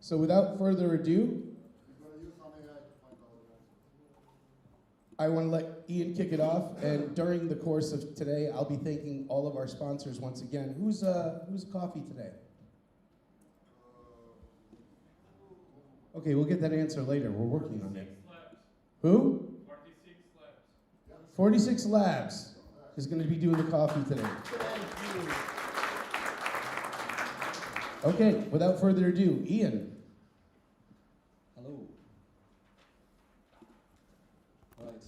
So without further ado, I want to let Ian kick it off, and during the course of today, I'll be thanking all of our sponsors once again. Who's coffee today? Okay, we'll get that answer later. We're working on it. Who? 46 Labs is going to be doing the coffee today. Okay, without further ado, Ian. Hello. Right.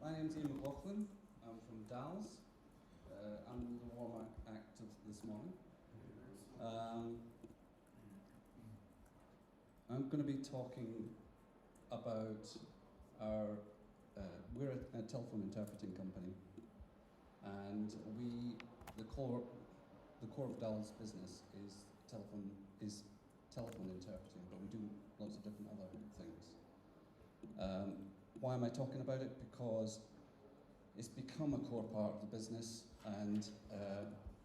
My name's Ian McLauchlan. I'm from Dallas. I'm the warm act of this morning. I'm going to be talking about our. We're a telephone interpreting company, and the core of Dallas business is telephone interpreting, but we do lots of different other things. Why am I talking about it? Because it's become a core part of the business, and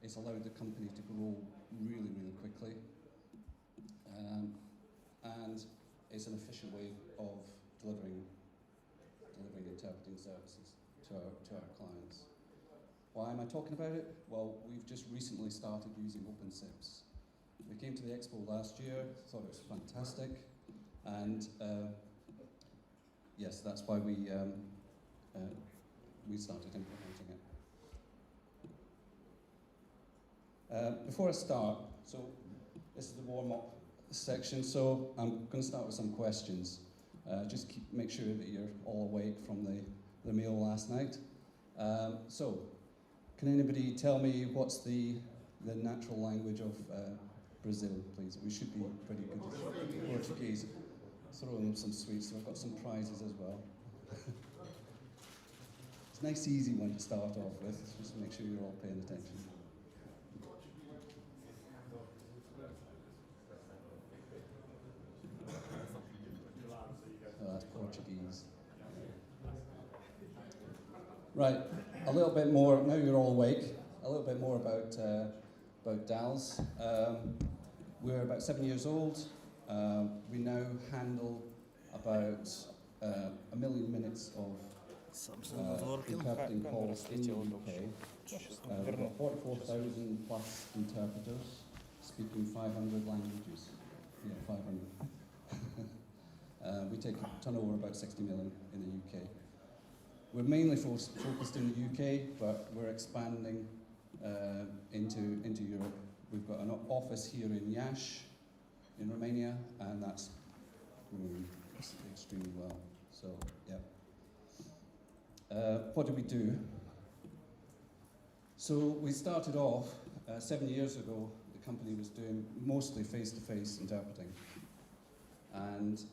it's allowed the company to grow really, really quickly. And it's an efficient way of delivering interpreting services to our clients. Why am I talking about it? Well, we've just recently started using OpenSIPS. We came to the expo last year, thought it was fantastic, and yes, that's why we started implementing it. Before I start, so this is the warm-up section, so I'm going to start with some questions. Just make sure that you're all awake from the meal last night. So, can anybody tell me what's the natural language of Brazil, please? We should be pretty good at Portuguese. Throw in some sweets, so I've got some prizes as well. It's a nice easy one to start off with, just to make sure you're all paying attention. Oh, that's Portuguese. Right, a little bit more, now you're all awake, a little bit more about DALS. We're about 7 years old. We now handle about 1 million minutes of interpreting calls in the UK. We've got 44,000 plus interpreters speaking 500 languages. Yeah, 500. We take a turnover about 60 million in the UK. We're mainly focused in the UK, but we're expanding into Europe. We've got an office here in Iași, in Romania, and that's growing extremely well. So, yeah. What do we do? So we started off 7 years ago. The company was doing mostly face-to-face interpreting, and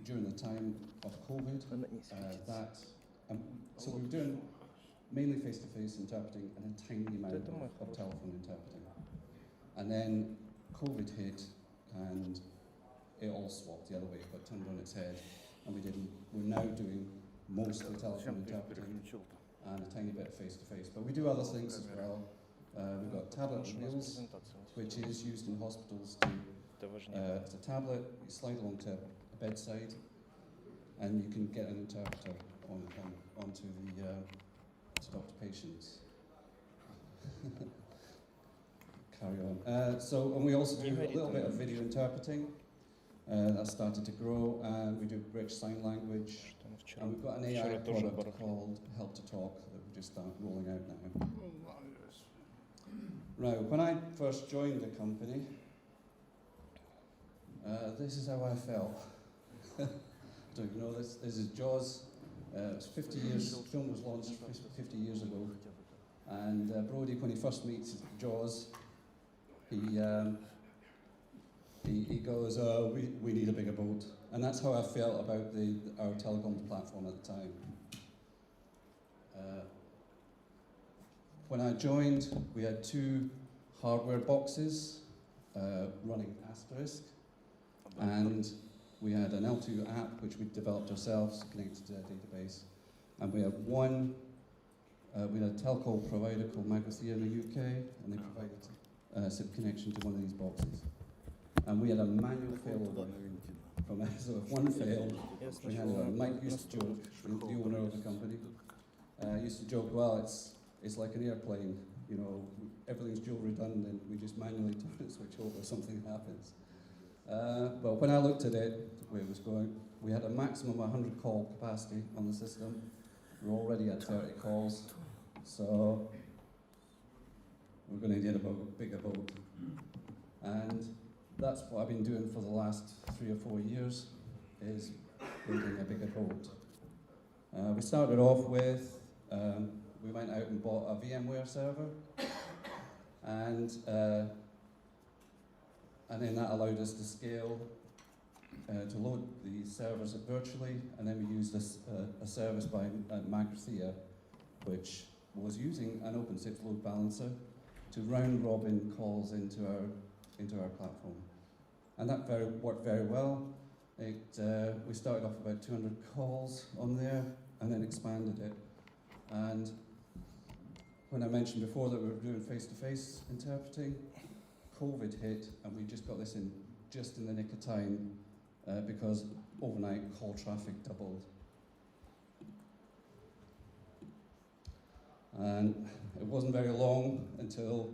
during the time of COVID, so we were doing mainly face-to-face interpreting and a tiny amount of telephone interpreting. And then COVID hit, and it all swapped the other way, but turned on its head, and we're now doing mostly telephone interpreting and a tiny bit of face-to-face. But we do other things as well. We've got tablet wheels, which is used in hospitals to, it's a tablet, you slide along to a bedside, and you can get an interpreter onto the to talk to patients. Carry on. And we also do a little bit of video interpreting. That started to grow, and we do British Sign Language. And we've got an AI product called Help to Talk that we're just rolling out now. Right, when I first joined the company, this is how I felt. Don't you know this? This is Jaws. It's 50 years, the film was launched 50 years ago. And Brody, when he first meets Jaws, he goes, we need a bigger boat. And that's how I felt about our telecoms platform at the time. When I joined, we had 2 hardware boxes running Asterisk, and we had an L2 app which we developed ourselves, connected to a database, and we had we had a telco provider called Magrathea in the UK, and they provided SIP connection to one of these boxes. And we had a manual failover from it. So if one failed, we had Mike used to joke, the owner of the company, used to joke, well, it's like an airplane, you know, everything's dual redundant, we just manually turn the switch over if something happens. But when I looked at it, the way it was going, we had a maximum 100 call capacity on the system. We're already at 30 calls, so we're going to need a bigger boat. And that's what I've been doing for the last 3 or 4 years, is building a bigger boat. We started off with, we went out and bought a VMware server, and then that allowed us to scale, to load the servers virtually, and then we used a service by McLauchlan, which was using an OpenSIPS load balancer to round robin calls into our platform. And that worked very well. We started off about 200 calls on there, and then expanded it. And when I mentioned before that we were doing face-to-face interpreting, COVID hit, and we just got this in just in the nick of time, because overnight call traffic doubled. And it wasn't very long until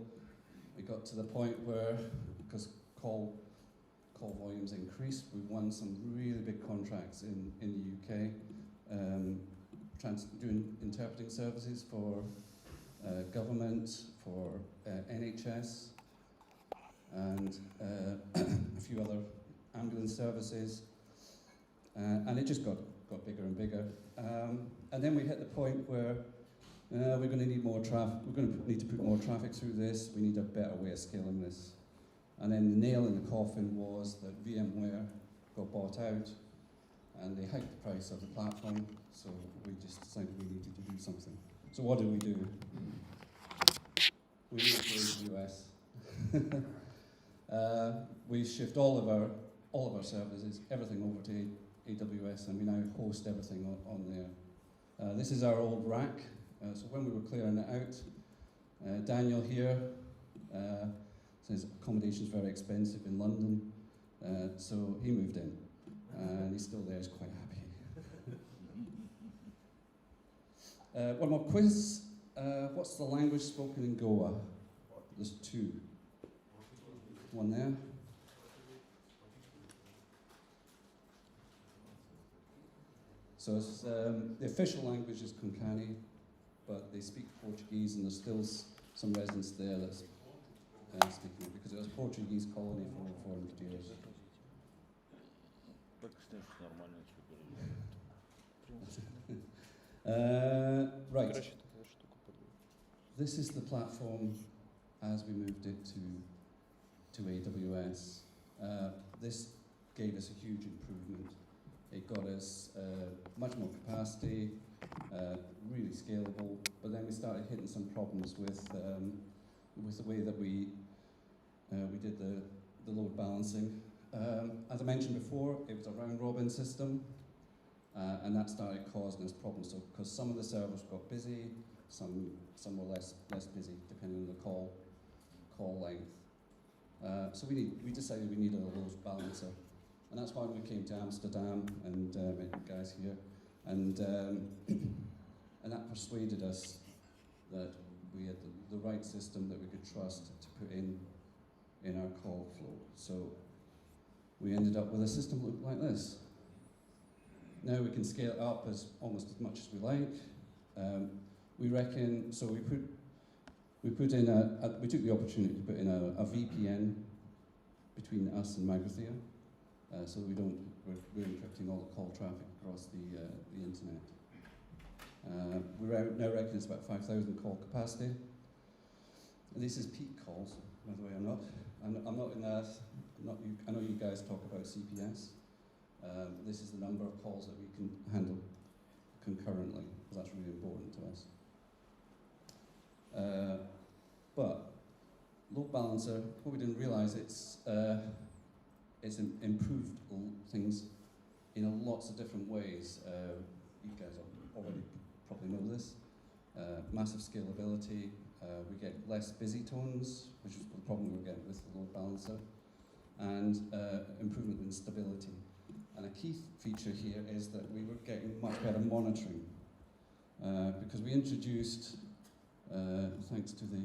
we got to the point where, because call volumes increased, we won some really big contracts in the UK, doing interpreting services for government, for NHS, and a few other ambulance services, and it just got bigger and bigger. And then we hit the point where we're going to need more traffic. We're going to need to put more traffic through this. We need a better way of scaling this. And then the nail in the coffin was that VMware got bought out, and they hiked the price of the platform. So we just decided we needed to do something. So what did we do? We moved to AWS. We shift all of our services, everything over to AWS, and we now host everything on there. This is our old rack. So when we were clearing it out, Daniel here says accommodation's very expensive in London, so he moved in, and he's still there. He's quite happy. One more quiz. What's the language spoken in Goa? There's 2. One there. So it's, the official language is Konkani, but they speak Portuguese, and there's still some residents there that's speaking it, because it was a Portuguese colony for over 400 years. Right. This is the platform as we moved it to AWS. This gave us a huge improvement. It got us much more capacity, really scalable, but then we started hitting some problems with the way that we did the load balancing. As I mentioned before, it was a round-robin system, and that started causing us problems. So, because some of the servers got busy, some were less busy, depending on the call length. So we decided we needed a load balancer, and that's why we came to Amsterdam and met you guys here, and that persuaded us that we had the right system that we could trust to put in our call flow. So we ended up with a system that looked like this. Now we can scale it up almost as much as we like. We reckon, so we took the opportunity to put in a VPN between us and McLauchlan, so we're encrypting all the call traffic across the internet. We now reckon it's about 5,000 call capacity. And this is peak calls, by the way. I'm not in that. I know you guys talk about CPS. This is the number of calls that we can handle concurrently, because that's really important to us. But load balancer, what we didn't realize, it's improved things in lots of different ways. You guys already probably know this. Massive scalability. We get less busy tones, which was the problem we balancer, and improvement in stability. And a key feature here is that we were getting much better monitoring because we introduced, thanks to the,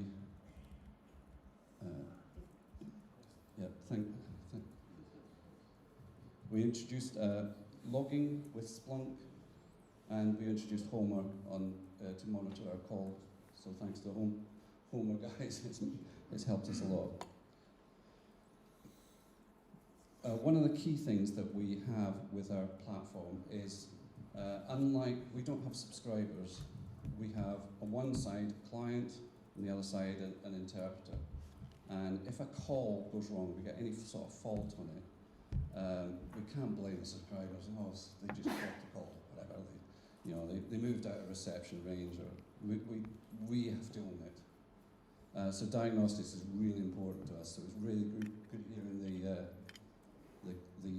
we introduced logging with Splunk, and we introduced Homer on to monitor our call. So thanks to Homer guys, it's helped us a lot. One of the key things that we have with our platform is, unlike, we don't have subscribers, we have on one side a client, on the other side an interpreter. And if a call goes wrong, we get any sort of fault on it, we can't blame the subscribers. Oh, they just dropped the call, whatever. They moved out of reception range, or we have to own it. So diagnostics is really important to us. So it was really good hearing the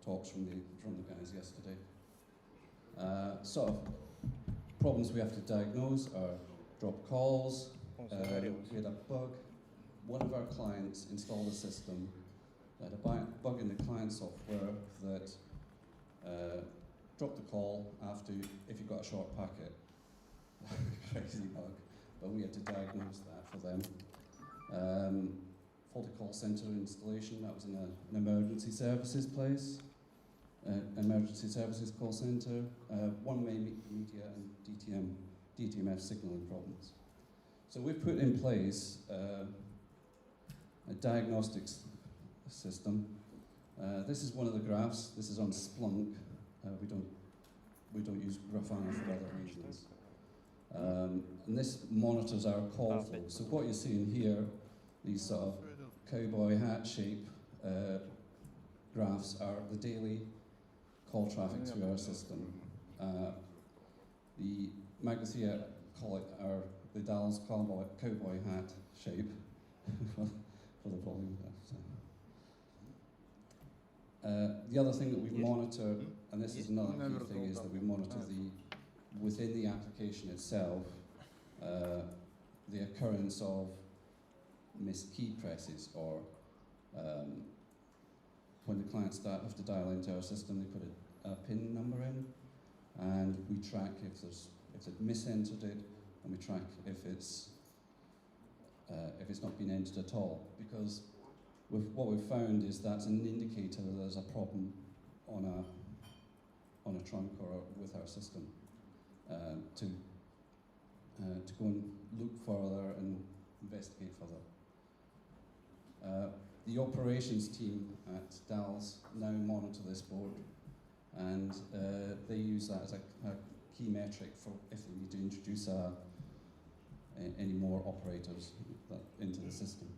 talks from the guys yesterday. Sort of problems we have to diagnose are drop calls. We had a bug. One of our clients installed a system that had a bug in the client software that dropped the call after if you got a short packet. Crazy bug, but we had to diagnose that for them. Faulty call center installation, that was in an emergency services place, emergency services call center, one-way media and DTMF signaling problems. So we've put in place a diagnostics system. This is one of the graphs. This is on Splunk. We don't use Grafana for other reasons. And this monitors our call flow. So what you're seeing here, these sort of cowboy hat shape graphs are the daily call traffic through our system. The Magnesia call it the Dallas cowboy hat shape for the volume. The other thing that we monitor, and this is another key thing, is that we monitor within the application itself, the occurrence of missed key presses, or when the clients have to dial into our system, they put a PIN number in, and we track if they've misentered it, and we track if it's not been entered at all. Because what we've found is that's an indicator that there's a problem on a trunk or with our system. To go and look further and investigate further. The operations team at Dallas now monitor this board, and they use that as a key metric for if they need to introduce any more operators into the system.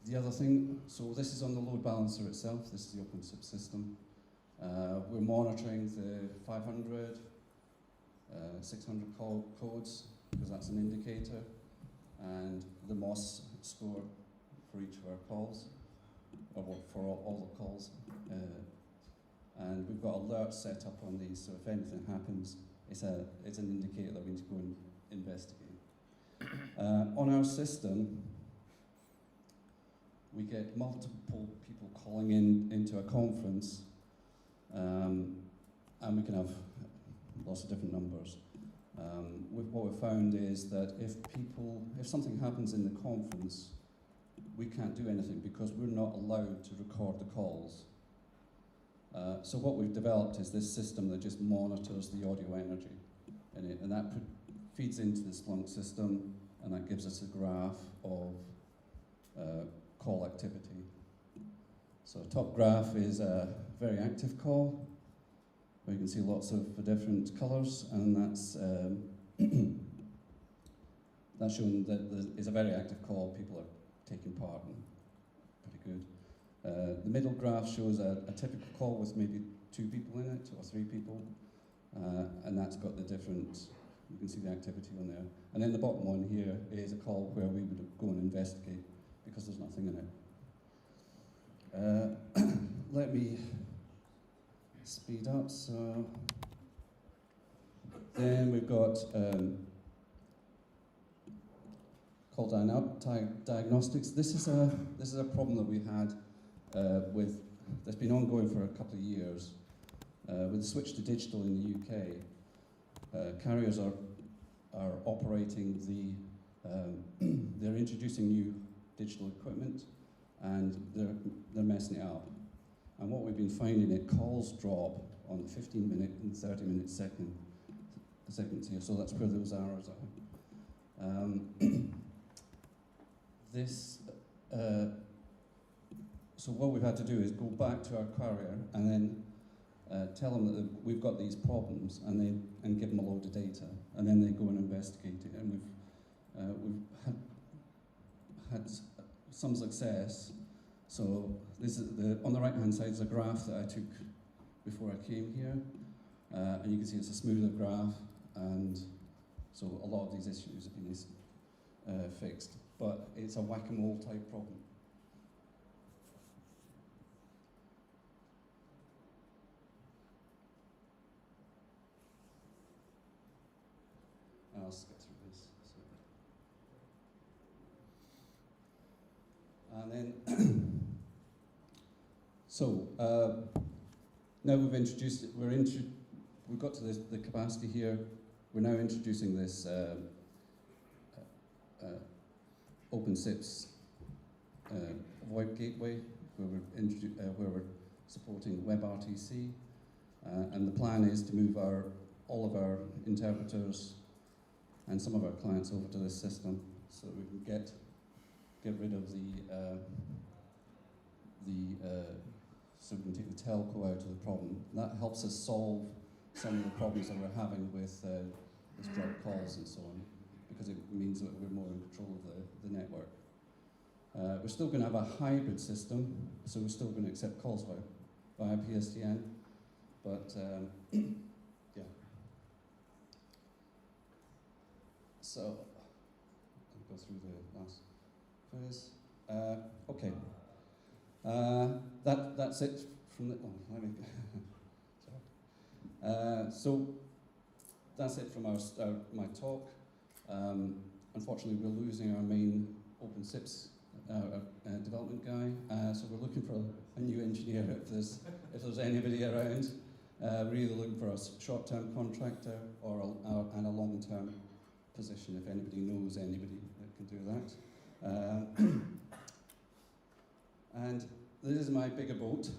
The other thing, so this is on the load balancer itself. This is the OpenSIPS system. We're monitoring the 500, 600 codes, because that's an indicator, and the MOS score for each of our calls, or for all the calls. And we've got alerts set up on these, so if anything happens, it's an indicator that we need to go and investigate. On our system, we get multiple people calling into a conference, and we can have lots of different numbers. What we've found is that if something happens in the conference, we can't do anything because we're not allowed to record the calls. So what we've developed is this system that just monitors the audio energy in it, and that feeds into the Splunk system, and that gives us a graph of call activity. So top graph is a very active call, where you can see lots of different colours, and that's that's showing that it's a very active call. People are taking part, and pretty good. The middle graph shows a typical call with maybe 2 people in it, or 3 people, and that's got the different, you can see the activity on there. And then the bottom one here is a call where we would go and investigate, because there's nothing in it. Let me speed up. So then we've got called diagnostics. This is a problem that we had that's been ongoing for a couple of years. With the switch to digital in the UK, carriers are operating they're introducing new digital equipment, and they're messing it up. And what we've been finding, calls drop on 15-minute and 30-minute seconds here. So that's where those arrows are. So what we've had to do is go back to our carrier and then tell them that we've got these problems, and give them a load of data, and then they go and investigate it. And we've had some success. So this is on the right-hand side is a graph that I took before I came here, and you can see it's a smoother graph, and so a lot of these issues have been fixed. But it's a whack-a-mole type problem. I'll just get through this. And then, now we've introduced it. We've got to the capacity here. We're now introducing this OpenSIPS VoIP gateway, where we're supporting WebRTC, and the plan is to move all of our interpreters and some of our clients over to this system, so that we can get rid of so we can take the telco out of the problem. And that helps us solve some of the problems that we're having with dropped calls and so on, because it means that we're more in control of the network. We're still going to have a hybrid system, so we're still going to accept calls via PSTN, but yeah. So I'll go through the last phase. Okay. That's it from the. Oh, let me. Sorry. So that's it from my talk. Unfortunately, we're losing our main OpenSIPS development guy. So we're looking for a new engineer if there's anybody around. We're either looking for a short-term contractor or and a long-term position, if anybody knows anybody that can do that. And this is my bigger boat.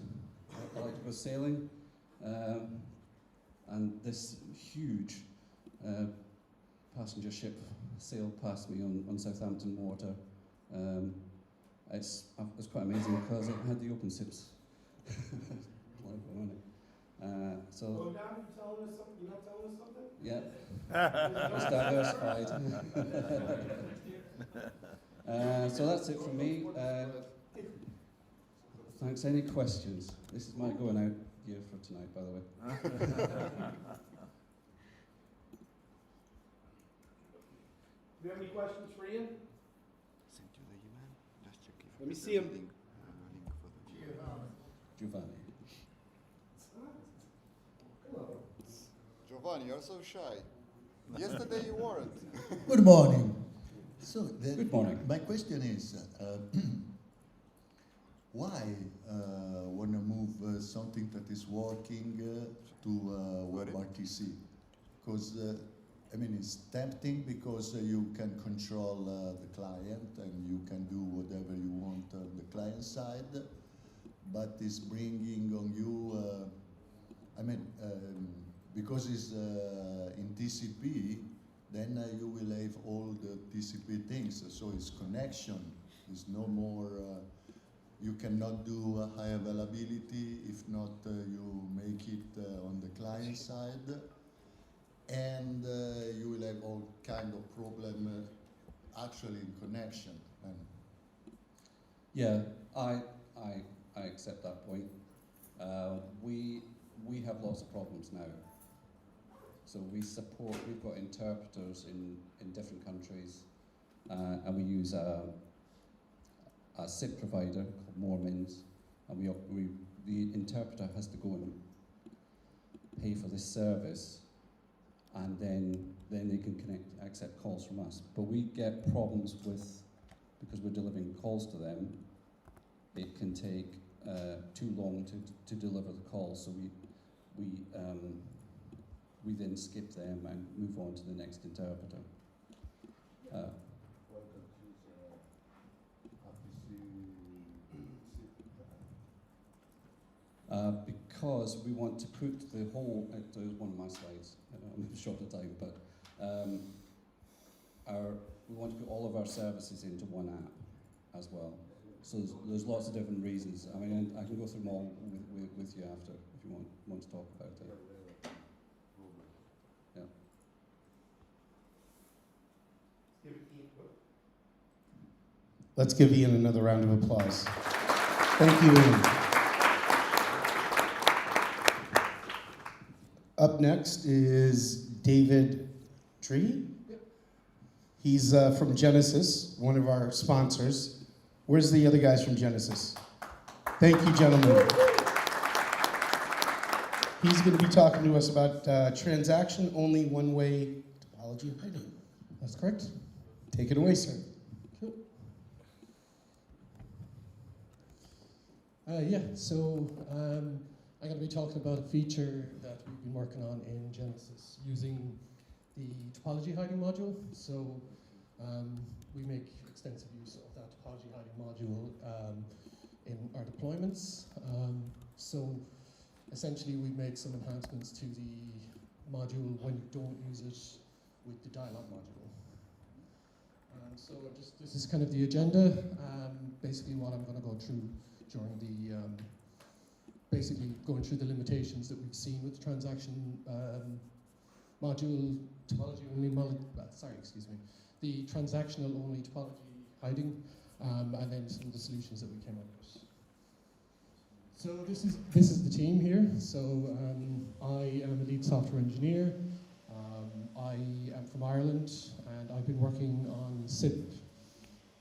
I like to go sailing. And this huge passenger ship sailed past me on Southampton water. It was quite amazing because it had the OpenSIPS. So. Go down, you're telling us something? You're not telling us something? Yeah. It's diversified. So that's it from me. Thanks. Any questions? This is my going out gear for tonight, by the way. Do you have any questions for Ian? Send you the email. Just check if Let me see him. link for the Giovanni. Giovanni, you're so shy. Yesterday you weren't. Good morning. So Good morning. My question is, why want to move something that is working to WebRTC? Because I mean, it's tempting because you can control the client and you can do whatever you want on the client side, but it's bringing on you. I mean. Because it's in TCP, then you will have all the TCP things. So it's connection. It's no more. You cannot do high availability if not you make it on the client side, and you will have all kind of problem actually in connection. And Yeah, I accept that point. We have lots of problems now. So we've got interpreters in different countries, and we use a SIP provider called Moormans, and the interpreter has to go and pay for this service, and then then they can accept calls from us. But we get problems with, because we're delivering calls to them, it can take too long to deliver the call, so we then skip them and move on to the next interpreter. Because we want to put the whole, there's one of my slides, I'm short of time, but we want to put all of our services into one app as well. So there's lots of different reasons. I mean, I can go through them all with you after, if you want to talk about it. Yeah. Let's give Ian another round of applause. Thank you, Ian. Up next is David Trihy. He's from Genesys, one of our sponsors. Where's the other guys from Genesys? Thank you, gentlemen. He's going to be talking to us about transaction-only one-way topology hiding. That's correct? Take it away, sir. Cool. So I'm going to be talking about a feature that we've been working on in Genesys using the topology hiding module. So we make extensive use of that topology hiding module in our deployments. So essentially we've made some enhancements to the module when you don't use it with the dialog module. So this is kind of the agenda. Basically what I'm going to go through during the basically going through the limitations that we've seen with the transaction module topology only the transactional only topology hiding, and then some of the solutions that we came up with. So this is the team here. So I am a lead software engineer. I am from Ireland, and I've been working on SIP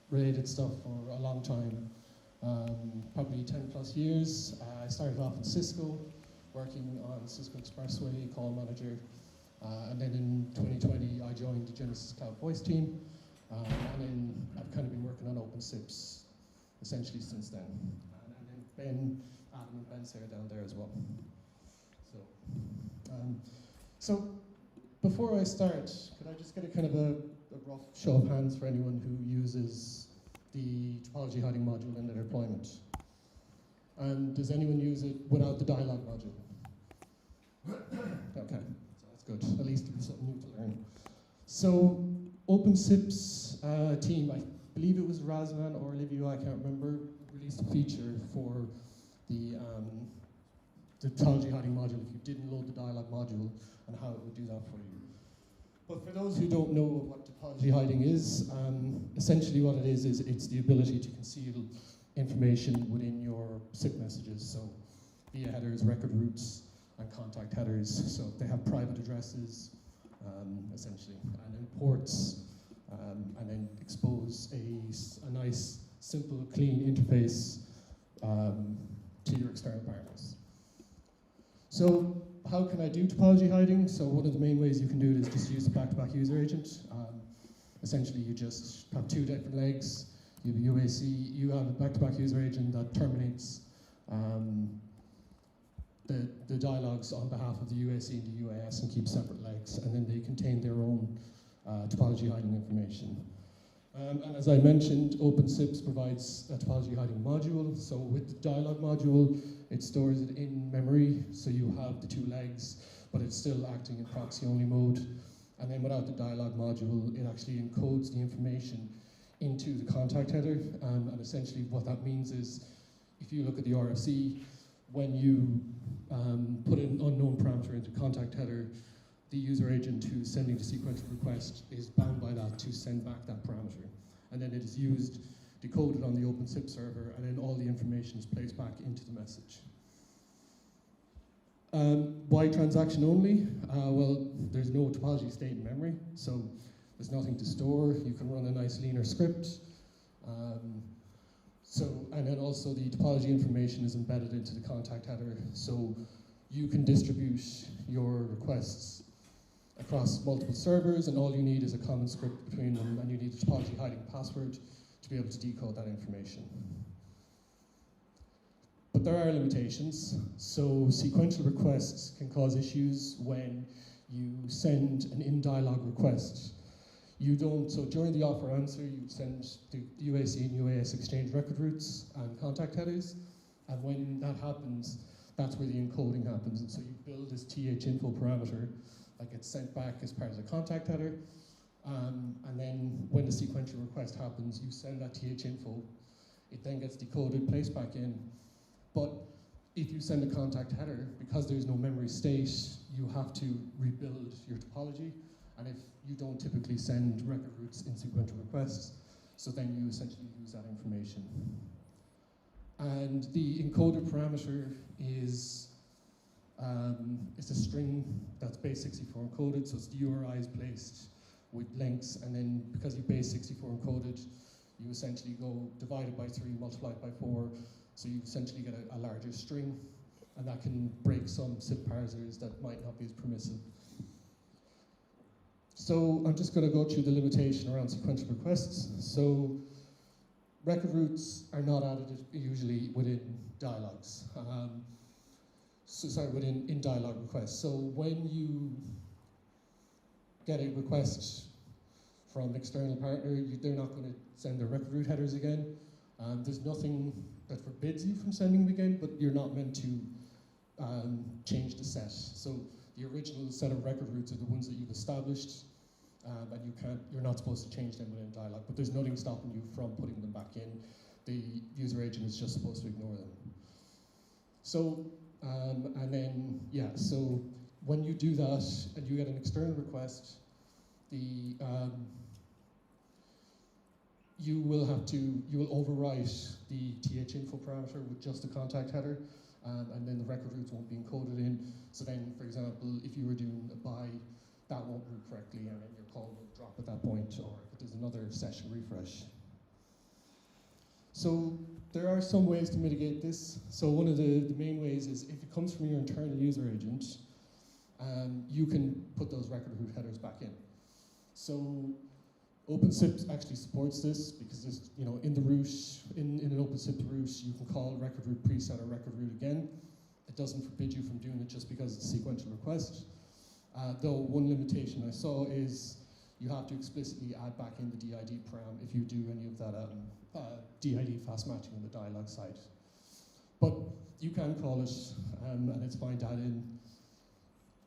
related stuff for a long time. Probably 10 plus years. I started off in Cisco, working on Cisco Expressway Call Manager, and then in 2020 I joined the Genesys Cloud Voice team, and then I've kind of been working on OpenSIPS essentially since then. And then Adam and Ben's here down there as well. So before I start, could I just get a kind of a rough show of hands for anyone who uses the topology hiding module in their deployment? And does anyone use it without the dialog module? Okay, so that's good. At least it was something new to learn. So OpenSIPS team, I believe it was Razvan or Olivia, I can't remember, released a feature for the topology hiding module if you didn't load the dialog module and how it would do that for you. But for those who don't know what topology hiding is, essentially what it is it's the ability to conceal information within your SIP messages. So via headers, record routes, and contact headers. So they have private addresses, essentially, and then ports, and then expose a nice, simple, clean interface to your external partners. So how can I do topology hiding? So one of the main ways you can do it is just use the back-to-back user agent. Essentially, you just have two different legs. You have a UAC, you have a back-to-back user agent that terminates the dialogues on behalf of the UAC and the UAS and keeps separate legs, and then they contain their own topology hiding information. And as I mentioned, OpenSIPS provides a topology hiding module. So with the dialog module, it stores it in memory, so you have the two legs, but it's still acting in proxy-only mode. And then without the dialog module, it actually encodes the information into the contact header. And essentially what that means is, if you look at the RFC, when you put an unknown parameter into contact header, the user agent who's sending the sequential request is bound by that to send back that parameter. And then it is used, decoded on the OpenSIP server, and then all the information is placed back into the message. Why transaction only? Well, there's no topology state in memory, so there's nothing to store. You can run a nice linear script. And then also the topology information is embedded into the contact header, so you can distribute your requests across multiple servers, and all you need is a common script between them, and you need a topology hiding password to be able to decode that information. But there are limitations. So sequential requests can cause issues when you send an in-dialog request. You don't, so during the offer answer, you send the UAC and UAS exchange record routes and contact headers, and when that happens, that's where the encoding happens. And so you build this TH-info parameter that gets sent back as part of the contact header, and then when the sequential request happens, you send that TH-info. It then gets decoded, placed back in. But if you send a contact header, because there's no memory state, you have to rebuild your topology. And if you don't typically send record routes in sequential requests, so then you essentially lose that information. And the encoded parameter is it's a string that's base 64 encoded, so it's the URI is placed with links, and then because you base 64 encoded, you essentially go divided by 3, multiplied by 4, so you essentially get a larger string, and that can break some SIP parsers that might not be as permissive. So I'm just going to go through the limitation around sequential requests. So record routes are not added usually within dialogues. In dialogue requests. So when you get a request from an external partner, they're not going to send their record route headers again. There's nothing that forbids you from sending them again, but you're not meant to change the set. So the original set of record routes are the ones that you've established, and you're not supposed to change them within dialogue, but there's nothing stopping you from putting them back in. The user agent is just supposed to ignore them. So, so when you do that and you get an external request, you will overwrite the TH-info parameter with just the contact header, and then the record routes won't be encoded in. So then, for example, if you were doing a buy, that won't route correctly, and then your call will drop at that point, or if there's another session refresh. So there are some ways to mitigate this. So one of the main ways is if it comes from your internal user agent, you can put those record route headers back in. So OpenSIPS actually supports this because there's, in the route, in an OpenSIPS route, you can call record route preset or record route again. It doesn't forbid you from doing it just because it's a sequential request. Though one limitation I saw is you have to explicitly add back in the DID param if you do any of that DID fast matching on the dialog side. But you can call it, and it's fine to add in.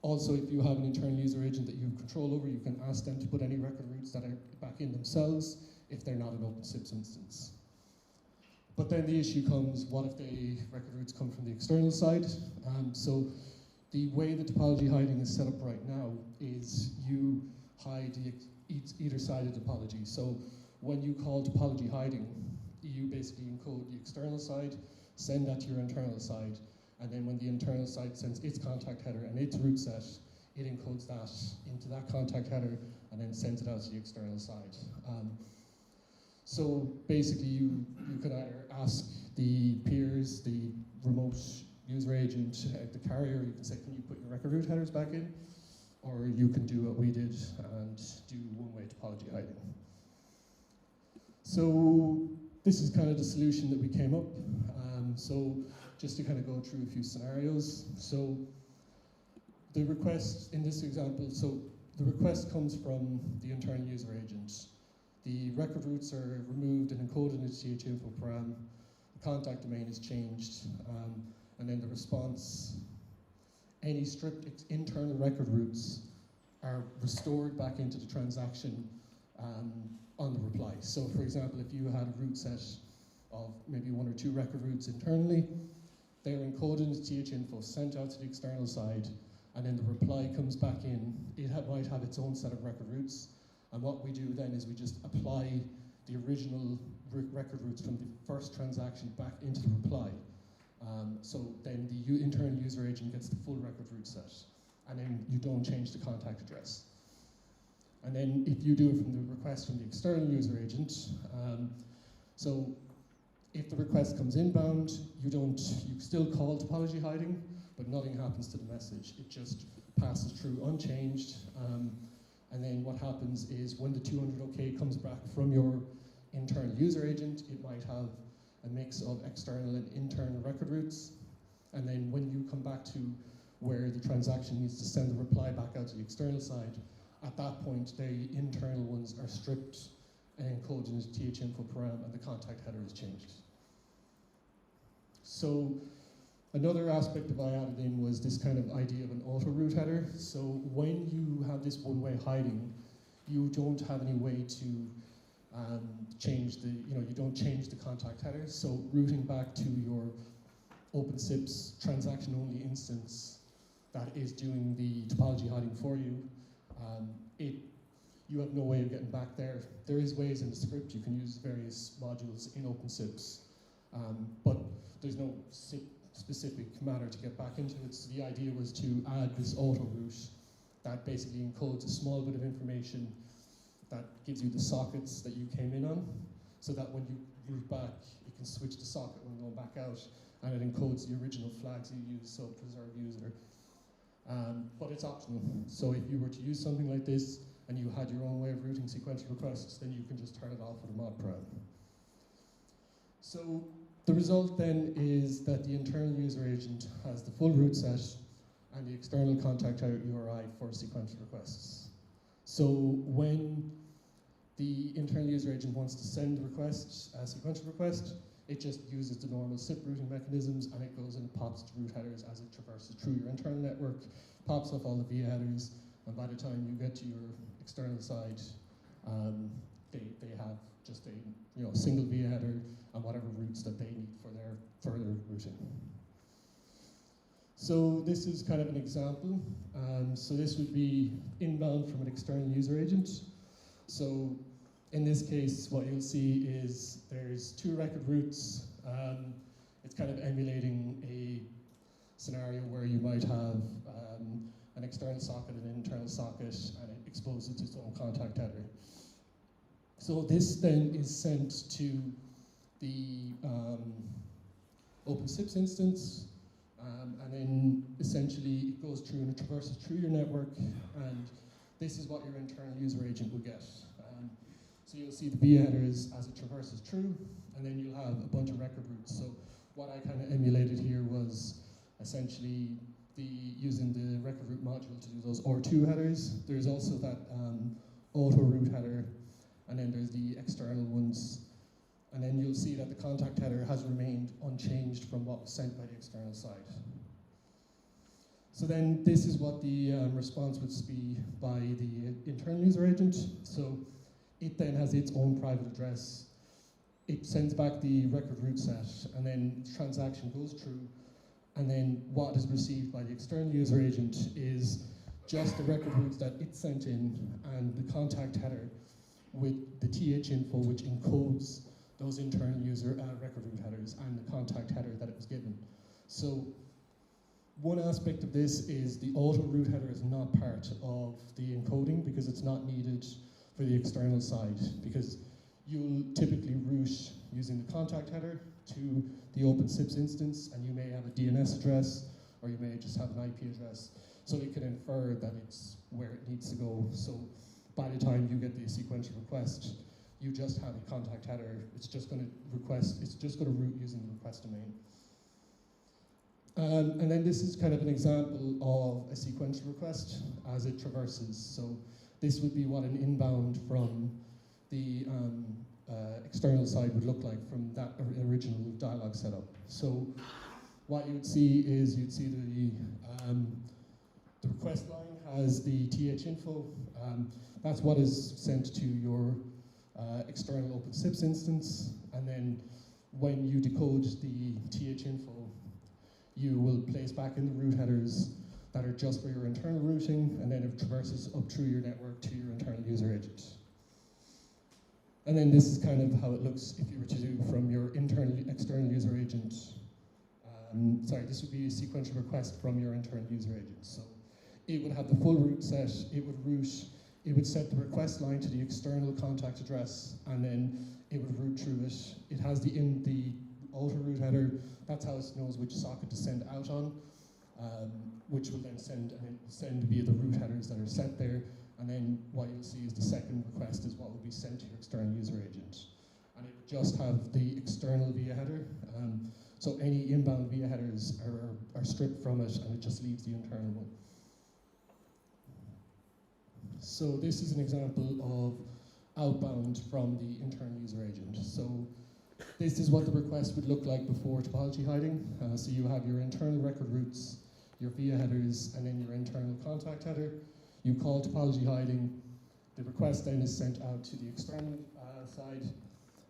Also, if you have an internal user agent that you have control over, you can ask them to put any record routes that are back in themselves if they're not an OpenSIPS instance. But then the issue comes, what if the record routes come from the external side? So the way the topology hiding is set up right now is you hide either side of the topology. So when you call topology hiding, you basically encode the external side, send that to your internal side, and then when the internal side sends its contact header and its route set, it encodes that into that contact header and then sends it out to the external side. So basically you could either ask the peers, the remote user agent, the carrier, you can say, can you put your record route headers back in? Or you can do what we did and do one-way topology hiding. So this is kind of the solution that we came up. So just to kind of go through a few scenarios. So the request in this example, so the request comes from the internal user agent. The record routes are removed and encoded into TH-info param. The contact domain is changed. And then the response, any stripped internal record routes are restored back into the transaction on the reply. So for example, if you had a route set of maybe 1 or 2 record routes internally, they're encoded into TH-info, sent out to the external side, and then the reply comes back in. It might have its own set of record routes, and what we do then is we just apply the original record routes from the first transaction back into the reply. So then the internal user agent gets the full record route set, and then you don't change the contact address. And then if you do it from the request from the external user agent, so if the request comes inbound, you still call topology hiding, but nothing happens to the message. It just passes through unchanged, and then what happens is when the 200 OK comes back from your internal user agent, it might have a mix of external and internal record routes, and then when you come back to where the transaction needs to send the reply back out to the external side, at that point the internal ones are stripped and encoded into TH-info param, and the contact header is changed. So another aspect that I added in was this kind of idea of an auto route header. So when you have this one-way hiding, you don't have any way to change the, you don't change the contact header. So routing back to your OpenSIPS transaction-only instance that is doing the topology hiding for you, you have no way of getting back there. There is ways in the script, you can use various modules in OpenSIPS, but there's no SIP specific matter to get back into it. So the idea was to add this auto route that basically encodes a small bit of information that gives you the sockets that you came in on, so that when you route back, it can switch the socket when going back out, and it encodes the original flags you use, so preserve user. But it's optional. So if you were to use something like this, and you had your own way of routing sequential requests, then you can just turn it off with a mod param. So the result then is that the internal user agent has the full route set and the external contact URI for sequential requests. So when the internal user agent wants to send a request, a sequential request, it just uses the normal SIP routing mechanisms, and it goes and pops the route headers as it traverses through your internal network, pops off all the via headers, and by the time you get to your external side, they have just a single via header and whatever routes that they need for their further routing. So this is kind of an example. So this would be inbound from an external user agent. So in this case, what you'll see is there's two record routes. It's kind of emulating a scenario where you might have an external socket and an internal socket, and it exposes its own contact header. So this then is sent to the OpenSIPS instance, and then essentially it goes through and it traverses through your network, and this is what your internal user agent will get. So you'll see the via headers as it traverses through, and then you'll have a bunch of record routes. So what I kind of emulated here was essentially using the record route module to do those R2 headers. There's also that auto route header, and then there's the external ones. And then you'll see that the contact header has remained unchanged from what was sent by the external side. So then this is what the response would be by the internal user agent. So it then has its own private address. It sends back the record route set, and then the transaction goes through, and then what is received by the external user agent is just the record routes that it sent in and the contact header with the TH-info, which encodes those internal user record route headers and the contact header that it was given. So one aspect of this is the auto route header is not part of the encoding because it's not needed for the external side, because you'll typically route using the contact header to the OpenSIPS instance, and you may have a DNS address, or you may just have an IP address, so it can infer that it's where it needs to go. So by the time you get the sequential request, you just have a contact header. It's just going to request, it's just going to route using the request domain. And then this is kind of an example of a sequential request as it traverses. So this would be what an inbound from the external side would look like from that original dialog setup. So what you would see is you'd see the request line has the TH-info. That's what is sent to your external OpenSIPS instance, and then when you decode the TH-info, you will place back in the route headers that are just for your internal routing, and then it traverses up through your network to your internal user agent. And then this is kind of how it looks if you were to do from your external user agent. This would be a sequential request from your internal user agent. So it would have the full route set, it would set the request line to the external contact address, and then it would route through it. It has the auto route header, that's how it knows which socket to send out on. which will then send, and it will send via the root headers that are set there. And then what you'll see is the second request is what will be sent to your external user agent. And it would just have the external via header. So any inbound via headers are stripped from it, and it just leaves the internal one. So this is an example of outbound from the internal user agent. So this is what the request would look like before topology hiding. So you have your internal record routes, your via headers, and then your internal contact header. You call topology hiding. The request then is sent out to the external side,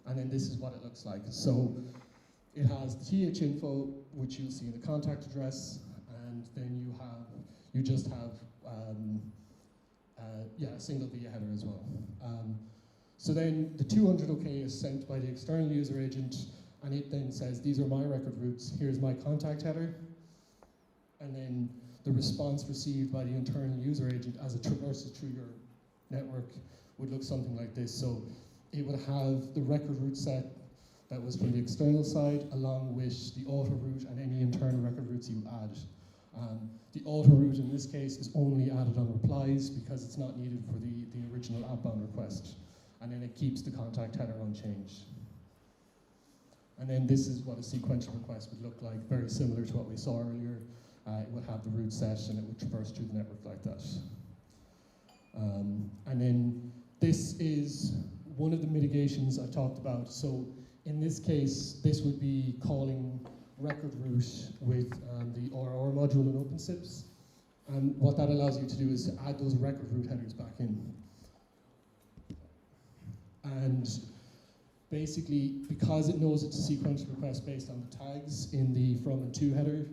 and then this is what it looks like. So it has the TH info, which you'll see in the contact address, and then you just have a single via header as well. So then the 200 OK is sent by the external user agent, and it then says, these are my record routes, here's my contact header. And then the response received by the internal user agent as it traverses through your network would look something like this. So it would have the record route set that was from the external side, along with the auto route and any internal record routes you add. The auto route in this case is only added on replies because it's not needed for the original outbound request. And then it keeps the contact header unchanged. And then this is what a sequential request would look like, very similar to what we saw earlier. It would have the route set and it would traverse through the network like that. And then this is one of the mitigations I talked about. So in this case, this would be calling record route with the RR module in OpenSIPS. And what that allows you to do is to add those record route headers back in. And basically, because it knows it's a sequential request based on the tags in the from and to header,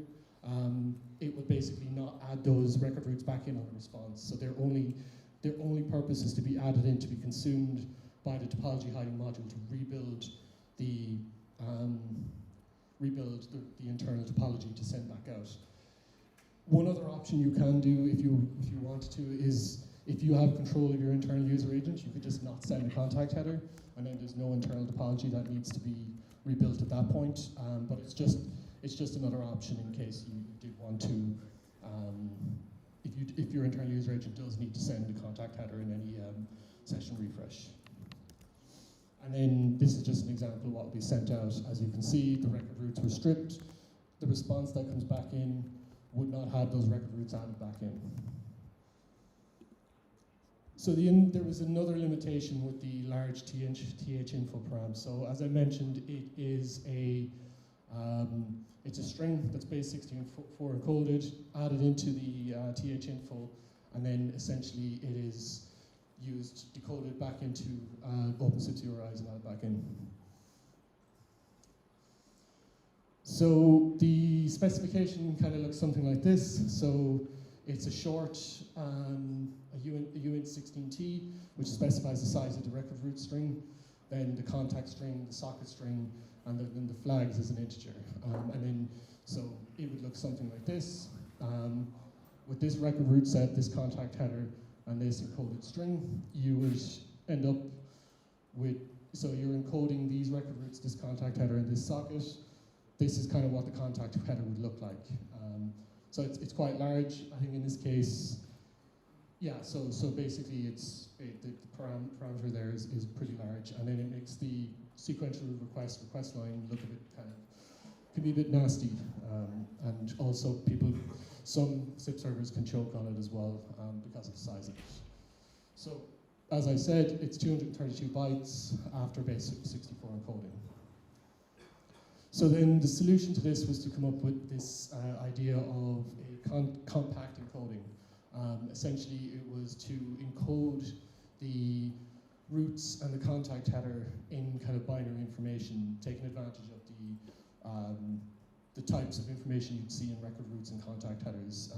it would basically not add those record routes back in on the response. So their only purpose is to be added in to be consumed by the topology hiding module to rebuild the internal topology to send back out. One other option you can do if you wanted to is if you have control of your internal user agent, you could just not send a contact header, and then there's no internal topology that needs to be rebuilt at that point. But it's just another option in case you did want to, if your internal user agent does need to send a contact header in any session refresh. And then this is just an example of what will be sent out. As you can see, the record routes were stripped. The response that comes back in would not have those record routes added back in. So there was another limitation with the large TH info param. So as I mentioned, it is it's a string that's base 64 encoded, added into the TH info, and then essentially it is used, decoded back into OpenSIPS URIs and added back in. So the specification kind of looks something like this. So it's a short a uint16t, which specifies the size of the record route string, then the contact string, the socket string, and then the flags as an integer. And then, so it would look something like this. With this record route set, this contact header, and this encoded string, you would end up with, so you're encoding these record routes, this contact header, and this socket. This is kind of what the contact header would look like. So it's quite large. I think in this case, yeah, so basically the parameter there is pretty large, and then it makes the sequential request line look a bit can be a bit nasty, and also some SIP servers can choke on it as well because of the size of it. So as I said, it's 232 bytes after base 64 encoding. So then the solution to this was to come up with this idea of a compact encoding. Essentially, it was to encode the routes and the contact header in kind of binary information, taking advantage of the types of information you'd see in record routes and contact headers,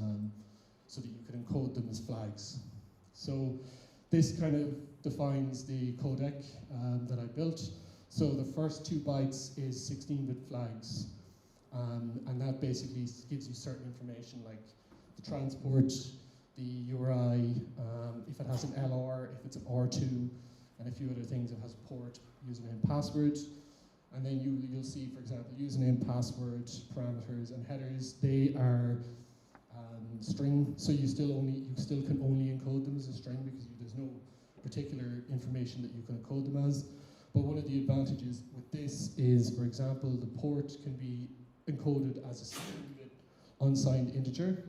so that you could encode them as flags. So this kind of defines the codec that I built. So the first 2 bytes is 16-bit flags, and that basically gives you certain information like the transport, the URI, if it has an LR, if it's an R2, and a few other things. It has port, username, password, and then you'll see, for example, username, password, parameters, and headers. They are string, so you still can only encode them as a string because there's no particular information that you can encode them as. But one of the advantages with this is, for example, the port can be encoded as a 16-bit unsigned integer,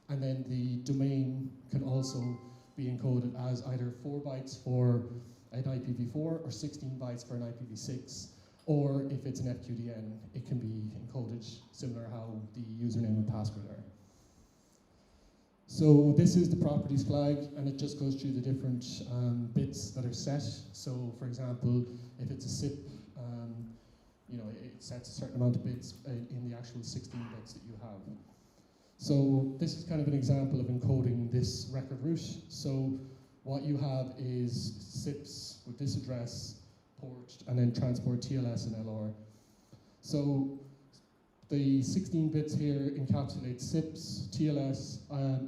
and then the domain can also be encoded as either 4 bytes for an IPv4 or 16 bytes for an IPv6, or if it's an FQDN, it can be encoded similar how the username and password are. So this is the properties flag, and it just goes through the different bits that are set. So for example, if it's a SIP, it sets a certain amount of bits in the actual 16 bits that you have. So this is kind of an example of encoding this record route. So what you have is SIPs with this address, port, and then transport TLS and LR. So the 16 bits here encapsulate SIPs, TLS,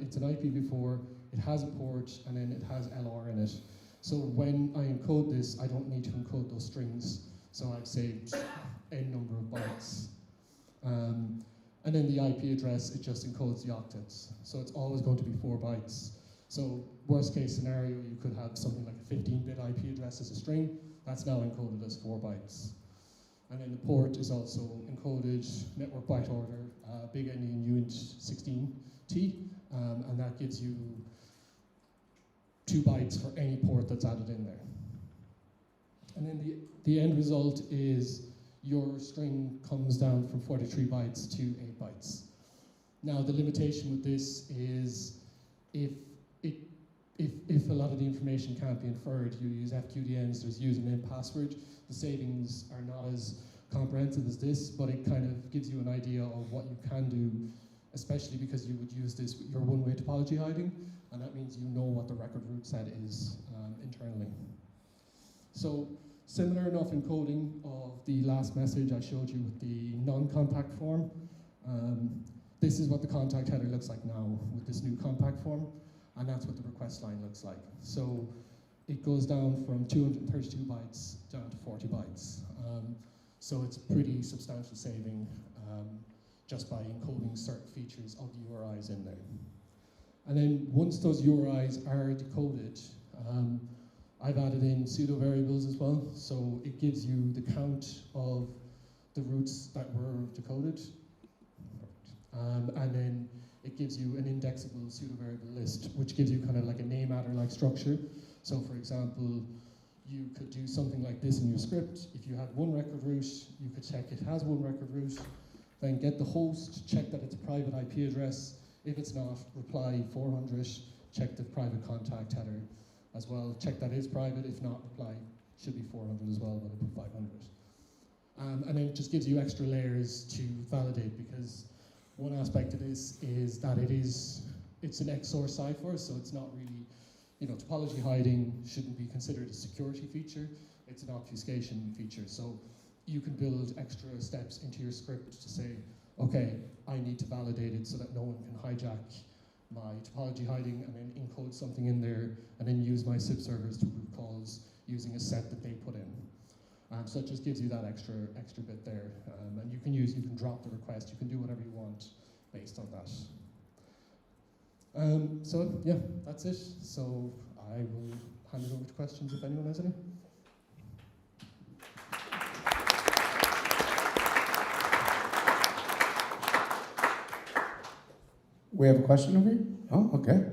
it's an IPv4, it has a port, and then it has LR in it. So when I encode this, I don't need to encode those strings. So I've saved n number of bytes. And then the IP address, it just encodes the octets. So it's always going to be 4 bytes. So worst case scenario, you could have something like a 15-bit IP address as a string. That's now encoded as 4 bytes. And then the port is also encoded network byte order, big endian uint 16T, and that gives you 2 bytes for any port that's added in there. And then the end result is your string comes down from 43 bytes to 8 bytes. Now the limitation with this is if a lot of the information can't be inferred, you use FQDNs, there's username, password. The savings are not as comprehensive as this, but it kind of gives you an idea of what you can do, especially because you would use this with your one-way topology hiding, and that means you know what the record root set is internally. So similar enough encoding of the last message I showed you with the non-compact form. This is what the contact header looks like now with this new compact form, and that's what the request line looks like. So it goes down from 232 bytes down to 40 bytes. So it's pretty substantial saving just by encoding certain features of the URIs in there. And then once those URIs are decoded, I've added in pseudo variables as well. So it gives you the count of the routes that were decoded. And then it gives you an indexable pseudo variable list, which gives you kind of like a name adder-like structure. So for example, you could do something like this in your script. If you had one record route, you could check it has one record route, then get the host, check that it's a private IP address. If it's not, reply 400, check the private contact header as well. Check that is private. If not, reply should be 400 as well, but I put 500. And then it just gives you extra layers to validate, because one aspect of this is that it's an XOR cipher, so it's not really, topology hiding shouldn't be considered a security feature. It's an obfuscation feature. So you can build extra steps into your script to say, okay, I need to validate it so that no one can hijack my topology hiding and then encode something in there and then use my SIP servers to route calls using a set that they put in. So it just gives you that extra bit there. And you can drop the request, you can do whatever you want based on that. So yeah, that's it. So I will hand it over to questions if anyone has any. We have a question over here? Oh, okay.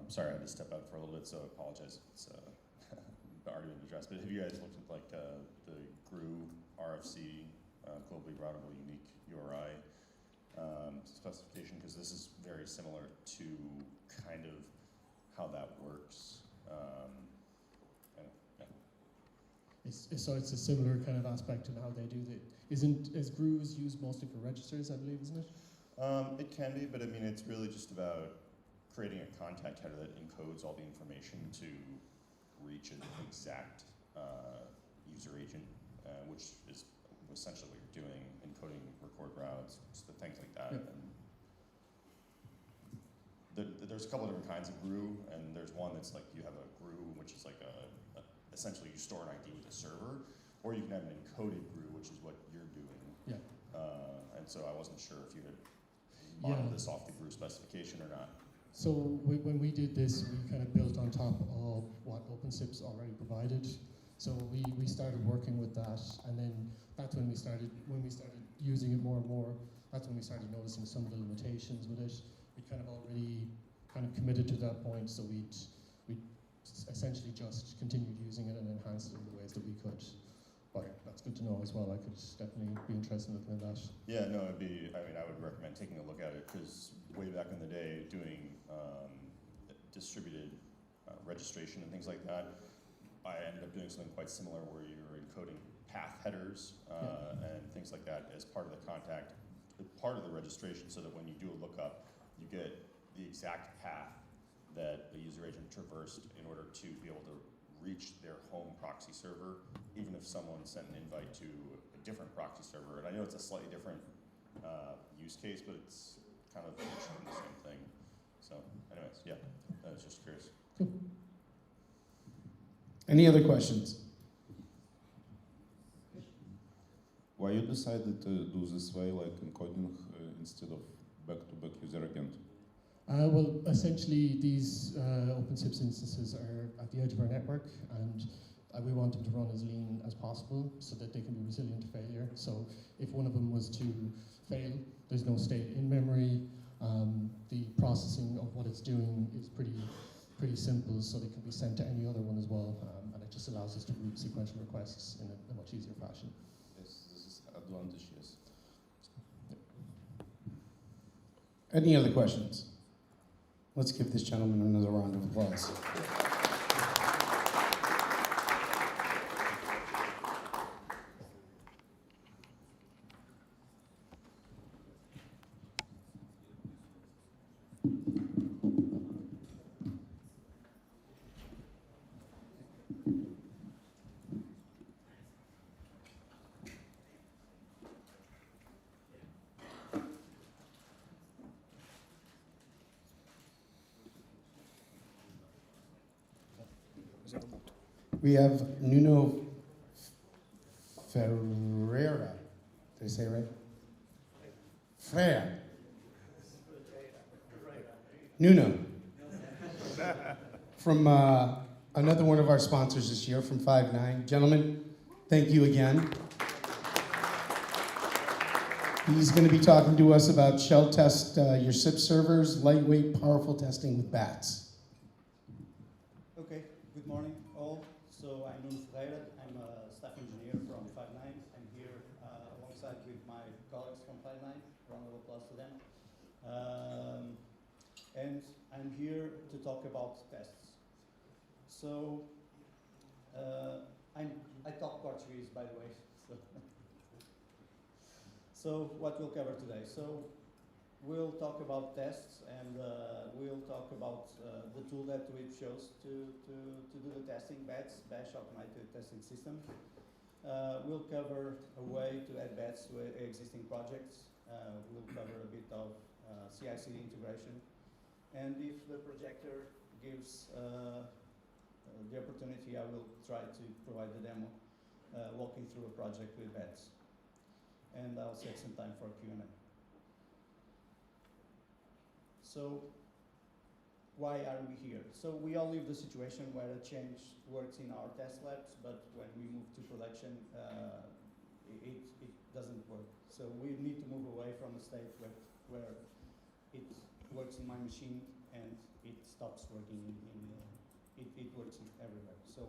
Sorry, I had to step out for a little bit, so I apologize if it's already been addressed. But have you guys looked at like the GRU RFC globally routable unique URI specification? Because this is very similar to kind of how that works. So it's a similar kind of aspect in how they do that. Is GRU used mostly for registers, I believe, isn't it? It can be, but I mean, it's really just about creating a contact header that encodes all the information to reach an exact user agent, which is essentially what you're doing, encoding record routes, things like that. Yep. And there's a couple of different kinds of GRU, and there's one that's like you have a GRU, which is like essentially you store an ID with a server, or you can have an encoded GRU, which is what you're doing. Yeah. And so I wasn't sure if you had Yeah. modeled this off the GRU specification or not. So when we did this, we kind of built on top of what OpenSIPS already provided. So we started working with that, and then that's when we started using it more and more. That's when we started noticing some of the limitations with it. We kind of already kind of committed to that point, so we essentially just continued using it and enhanced it in the ways that we could. But that's good to know as well. I could definitely be interested in looking at that. Yeah, no, I would recommend taking a look at it, because way back in the day, doing distributed registration and things like that, I ended up doing something quite similar where you're encoding path headers and things like that as part of the contact, part of the registration, so that when you do a lookup, you get the exact path that the user agent traversed in order to be able to reach their home proxy server, even if someone sent an invite to a different proxy server. And I know it's a slightly different use case, but it's kind of the same thing. So anyways, yeah, I was just curious. Any other questions? Why you decided to do this way, like encoding instead of back-to-back user agent? Well, essentially, these OpenSIPS instances are at the edge of our network, and we want them to run as lean as possible so that they can be resilient to failure. So if one of them was to fail, there's no state in memory. The processing of what it's doing is pretty simple, so they can be sent to any other one as well, and it just allows us to route sequential requests in a much easier fashion. Yes, this is advantage, yes. Any other questions? Let's give this gentleman another round of applause. We have Nuno Ferreira. Did I say it right? Ferreira. Nuno. From another one of our sponsors this year, from 5.9. Gentlemen, thank you again. He's going to be talking to us about shell test your SIP servers, lightweight, powerful testing with bats. Okay, good morning all. So I'm Nuno Ferreira. I'm a staff engineer from 5.9. I'm here alongside with my colleagues from 5.9. Round of applause to them. And I'm here to talk about tests. So I talk Portuguese, by the way. So what we'll cover today. So we'll talk about tests, and we'll talk about the tool that we chose to do the testing, Bash Automated Testing System. We'll cover a way to add bats to existing projects. We'll cover a bit of CI/CD integration. And if the projector gives the opportunity, I will try to provide the demo walking through a project with bats. And I'll save some time for Q&A. So why are we here? So we all live the situation where a change works in our test labs, but when we move to production, it doesn't work. So we need to move away from a state where it works in my machine and it stops working it works everywhere. So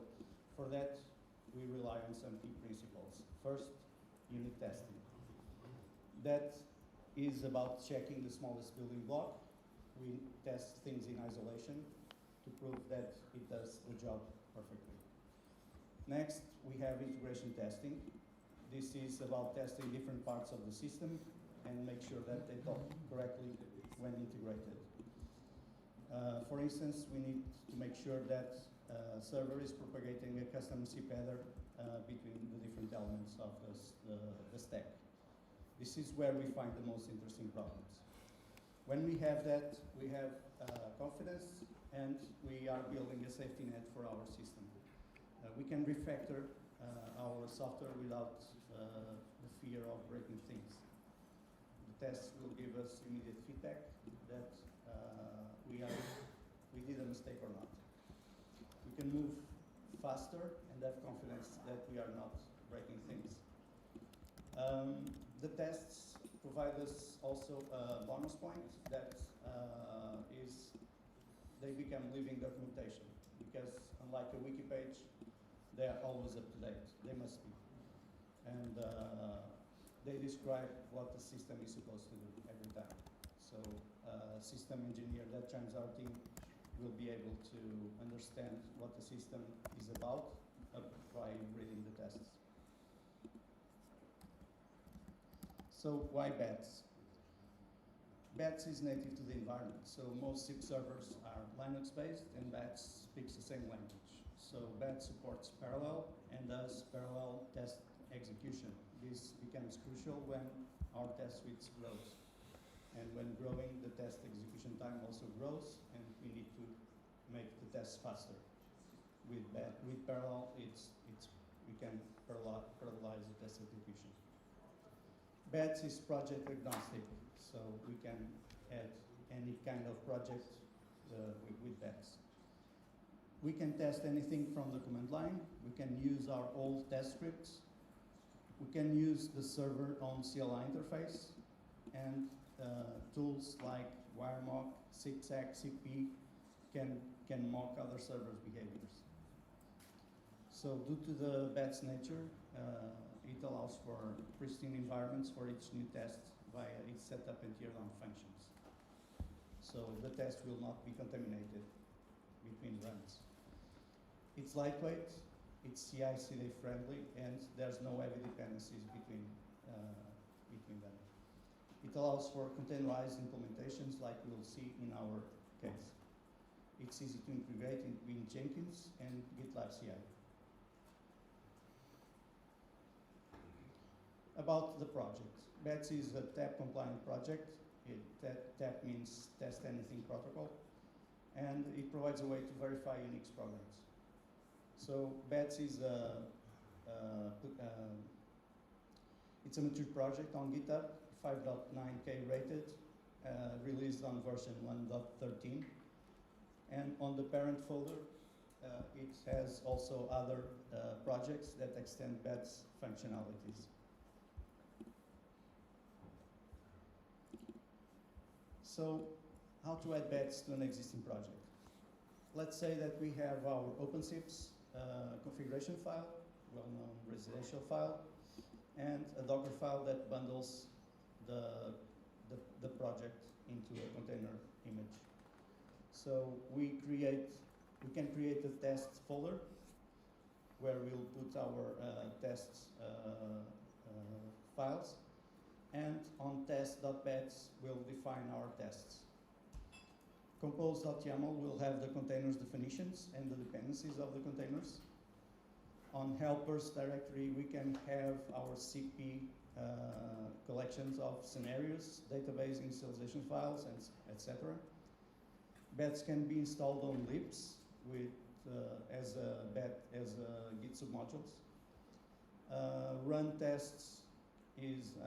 for that, we rely on some key principles. First, unit testing. That is about checking the smallest building block. We test things in isolation to prove that it does the job perfectly. Next, we have integration testing. This is about testing different parts of the system and make sure that they talk correctly when integrated. For instance, we need to make sure that server is propagating a custom SIP header between the different elements of the stack. This is where we find the most interesting problems. When we have that, we have confidence, and we are building a safety net for our system. We can refactor our software without the fear of breaking things. The tests will give us immediate feedback that we did a mistake or not. We can move faster and have confidence that we are not breaking things. The tests provide us also a bonus point that they become living documentation, because unlike a wiki page, they are always up to date. They must be. And they describe what the system is supposed to do every time. So a system engineer that joins our team will be able to understand what the system is about by reading the tests. So why BATS? BATS is native to the environment. So most SIP servers are Linux-based, and BATS speaks the same language. So BATS supports parallel and does parallel test execution. This becomes crucial when our test suite grows. And when growing, the test execution time also grows, and we need to make the tests faster. With parallel, we can parallelize the test execution. BATS is project agnostic, so we can add any kind of project with BATS. We can test anything from the command line. We can use our old test scripts. We can use the server on CLI interface, and tools like WireMock, SIPSAC, Sippy can mock other servers' behaviors. So due to the BATS nature, it allows for pristine environments for each new test via its setup and tier-down functions. So the test will not be contaminated between runs. It's lightweight, it's CI/CD friendly, and there's no heavy dependencies between them. It allows for containerized implementations like we'll see in our case. It's easy to integrate in Jenkins and GitLab CI. About the project. BATS is a TAP compliant project. TAP means Test Anything Protocol, and it provides a way to verify Unix programs. So BATS is it's a mature project on GitHub, 5.9K rated, released on version 1.13. And on the parent folder, it has also other projects that extend BATS functionalities. So how to add BATS to an existing project? Let's say that we have our OpenSIPS configuration file, well-known residential file, and a Docker file that bundles the project into a container image. So we can create a test folder where we'll put our test files, and on test.bats we'll define our tests. Compose.yaml will have the containers definitions and the dependencies of the containers. On helpers directory, we can have our Sippy collections of scenarios, database initialization files, and etc. BATS can be installed on libs with as Git submodules. Run tests is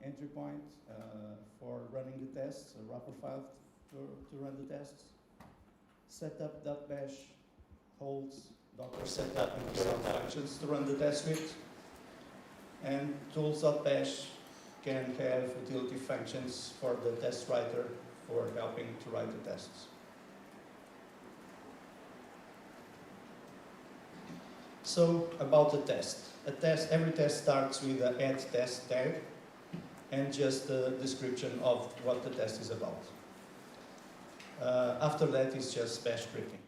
entry point for running the tests, a wrapper file to run the tests. Setup.bash holds Docker setup and install functions to run the test suite. And tools.bash can have utility functions for the test writer for helping to write the tests. So about the test. Every test starts with an add test tag and just a description of what the test is about. After that, it's just bash scripting.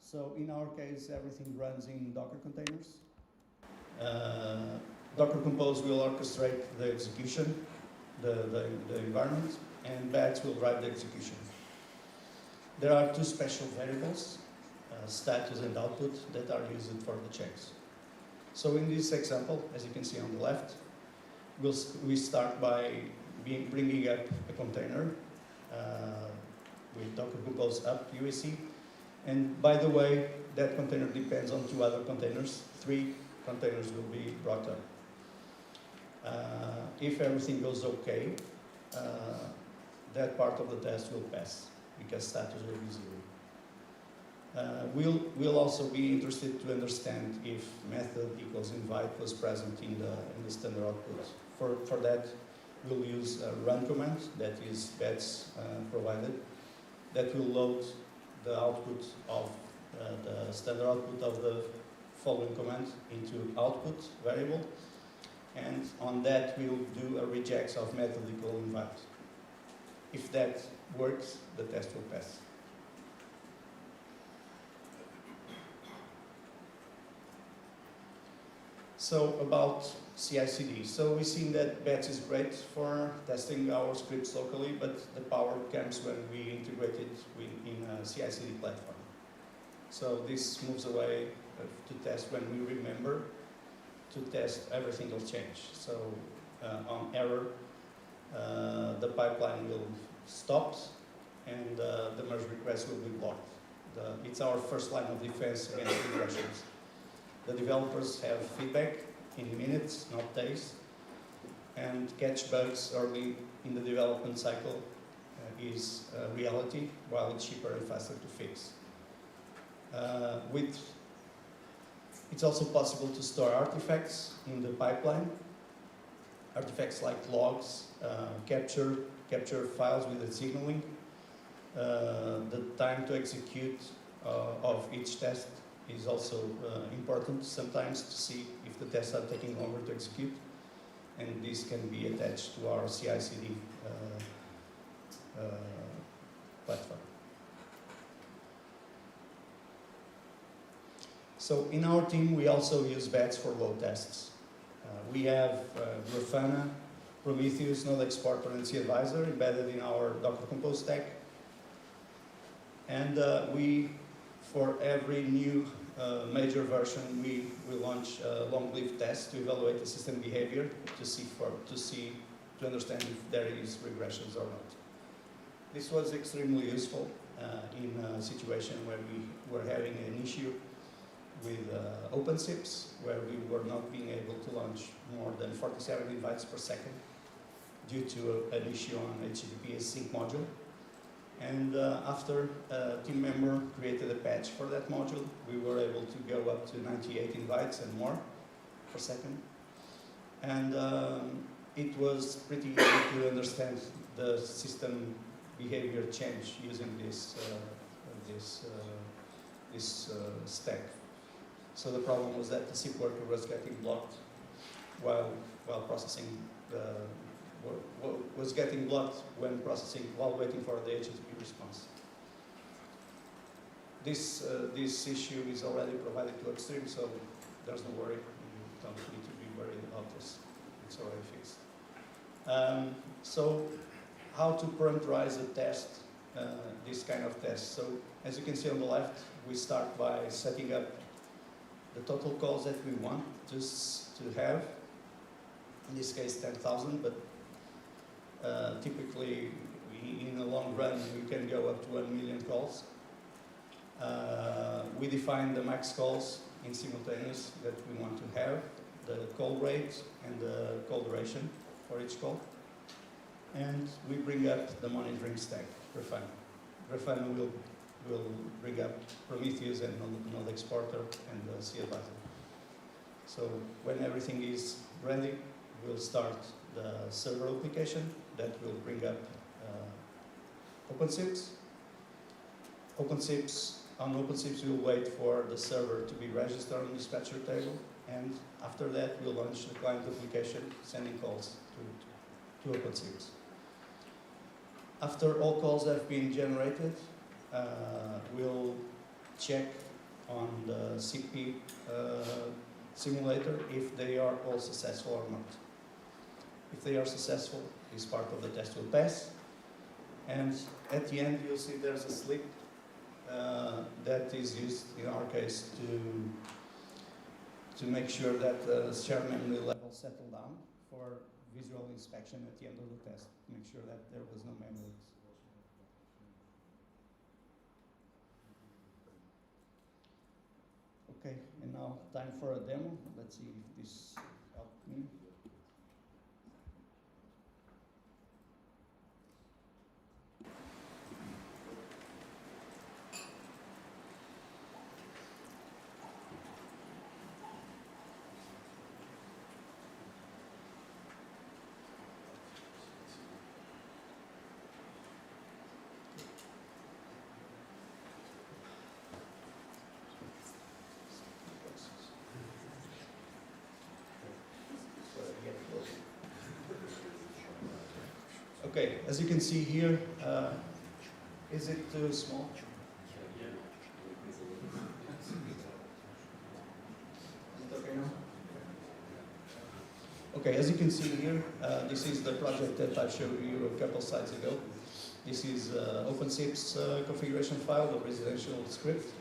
So in our case, everything runs in Docker containers. Docker Compose will orchestrate the execution, the environment, and BATS will drive the execution. There are two special variables, status and output, that are used for the checks. So in this example, as you can see on the left, we start by bringing up a container with Docker Compose up UAC, And by the way, that container depends on 2 other containers. 3 containers will be brought up. If everything goes okay, that part of the test will pass because status will be 0. We'll also be interested to understand if method equals invite was present in the standard output. For that, we'll use a run command that is bets provided that will load the output of the standard output of the following command into output variable, and on that we'll do a regex of method equal invite. If that works, the test will pass. So about CI/CD. So we've seen that bets is great for testing our scripts locally, but the power comes when we integrate it in a CI/CD platform. So this moves away to test when we remember to test every single change. So on error, the pipeline will stop and the merge request will be blocked. It's our first line of defense against regressions. The developers have feedback in minutes, not days, and catch bugs early in the development cycle is a reality, while it's cheaper and faster to fix. It's also possible to store artifacts in the pipeline, artifacts like logs, capture files with the signaling, the time to execute of each test is also important sometimes to see if the tests are taking longer to execute, and this can be attached to our CI/CD platform. So in our team, we also use bets for load tests. We have Grafana, Prometheus, Node Exporter, and C-Advisor embedded in our Docker Compose stack. And for every new major version, we launch a long-lived test to evaluate the system behavior to understand if there is regressions or not. This was extremely useful in a situation where we were having an issue with OpenSIPS, where we were not being able to launch more than 47 invites per second due to an issue on HTTP async module. And after a team member created a patch for that module, we were able to go up to 98 invites and more per second. And it was pretty easy to understand the system behavior change using this stack. So the problem was that the SIP worker was getting blocked while waiting for the HTTP response. This issue is already provided to upstream, so there's no worry. You don't need to be worried about this. It's already fixed. So how to parameterize a test, this kind of test. So as you can see on the left, we start by setting up the total calls that we want to have. In this case, 10,000, but typically, in the long run, we can go up to 1 million calls. We define the max calls in simultaneous that we want to have, the call rate and the call duration for each call. And we bring up the monitoring stack, Grafana. Grafana will bring up Prometheus and Node Exporter and the C-Advisor. So when everything is ready, we'll start the server application that will bring up OpenSIPS. On OpenSIPS, we'll wait for the server to be registered on the dispatcher table, and after that, we'll launch the client application, sending calls to OpenSIPS. After all calls have been generated, we'll check on the Sippy simulator if they are all successful or not. If they are successful, this part of the test will pass. And at the end, you'll see there's a slip that is used, in our case, to make sure that the shared memory level settle down for visual inspection at the end of the test, to make sure that there was no memory leaks. Okay, and now time for a demo. Let's see if this helps me. Okay, as you can see here, is it too small? Is it okay now? Okay, as you can see here, this is the project that I showed you a couple slides ago. This is OpenSIPS configuration file, the residential script.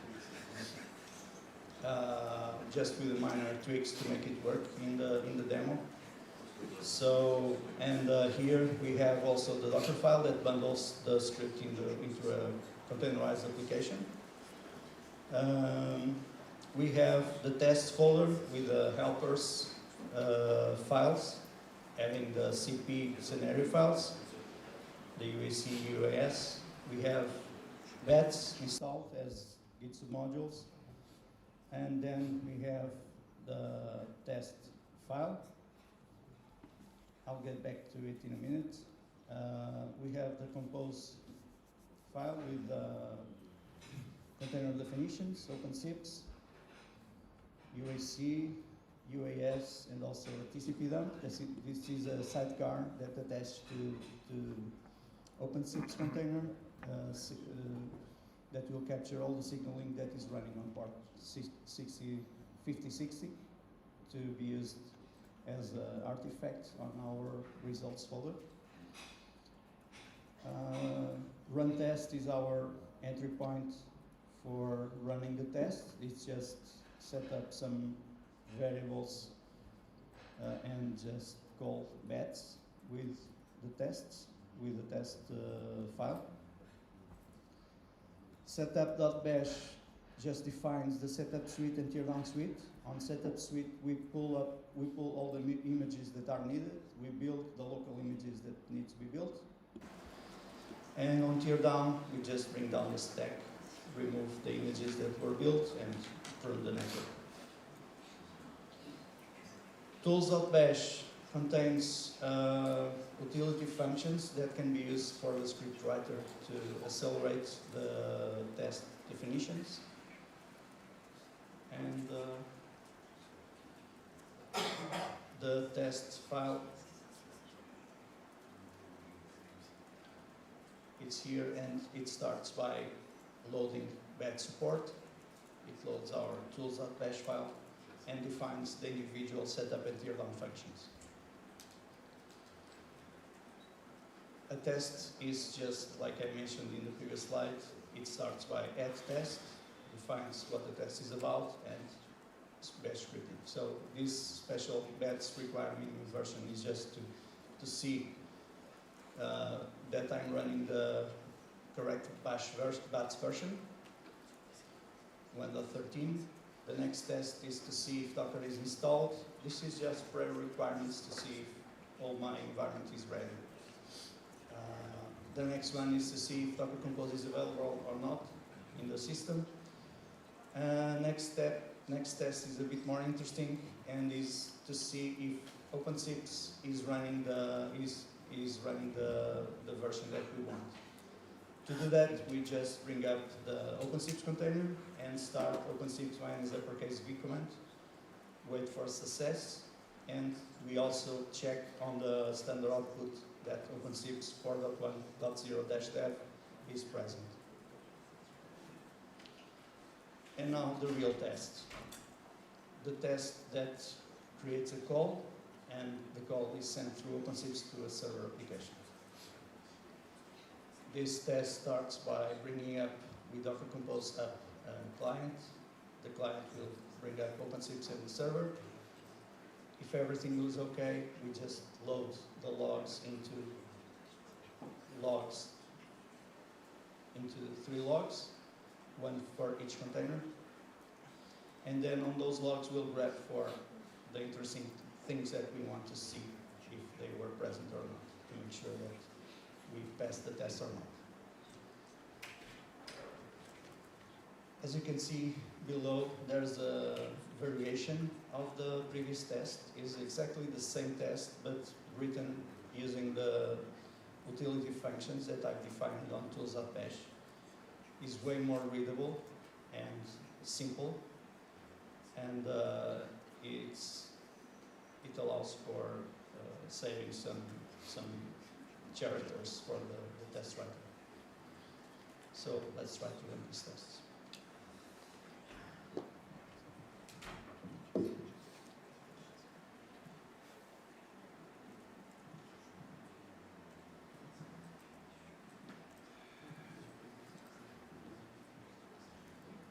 Just with minor tweaks to make it work in the demo. So, and here we have also the Docker file that bundles the script into a containerized application. We have the test folder with the helpers files, having the CP scenario files, the UAC, UAS. We have bets installed as Git submodules. And then we have the test file. I'll get back to it in a minute. We have the compose file with container definitions, OpenSIPS, UAC, UAS, and also a TCP dump. This is a sidecar that attached to OpenSIPS container that will capture all the signaling that is running on port 5060 to be used as an artifact on our results folder. Run test is our entry point for running the test. It's just set up some variables and just call bets with the tests, with the test file. Setup.bash just defines the setup suite and teardown suite. On setup suite, we pull all the images that are needed. We build the local images that need to be built. And on teardown, we just bring down the stack, remove the images that were built, and prune the network. Tools.bash contains utility functions that can be used for the script writer to accelerate the test definitions. And the test file, it's here, and it starts by loading bad support. It loads our tools.bash file and defines the individual setup and teardown functions. A test is just like I mentioned in the previous slide. It starts by add test, defines what the test is about, and bash scripting. So this special bats requirement version is just to see that I'm running the correct bats version, 1.13. The next test is to see if Docker is installed. This is just prior requirements to see if all my environment is ready. The next one is to see if Docker Compose is available or not in the system. Next test is a bit more interesting, and is to see if OpenSIPS is running the version that we want. To do that, we just bring up the OpenSIPS container and start OpenSIPS minus uppercase V command, wait for success, and we also check on the standard output that OpenSIPS 4.1.0-dev is present. And now the real test. The test that creates a call, and the call is sent through OpenSIPS to a server application. This test starts by bringing up, with Docker Compose up a client. The client will bring up OpenSIPS and the server. If everything goes okay, we just load the logs into 3 logs, one for each container. And then on those logs, we'll grab for the interesting things that we want to see, if they were present or not, to make sure that we've passed the test or not. As you can see below, there's a variation of the previous test. It's exactly the same test, but written using the utility functions that I've defined on tools.bash. It's way more readable and simple, and it allows for saving some characters for the test writer. So let's try to run these tests.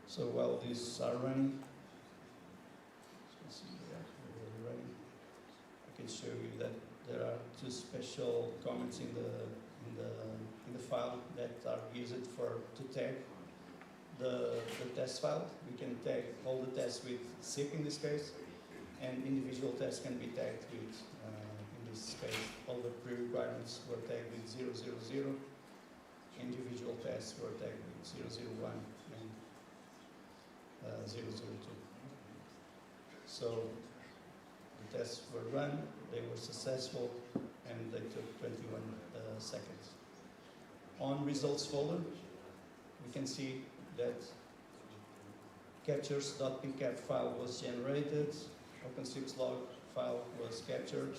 So while these are running, I can show you that there are two special comments in the file that are used to tag the test file. We can tag all the tests with SIP in this case, and individual tests can be tagged with, in this case, all the pre-requirements were tagged with 000, individual tests were tagged with 001 and 002. So the tests were run, they were successful, and they took 21 seconds. On results folder, we can see that captures.pcap file was generated, OpenSIPS log file was captured,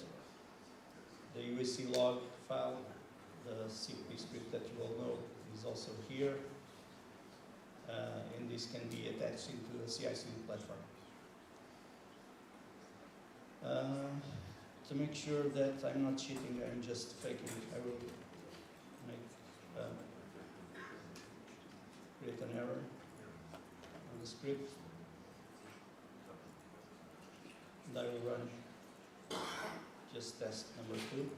the UAC log file, the Sippy script that you all know, is also here, and this can be attached into the CI/CD platform. To make sure that I'm not cheating, I'm just faking it. I will create an error on the script, and I will run just test number 2.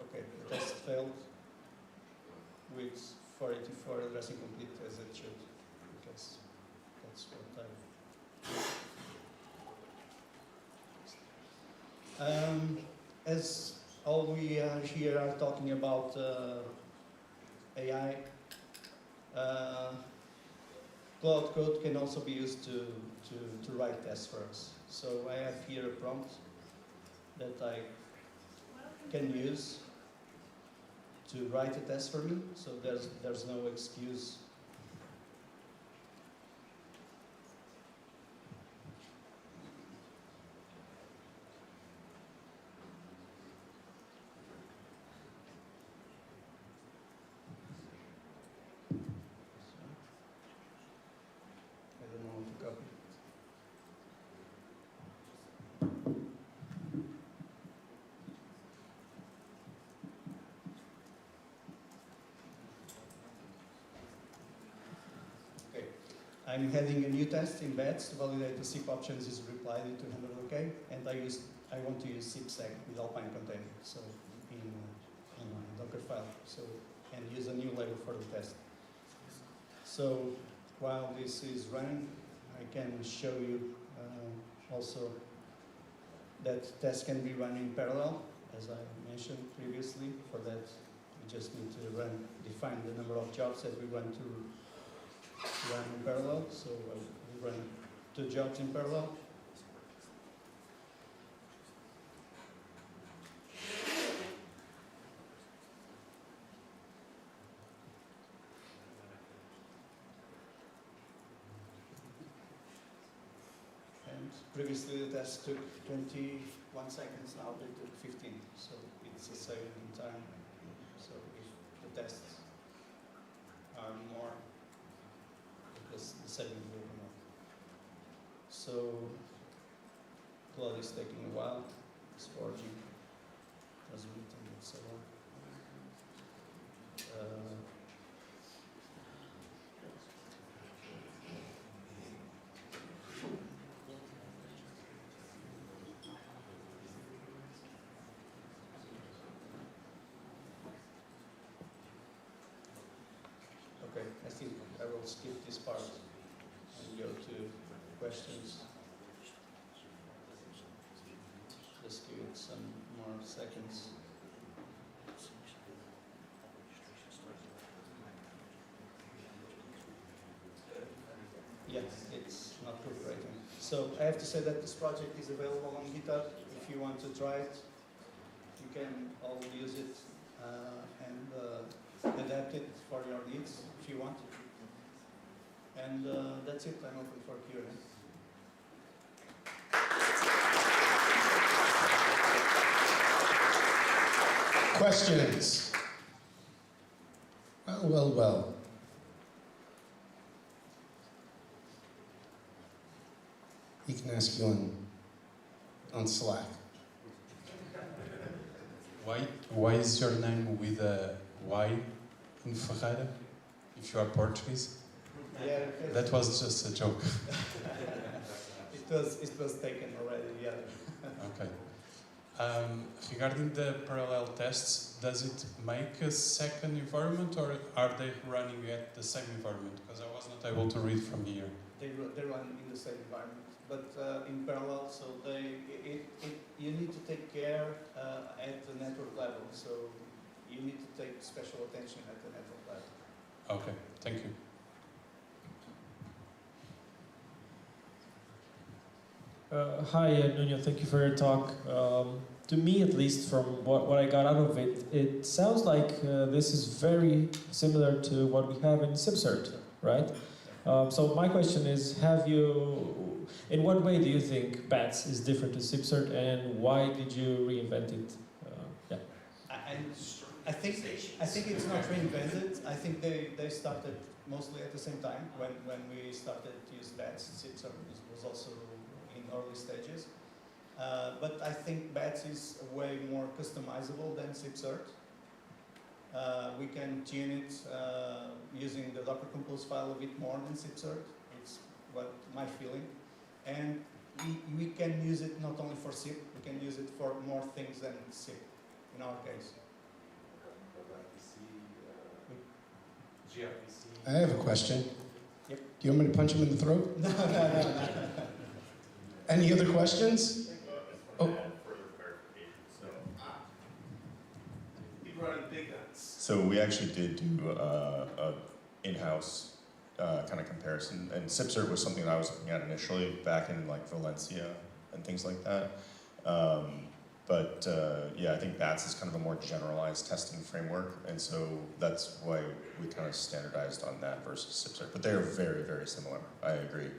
Okay, the test failed with 484 addressing complete as it should, because that's what as all we are here are talking about AI, Cloud Code can also be used to write tests for us. So I have here a prompt that I can use to write a test for me, so there's no excuse. I don't know how to copy. I'm adding a new test in beds to validate the SIP options is replied to handle OK, and I want to use SIPsec with Alpine container, so in a Docker file, so and use a new label for the test. So while this is running, I can show you also that tests can be run in parallel, as I mentioned previously. For that, we just need to define the number of jobs that we want to run in parallel, so we run 2 jobs in parallel. And previously the test took 21 seconds, now they took 15, so it's a saving in time. So if the tests are more, the saving will come up. So Cloud is taking a while, it's forging, transmitting, and so on. I think I will skip this part and go to questions. Just give it some more seconds. Yes, it's not cooperating. So I have to say that this project is available on GitHub. If you want to try it, you can all use it and adapt it for your needs if you want. And that's it. I'm open for Q&A. Questions? Well. He can ask you on Slack. Why is your name with a Y in Ferreira, if you are Portuguese? Yeah, that was just a joke. it was taken already, yeah. Okay. Regarding the parallel tests, does it make a second environment, or are they running at the same environment? Because I was not able to read from here. They run in the same environment, but in parallel. So you need to take care at the network level. So you need to take special attention at the network level. Okay, thank you. Hi, Nuno, thank you for your talk. To me, at least, from what I got out of it, it sounds like this is very similar to what we have in SIPCert, right? So my question is, in what way do you think BATS is different to SIPCert, and why did you reinvent it? Yeah. I think it's not reinvented. I think they started mostly at the same time. When we started to use BATS, SIPCert was also in early stages. But I think BATS is way more customizable than SIPCert. We can tune it using the Docker Compose file a bit more than SIPCert. It's what my feeling. And we can use it not only for SIP, we can use it for more things than SIP, in our case. I have a question. Yep. Do you want me to punch him in the throat? No. Any other questions? Oh. So we actually did do a in-house kind of comparison, and SIPCert was something that I was looking at initially back in like Valencia and things like that. Yeah, I think BATS is kind of a more generalized testing framework, and so that's why we kind of standardized on that versus SIPCert. But they are very, very similar. I agree.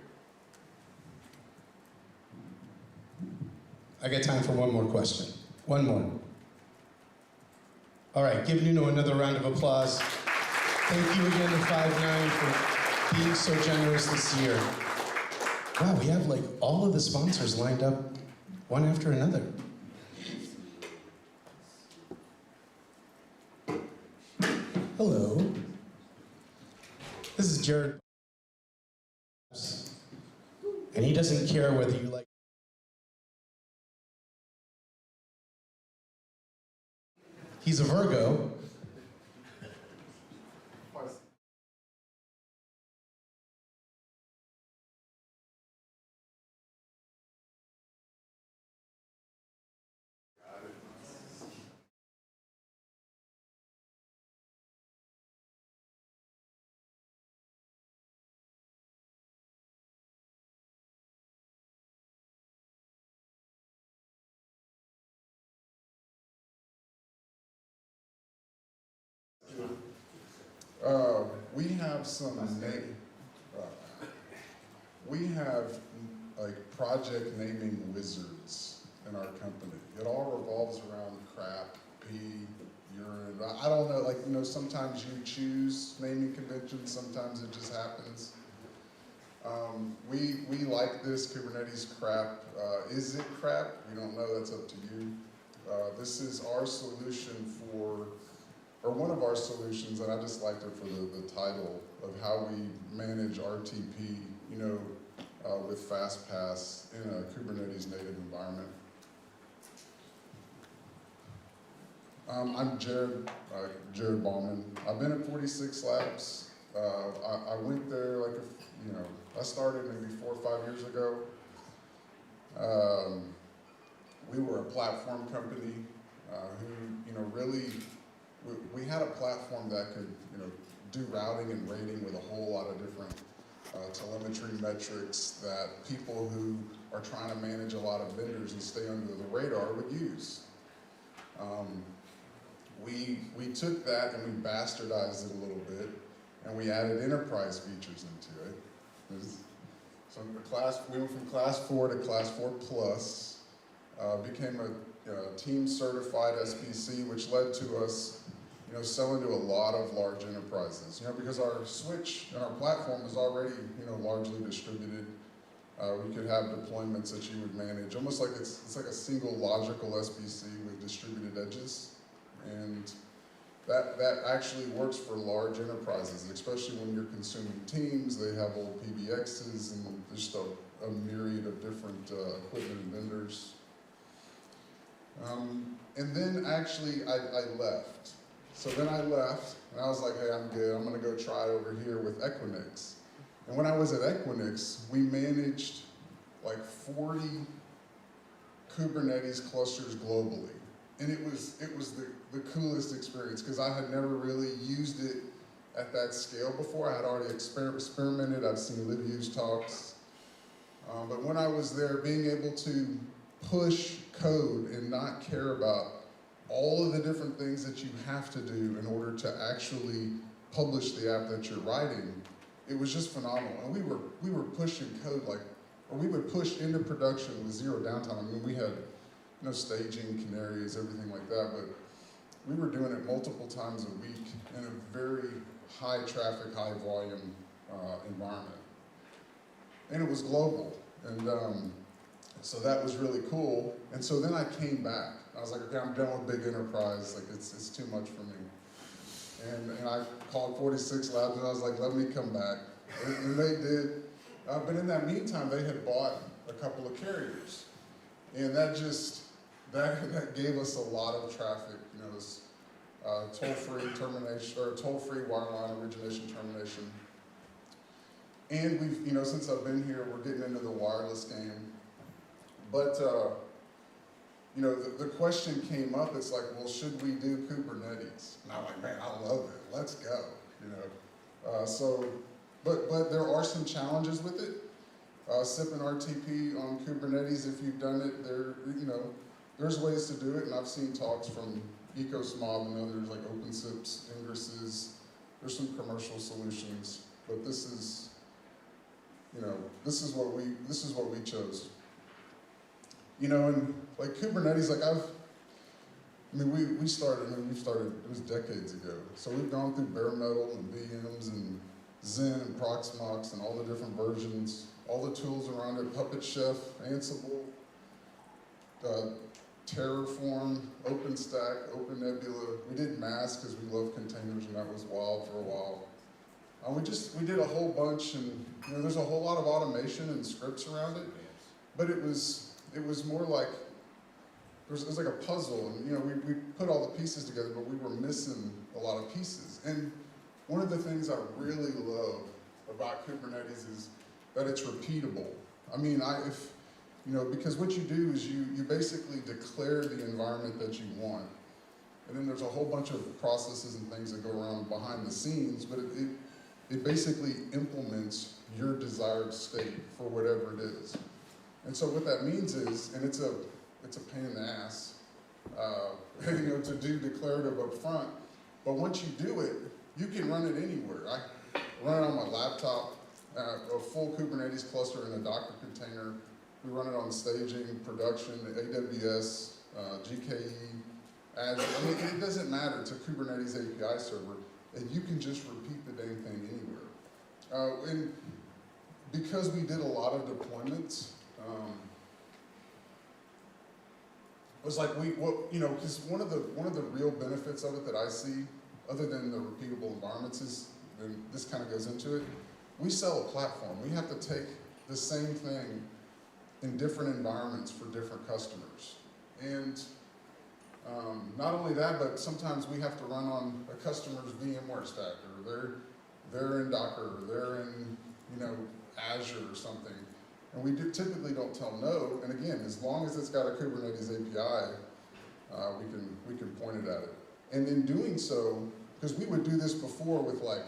I got time for one more question. One more. All right, give Nuno another round of applause. Thank you again to 5-9 for being so generous this year. Wow, we have like all of the sponsors lined up one after another. Hello. This is Jarrod. And he doesn't care whether you like. He's a Virgo. We have some we have like project naming wizards in our company. It all revolves around crap, pee, urine. I don't know, like, you know, sometimes you choose naming conventions, sometimes it just happens. We like this Kubernetes CRAP. Is it CRAP? We don't know, that's up to you. This is our solution for, or one of our solutions, and I just liked it for the title of how we manage RTP, you know, with FastPass in a Kubernetes native environment. I'm Jarrod Baumann. I've been at 46 Labs I went there like, I started maybe 4 or 5 years ago. We were a platform company who, really, we had a platform that could, do routing and rating with a whole lot of different telemetry metrics that people who are trying to manage a lot of vendors and stay under the radar would use. We took that and we bastardized it a little bit, and we added enterprise features into it. So we went from class 4 to class 4 plus, became a team certified SPC, which led to us, selling to a lot of large enterprises. Because our switch and our platform is already, largely distributed. We could have deployments that you would manage, almost like it's like a single logical SPC with distributed edges. And that actually works for large enterprises, especially when you're consuming teams. They have old PBXs and just a myriad of different equipment and vendors. And then actually I left. So then I left and I was like, hey, I'm good. I'm gonna go try it over here with Equinix. And when I was at Equinix, we managed like 40 Kubernetes clusters globally. And it was the coolest experience because I had never really used it at that scale before. I had already experimented. I've seen LibUse talks. But when I was there, being able to push code and not care about all of the different things that you have to do in order to actually publish the app that you're writing, it was just phenomenal. And we were pushing code or we would push into production with zero downtime. I mean, we had staging, canaries, everything like that, but we were doing it multiple times a week in a very high traffic, high volume environment. And it was global. And so that was really cool. And so then I came back. I was like, okay, I'm done with big enterprise. Like, it's too much for me. And I called 46 Labs and I was like, let me come back. And they did. But in that meantime, they had bought a couple of carriers. And that gave us a lot of traffic, this toll-free termination, or toll-free wireline origination termination. And we've, since I've been here, we're getting into the wireless game. But, the question came up, it's like, well, should we do Kubernetes? And I'm like, man, I love it, let's go, but there are some challenges with it. SIP and RTP on Kubernetes, if you've done it, there's ways to do it, and I've seen talks from EcoSmob and others like OpenSIPS, Ingresses. There's some commercial solutions, but this is what we chose. And like Kubernetes, we started, it was decades ago. So we've gone through bare metal and VMs and Zen and Proxmox and all the different versions, all the tools around it, Puppet Chef, Ansible, Terraform, OpenStack, OpenNebula. We did Mass because we love containers and that was wild for a while. We did a whole bunch, and there's a whole lot of automation and scripts around it, but it was more like, it was like a puzzle, and we put all the pieces together, but we were missing a lot of pieces. And one of the things I really love about Kubernetes is that it's repeatable. I mean, because what you do is you basically declare the environment that you want, and then there's a whole bunch of processes and things that go around behind the scenes, but it basically implements your desired state for whatever it is. And so what that means is, and it's a pain in the ass, to do declarative up front, but once you do it, you can run it anywhere. I run it on my laptop, a full Kubernetes cluster in a Docker container. We run it on staging, production, AWS, GKE, Azure. I mean, it doesn't matter. It's a Kubernetes API server, and you can just repeat the dang thing anywhere. And because we did a lot of deployments, it was like because one of the real benefits of it that I see, other than the repeatable environments, is, and this kind of goes into it, we sell a platform. We have to take the same thing in different environments for different customers. And not only that, but sometimes we have to run on a customer's VMware stack or they're in Docker, or they're in, you know, Azure or something. And we typically don't tell no, and again, as long as it's got a Kubernetes API, we can point it at it. And in doing so, because we would do this before with like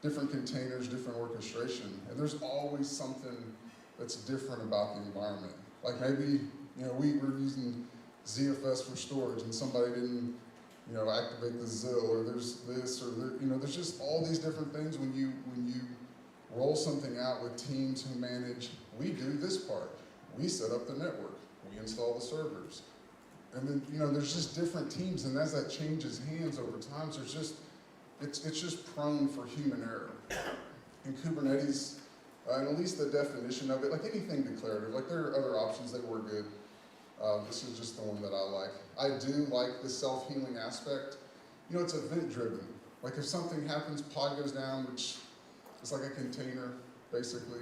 different containers, different orchestration, and there's always something that's different about the environment. Like maybe, you know, we were using ZFS for storage and somebody didn't, you know, activate the ZIL, or there's this, or there, you know, there's just all these different things when you roll something out with teams who manage. We do this part. We set up the network. We install the servers. And then, you know, there's just different teams, and as that changes hands over time, so it's just prone for human error. In Kubernetes, and at least the definition of it, like anything declarative, like there are other options that work good. This is just the one that I like. I do like the self-healing aspect. You know, it's event-driven. Like if something happens, pod goes down, which is like a container, basically.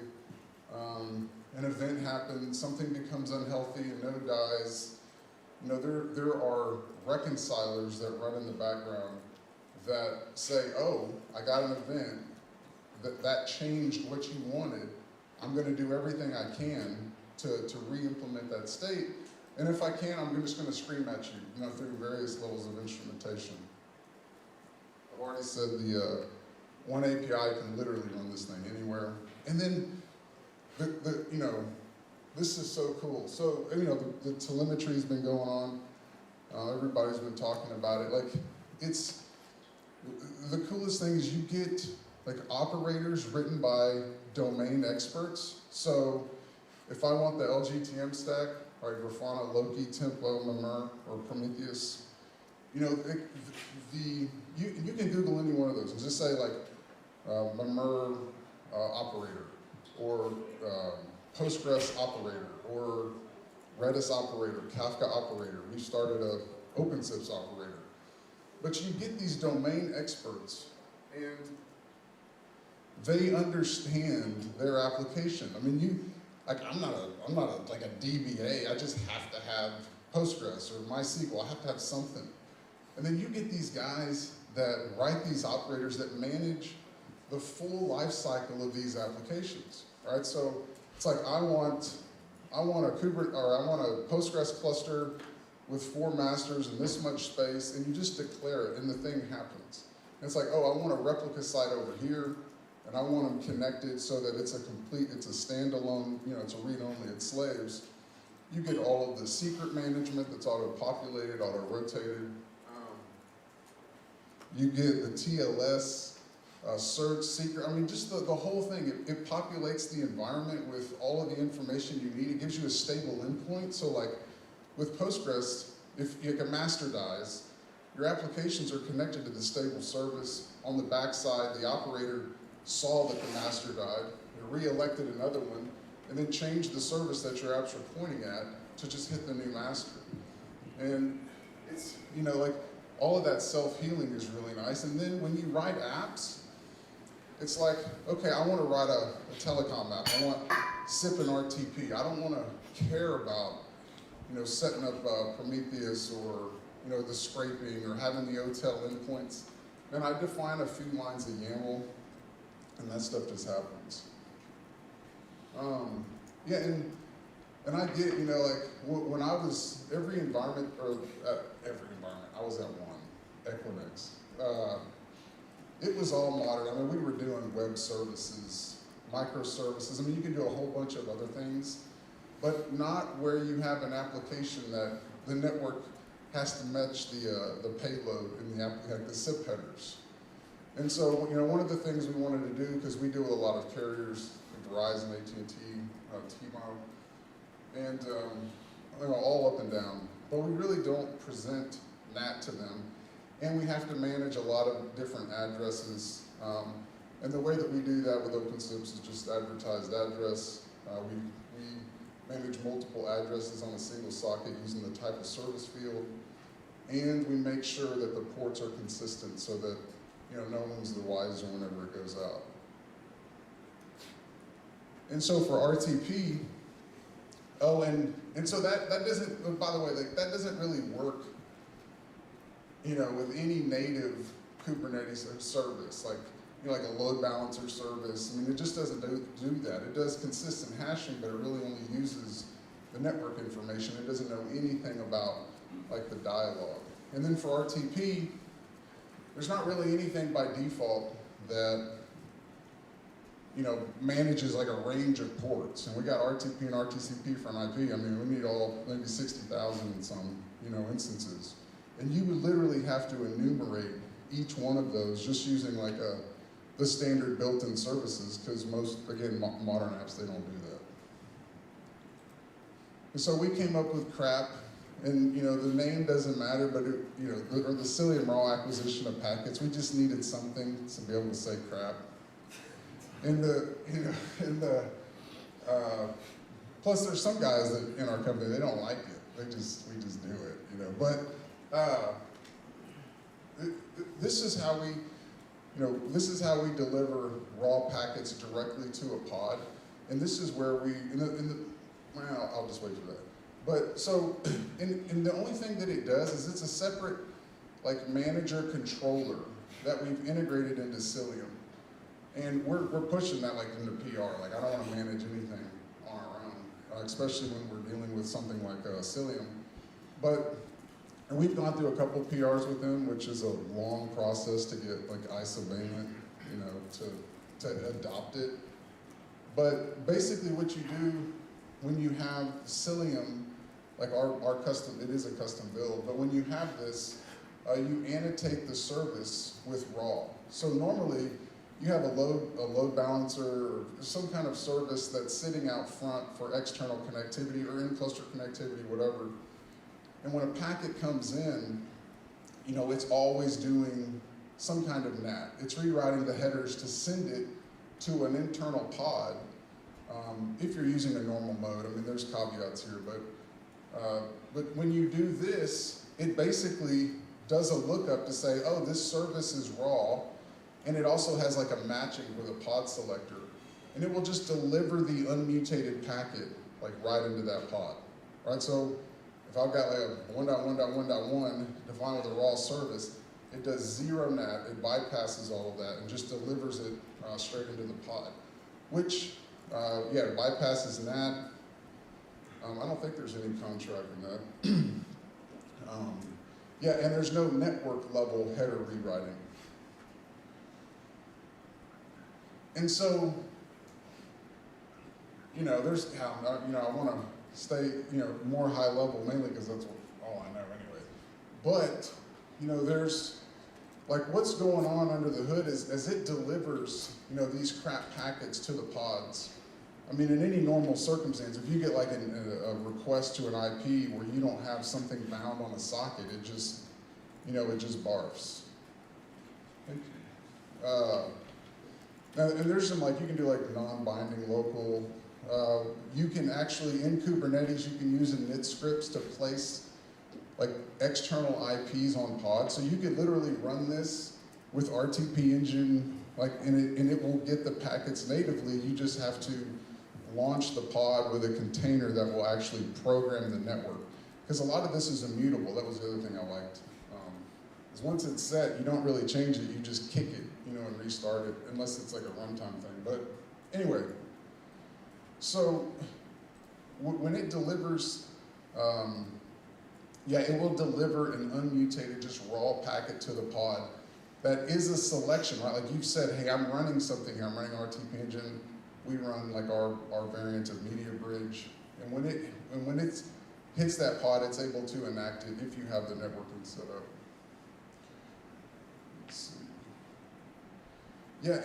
An event happens, something becomes unhealthy, a node dies. You know, there are reconcilers that run in the background that say, oh, I got an event that changed what you wanted. I'm going to do everything I can to re-implement that state. And if I can, I'm just going to scream at you, you know, through various levels of instrumentation. I've already said the one API can literally run this thing anywhere. And then, you know, this is so cool. So, you know, the telemetry's been going on. Everybody's been talking about it. Like, it's, the coolest thing is you get, like, operators written by domain experts. So, if I want the LGTM stack, all right, Grafana, Loki, Tempo, Mimir, or Prometheus, you know, you can Google any one of those and just say, like, Mimir operator, or Postgres operator, or Redis operator, Kafka operator. We started a OpenSIPS operator. But you get these domain experts, and they understand their application. I mean, like I'm not like a DBA. I just have to have Postgres or MySQL. I have to have something. And then you get these guys that write these operators that manage the full life cycle of these applications, right? So it's like I want a Postgres cluster with 4 masters and this much space, and you just declare it, and the thing happens. And it's like, oh, I want a replica site over here, and I want them connected so that it's a standalone, you know, it's a read-only, it slaves. You get all of the secret management that's auto-populated, auto-rotated. You get the TLS, search, secret, I mean, just the whole thing. It populates the environment with all of the information you need. It gives you a stable endpoint. So like with Postgres, if like a master dies, your applications are connected to the stable service. On the backside, the operator saw that the master died, re-elected another one, and then changed the service that your apps are pointing at to just hit the new master. And it's, you know, like all of that self-healing is really nice. And then when you write apps, it's like, okay, I want to write a telecom app. I want SIP and RTP. I don't want to care about, you know, setting up Prometheus or, you know, the scraping or having the OTel endpoints. Then I define a few lines of YAML, and that stuff just happens. Yeah, and I get, you know, like when I was every environment, I was at one, Equinix. It was all modern. I mean, we were doing web services, microservices. I mean, you can do a whole bunch of other things, but not where you have an application that the network has to match the payload in the SIP headers. And so, you know, one of the things we wanted to do, because we deal with a lot of carriers, like Verizon, AT&T, T-Mobile, and you know, all up and down, but we really don't present NAT to them. And we have to manage a lot of different addresses. And the way that we do that with OpenSIPS is just advertised address. We manage multiple addresses on a single socket using the type of service field. And we make sure that the ports are consistent so that, you know, no one's the wiser whenever it goes out. And so for RTP, oh, and so that doesn't, by the way, like, that doesn't really work, you know, with any native Kubernetes service. Like like a load balancer service. I mean, it just doesn't do that. It does consistent hashing, but it really only uses the network information. It doesn't know anything about like the dialogue. And then for RTP, there's not really anything by default that manages like a range of ports. And we got RTP and RTCP for an IP. I mean, we need all maybe 60,000 in some instances. And you would literally have to enumerate each one of those just using like the standard built-in services, because most, again, modern apps, they don't do that. And so we came up with CRAP, and the name doesn't matter, but or the Cilium raw acquisition of packets, we just needed something to be able to say CRAP. Plus there's some guys that in our company, they don't like it. We just do it, But this is how we deliver raw packets directly to a pod, and this is where we well, I'll just wait for that. But so, and the only thing that it does is it's a separate like manager controller that we've integrated into Cilium, and we're pushing that like into PR. Like I don't want to manage anything on our own, especially when we're dealing with something like Cilium, but. And we've gone through a couple of PRs with them, which is a long process to get like isovalent, to adopt it. But basically what you do when you have Cilium, like our custom, it is a custom build, but when you have this, you annotate the service with raw. So normally you have a load balancer or some kind of service that's sitting out front for external connectivity or in-cluster connectivity, whatever. And when a packet comes in, it's always doing some kind of NAT. It's rewriting the headers to send it to an internal pod. If you're using a normal mode, I mean, there's caveats here, but when you do this, it basically does a lookup to say, oh, this service is raw, and it also has like a matching with a pod selector, and it will just deliver the unmutated packet like right into that pod, right? So if I've got like a 1.1.1.1 defined with a raw service, it does zero NAT, it bypasses all of that and just delivers it straight into the pod, which, it bypasses NAT. I don't think there's any contract in that. And there's no network level header rewriting. And so, there's, I want to stay, more high level, mainly because that's all I know anyway. But, there's, like what's going on under the hood is as it delivers, these CRAP packets to the pods. I mean, in any normal circumstance, if you get like a request to an IP where you don't have something bound on a socket, it just barfs. And there's some like, you can do like non-binding local. You can actually, in Kubernetes, you can use init scripts to place like external IPs on pods. So you could literally run this with RTP engine, and it will get the packets natively. You just have to launch the pod with a container that will actually program the network. Because a lot of this is immutable. That was the other thing I liked. Is once it's set, you don't really change it. You just kick it, and restart it, unless it's like a runtime thing. But anyway, so when it delivers, it will deliver an unmutated, just raw packet to the pod that is a selection, right? Like you said, hey, I'm running something here. I'm running RTP engine. We run like our variant of Media Bridge, and when it hits that pod, it's able to enact it if you have the networking set up. Let's see. Yeah,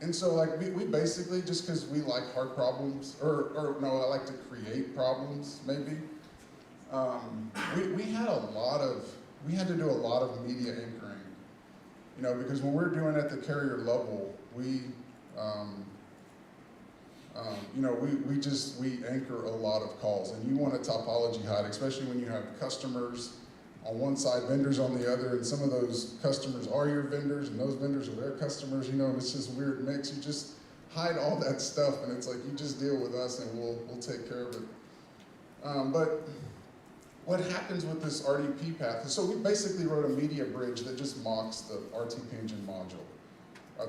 and so like we basically, just because we like hard problems, or no, I like to create problems maybe. We had to do a lot of media anchoring, because when we're doing at the carrier level, we anchor a lot of calls, and you want a topology hide, especially when you have customers on one side, vendors on the other, and some of those customers are your vendors, and those vendors are their customers, and it's just a weird mix. You just hide all that stuff, and it's like, you just deal with us, and we'll take care of it. But what happens with this RTP path, so we basically wrote a media bridge that just mocks the RTP engine module.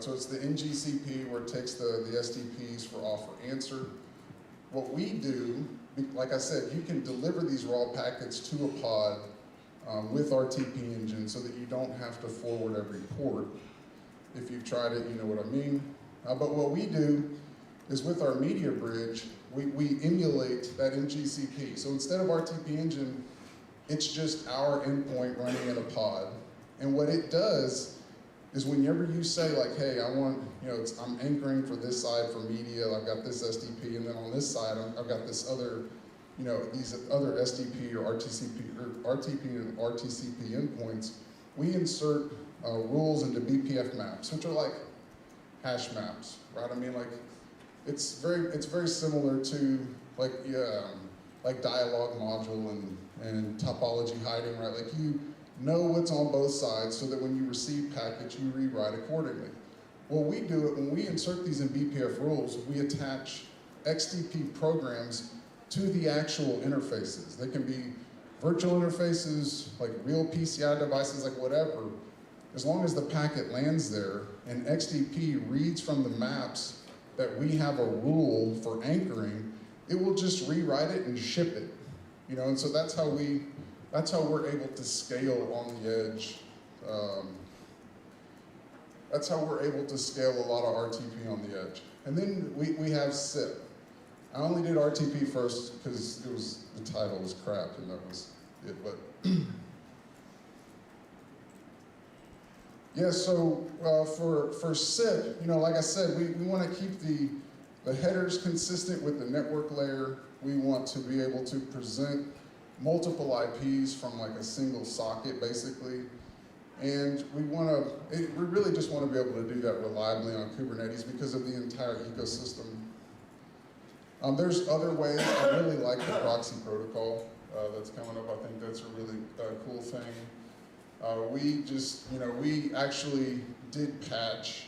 So it's the NGCP where it takes the STPs for offer answer. What we do, like I said, you can deliver these raw packets to a pod with RTP engine so that you don't have to forward every port. If you've tried it, you know what I mean. But what we do is with our media bridge, we emulate that NGCP. So instead of RTP engine, it's just our endpoint running in a pod. And what it does is whenever you say like, hey, I want, I'm anchoring for this side for media, I've got this STP, and then on this side, I've got this other, these other STP or RTP and RTCP endpoints, we insert rules into BPF maps, which are like hash maps, right? I mean, like, it's very similar to like dialogue module and topology hiding, right? Like you know what's on both sides so that when you receive packets, you rewrite accordingly. Well, we do it when we insert these in BPF rules, we attach XTP programs to the actual interfaces. They can be virtual interfaces, like real PCI devices, like whatever. As long as the packet lands there and XTP reads from the maps that we have a rule for anchoring, it will just rewrite it and ship it. And so that's how we're able to scale on the edge. That's how we're able to scale a lot of RTP on the edge. And then we have SIP. I only did RTP first because the title was crap and that was it, but. Yeah, so for SIP, like I said, we want to keep the headers consistent with the network layer. We want to be able to present multiple IPs from like a single socket, basically. And we really just want to be able to do that reliably on Kubernetes because of the entire ecosystem. There's other ways. I really like the proxy protocol that's coming up. I think that's a really cool thing. We actually did patch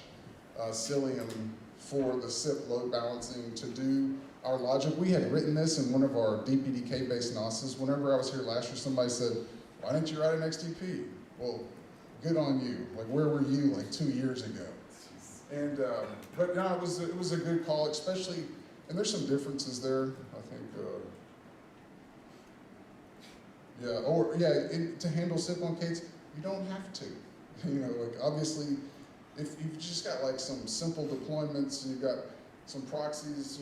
Cilium for the SIP load balancing to do our logic. We had written this in one of our DPDK-based NOSes. Whenever I was here last year, somebody said, why didn't you write an XTP? Well, good on you. Like, where were you like 2 years ago? And, but no, it was a good call, especially, and there's some differences there, I think. To handle SIP on Kates, you don't have to. Like obviously, if you've just got like some simple deployments and you've got some proxies,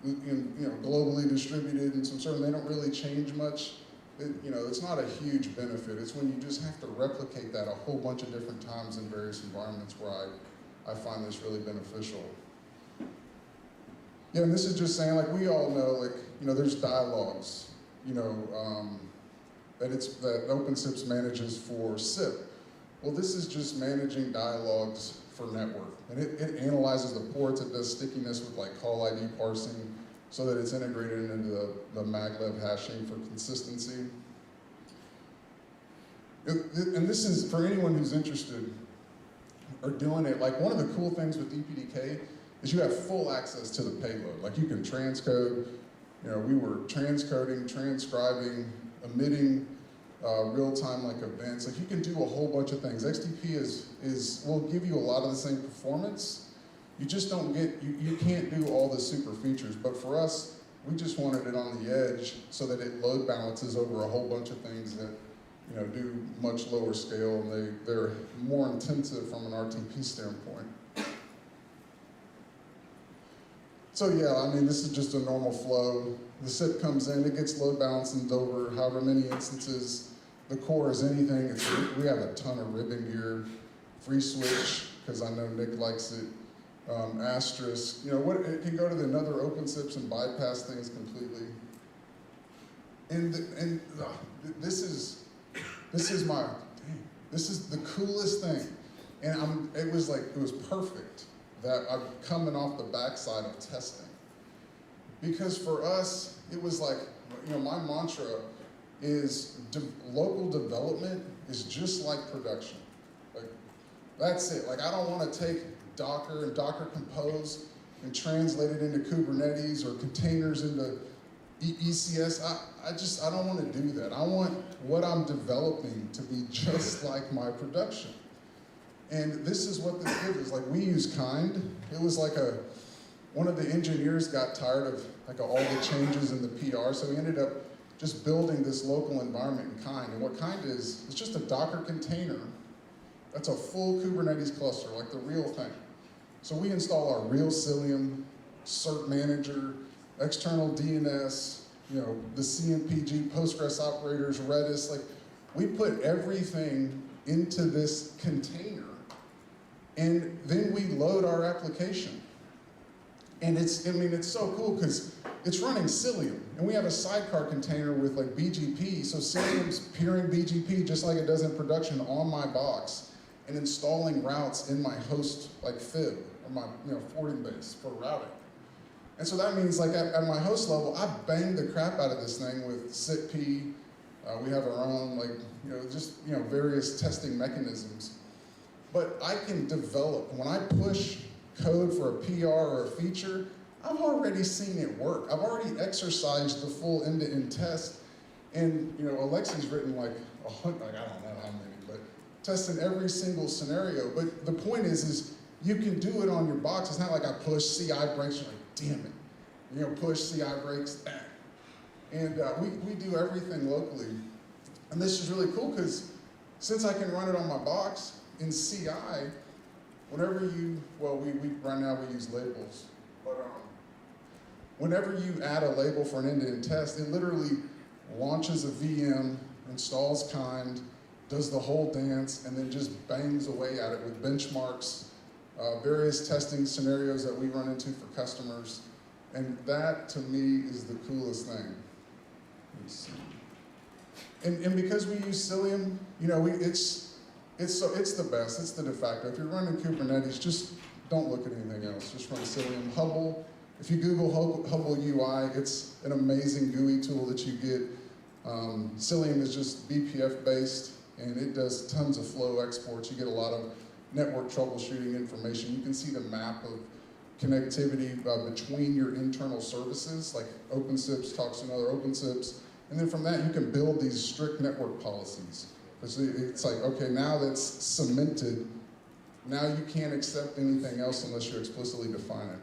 globally distributed and some they don't really change much. It's not a huge benefit. It's when you just have to replicate that a whole bunch of different times in various environments where I find this really beneficial. Yeah, and this is just saying, like, we all know, like, there's dialogues, that OpenSIPS manages for SIP. Well, this is just managing dialogues for network. And it analyzes the ports, it does stickiness with like call ID parsing so that it's integrated into the maglev hashing for consistency. And this is, for anyone who's interested or doing it, like one of the cool things with DPDK is you have full access to the payload. Like you can transcode, we were transcoding, transcribing, emitting real-time like events. Like you can do a whole bunch of things. XTP will give you a lot of the same performance. You just don't get, you can't do all the super features. But for us, we just wanted it on the edge so that it load balances over a whole bunch of things that do much lower scale and they're more intensive from an RTP standpoint. So yeah, I mean, this is just a normal flow. The SIP comes in, it gets load balanced over however many instances. The core is anything. We have a ton of ribbon gear, free switch, because I know Nick likes it. Asterisk, it can go to another OpenSIPs and bypass things completely. And this is the coolest thing. And it was perfect that I'm coming off the backside of testing. Because for us, it was like, my mantra is local development is just like production. Like, that's it. Like, I don't want to take Docker and Docker Compose and translate it into Kubernetes or containers into ECS. I don't want to do that. I want what I'm developing to be just like my production. And this is what this gives us. Like, we use kind. It was like one of the engineers got tired of like all the changes in the PR, so he ended up just building this local environment in kind. And what kind is, it's just a Docker container that's a full Kubernetes cluster, like the real thing. So we install our real Cilium, cert manager, external DNS, you know, the CMPG, Postgres operators, Redis, like we put everything into this container and then we load our application. And it's so cool because it's running Cilium and we have a sidecar container with like BGP, so Cilium's peering BGP just like it does in production on my box and installing routes in my host like fib or my forwarding base for routing. And so that means like at my host level, I bang the crap out of this thing with Sipfront. We have our own various testing mechanisms. But I can develop, when I push code for a PR or a feature, I've already seen it work. I've already exercised the full end-to-end test. And Alexi's written like I don't know how many, but testing every single scenario. But the point is you can do it on your box. It's not like I push CI breaks, you're like, damn it. Push CI breaks, and we do everything locally. And this is really cool because since I can run it on my box in CI, whenever right now we use labels, but whenever you add a label for an end-to-end test, it literally launches a VM, installs kind, does the whole dance, and then just bangs away at it with benchmarks, various testing scenarios that we run into for customers. And that, to me, is the coolest thing. Let me see. And because we use Cilium, it's the best. It's the de facto. If you're running Kubernetes, just don't look at anything else. Just run Cilium. Hubble. If you Google Hubble UI, it's an amazing GUI tool that you get. Cilium is just BPF based, and it does tons of flow exports. You get a lot of network troubleshooting information. You can see the map of connectivity between your internal services, like OpenSIPS talks to another OpenSIPS, and then from that you can build these strict network policies. It's like, okay, now that's cemented, now you can't accept anything else unless you explicitly define it.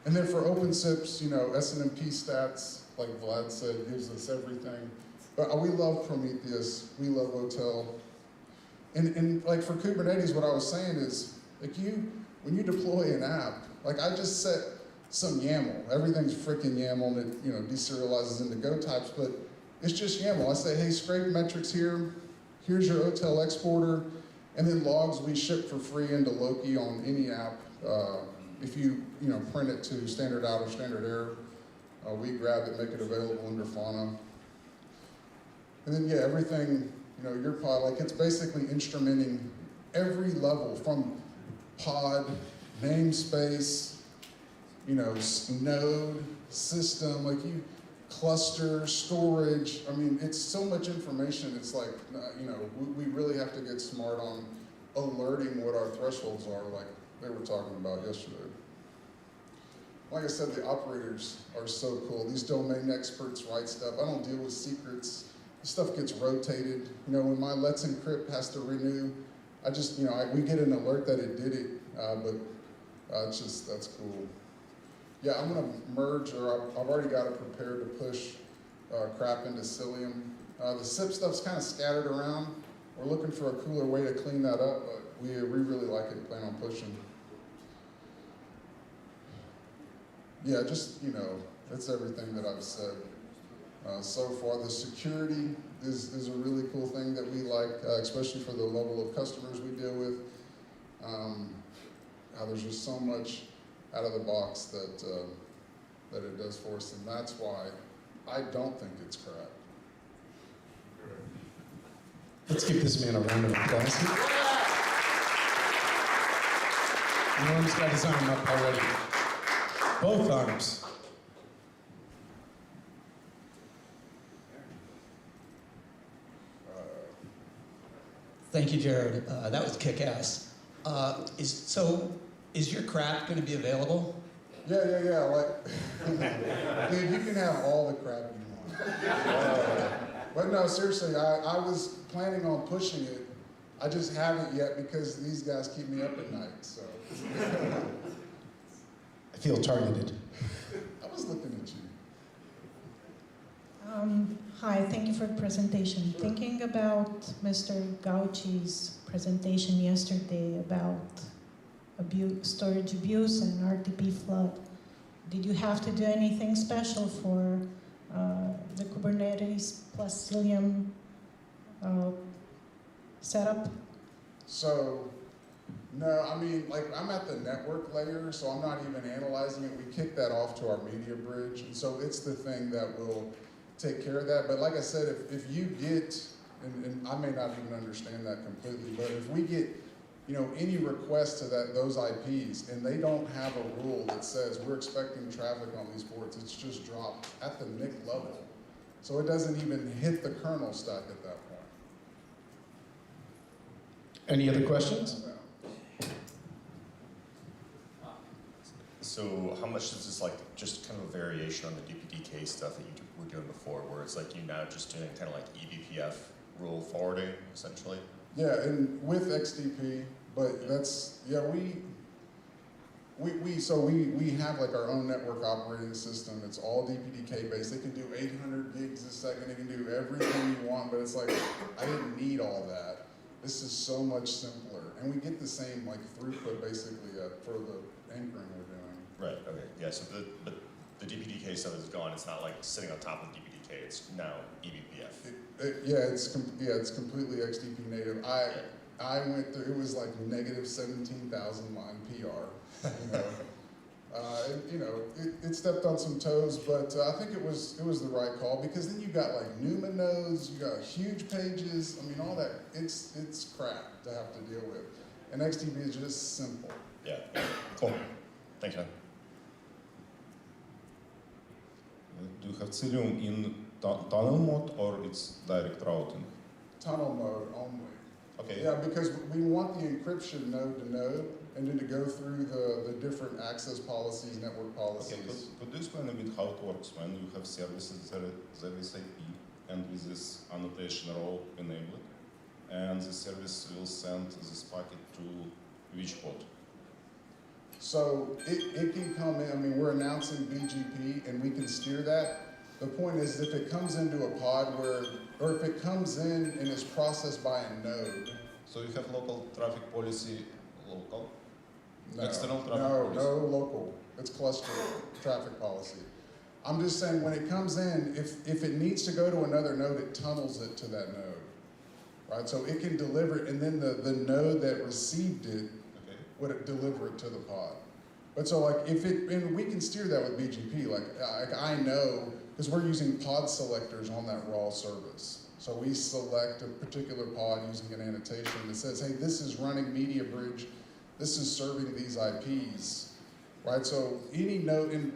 And then for OpenSIPS, SNMP stats, like Vlad said, gives us everything. But we love Prometheus, we love Hotel. And like for Kubernetes, what I was saying is, like when you deploy an app, like I just set some YAML. Everything's freaking YAML and it deserializes into Go types, but it's just YAML. I say, hey, scrape metrics here, here's your Hotel exporter, and then logs we ship for free into Loki on any app. If you print it to standard out or standard error, we grab it, make it available under Fauna. And then everything, your pod, like it's basically instrumenting every level from pod, namespace, node, system, like cluster, storage. I mean, it's so much information. It's like, we really have to get smart on alerting what our thresholds are, like they were talking about yesterday. Like I said, the operators are so cool. These domain experts write stuff. I don't deal with secrets. This stuff gets rotated. When my Let's Encrypt has to renew, I just, we get an alert that it did it, but that's cool. Yeah, I'm gonna merge, or I've already got it prepared to push crap into Cilium. The SIP stuff's kind of scattered around. We're looking for a cooler way to clean that up, but we really like it and plan on pushing. Yeah, just, that's everything that I've said so far. The security is a really cool thing that we like, especially for the level of customers we deal with. How there's just so much out of the box that it does for us, and that's why I don't think it's crap. Let's give this man a round of applause. Norm's got his arm up already. Both arms. Thank you, Jarrod. That was kick-ass. Is your crap going to be available? Yeah. Like, dude, you can have all the crap you want. But no, seriously, I was planning on pushing it I just haven't yet because these guys keep me up at night, so. I feel targeted. I was looking at you. Hi, thank you for the presentation. Thinking about Mr. Gauchi's presentation yesterday about storage abuse and RTP flood, did you have to do anything special for the Kubernetes plus Cilium setup? So, no, I mean, like, I'm at the network layer, so I'm not even analyzing it. We kick that off to our media bridge, and so it's the thing that will take care of that. But like I said, if you get, and I may not even understand that completely, but if we get, you know, any request to those IPs, and they don't have a rule that says we're expecting traffic on these ports, it's just dropped at the NIC level. So it doesn't even hit the kernel stack at that point. Any other questions? So how much is this like just kind of a variation on the DPDK stuff that you were doing before, where it's like you now just doing kind of like eBPF rule forwarding, essentially? Yeah, and with XDP, but that's, yeah, we have like our own network operating system. It's all DPDK based. It can do 800 gigs a second. It can do everything you want, but it's like, I didn't need all that. This is so much simpler. And we get the same like throughput basically for the anchoring we're doing. Right, okay, yeah, so but the DPDK stuff is gone. It's not like sitting on top of DPDK. It's now eBPF. It's completely XDP native. I went through, it was like negative 17,000 line PR, it stepped on some toes, but I think it was the right call, because then you got like NUMA nodes, you got huge pages, I mean all that, it's crap to have to deal with. And XDP is just simple. Yeah, cool, thanks man. Do you have Cilium in tunnel mode or it's direct routing? Tunnel mode only. Okay. Yeah, because we want the encryption node to node, and then to go through the different access policies, network policies. Okay, could you explain a bit how it works when you have services that this IP and with this annotation row enabled, and the service will send this packet to which port? So it can come in, I mean, we're announcing BGP and we can steer that. The point is if it comes into a pod or if it comes in and is processed by a node. So you have local traffic policy, local? No, external traffic policy? No, local. It's cluster traffic policy. I'm just saying when it comes in, if it needs to go to another node, it tunnels it to that node, right? So it can deliver it, and then the node that received it would deliver it to the pod. But so like and we can steer that with BGP, like I know, because we're using pod selectors on that raw service. So we select a particular pod using an annotation that says, hey, this is running media bridge, this is serving these IPs, right? So any node, in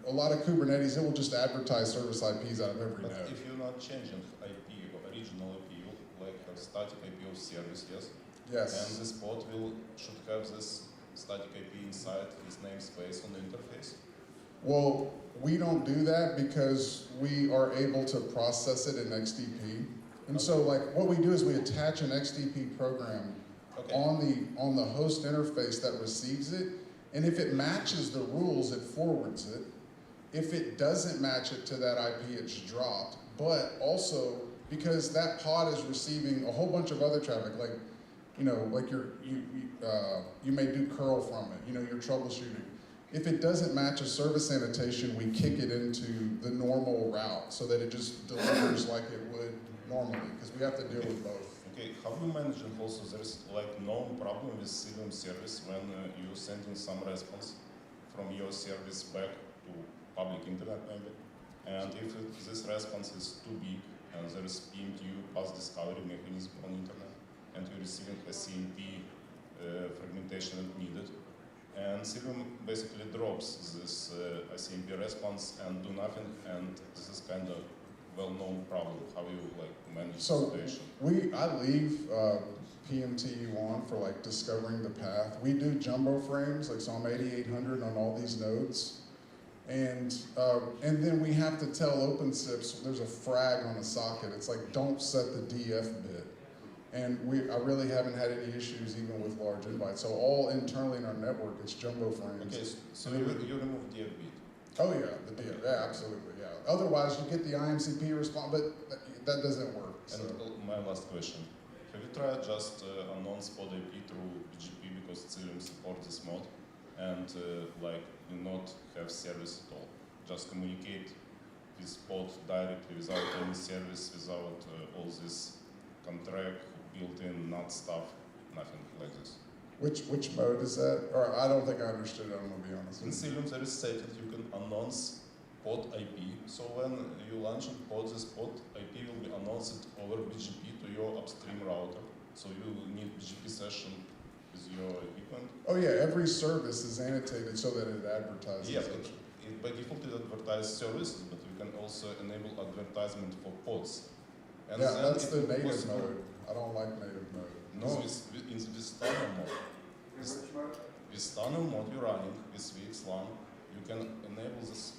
a lot of Kubernetes, it will just advertise service IPs out of every node. If you're not changing IP, original IP, you like have static IP of service, yes? Yes. And this pod should have this static IP inside this namespace on the interface? Well, we don't do that because we are able to process it in XDP. And so like what we do is we attach an XDP program on the host interface that receives it. And if it matches the rules, it forwards it. If it doesn't match it to that IP, it's dropped. But also because that pod is receiving a whole bunch of other traffic, like you may do curl from it, you're troubleshooting. If it doesn't match a service annotation, we kick it into the normal route so that it just delivers like it would normally, because we have to deal with both. Okay, how do you manage and also there's like no problem with Cilium service when you're sending some response from your service back to public internet maybe? And if this response is too big and there is PMTU path discovery mechanism on internet, and you're receiving a CMP fragmentation needed, and Cilium basically drops this CMP response and do nothing, and this is kind of well-known problem. How you manage the situation? I leave PMTU on for discovering the path. We do jumbo frames, so I'm 8800 on all these nodes. And then we have to tell OpenSIPS there's a frag on a socket. It's like, don't set the DF bit. And I really haven't had any issues even with large invites. So all internally in our network, it's jumbo frames. Okay, so you remove DFB. Oh yeah, yeah, absolutely, yeah. Otherwise, you get the IMCP response, but that doesn't work. So. And my last question. Have you tried just announce pod IP through BGP because Ethereum supports this mode and like do not have service at all? Just communicate with pod directly without any service, without all this contract, built-in NAT stuff, nothing like this. Which mode is that? Or I don't think I understood it, I'm gonna be honest. In Ethereum there is stated you can announce pod IP. So when you launch a pod, this pod IP will be announced over BGP to your upstream router. So you will need BGP session with your equipment. Oh yeah, every service is annotated so that it advertises. Yeah, by default it advertises services, but you can also enable advertisement for pods. And yeah, that's the native mode. I don't like native mode. No, it's with tunnel mode. With tunnel mode you're running with VXLAN, you can enable this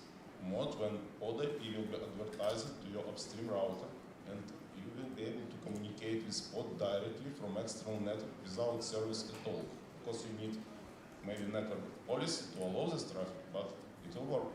mode when pod IP will be advertised to your upstream router, and you will be able to communicate with pod directly from external network without service at all. Of course, you need maybe network policy to allow this traffic, but it will work.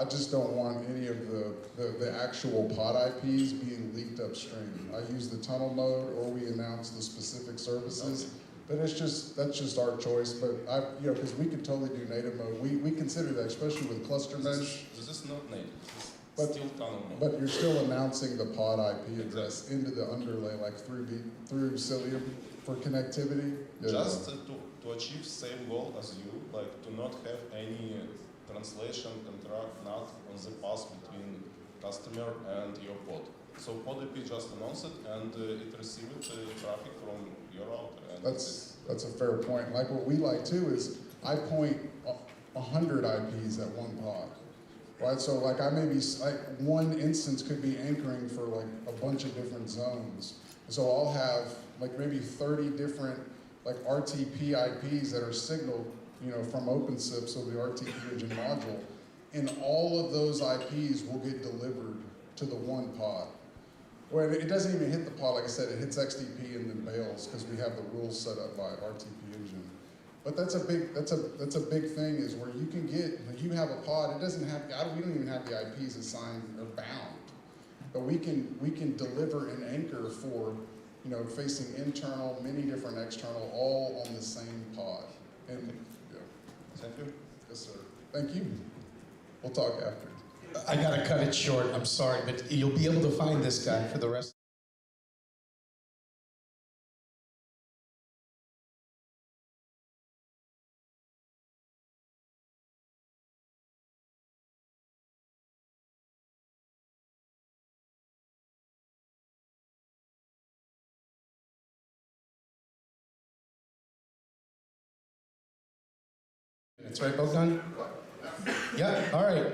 I just don't want any of the actual pod IPs being leaked upstream. I use the tunnel mode, or we announce the specific services. Okay. But that's just our choice. But because we could totally do native mode. We consider that, especially with cluster mesh. This is not native. This is still tunnel mode. But you're still announcing the pod IP address into the underlay, like through Cilium for connectivity. Yeah. Just to achieve same goal as you, like to not have any translation contract not on the path between customer and your pod. So pod IP just announced it and it received traffic from your router. And that's a fair point. Like what we like too is I point 100 IPs at one pod, right? So like one instance could be anchoring for like a bunch of different zones. So I'll have like maybe 30 different like RTP IPs that are signaled, from OpenSIPS, so the RTP engine module, and all of those IPs will get delivered to the one pod. Well, it doesn't even hit the pod, like I said, it hits XDP and then bails because we have the rules set up by RTP engine. But that's a big thing is where you can get, you have a pod, it doesn't have, we don't even have the IPs assigned or bound, but we can deliver an anchor for, facing internal, many different external, all on the same pod. And thank you. Yes, sir. Thank you. We'll talk after. I gotta cut it short, I'm sorry, but you'll be able to find this guy for the rest. That's right, both done? Yeah, all right.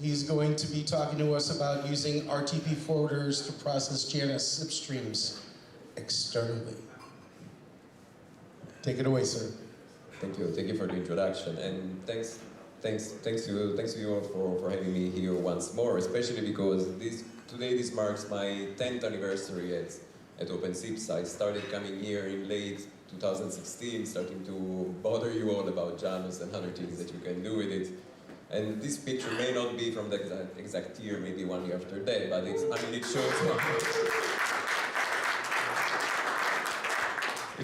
He's going to be talking to us about using RTP forwarders to process Janus SIP streams externally. Take it away, sir. Thank you for the introduction, and thanks to you all for having me here once more, especially because today this marks my 10th anniversary at OpenSIPS. I started coming here in late 2016, starting to bother you all about Janus and other things that you can do with it. And this picture may not be from the exact year, maybe 1 year after that, but it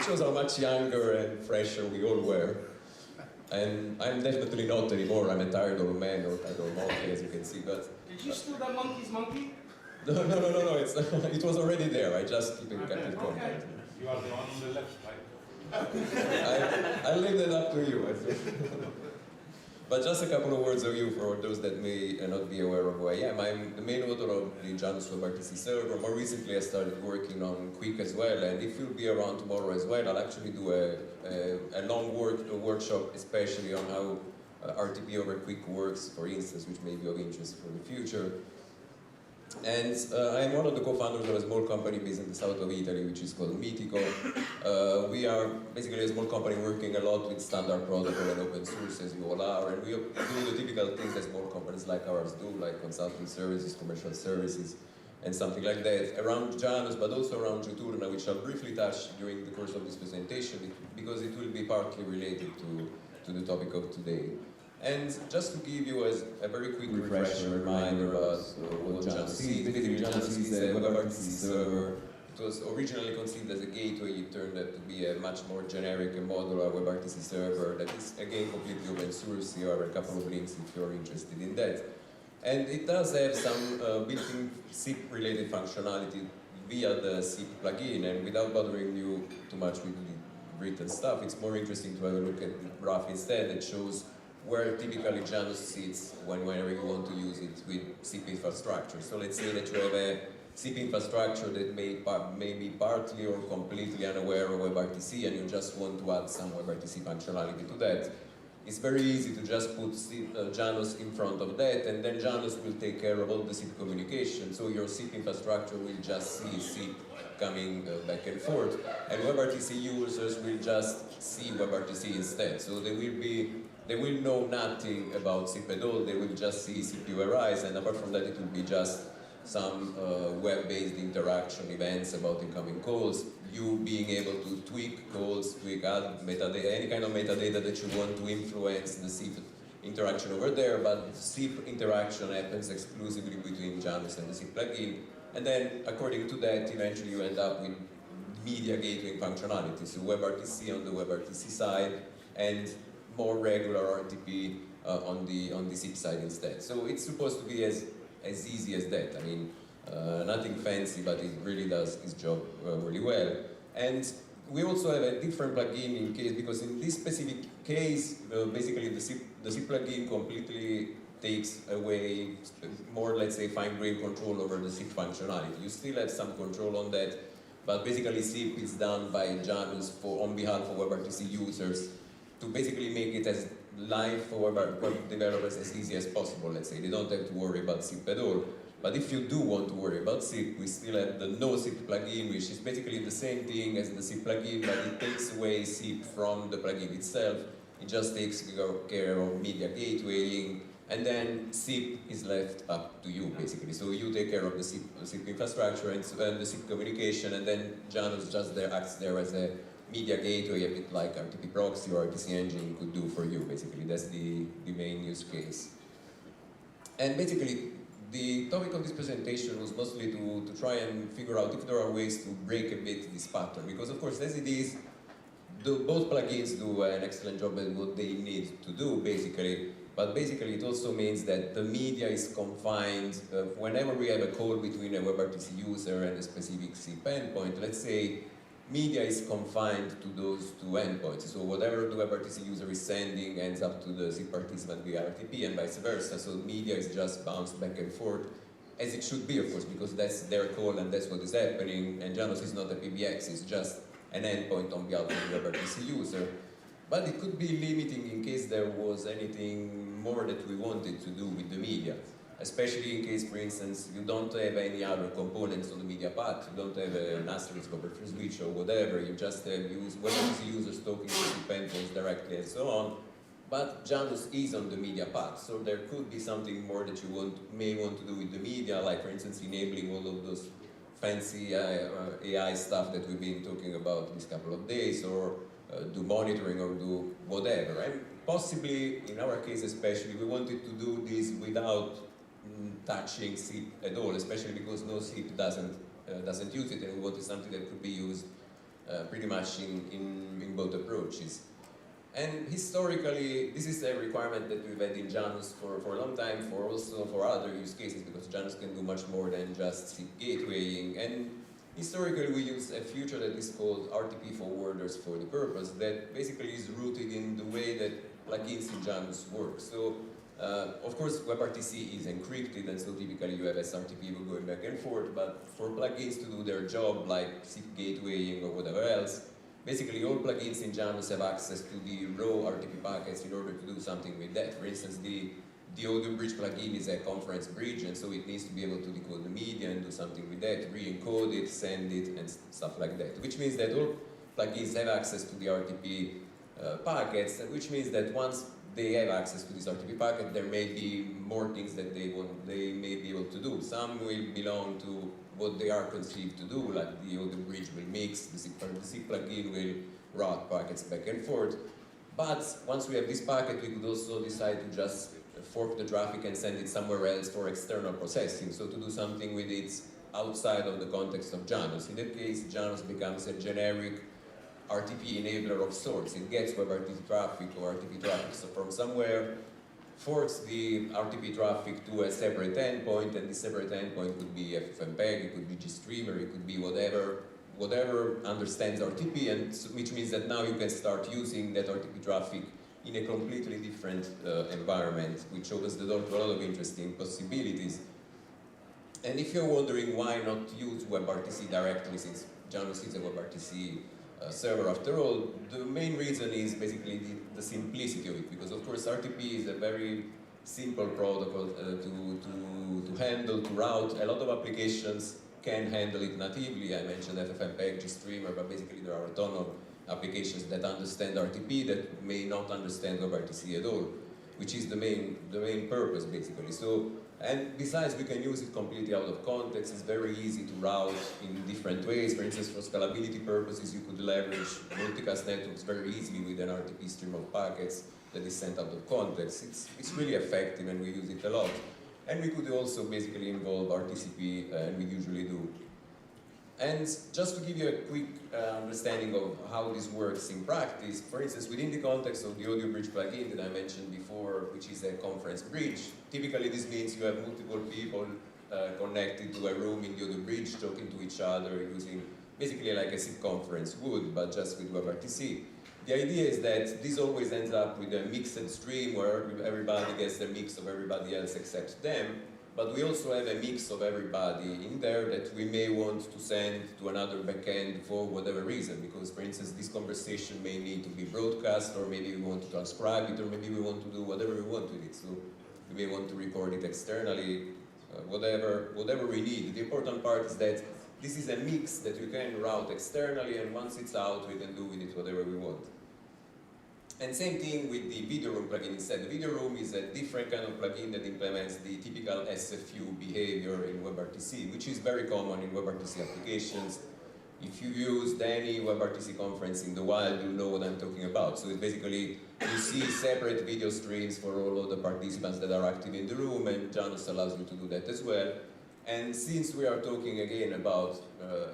shows how much younger and fresher we all were. And I'm definitely not anymore. I'm a tired old man or tired old monkey, as you can see. But Did you steal that monkey's monkey? no. It was already there. I just kept it going. Okay. You are the one on the left, right? I leave that up to you. But just a couple of words of you for those that may not be aware of who I am. I'm the main author of the Janus RTP server. More recently, I started working on Quick as well. And if you'll be around tomorrow as well, I'll actually do a long workshop, especially on how RTP over Quick works, for instance, which may be of interest for the future. And I'm one of the co-founders of a small company based in the south of Italy, which is called Meetecho. We are basically a small company working a lot with standard protocol and open source, as you all are, and we do the typical things that small companies like ours do, like consulting services, commercial services, and something like that, around Janus, but also around Juturna, which I'll briefly touch during the course of this presentation, because it will be partly related to the topic of today. And just to give you a very quick refresher, reminder about what Janus is. Basically, Janus is a WebRTC server. It was originally conceived as a gateway. It turned out to be a much more generic and modular WebRTC server that is, again, completely open source. Here are a couple of links if you're interested in that. And it does have some built-in SIP-related functionality via the SIP plugin. And without bothering you too much with the written stuff, it's more interesting to have a look at the graph instead that shows where typically Janus sits whenever you want to use it with SIP infrastructure. So let's say that you have a SIP infrastructure that may be partly or completely unaware of WebRTC and you just want to add some WebRTC functionality to that. It's very easy to just put Janus in front of that, and then Janus will take care of all the SIP communication. So your SIP infrastructure will just see SIP coming back and forth, and WebRTC users will just see WebRTC instead. So they will know nothing about SIP at all. They will just see SIP URIs, and apart from that, it will be just some web-based interaction events about incoming calls, you being able to tweak calls, add metadata, any kind of metadata that you want to influence the SIP interaction over there, but SIP interaction happens exclusively between Janus and the SIP plugin, and then according to that, eventually you end up with media gateway functionality, so WebRTC on the WebRTC side, and more regular RTP on the SIP side instead. So it's supposed to be as easy as that. I mean, nothing fancy, but it really does its job really well. And we also have a different plugin in case, because in this specific case, basically the SIP plugin completely takes away more, let's say, fine-grained control over the SIP functionality. You still have some control on that, but basically SIP is done by Janus on behalf of WebRTC users to basically make it as live for web developers as easy as possible, let's say. They don't have to worry about SIP at all. But if you do want to worry about SIP, we still have the no SIP plugin, which is basically the same thing as the SIP plugin, but it takes away SIP from the plugin itself. It just takes care of media gatewaying, and then SIP is left up to you, basically. So you take care of the SIP infrastructure and the SIP communication, and then Janus just acts there as a media gateway, a bit like RTP proxy or RTC engine could do for you, basically. That's the main use case. And basically, the topic of this presentation was mostly to try and figure out if there are ways to break a bit this pattern, because of course, as it is, both plugins do an excellent job at what they need to do, basically, but basically it also means that the media is confined. Whenever we have a call between a WebRTC user and a specific SIP endpoint, let's say media is confined to those two endpoints. So whatever the WebRTC user is sending ends up to the SIP participant via RTP and vice versa. So media is just bounced back and forth, as it should be, of course, because that's their call and that's what is happening. And Janus is not a PBX, it's just an endpoint on behalf of the WebRTC user. But it could be limiting in case there was anything more that we wanted to do with the media. especially in case, for instance, you don't have any other components on the media path. You don't have an asterisk over switch or whatever. You just have WebRTC users talking to SIP endpoints directly and so on. But Janus is on the media path, so there could be something more that you may want to do with the media, like for instance enabling all of those fancy AI stuff that we've been talking about these couple of days, or do monitoring or do whatever. And possibly, in our case especially, we wanted to do this without touching SIP at all, especially because no SIP doesn't use it, and we wanted something that could be used pretty much in both approaches. And historically, this is a requirement that we've had in Janus for a long time, also for other use cases, because Janus can do much more than just SIP gatewaying. And historically, we use a feature that is called RTP Forwarders for the purpose, that basically is rooted in the way that plugins in Janus work. So, of course, WebRTC is encrypted, and so typically you have SRTP going back and forth, but for plugins to do their job, like SIP gatewaying or whatever else, basically all plugins in Janus have access to the raw RTP packets in order to do something with that. For instance, the audio bridge plugin is a conference bridge, and so it needs to be able to decode the media and do something with that, re-encode it, send it, and stuff like that. Which means that all plugins have access to the RTP packets, which means that once they have access to this RTP packet, there may be more things that they may be able to do. Some will belong to what they are conceived to do, like the audio bridge will mix, the SIP plugin will route packets back and forth. But once we have this packet, we could also decide to just fork the traffic and send it somewhere else for external processing, so to do something with it outside of the context of Janus. In that case, Janus becomes a generic RTP enabler of sorts. It gets WebRTC traffic or RTP traffic from somewhere, forks the RTP traffic to a separate endpoint, and this separate endpoint could be FFmpeg, it could be GStreamer, it could be whatever understands RTP, and which means that now you can start using that RTP traffic in a completely different environment, which opens the door to a lot of interesting possibilities. And if you're wondering why not use WebRTC directly, since Janus is a WebRTC server after all, the main reason is basically the simplicity of it, because of course RTP is a very simple protocol to handle, to route. A lot of applications can handle it natively. I mentioned FFmpeg, GStreamer, but basically there are a ton of applications that understand RTP that may not understand WebRTC at all, which is the main purpose basically. So, and besides, we can use it completely out of context. It's very easy to route in different ways. For instance, for scalability purposes, you could leverage multicast networks very easily with an RTP stream of packets that is sent out of context. It's really effective, and we use it a lot. And we could also basically involve RTCP, and we usually do. And just to give you a quick understanding of how this works in practice, for instance, within the context of the audio bridge plugin that I mentioned before, which is a conference bridge, typically this means you have multiple people connected to a room in the audio bridge talking to each other using basically like a SIP conference would, but just with WebRTC. The idea is that this always ends up with a mixed stream where everybody gets the mix of everybody else except them. But we also have a mix of everybody in there that we may want to send to another backend for whatever reason, because for instance this conversation may need to be broadcast, or maybe we want to transcribe it, or maybe we want to do whatever we want with it. So we may want to record it externally, whatever we need. The important part is that this is a mix that we can route externally, and once it's out we can do with it whatever we want. And same thing with the video room plugin instead. The video room is a different kind of plugin that implements the typical SFU behavior in WebRTC, which is very common in WebRTC applications. If you used any WebRTC conference in the wild, you know what I'm talking about. So it's basically, you see separate video streams for all of the participants that are active in the room, and Janus allows you to do that as well. And since we are talking again about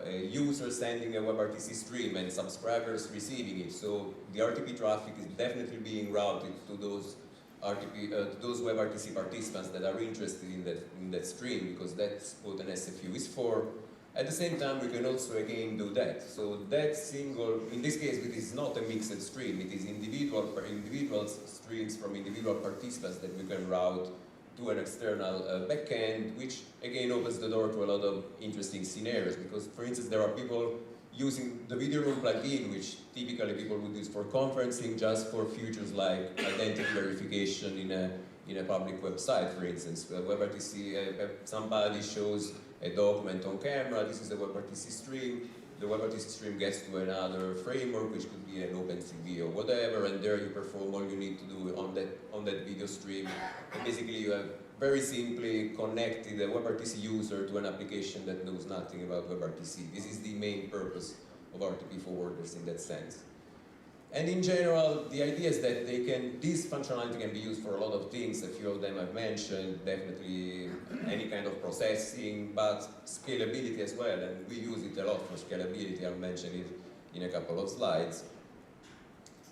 a user sending a WebRTC stream and subscribers receiving it, so the RTP traffic is definitely being routed to those WebRTC participants that are interested in that stream, because that's what an SFU is for. At the same time, we can also again do that. So that single, in this case, it is not a mixed stream. It is individual streams from individual participants that we can route to an external backend, which again opens the door to a lot of interesting scenarios, because for instance there are people using the video room plugin, which typically people would use for conferencing, just for features like identity verification in a public website, for instance. WebRTC, somebody shows a document on camera, this is a WebRTC stream, the WebRTC stream gets to another framework, which could be an OpenCV or whatever, and there you perform all you need to do on that video stream. And basically you have very simply connected a WebRTC user to an application that knows nothing about WebRTC. This is the main purpose of RTP forwarders in that sense. And in general, the idea is that this functionality can be used for a lot of things. A few of them I've mentioned, definitely any kind of processing, but scalability as well, and we use it a lot for scalability. I'll mention it in a couple of slides.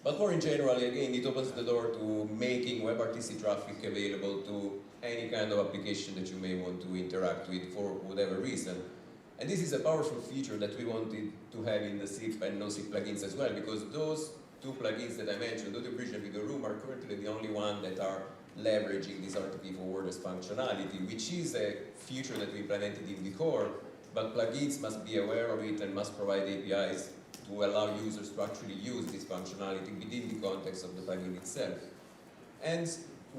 But more in general, again, it opens the door to making WebRTC traffic available to any kind of application that you may want to interact with for whatever reason. And this is a powerful feature that we wanted to have in the SIP and no-SIP plugins as well, because those two plugins that I mentioned, Audio Bridge and Video Room, are currently the only ones that are leveraging this RTP forwarders functionality, which is a feature that we implemented in the core, but plugins must be aware of it and must provide APIs to allow users to actually use this functionality within the context of the plugin itself. And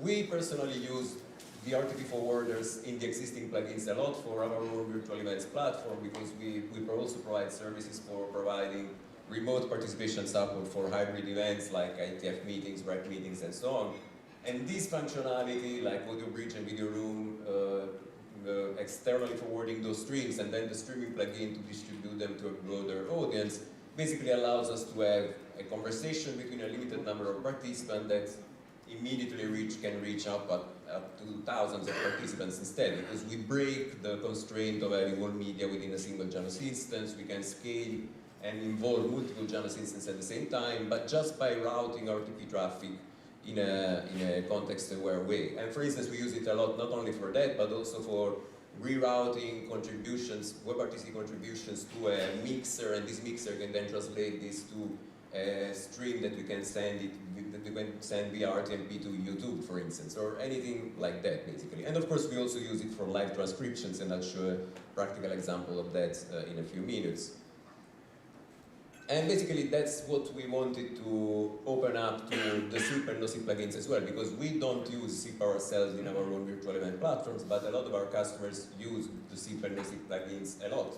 we personally use the RTP forwarders in the existing plugins a lot for our own virtual events platform, because we also provide services for providing remote participation support for hybrid events like ITF meetings, REC meetings, and so on. And this functionality, like Audio Bridge and Video Room, externally forwarding those streams and then the streaming plugin to distribute them to a broader audience, basically allows us to have a conversation between a limited number of participants that immediately can reach up to thousands of participants instead, because we break the constraint of having all media within a single Janus instance. We can scale and involve multiple Janus instances at the same time, but just by routing RTP traffic in a context-aware way. And for instance, we use it a lot, not only for that, but also for rerouting contributions, WebRTC contributions to a mixer, and this mixer can then translate this to a stream that we can send via RTMP to YouTube, for instance, or anything like that, basically. And of course, we also use it for live transcriptions, and I'll show a practical example of that in a few minutes. And basically, that's what we wanted to open up to the SIP and no-SIP plugins as well, because we don't use SIP ourselves in our own virtual event platforms, but a lot of our customers use the SIP and no-SIP plugins a lot.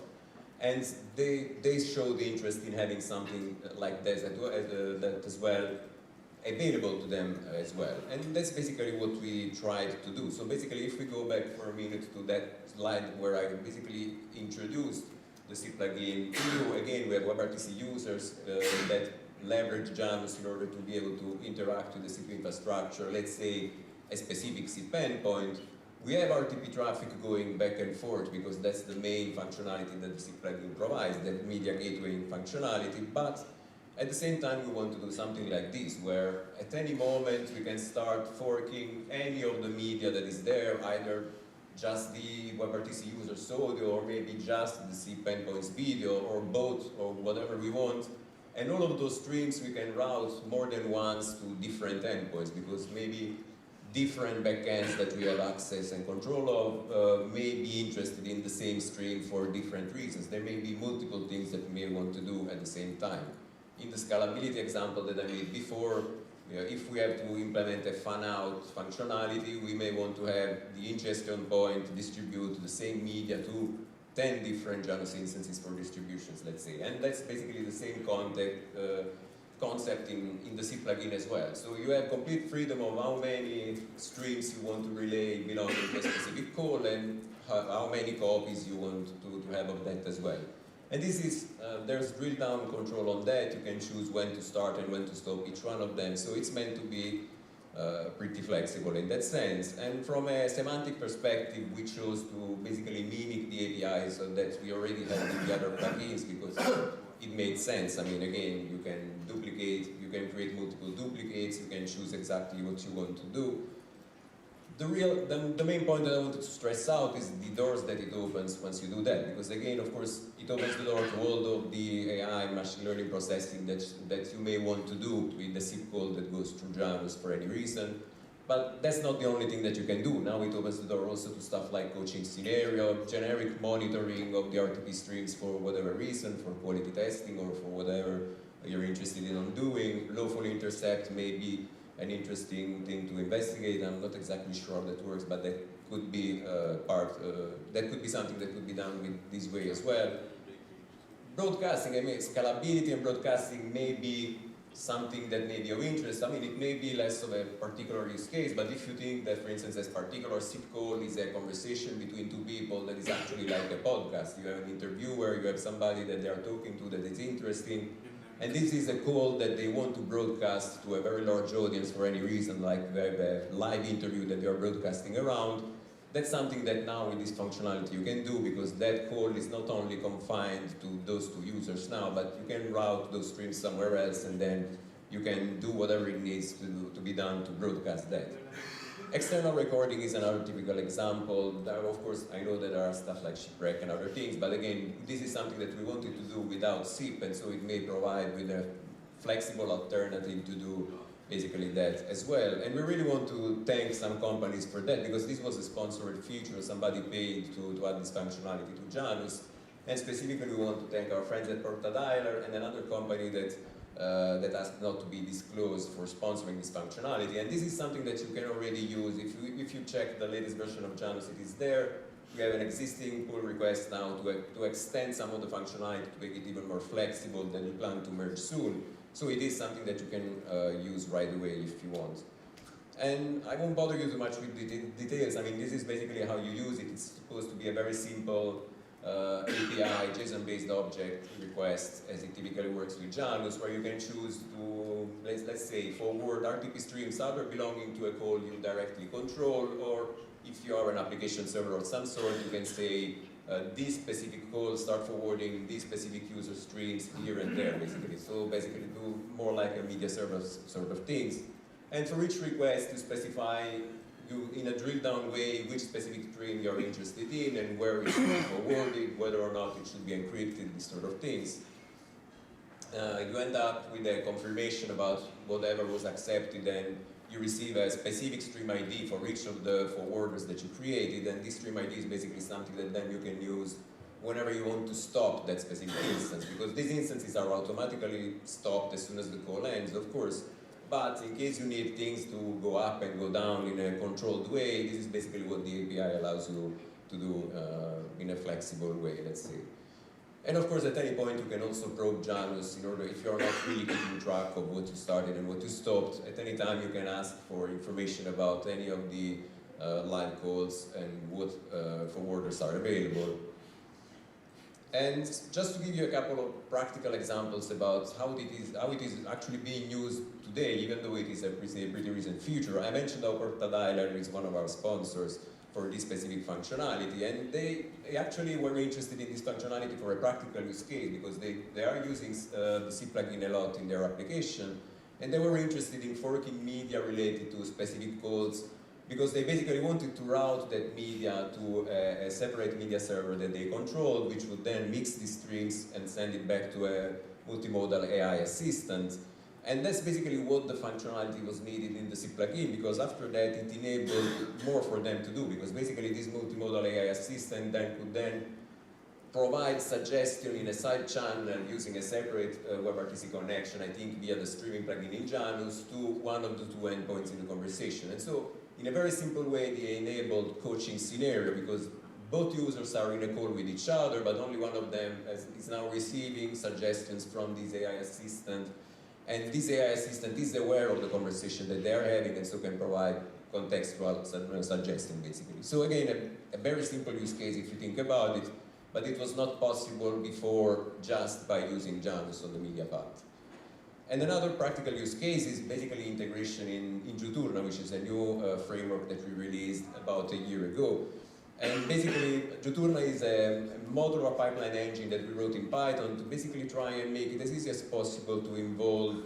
And they show the interest in having something like this that as well available to them as well. And that's basically what we tried to do. So basically, if we go back for a minute to that slide where I basically introduced the SIP plugin, again, we have WebRTC users that leverage Janus in order to be able to interact with the SIP infrastructure, let's say a specific SIP endpoint. We have RTP traffic going back and forth because that's the main functionality that the SIP plugin provides, that media gateway functionality, but at the same time we want to do something like this, where at any moment we can start forking any of the media that is there, either just the WebRTC user's audio, or maybe just the SIP endpoint's video, or both, or whatever we want. And all of those streams we can route more than once to different endpoints, because maybe different backends that we have access and control of may be interested in the same stream for different reasons. There may be multiple things that we may want to do at the same time. In the scalability example that I made before, if we have to implement a fan-out functionality, we may want to have the ingestion point distribute the same media to 10 different Janus instances for distributions, let's say. And that's basically the same concept in the SIP plugin as well. So you have complete freedom of how many streams you want to relay belonging to a specific call, and how many copies you want to have of that as well. And this is, there's drill down control on that. You can choose when to start and when to stop each one of them. So it's meant to be pretty flexible in that sense. And from a semantic perspective, we chose to basically mimic the APIs that we already have in the other plugins, because it made sense. I mean, again, you can duplicate, you can create multiple duplicates, you can choose exactly what you want to do. The main point that I wanted to stress out is the doors that it opens once you do that, because again, of course, it opens the door to all of the AI machine learning processing that you may want to do with the SIP call that goes through Janus for any reason. But that's not the only thing that you can do. Now it opens the door also to stuff like coaching scenario, generic monitoring of the RTP streams for whatever reason, for quality testing or for whatever you're interested in doing. Lawful intercept, maybe an interesting thing to investigate. I'm not exactly sure how that works, but that could be that could be something that could be done with this way as well. Broadcasting, I mean, scalability and broadcasting may be something that may be of interest. I mean, it may be less of a particular use case, but if you think that, for instance, this particular SIP call is a conversation between two people that is actually like a podcast, you have an interviewer, you have somebody that they are talking to that is interesting, and this is a call that they want to broadcast to a very large audience for any reason, like a live interview that they are broadcasting around. That's something that now with this functionality you can do, because that call is not only confined to those two users now, but you can route those streams somewhere else, and then you can do whatever it needs to be done to broadcast that. External recording is another typical example. Of course, I know that there are stuff like shipwreck and other things, but again, this is something that we wanted to do without SIP, and so it may provide with a flexible alternative to do basically that as well. And we really want to thank some companies for that, because this was a sponsored feature. Somebody paid to add this functionality to Janus. And specifically, we want to thank our friends at Portadialer and another company that asked not to be disclosed for sponsoring this functionality. And this is something that you can already use. If you check the latest version of Janus, it is there. We have an existing pull request now to extend some of the functionality to make it even more flexible that we plan to merge soon. So it is something that you can use right away if you want. And I won't bother you too much with the details. I mean, this is basically how you use it. It's supposed to be a very simple API, JSON-based object request, as it typically works with Janus, where you can choose to, let's say, forward RTP streams either belonging to a call you directly control, or if you are an application server of some sort, you can say, this specific call start forwarding these specific user streams here and there, basically. So basically do more like a media server sort of things. And for each request to specify you in a drill down way which specific stream you're interested in and where it should be forwarded, whether or not it should be encrypted, these sort of things. You end up with a confirmation about whatever was accepted, and you receive a specific stream ID for each of the forwarders that you created, and this stream ID is basically something that then you can use whenever you want to stop that specific instance, because these instances are automatically stopped as soon as the call ends, of course, but in case you need things to go up and go down in a controlled way, this is basically what the API allows you to do in a flexible way, let's say. And of course, at any point, you can also probe Janus in order, if you're not really keeping track of what you started and what you stopped, at any time you can ask for information about any of the live calls and what forwarders are available. And just to give you a couple of practical examples about how it is actually being used today, even though it is a pretty recent feature. I mentioned how Portadialer is one of our sponsors for this specific functionality, and they actually were interested in this functionality for a practical use case, because they are using the SIP plugin a lot in their application, and they were interested in forking media related to specific calls, because they basically wanted to route that media to a separate media server that they controlled, which would then mix these streams and send it back to a multimodal AI assistant. And that's basically what the functionality was needed in the SIP plugin, because after that it enabled more for them to do, because basically this multimodal AI assistant then could then provide suggestion in a side channel using a separate WebRTC connection, I think via the streaming plugin in Janus, to one of the two endpoints in the conversation. And so in a very simple way they enabled coaching scenario, because both users are in a call with each other, but only one of them is now receiving suggestions from this AI assistant. And this AI assistant is aware of the conversation that they're having, and so can provide contextual suggestion, basically. So again, a very simple use case if you think about it, but it was not possible before just by using Janus on the media part. And another practical use case is basically integration in Juturna, which is a new framework that we released about a year ago. And basically, Juturna is a modular pipeline engine that we wrote in Python to basically try and make it as easy as possible to involve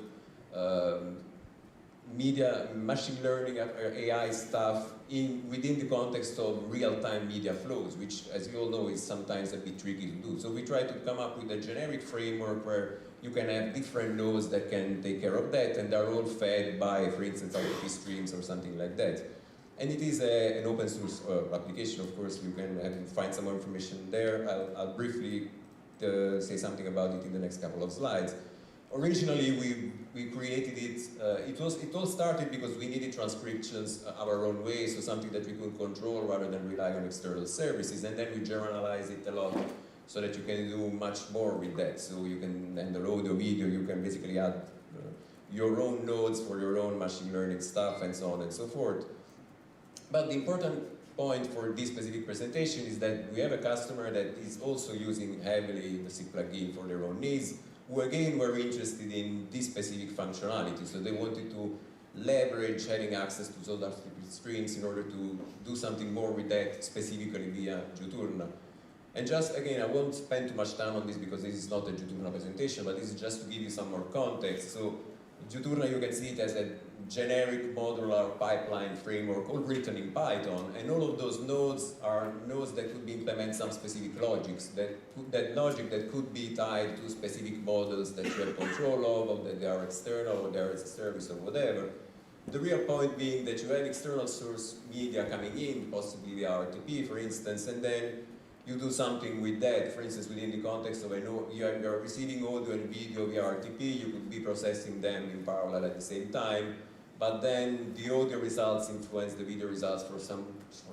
media, machine learning, AI stuff within the context of real-time media flows, which, as you all know, is sometimes a bit tricky to do. So we try to come up with a generic framework where you can have different nodes that can take care of that, and they're all fed by, for instance, RTP streams or something like that. And it is an open source application, of course. You can find some more information there. I'll briefly say something about it in the next couple of slides. Originally, we created it, it all started because we needed transcriptions our own way, so something that we could control rather than rely on external services, and then we generalized it a lot so that you can do much more with that. So you can handle audio, video, you can basically add your own nodes for your own machine learning stuff and so on and so forth. But the important point for this specific presentation is that we have a customer that is also using heavily the SIP plugin for their own needs, who again were interested in this specific functionality. So they wanted to leverage having access to those RTP streams in order to do something more with that, specifically via Juturna. And just again, I won't spend too much time on this because this is not a Juturna presentation, but this is just to give you some more context. So Juturna, you can see it as a generic modular pipeline framework all written in Python, and all of those nodes are nodes that could implement some specific logics, that logic that could be tied to specific models that you have control of, or that they are external, or they are as a service, or whatever. The real point being that you have external source media coming in, possibly via RTP, for instance, and then you do something with that. For instance, within the context of you are receiving audio and video via RTP, you could be processing them in parallel at the same time, but then the audio results influence the video results for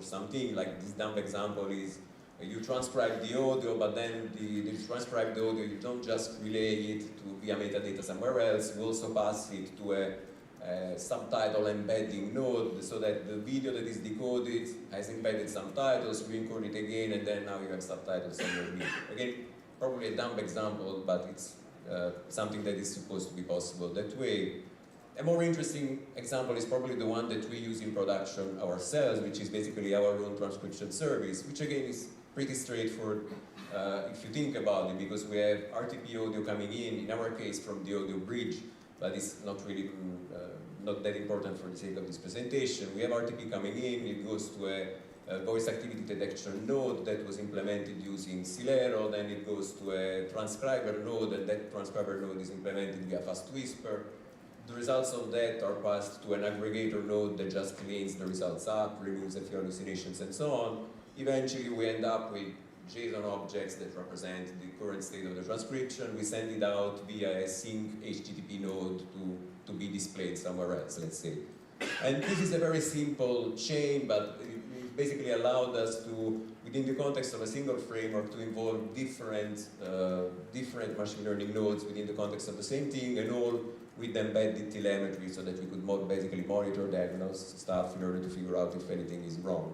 something. Like this dumb example is you transcribe the audio, but then the transcribed audio, you don't just relay it via metadata somewhere else, you also pass it to a subtitle embedding node, so that the video that is decoded has embedded subtitles, you encode it again, and then now you have subtitles underneath. Again, probably a dumb example, but it's something that is supposed to be possible that way. A more interesting example is probably the one that we use in production ourselves, which is basically our own transcription service, which again is pretty straightforward if you think about it, because we have RTP audio coming in our case from the audio bridge, but it's not really not that important for the sake of this presentation. We have RTP coming in, it goes to a voice activity detection node that was implemented using Silero, then it goes to a transcriber node, and that transcriber node is implemented via Fast Whisper. The results of that are passed to an aggregator node that just cleans the results up, removes a few hallucinations and so on. Eventually we end up with JSON objects that represent the current state of the transcription. We send it out via a sync HTTP node to be displayed somewhere else, let's say. And this is a very simple chain, but it basically allowed us to, within the context of a single framework, to involve different machine learning nodes within the context of the same thing, and all with embedded telemetry so that we could basically monitor, diagnose stuff in order to figure out if anything is wrong.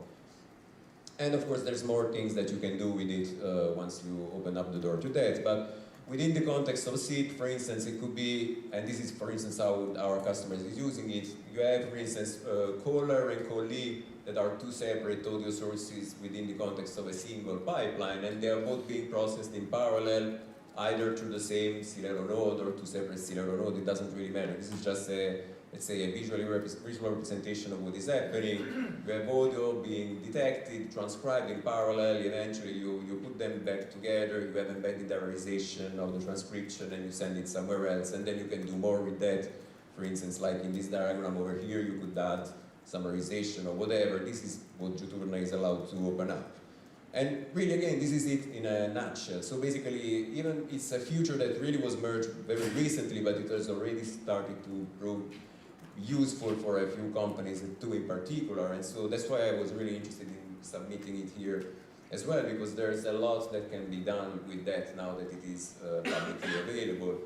And of course, there's more things that you can do with it once you open up the door to that. But within the context of SIP, for instance, it could be, and this is, for instance, how our customers is using it. You have, for instance, caller and callee that are two separate audio sources within the context of a single pipeline, and they are both being processed in parallel, either through the same Silero node or two separate Silero nodes. It doesn't really matter. This is just a, let's say, a visual representation of what is happening. You have audio being detected, transcribed in parallel. Eventually, you put them back together. You have embedded diarization of the transcription, and you send it somewhere else. And then you can do more with that. For instance, like in this diagram over here, you could add summarization or whatever. This is what Juturna is allowed to open up. And really, again, this is it in a nutshell. So basically, even it's a feature that really was merged very recently, but it has already started to prove useful for a few companies, two in particular. And so that's why I was really interested in submitting it here as well, because there's a lot that can be done with that now that it is publicly available.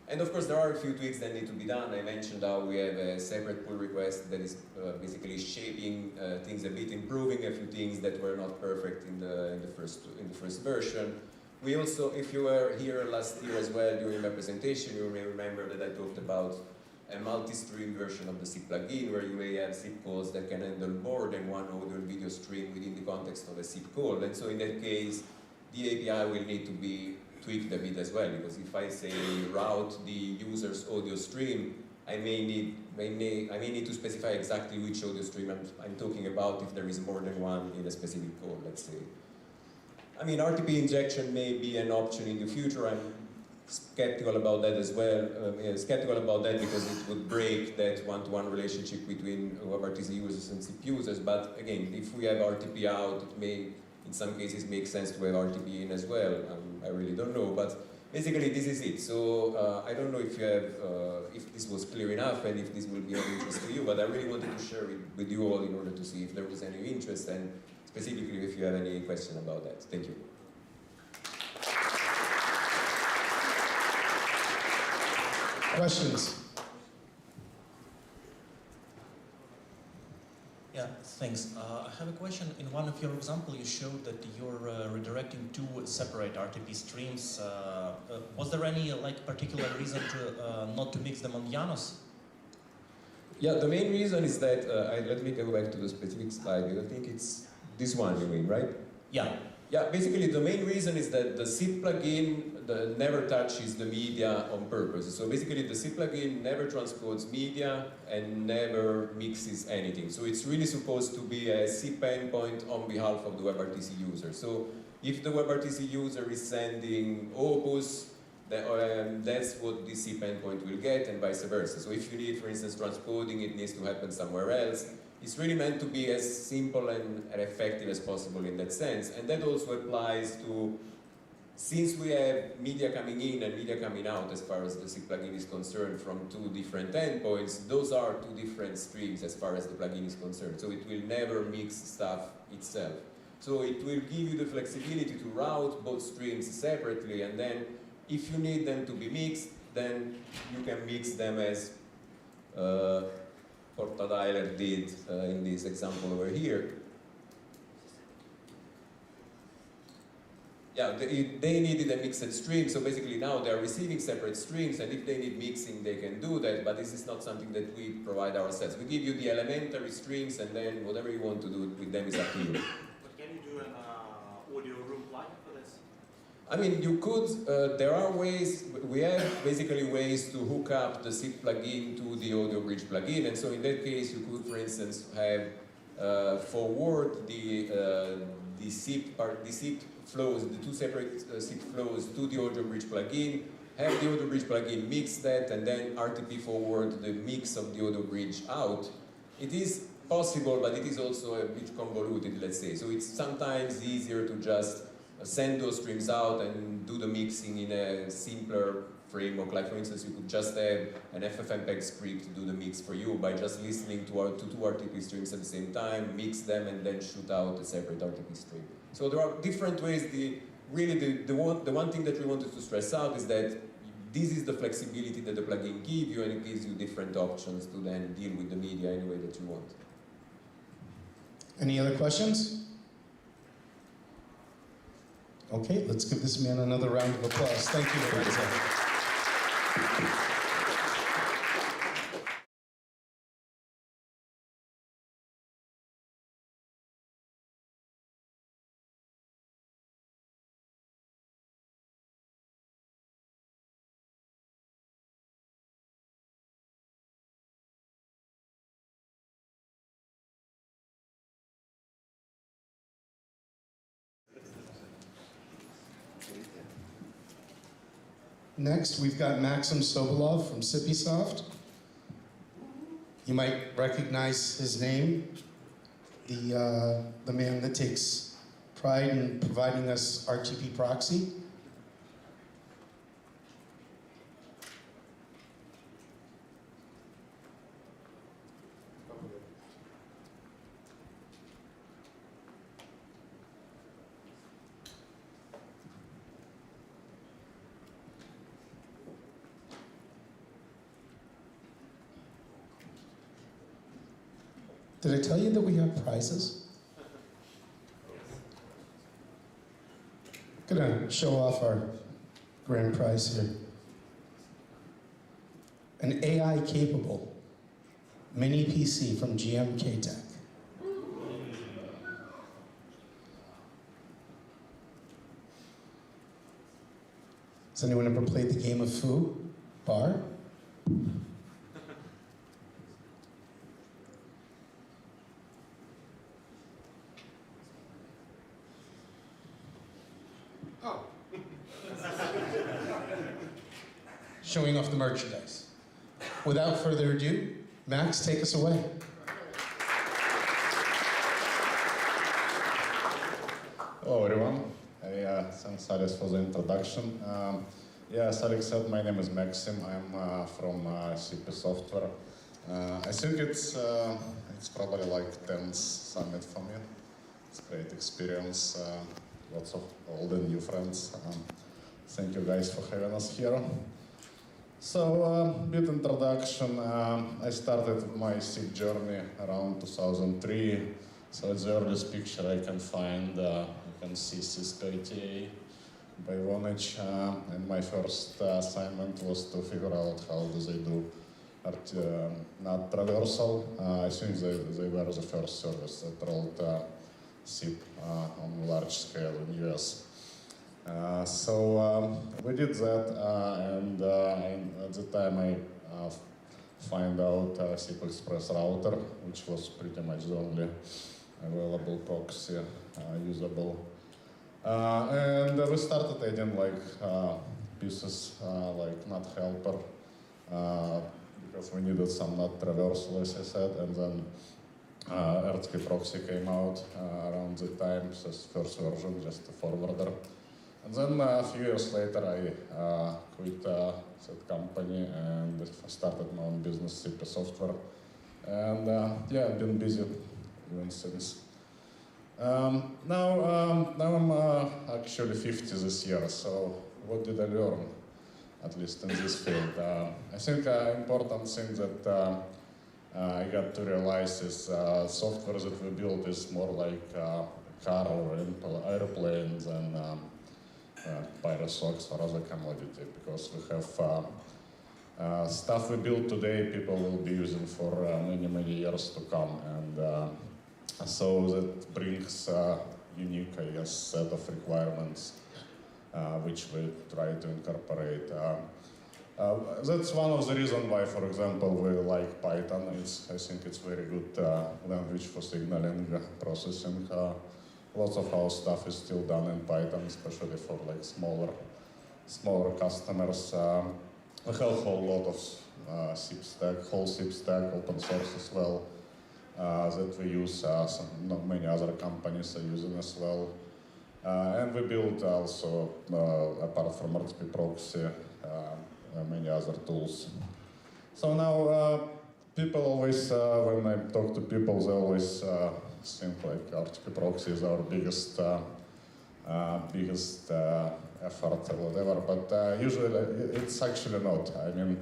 And of course, there are a few tweaks that need to be done. I mentioned how we have a separate pull request that is basically shaping things a bit, improving a few things that were not perfect in the first version. We also, if you were here last year as well during my presentation, you may remember that I talked about a multi-stream version of the SIP plugin, where you may have SIP calls that can handle more than one audio and video stream within the context of a SIP call. And so in that case, the API will need to be tweaked a bit as well, because if I say route the user's audio stream, I may need to specify exactly which audio stream I'm talking about if there is more than one in a specific call, let's say. I mean, RTP injection may be an option in the future. I'm skeptical about that as well. Skeptical about that because it would break that one-to-one relationship between WebRTC users and SIP users. But again, if we have RTP out, it may, in some cases, make sense to have RTP in as well. I really don't know. But basically this is it. So I don't know if you have, if this was clear enough and if this will be of interest to you, but I really wanted to share it with you all in order to see if there was any interest and specifically if you have any question about that. Thank you. Questions? Yeah, thanks. I have a question. In one of your examples, you showed that you're redirecting two separate RTP streams. Was there any particular reason to not to mix them on Janus? Yeah, the main reason is that, let me go back to the specific slide. I think it's this one you mean, right? Yeah. Yeah, basically the main reason is that the SIP plugin never touches the media on purpose. So basically the SIP plugin never transcodes media and never mixes anything. So it's really supposed to be a SIP endpoint on behalf of the WebRTC user. So if the WebRTC user is sending Opus, that's what the SIP endpoint will get and vice versa. So if you need, for instance, transcoding, it needs to happen somewhere else. It's really meant to be as simple and effective as possible in that sense. And that also applies to, since we have media coming in and media coming out as far as the SIP plugin is concerned from two different endpoints, those are two different streams as far as the plugin is concerned. So it will never mix stuff itself. So it will give you the flexibility to route both streams separately, and then if you need them to be mixed, then you can mix them as Portadiler did in this example over here. Yeah, they needed a mixed stream, so basically now they're receiving separate streams, and if they need mixing, they can do that, but this is not something that we provide ourselves. We give you the elementary streams, and then whatever you want to do with them is up to you. But can you do an audio room plugin for this? I mean, you could, there are ways, we have basically ways to hook up the SIP plugin to the audio bridge plugin, and so in that case you could, for instance, have forward the SIP flows, the two separate SIP flows to the audio bridge plugin, have the audio bridge plugin mix that, and then RTP forward the mix of the audio bridge out. It is possible, but it is also a bit convoluted, let's say. So it's sometimes easier to just send those streams out and do the mixing in a simpler framework. Like for instance, you could just have an FFmpeg script to do the mix for you by just listening to two RTP streams at the same time, mix them, and then shoot out a separate RTP stream. So there are different ways. The one thing that we wanted to stress out is that this is the flexibility that the plugin gives you, and it gives you different options to then deal with the media any way that you want. Any other questions? Okay, let's give this man another round of applause. Thank you, Lorenzo. Next, we've got Maxim Sobolev from Sippy. You might recognize his name, the man that takes pride in providing us RTP proxy. Did I tell you that we have prizes? Gonna show off our grand prize here. An AI-capable mini PC from GMK Tech. Has anyone ever played the game of Foo? Bar? Showing off the merchandise. Without further ado, Max, take us away. Hello everyone. Thanks Alice for the introduction. Yeah, as Alex said, my name is Maxim. I'm from Sippy software. I think it's probably like 10th summit for me. It's a great experience. Lots of old and new friends. Thank you guys for having us here. So, bit introduction. I started my SIP journey around 2003. So it's the earliest picture I can find. You can see Cisco ATA by Vonage. And my first assignment was to figure out how do they do not traversal. I think they were the first service that rolled SIP on large scale in US. So we did that, and at the time I find out SIP Express router, which was pretty much the only available proxy usable. And we started adding like pieces like not helper, because we needed some not traversal, as I said, and then RTP proxy came out around the time, so first version, just a forwarder. And then a few years later, I quit that company and started my own business, Sippy software. And yeah, I've been busy even since. Now I'm actually 50 this year, so what did I learn, at least in this field? I think important thing that I got to realize is software that we build is more like car or airplanes and Pyrosox or other commodity, because we have stuff we build today people will be using for many years to come, and so that brings unique, I guess, set of requirements which we try to incorporate. That's one of the reasons why, for example, we like Python. I think it's very good language for signaling processing. Lots of our stuff is still done in Python, especially for like smaller customers. We have a whole lot of SIP stack, whole SIP stack, open source as well, that we use. Not many other companies are using as well. And we build also, apart from RTP proxy, many other tools. So now people always, when I talk to people, they always think like RTP proxy is our biggest effort or whatever, but usually it's actually not. I mean,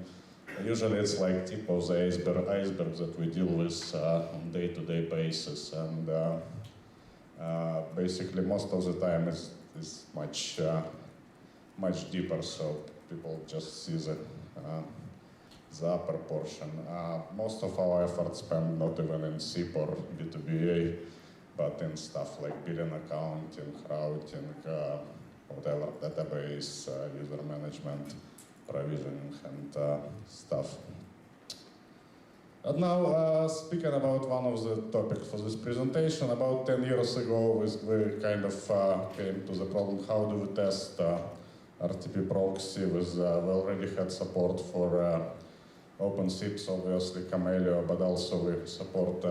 usually it's like tip of the iceberg that we deal with on day-to-day basis, and basically most of the time is much deeper, so people just see the upper portion. Most of our efforts spent not even in SIP or B2BA, but in stuff like billing accounting, routing, whatever, database, user management, provisioning, and stuff. And now, speaking about one of the topics for this presentation, about 10 years ago, we kind of came to the problem, how do we test RTP proxy with, we already had support for OpenSIPS, obviously, Camellia, but also we support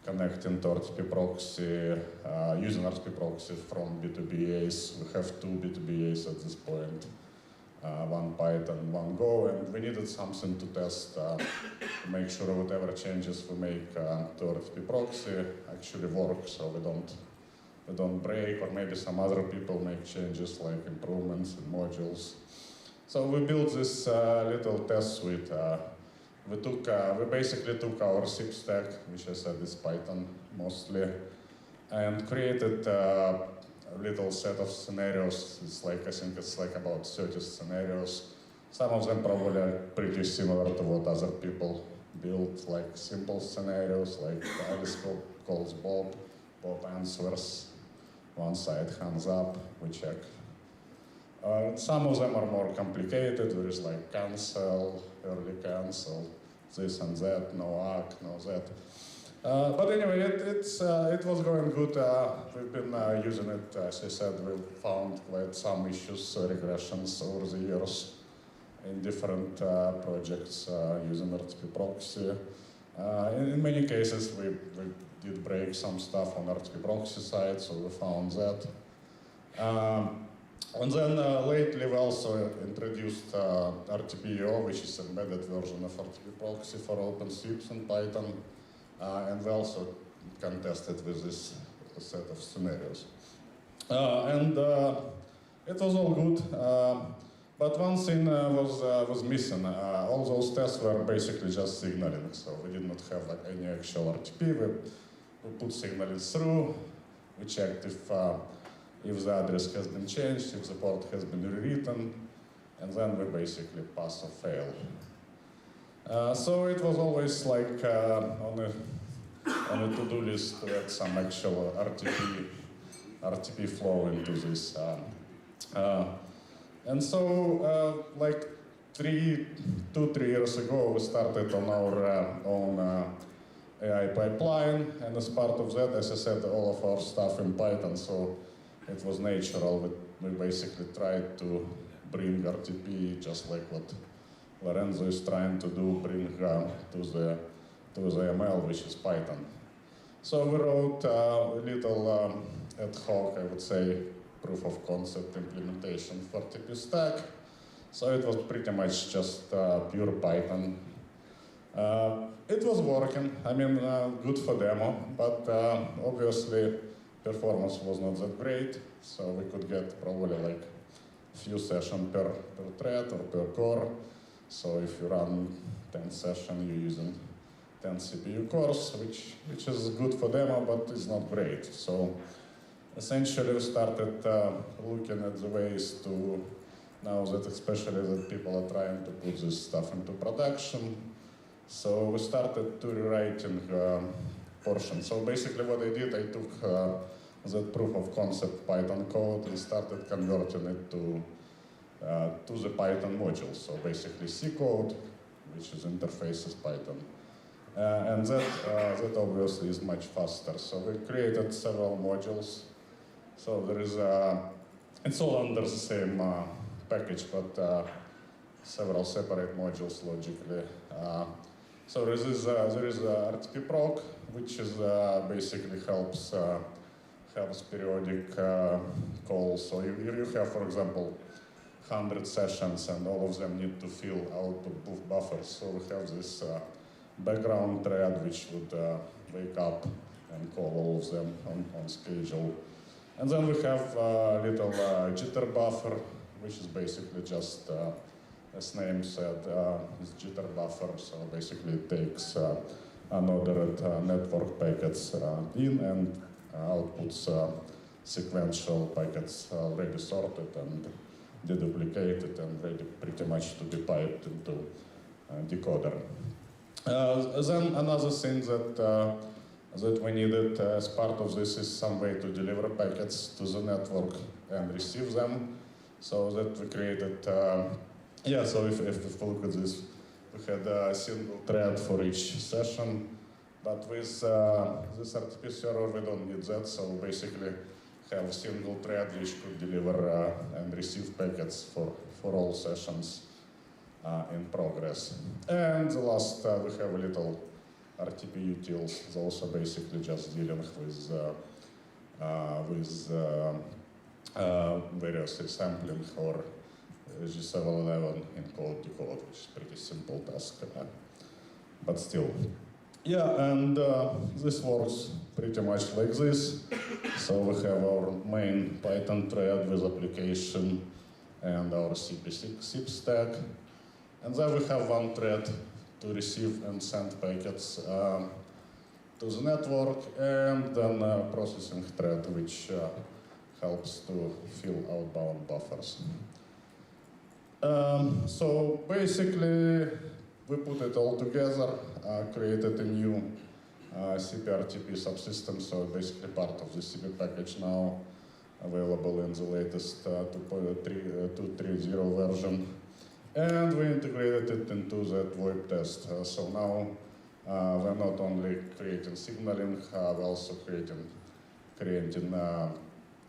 connecting to RTP proxy, using RTP proxy from B2BAs. We have 2 B2BAs at this point, one Python, one Go, and we needed something to test to make sure whatever changes we make to RTP proxy actually work, so we don't break, or maybe some other people make changes like improvements in modules. So we built this little test suite. We basically took our SIP stack, which I said is Python mostly, and created a little set of scenarios. It's like, I think it's like about 30 scenarios. Some of them probably are pretty similar to what other people built, like simple scenarios, like Alice calls Bob, Bob answers, one side hands up, we check. Some of them are more complicated. There is like cancel, early cancel, this and that, no ACK, no that. But anyway, it was going good. We've been using it, as I said, we found quite some issues, regressions over the years in different projects using RTP proxy. In many cases, we did break some stuff on RTP proxy side, so we found that. And then lately we also introduced RTPO, which is embedded version of RTP proxy for OpenSIPS in Python. And we also can test it with this set of scenarios. And it was all good, but one thing was missing. All those tests were basically just signaling, so we did not have like any actual RTP. We put signaling through, we checked if the address has been changed, if the port has been rewritten, and then we basically pass or fail. So it was always like on a to-do list to add some actual RTP flow into this. And so like 2-3 years ago, we started on our own AI pipeline, and as part of that, as I said, all of our stuff in Python, so it was natural. We basically tried to bring RTP, just like what Lorenzo is trying to do, bring to the ML, which is Python. So we wrote a little ad hoc, I would say, proof of concept implementation for RTP stack. So it was pretty much just pure Python. It was working, I mean, good for demo, but obviously performance was not that great, so we could get probably like few sessions per thread or per core. So if you run 10 sessions, you're using 10 CPU cores, which is good for demo, but it's not great. So essentially we started looking at the ways to, now that especially that people are trying to put this stuff into production, so we started to rewriting portion. So basically what I did, I took that proof of concept Python code and started converting it to the Python module. So basically C code, which is interfaces Python. And that obviously is much faster. So we created several modules. So there is, it's all under the same package, but several separate modules logically. So there is RTP proc, which is basically helps periodic calls. So you have, for example, 100 sessions and all of them need to fill output buffers. So we have this background thread which would wake up and call all of them on schedule. And then we have a little jitter buffer, which is basically just, as name said, is jitter buffer. So basically it takes unordered network packets in and outputs sequential packets already sorted and deduplicated and ready pretty much to be piped into decoder. Then another thing that we needed as part of this is some way to deliver packets to the network and receive them. So that we created, so if we look at this, we had a single thread for each session, but with this RTP server we don't need that, so basically have a single thread which could deliver and receive packets for all sessions in progress. And the last, we have a little RTP utils. It's also basically just dealing with various resampling or G711 encode decode, which is pretty simple task, but still. Yeah, and this works pretty much like this. So we have our main Python thread with application and our SIP stack. And then we have one thread to receive and send packets to the network, and then a processing thread which helps to fill outbound buffers. So basically, we put it all together, created a new CPRTP subsystem, so basically part of the CP package now available in the latest 2.3.0 version. And we integrated it into that VoIP test. So now we're not only creating signaling, we're also creating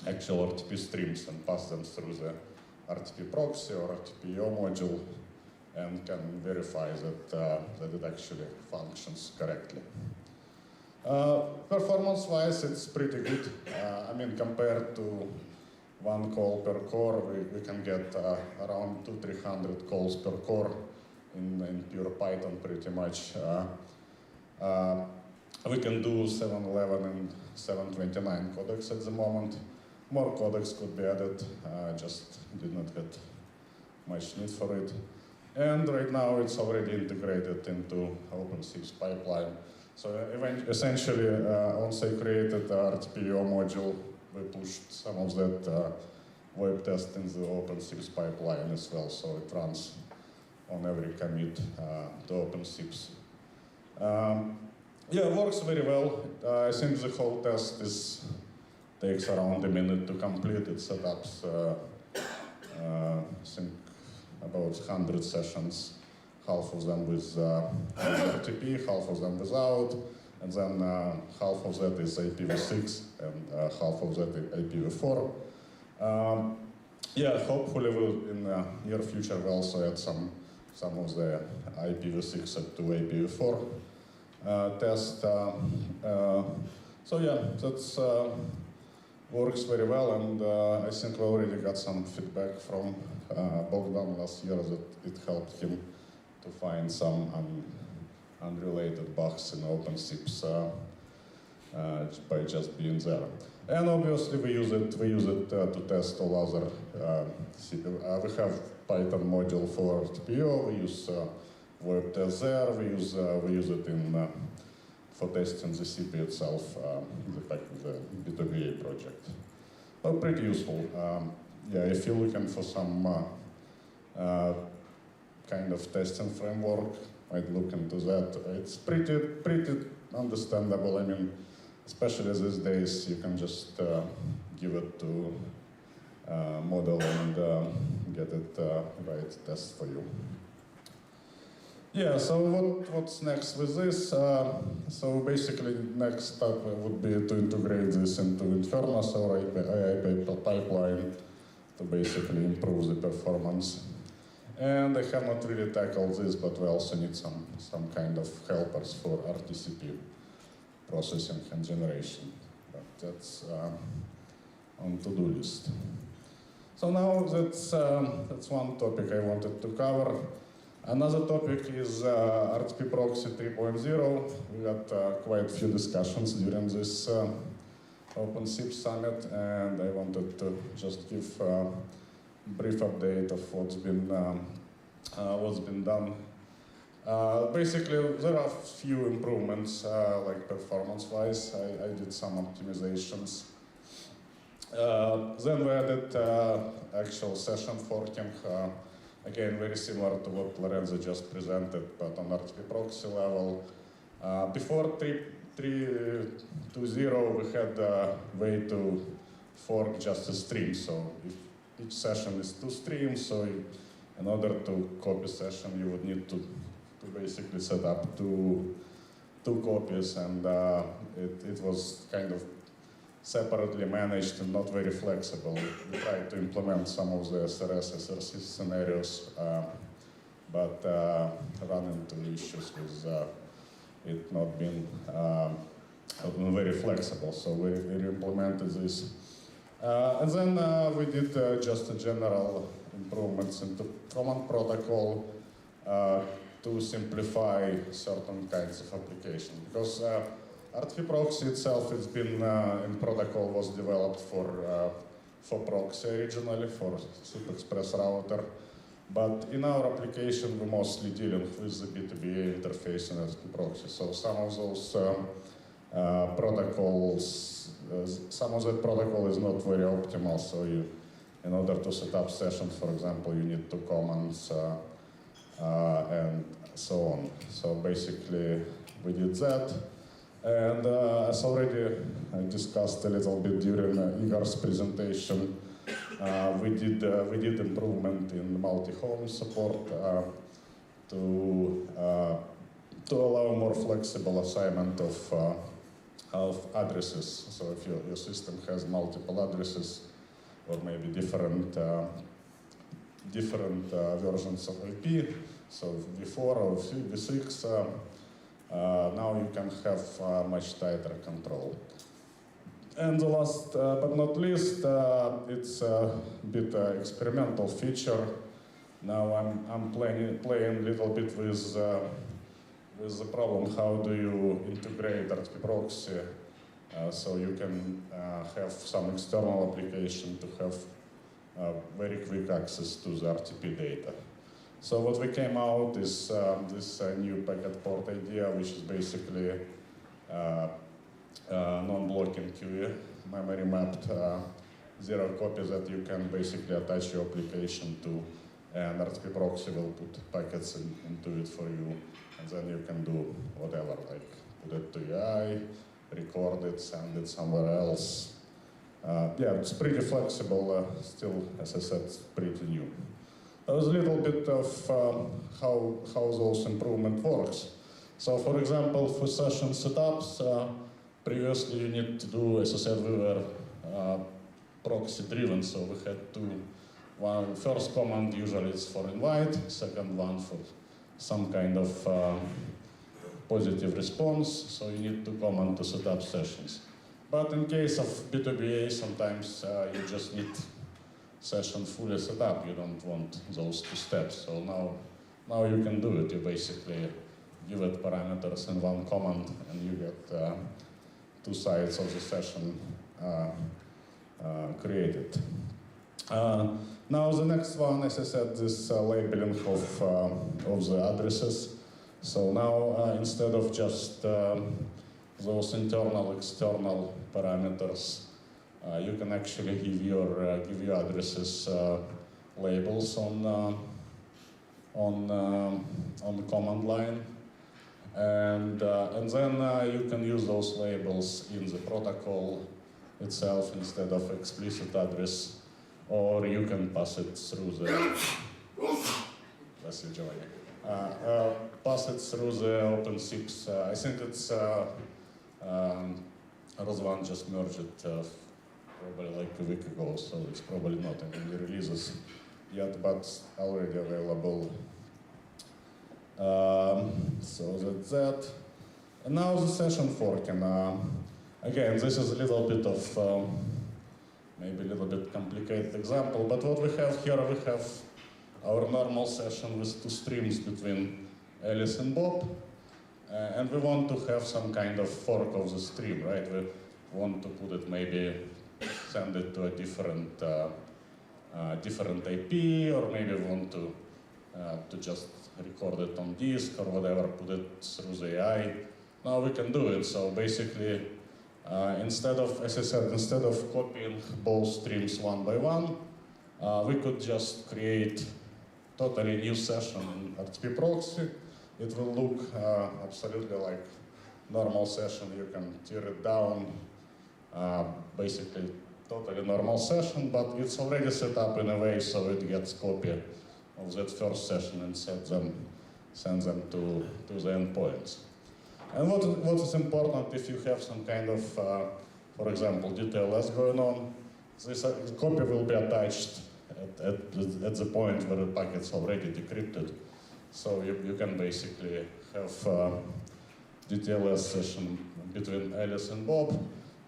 actual RTP streams and pass them through the RTP proxy or RTPO module and can verify that it actually functions correctly. Performance-wise, it's pretty good. I mean, compared to 1 call per core, we can get around 200-300 calls per core in pure Python pretty much. We can do 711 and 729 codecs at the moment. More codecs could be added, just did not get much need for it. And right now it's already integrated into OpenSIPS pipeline. So essentially, once I created the RTPO module, we pushed some of that web test in the OpenSIPS pipeline as well, so it runs on every commit to OpenSIPS. Yeah, it works very well. I think the whole test takes around a minute to complete. It setups, I think, about 100 sessions, half of them with RTP, half of them without, and then half of that is IPv6 and half of that is IPv4. Yeah, hopefully we'll, in the near future we'll also add some of the IPv6 to IPv4 test. So yeah, that's works very well, and I think we already got some feedback from Bogdan last year that it helped him to find some unrelated bugs in OpenSIPS by just being there. And obviously we use it to test all other CP. We have Python module for RTPO. We use web test there. We use it in for testing the CP itself, the B2B project. But pretty useful. Yeah, if you're looking for some kind of testing framework, I'd look into that. It's pretty understandable. I mean, especially these days, you can just give it to model and get it right test for you. Yeah, so what's next with this? So basically, next step would be to integrate this into Infernus or AI pipeline to basically improve the performance. And I have not really tackled this, but we also need some kind of helpers for RTCP processing and generation. But that's on to-do list. So now that's one topic I wanted to cover. Another topic is RTP Proxy 3.0. We got quite a few discussions during this OpenSIPS Summit, and I wanted to just give a brief update of what's been done. Basically, there are a few improvements, like performance-wise. I did some optimizations. Then we added actual session forking. Again, very similar to what Lorenzo just presented, but on RTP proxy level. Before 3.2.0, we had a way to fork just a stream. So if each session is 2 streams, so in order to copy session, you would need to basically set up two copies, and it was kind of separately managed and not very flexible. We tried to implement some of the SRS, SRC scenarios, but ran into issues with it not being very flexible. So we implemented this. And then we did just a general improvements into command protocol to simplify certain kinds of application. Because RTP proxy itself, it's been in protocol was developed for proxy originally, for SIP Express router. But in our application, we're mostly dealing with the B2B interface in RTP proxy. So some of those protocols, some of that protocol is not very optimal. So in order to set up sessions, for example, you need 2 commands and so on. So basically, we did that. And as already I discussed a little bit during Igor's presentation, we did improvement in multi-home support to allow more flexible assignment of addresses. So if your system has multiple addresses or maybe different versions of IP, so V4 or V6, now you can have much tighter control. And the last but not least, it's a bit experimental feature. Now I'm playing a little bit with the problem: how do you integrate RTP proxy so you can have some external application to have very quick access to the RTP data. So what we came out is this new packet port idea, which is basically non-blocking queue, memory mapped zero copy that you can basically attach your application to, and RTP proxy will put packets into it for you, and then you can do whatever, like put it to UI, record it, send it somewhere else. Yeah, it's pretty flexible, still, as I said, pretty new. There's a little bit of how those improvement works. So, for example, for session setups, previously you need to do, as I said, we were proxy driven, so we had to, one first command usually is for invite, second one for some kind of positive response, so you need to command to set up sessions. But in case of B2BA, sometimes you just need session fully set up. You don't want those two steps. So now you can do it. You basically give it parameters in one command, and you get two sides of the session created. Now the next one, as I said, this labeling of the addresses. So now instead of just those internal, external parameters, you can actually give your addresses labels on the command line, and then you can use those labels in the protocol itself instead of explicit address, or you can pass it through the pass it through the OpenSIPS. I think it's Rozvan just merged it probably like a week ago, so it's probably not in any releases yet, but already available. So that's that. And now the session forking. Again, this is a little bit of maybe a little bit complicated example, but what we have here, we have our normal session with two streams between Alice and Bob, and we want to have some kind of fork of the stream, right? We want to put it, maybe send it to a different IP, or maybe we want to just record it on disk or whatever, put it through the AI. Now we can do it. So basically, instead of, as I said, instead of copying both streams one by one, we could just create totally new session in RTP proxy. It will look absolutely like normal session. You can tear it down, basically totally normal session, but it's already set up in a way so it gets copy of that first session and sends them to the endpoints. And what is important if you have some kind of, for example, DTLS going on, this copy will be attached at the point where the packet's already decrypted. So you can basically have DTLS session between Alice and Bob,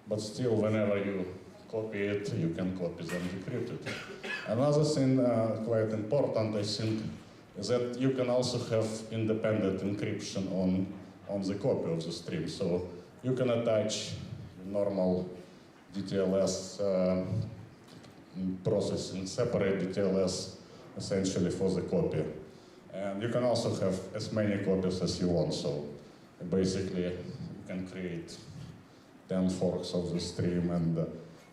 but still whenever you copy it, you can copy them decrypted. Another thing quite important, I think, is that you can also have independent encryption on the copy of the stream. So you can attach normal DTLS processing, separate DTLS essentially for the copy. And you can also have as many copies as you want. So basically, you can create 10 forks of the stream, and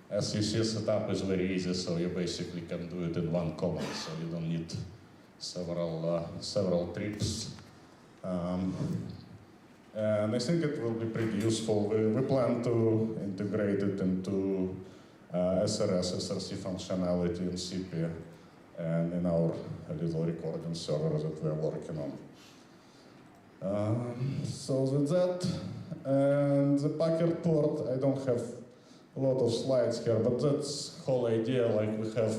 as you see, setup is very easy, so you basically can do it in one command, so you don't need several trips. And I think it will be pretty useful. We plan to integrate it into SRC functionality in Sippy and in our little recording server that we're working on. So that's that. And the packet port, I don't have a lot of slides here, but that's the whole idea. Like we have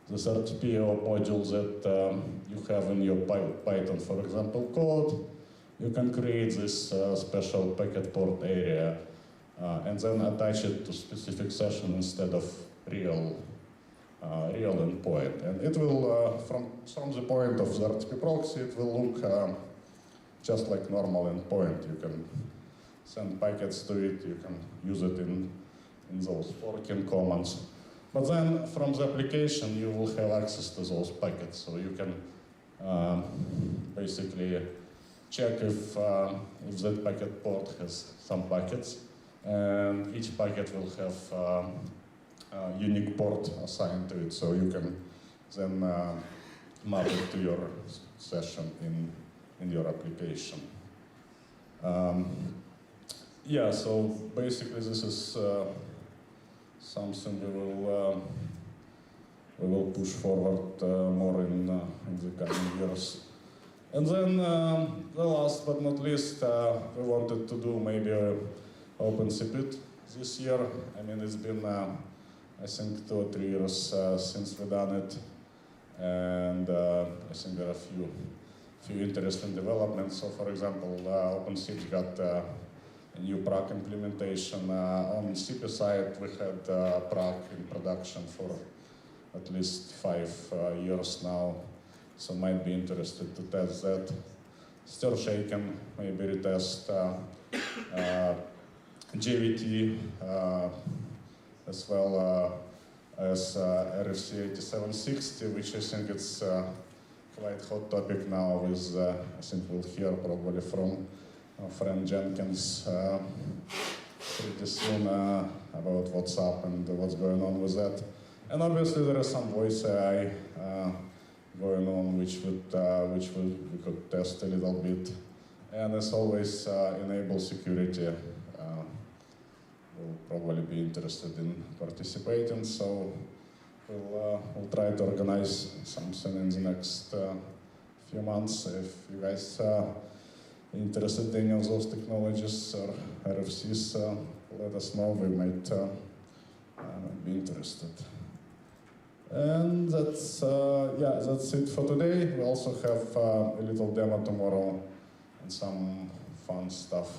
this RTP module that you have in your Python, for example, code. You can create this special packet port area and then attach it to specific session instead of real endpoint. And it will, from the point of the RTP proxy, it will look just like normal endpoint. You can send packets to it, you can use it in those forking commands. But then from the application, you will have access to those packets. So you can basically check if that packet port has some packets. And each packet will have a unique port assigned to it. So you can then map it to your session in your application. Yeah, so basically this is something we will push forward more in the coming years. And then the last but not least, we wanted to do maybe OpenSIPS this year. I mean, it's been I think 2 or 3 years since we done it, and I think there are a few interesting developments. So, for example, OpenSIPS got a new PRAC implementation. On Sippy side, we had PRAC in production for at least 5 years now, so might be interested to test that. Still shaken, maybe retest JVT as well as RFC 8760, which I think it's quite hot topic now with, I think we'll hear probably from our friend Jenkins pretty soon about what's up and what's going on with that. And obviously there is some voice AI going on, which we could test a little bit. And as always, enable security. We'll probably be interested in participating, so we'll try to organize something in the next few months. If you guys are interested in any of those technologies or RFCs, let us know. We might be interested. And that's it for today. We also have a little demo tomorrow and some fun stuff.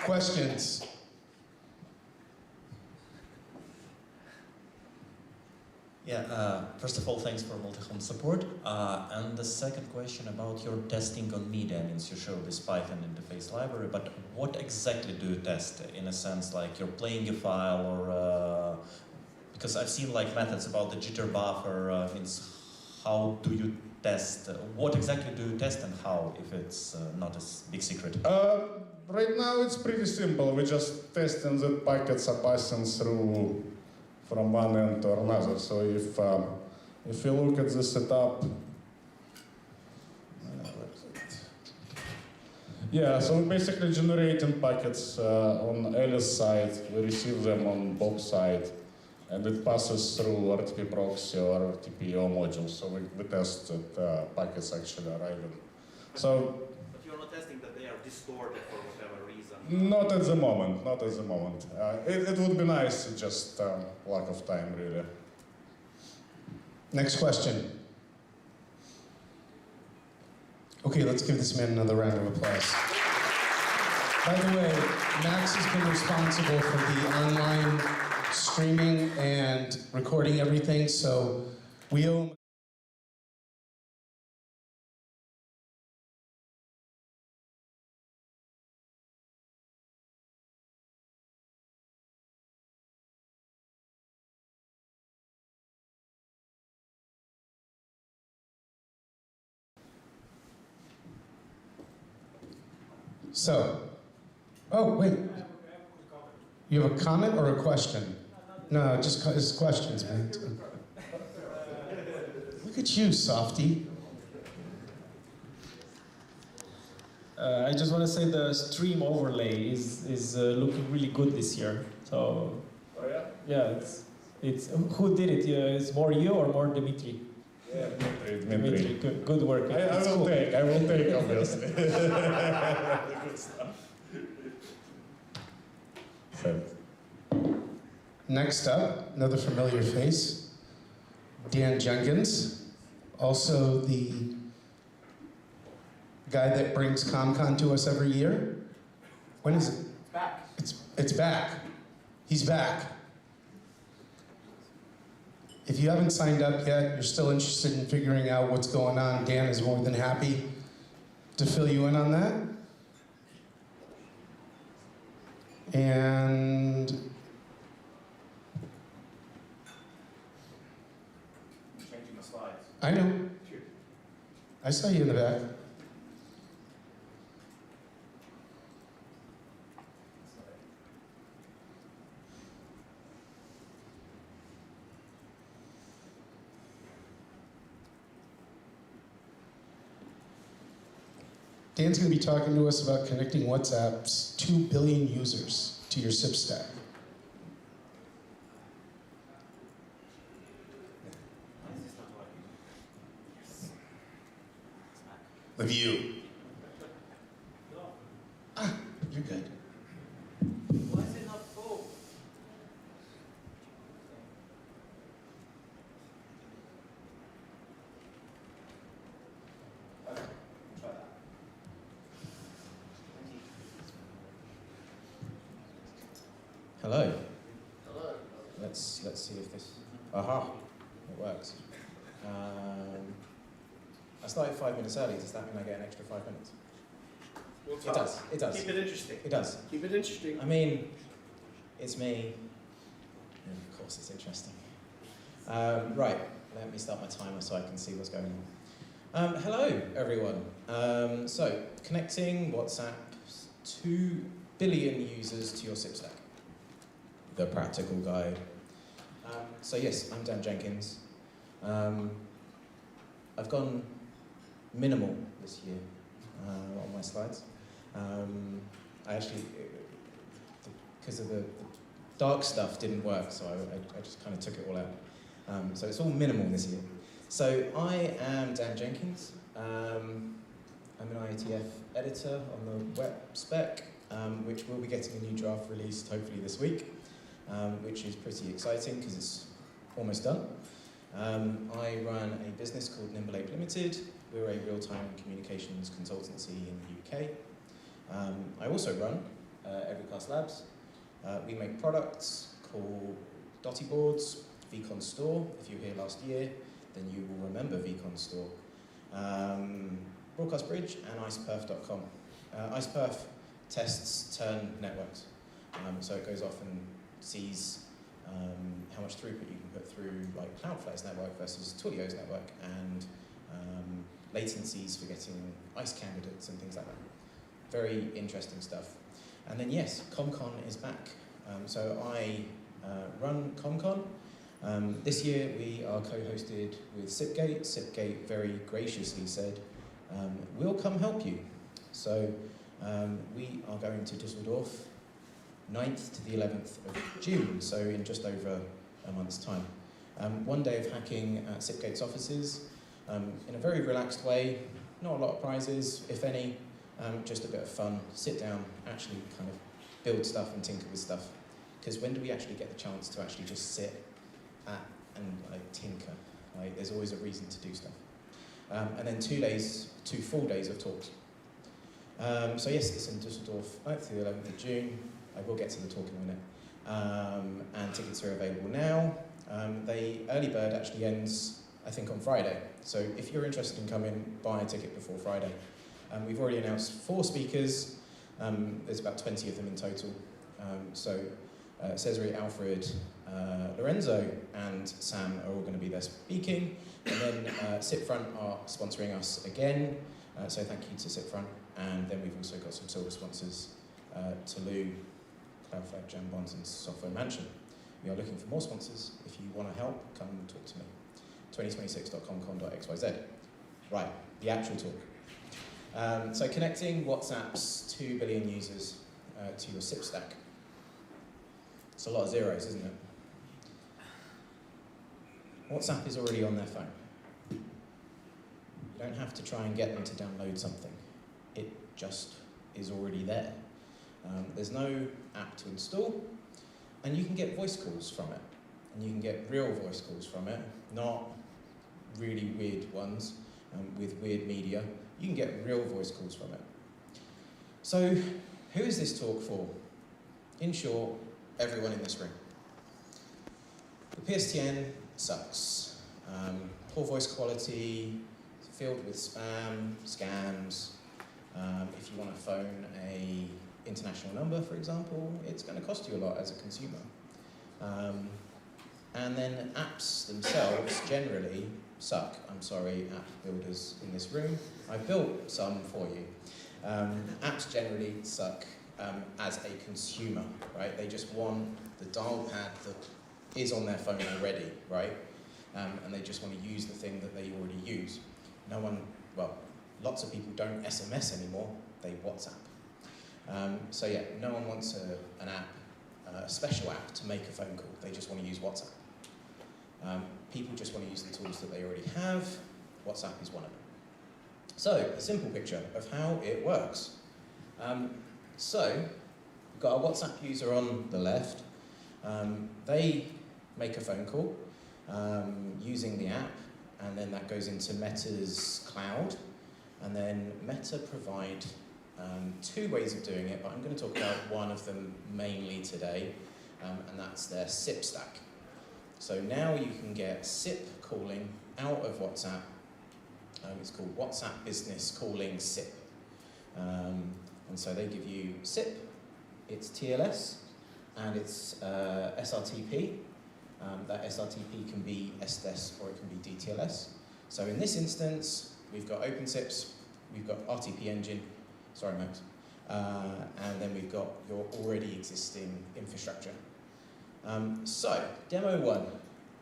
Questions? Yeah, first of all, thanks for multi-home support. And the second question about your testing on media. I mean, you showed this Python interface library, but what exactly do you test? In a sense, like you're playing a file, or because I've seen like methods about the jitter buffer. Means how do you test? What exactly do you test and how? If it's not a big secret. Right now it's pretty simple. We just testing that packets are passing through from one end to another. So if you look at the setup, yeah, so we're basically generating packets on Alice side. We receive them on Bob side, and it passes through RTP proxy or RTPO module. So we test that packets actually arriving. So. But you're not testing that they are distorted for whatever reason? Not at the moment, not at the moment. It would be nice, just lack of time, really. Next question. Okay, let's give this man another round of applause. By the way, Max has been responsible for the online streaming and recording everything, so we owe him. So, oh, wait. You have a comment or a question? No, just it's questions, man. Look at you, softy. I just want to say the stream overlay is looking really good this year. So, oh yeah, yeah, it's who did it? It's more you or more Dimitri? Yeah, Dimitri. Good work. I will take, obviously. Good stuff. Next up, another familiar face, Dan Jenkins, also the guy that brings ComCon to us every year. When is it? It's back. It's back. He's back. If you haven't signed up yet, you're still interested in figuring out what's going on, Dan is more than happy to fill you in on that. And I'm changing the slides. I know. I saw you in the back. Dan's going to be talking to us about connecting WhatsApp's 2 billion users to your SIP stack. The view. Ah, you're good. Why is it not full? Okay, try that. Hello. Hello. Let's see if this. Aha, it works. I started 5 minutes early. Does that mean I get an extra 5 minutes? We'll It does. It does. Keep it interesting. It does. Keep it interesting. I mean, it's me. And of course, it's interesting. Right. Let me start my timer so I can see what's going on. Hello, everyone. So, connecting WhatsApp's 2 billion users to your SIP stack. The practical guide. So yes, I'm Dan Jenkins. I've gone minimal this year on my slides. I actually, because of the dark stuff didn't work, so I just kind of took it all out. So it's all minimal this year. So I am Dan Jenkins. I'm an IETF editor on the web spec, which will be getting a new draft released hopefully this week, which is pretty exciting because it's almost done. I run a business called Nimble Ape Limited. We're a real-time communications consultancy in the UK. I also run Everycast Labs. We make products called Dotty boards, Vcon Store. If you were here last year, then you will remember Vcon Store. Broadcast Bridge and iceperf.com. Iceperf tests turn networks. So it goes off and sees how much throughput you can put through like Cloudflare's network versus Twilio's network, and latencies for getting ICE candidates and things like that. Very interesting stuff. And then yes, ComCon is back. So I run ComCon. This year we are co-hosted with SIPgate. SIPgate very graciously said, we'll come help you. So we are going to Düsseldorf 9th to the 11th of June, so in just over a month's time. 1 day of hacking at SIPgate's offices in a very relaxed way, not a lot of prizes, if any, just a bit of fun, sit down, actually kind of build stuff and tinker with stuff. Because when do we actually get the chance to actually just sit at and like tinker? Like, there's always a reason to do stuff. And then 2 full days of talks. So yes, it's in Düsseldorf, 9th to the 11th of June. I will get to the talk in a minute. And tickets are available now. The early bird actually ends, I think, on Friday. So if you're interested in coming, buy a ticket before Friday. We've already announced 4 speakers. There's about 20 of them in total. Cesare, Alfred, Lorenzo, and Sam are all going to be there speaking. And then Sipfront are sponsoring us again. So thank you to Sipfront. And then we've also got some silver sponsors, Tolu, Cloudflare, Jambons, and Softphone Mansion. We are looking for more sponsors. If you want to help, come and talk to me. 2026.comcon.xyz. Right, the actual talk. So connecting WhatsApp's 2 billion users to your SIP stack. It's a lot of zeros, isn't it? WhatsApp is already on their phone. You don't have to try and get them to download something. It just is already there. There's no app to install, and you can get voice calls from it. and you can get real voice calls from it, not really weird ones with weird media. You can get real voice calls from it. So, who is this talk for? In short, everyone in this room. The PSTN sucks. Poor voice quality, filled with spam, scams. If you want to phone a international number, for example, it's going to cost you a lot as a consumer. And then apps themselves generally suck. I'm sorry, app builders in this room. I've built some for you. Apps generally suck as a consumer, right? They just want the dial pad that is on their phone already, right? And they just want to use the thing that they already use. No one, well, lots of people don't SMS anymore, they WhatsApp. So yeah, no one wants an app, a special app to make a phone call. They just want to use WhatsApp. People just want to use the tools that they already have. WhatsApp is one of them. So, a simple picture of how it works. So, we've got a WhatsApp user on the left. They make a phone call using the app, and then that goes into Meta's cloud. And then Meta provide two ways of doing it, but I'm going to talk about one of them mainly today, and that's their SIP stack. So now you can get SIP calling out of WhatsApp. It's called WhatsApp Business Calling SIP. And so they give you SIP, it's TLS, and it's SRTP. That SRTP can be SDS or it can be DTLS. So in this instance, we've got OpenSIPS, we've got RTP engine, sorry Max, and then we've got your already existing infrastructure. So, demo 1,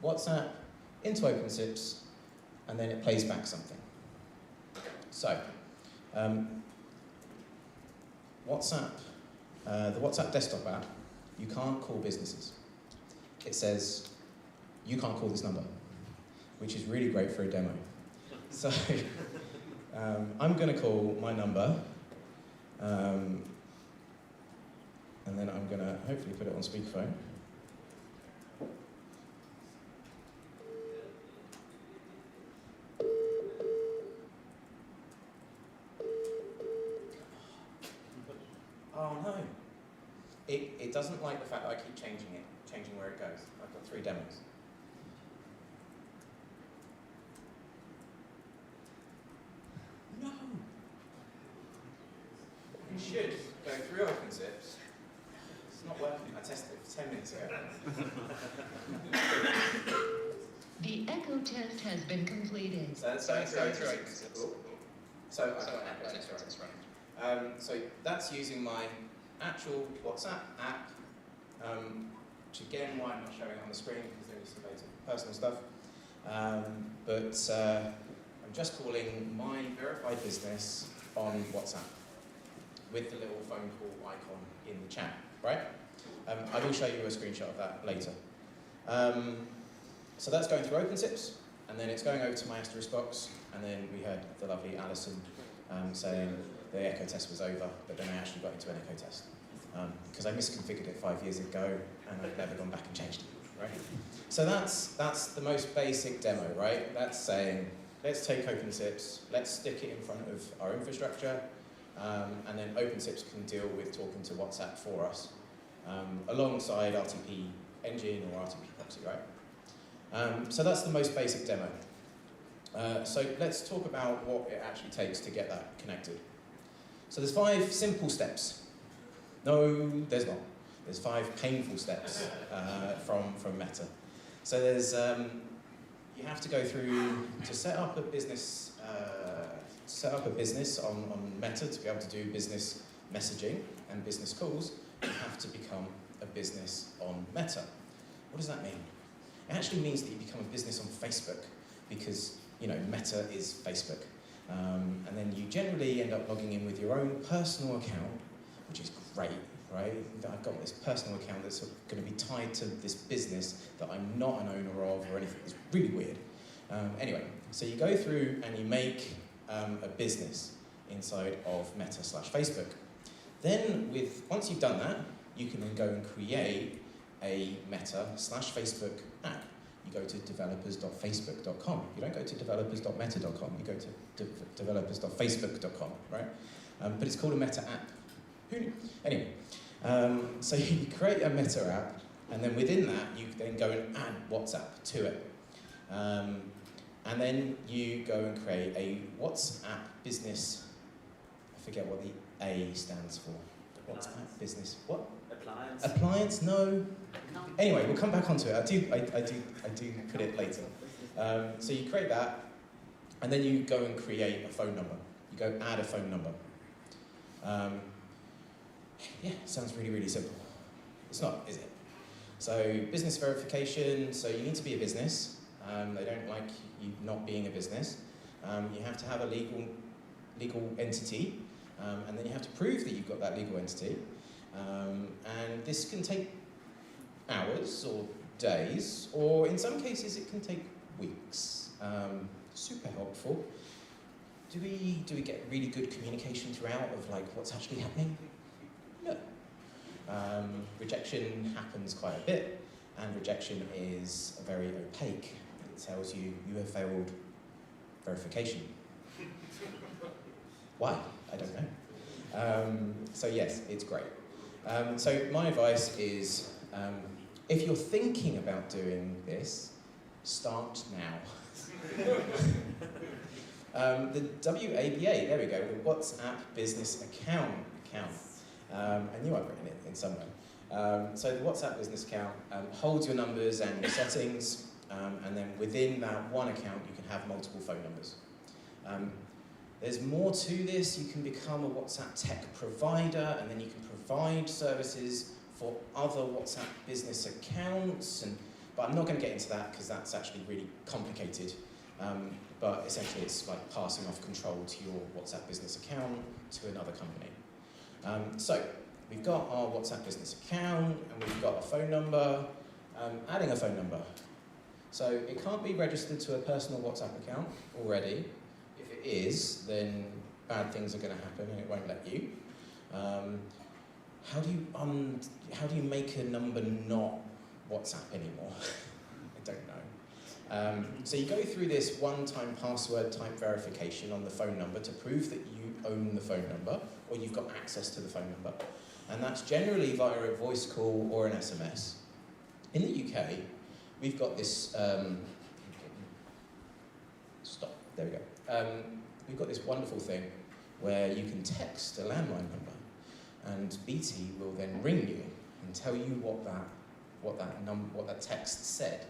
WhatsApp into OpenSIPS, and then it plays back something. So, WhatsApp, the WhatsApp desktop app, you can't call businesses. It says, you can't call this number, which is really great for a demo. So, I'm going to call my number, and then I'm going to hopefully put it on speakerphone. Oh no, it doesn't like the fact that I keep changing where it goes. I've got 3 demos. No! It should go through OpenSIPs. It's not working. I tested it 10 minutes ago. The echo test has been completed. So that's going through OpenSIPs. So I've got an app running. So that's using my actual WhatsApp app, which again, why I'm not showing it on the screen because there is some basic personal stuff. But I'm just calling my verified business on WhatsApp with the little phone call icon in the chat, right? I will show you a screenshot of that later. So that's going through OpenSIPs, and then it's going over to my Asterisk box, and then we had the lovely Alison saying the echo test was over, but then I actually got into an echo test. Because I misconfigured it 5 years ago, and I've never gone back and changed it, right? So that's the most basic demo, right? That's saying, let's take OpenSIPs, let's stick it in front of our infrastructure, and then OpenSIPs can deal with talking to WhatsApp for us, alongside RTP engine or RTP proxy, right? So that's the most basic demo. So let's talk about what it actually takes to get that connected. So there's 5 simple steps. No, there's not. There's 5 painful steps from Meta. So there's, you have to go through to set up a business, on Meta to be able to do business messaging and business calls. You have to become a business on Meta. What does that mean? It actually means that you become a business on Facebook because, you know, Meta is Facebook. And then you generally end up logging in with your own personal account, which is great, right? I've got this personal account that's going to be tied to this business that I'm not an owner of or anything. It's really weird. Anyway, so you go through and you make a business inside of Meta/Facebook. Then, once you've done that, you can then go and create a Meta/Facebook app. You go to developers.facebook.com. You don't go to developers.meta.com. You go to developers.facebook.com, right? But it's called a Meta app. Who knew? Anyway, so you create a Meta app, and then within that, you then go and add WhatsApp to it. And then you go and create a WhatsApp business. I forget what the A stands for. WhatsApp business. What? Appliance. Appliance? No. Anyway, we'll come back onto it. I do put it later. So you create that, and then you go and create a phone number. You go add a phone number. Yeah, sounds really, really simple. It's not, is it? So business verification. So you need to be a business. They don't like you not being a business. You have to have a legal entity, and then you have to prove that you've got that legal entity. And this can take hours or days, or in some cases it can take weeks. Super helpful. Do we get really good communication throughout of like what's actually happening? No. Rejection happens quite a bit, and rejection is very opaque. It tells you you have failed verification. Why? I don't know. So yes, it's great. So my advice is, if you're thinking about doing this, start now. The WABA, there we go, the WhatsApp Business Account. I knew I'd written it in somewhere. So the WhatsApp Business Account holds your numbers and your settings, and then within that one account you can have multiple phone numbers. There's more to this. You can become a WhatsApp tech provider, and then you can provide services for other WhatsApp business accounts. But I'm not going to get into that because that's actually really complicated. But essentially it's like passing off control to your WhatsApp business account to another company. So we've got our WhatsApp business account, and we've got a phone number. Adding a phone number. So it can't be registered to a personal WhatsApp account already. If it is, then bad things are going to happen and it won't let you. How do you make a number not WhatsApp anymore? I don't know. So you go through this one-time password type verification on the phone number to prove that you own the phone number or you've got access to the phone number. And that's generally via a voice call or an SMS. In the UK, we've got this, there we go. We've got this wonderful thing where you can text a landline number and BT will then ring you and tell you what that text said.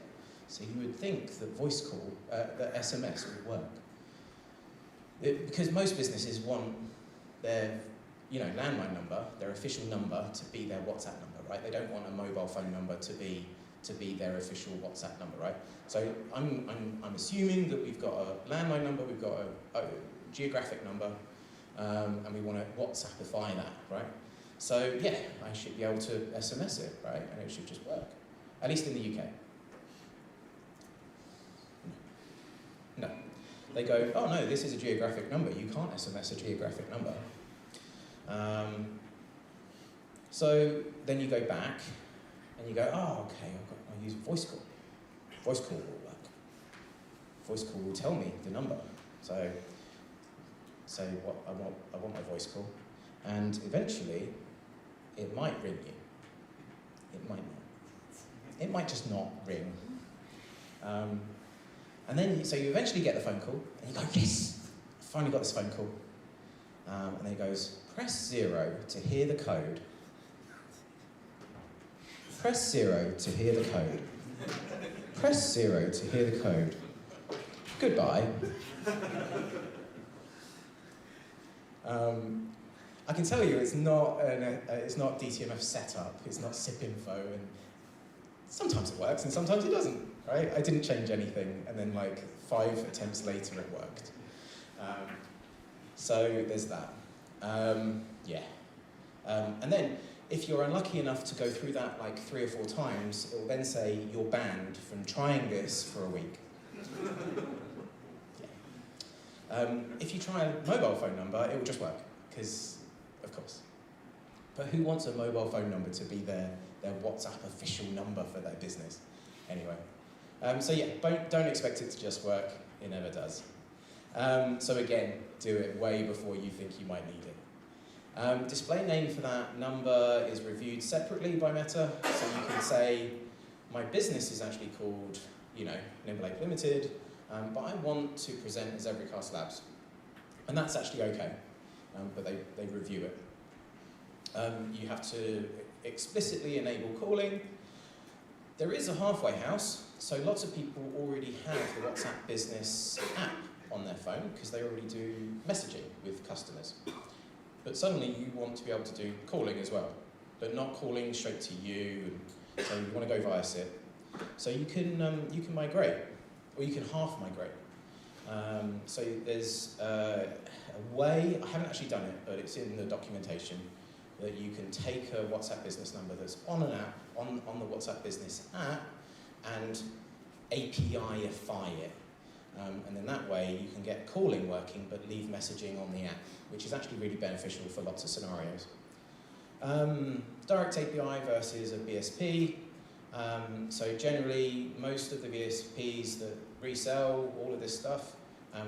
So you would think that voice call, that SMS would work. Because most businesses want their landline number, their official number, to be their WhatsApp number, right? They don't want a mobile phone number to be their official WhatsApp number, right? So I'm assuming that we've got a landline number, we've got a geographic number, and we want to WhatsAppify that, right? So yeah, I should be able to SMS it, right? And it should just work, at least in the UK. No. They go, oh no, this is a geographic number. You can't SMS a geographic number. So then you go back and you go, oh, okay, I'll use voice call. Voice call will work. Voice call will tell me the number. So say what I want my voice call, and eventually it might ring you. It might not. It might just not ring. And then, so you eventually get the phone call, and you go, yes, I finally got this phone call. And then it goes, press 0 to hear the code. Press 0 to hear the code. Press 0 to hear the code. Goodbye. I can tell you it's not DTMF setup, it's not SIP info, and sometimes it works and sometimes it doesn't, right? I didn't change anything, and then like 5 attempts later it worked. So there's that. Yeah. And then if you're unlucky enough to go through that like 3 or 4 times, it will then say you're banned from trying this for a week. Yeah. If you try a mobile phone number, it will just work, because of course. But who wants a mobile phone number to be their WhatsApp official number for their business? Anyway, so yeah, don't expect it to just work. It never does. So again, do it way before you think you might need it. Display name for that number is reviewed separately by Meta, so you can say, my business is actually called, you know, Nimble Ape Limited, but I want to present as Everycast Labs. And that's actually okay, but they review it. You have to explicitly enable calling. There is a halfway house, so lots of people already have the WhatsApp Business app on their phone because they already do messaging with customers. But suddenly you want to be able to do calling as well, but not calling straight to you, and so you want to go via SIP. So you can migrate, or you can half migrate. So there's a way, I haven't actually done it, but it's in the documentation, that you can take a WhatsApp Business number that's on an app, on the WhatsApp Business app, and API-ify it. And then that way you can get calling working but leave messaging on the app, which is actually really beneficial for lots of scenarios. Direct API versus a BSP. So generally, most of the BSPs that resell all of this stuff,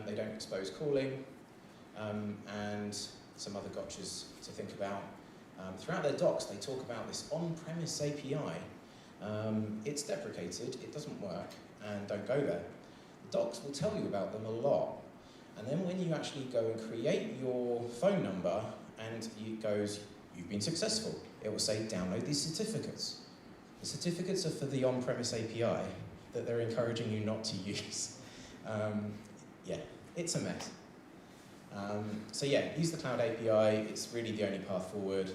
they don't expose calling, and some other gotchas to think about. Throughout their docs, they talk about this on-premise API. It's deprecated, it doesn't work, and don't go there. The docs will tell you about them a lot. And then when you actually go and create your phone number, and it goes, you've been successful, it will say, download these certificates. The certificates are for the on-premise API that they're encouraging you not to use. Yeah, it's a mess. So yeah, use the Cloud API, it's really the only path forward.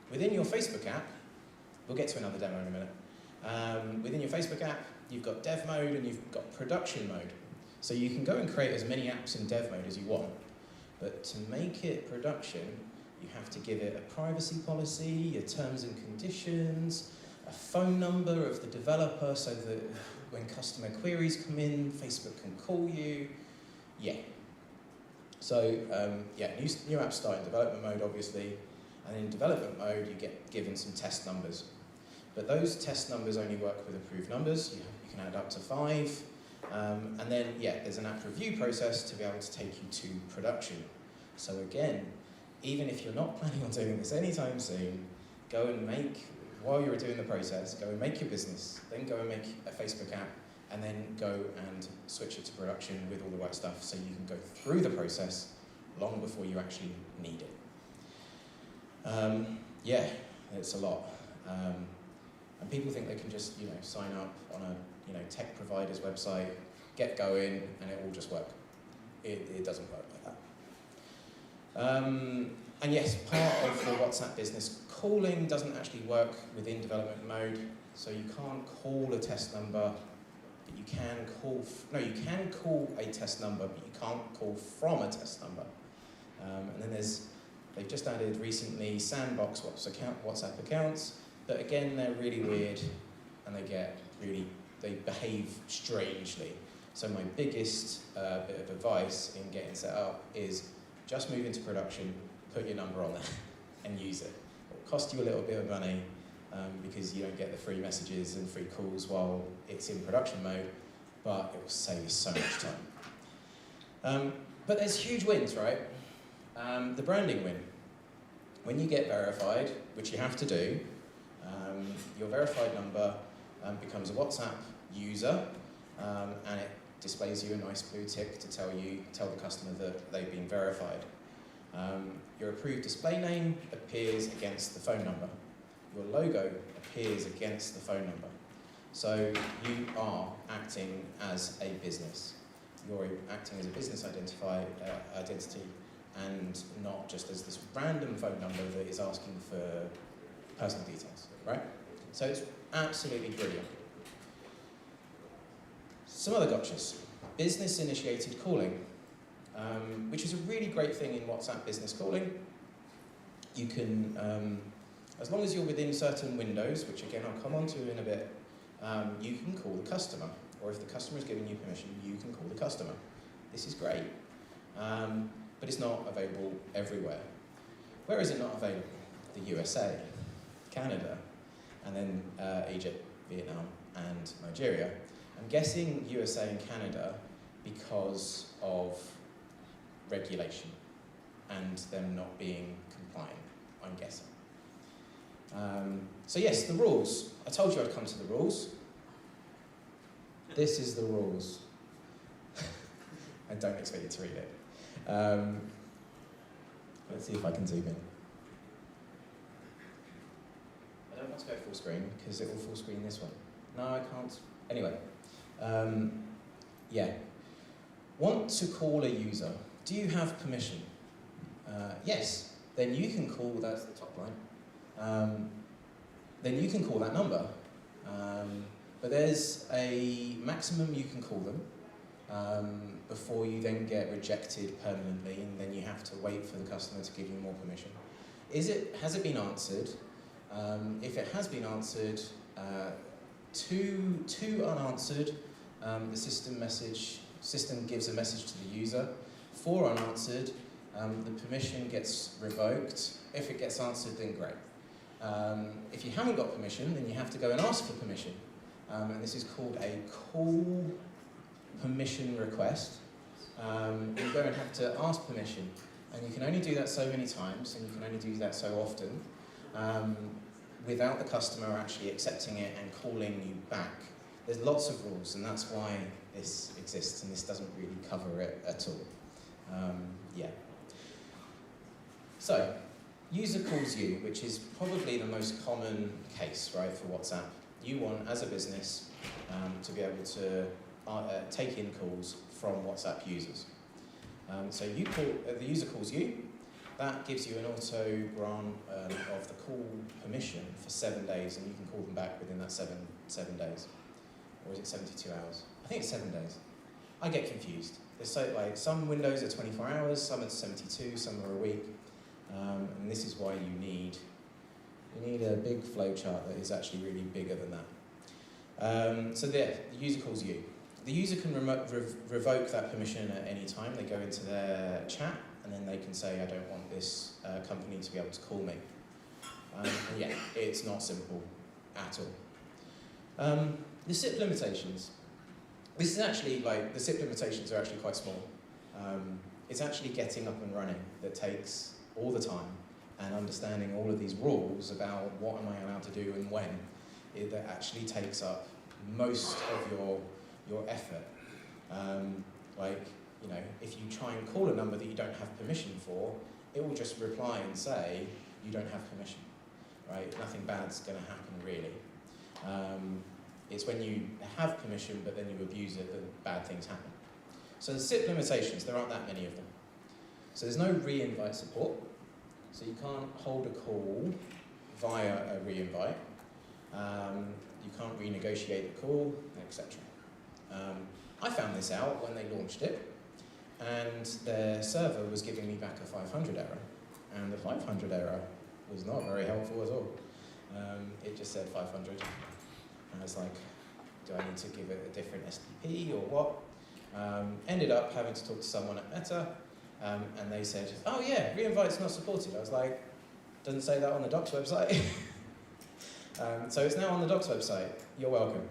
Within your Facebook app, we'll get to another demo in a minute. Within your Facebook app, you've got dev mode and you've got production mode. So you can go and create as many apps in dev mode as you want, but to make it production, you have to give it a privacy policy, your terms and conditions, a phone number of the developer so that when customer queries come in, Facebook can call you. Yeah. So yeah, new apps start in development mode, obviously, and in development mode, you get given some test numbers. But those test numbers only work with approved numbers. You can add up to 5. And then, yeah, there's an app review process to be able to take you to production. So again, even if you're not planning on doing this anytime soon, go and make, while you're doing the process, go and make your business, then go and make a Facebook app, and then go and switch it to production with all the right stuff so you can go through the process long before you actually need it. Yeah, it's a lot. And people think they can just, sign up on a, tech provider's website, get going, and it will just work. It doesn't work like that. And yes, part of the WhatsApp Business calling doesn't actually work within development mode, so you can't call a test number, but you can call, you can call a test number, but you can't call from a test number. And then they've just added recently sandbox WhatsApp accounts, but again, they're really weird, and they behave strangely. So my biggest bit of advice in getting set up is just move into production, put your number on there, and use it. It will cost you a little bit of money because you don't get the free messages and free calls while it's in production mode, but it will save you so much time. But there's huge wins, right? The branding win. When you get verified, which you have to do, your verified number becomes a WhatsApp user, and it displays you a nice blue tick to tell the customer that they've been verified. Your approved display name appears against the phone number. Your logo appears against the phone number. So you are acting as a business. You're acting as a business identity, and not just as this random phone number that is asking for personal details, right? So it's absolutely brilliant. Some other gotchas. Business-initiated calling, which is a really great thing in WhatsApp Business calling. You can, as long as you're within certain windows, which again I'll come on to in a bit, you can call the customer, or if the customer is giving you permission, you can call the customer. This is great, but it's not available everywhere. Where is it not available? the USA, Canada, and then Egypt, Vietnam, and Nigeria. I'm guessing USA and Canada because of regulation and them not being compliant, I'm guessing. So yes, the rules. I told you I'd come to the rules. This is the rules. I don't expect you to read it. Let's see if I can zoom in. I don't want to go full screen because it will full screen this one. No, I can't. Anyway, yeah. Want to call a user. Do you have permission? Yes. Then you can call, that's the top line. Then you can call that number. But there's a maximum you can call them before you then get rejected permanently, and then you have to wait for the customer to give you more permission. Has it been answered? If it has been answered, two unanswered, the system gives a message to the user. 4 unanswered, the permission gets revoked. If it gets answered, then great. If you haven't got permission, then you have to go and ask for permission. And this is called a call permission request. You go and have to ask permission. And you can only do that so many times, and you can only do that so often, without the customer actually accepting it and calling you back. There's lots of rules, and that's why this exists, and this doesn't really cover it at all. Yeah. So, user calls you, which is probably the most common case, right, for WhatsApp. You want, as a business, to be able to take in calls from WhatsApp users. So the user calls you. That gives you an auto grant of the call permission for 7 days, and you can call them back within that seven days. Or is it 72 hours? I think it's 7 days. I get confused. There's some windows are 24 hours, some are 72, some are a week. And this is why you need a big flowchart that is actually really bigger than that. So there, the user calls you. The user can revoke that permission at any time. They go into their chat, and then they can say, I don't want this company to be able to call me. And yeah, it's not simple at all. The SIP limitations. This is actually, the SIP limitations are actually quite small. It's actually getting up and running that takes all the time, and understanding all of these rules about what am I allowed to do and when, that actually takes up most of your effort. If you try and call a number that you don't have permission for, it will just reply and say, you don't have permission, right? Nothing bad's gonna happen, really. It's when you have permission, but then you abuse it, that bad things happen. So the SIP limitations, there aren't that many of them. So there's no re-invite support. So you can't hold a call via a re-invite. You can't renegotiate the call, etc. I found this out when they launched it, and their server was giving me back a 500 error, and the 500 error was not very helpful at all. It just said 500, and I was like, do I need to give it a different STP or what? Ended up having to talk to someone at Meta, and they said, oh yeah, re-invite's not supported. I was like, doesn't say that on the docs website. So it's now on the docs website. You're welcome.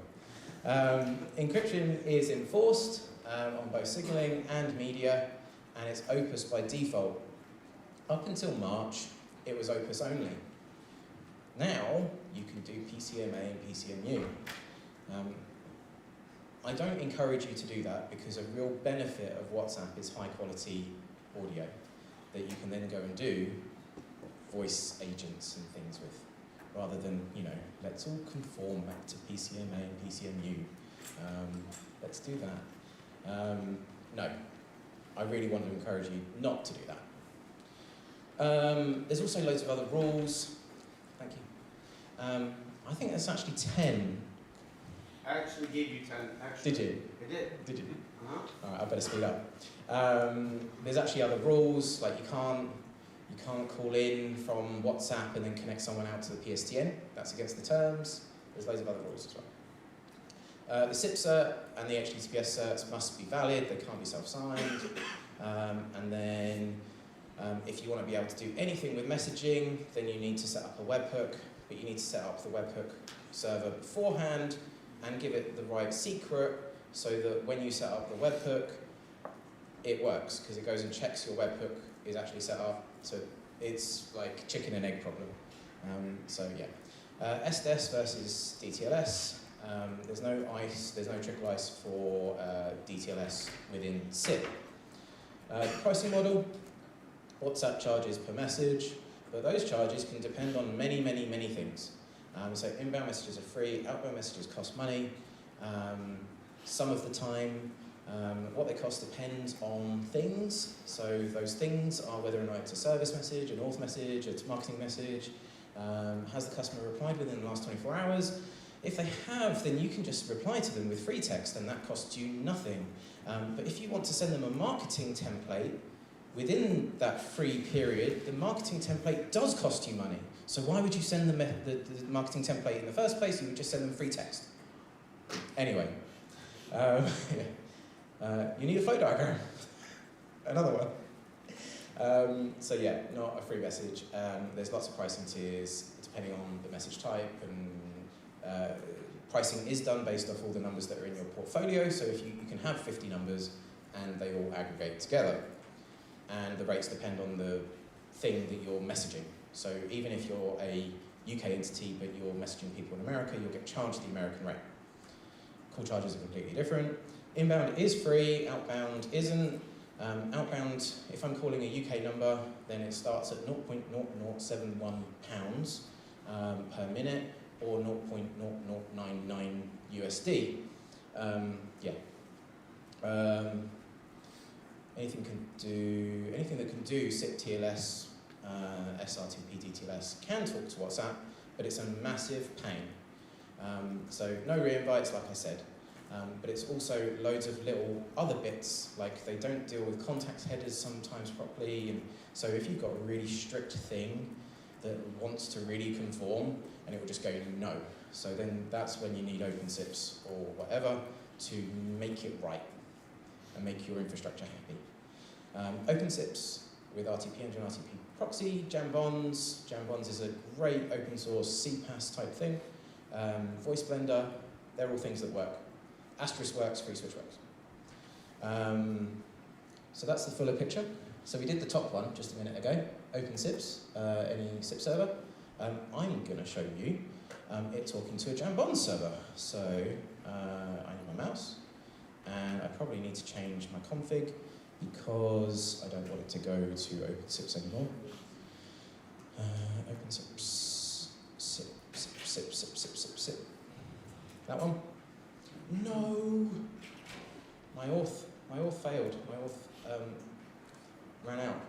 Encryption is enforced on both signaling and media, and it's Opus by default. Up until March, it was Opus only. Now, you can do PCMA and PCMU. I don't encourage you to do that because a real benefit of WhatsApp is high quality audio that you can then go and do voice agents and things with, rather than, let's all conform back to PCMA and PCMU. Let's do that. No, I really want to encourage you not to do that. There's also loads of other rules. Thank you. I think there's actually 10. I actually gave you 10. Did you? I did. Did you? Uh-huh. All right, I better speed up. There's actually other rules, like you can't call in from WhatsApp and then connect someone out to the PSTN. That's against the terms. There's loads of other rules as well. The SIP cert and the HTTPS certs must be valid. They can't be self-signed. And then If you want to be able to do anything with messaging, then you need to set up a webhook, but you need to set up the webhook server beforehand and give it the right secret so that when you set up the webhook, it works, because it goes and checks your webhook is actually set up. So it's like chicken and egg problem. So yeah. SDS versus DTLS. There's no ICE, there's no trickle ICE for DTLS within SIP. Pricing model, WhatsApp charges per message, but those charges can depend on many, many, many things. So inbound messages are free, outbound messages cost money. Some of the time, what they cost depends on things. So those things are whether or not it's a service message, an auth message, a marketing message. Has the customer replied within the last 24 hours? If they have, then you can just reply to them with free text and that costs you nothing. But if you want to send them a marketing template, within that free period, the marketing template does cost you money. So why would you send them the marketing template in the first place? You would just send them free text. Anyway, you need a flow diagram. Another one. So yeah, not a free message. There's lots of pricing tiers depending on the message type, and pricing is done based off all the numbers that are in your portfolio. So if you can have 50 numbers and they all aggregate together. And the rates depend on the thing that you're messaging. So even if you're a UK entity but you're messaging people in America, you'll get charged the American rate. Call charges are completely different. Inbound is free, outbound isn't. Outbound, if I'm calling a UK number, then it starts at 0.0071 pounds per minute or 0.0099 USD. Anything that can do SIP TLS, SRTP DTLS can talk to WhatsApp, but it's a massive pain. So no re-invites, like I said. But it's also loads of little other bits, like they don't deal with contact headers sometimes properly, and so if you've got a really strict thing that wants to really conform, and it will just go no. So then that's when you need OpenSIPS or whatever to make it right and make your infrastructure happy. OpenSIPS with RTP engine, RTP proxy, Jambons. Jambons is a great open source CPaaS type thing. Voice Blender, they're all things that work. Asterisk works, FreeSwitch works. So that's the fuller picture. So we did the top one just a minute ago, OpenSIPS, any SIP server. I'm going to show you it talking to a Jambon server. So I need my mouse, and I probably need to change my config because I don't want it to go to OpenSIPS anymore. OpenSIPS, SIP. That one. No! My auth failed. My auth ran out.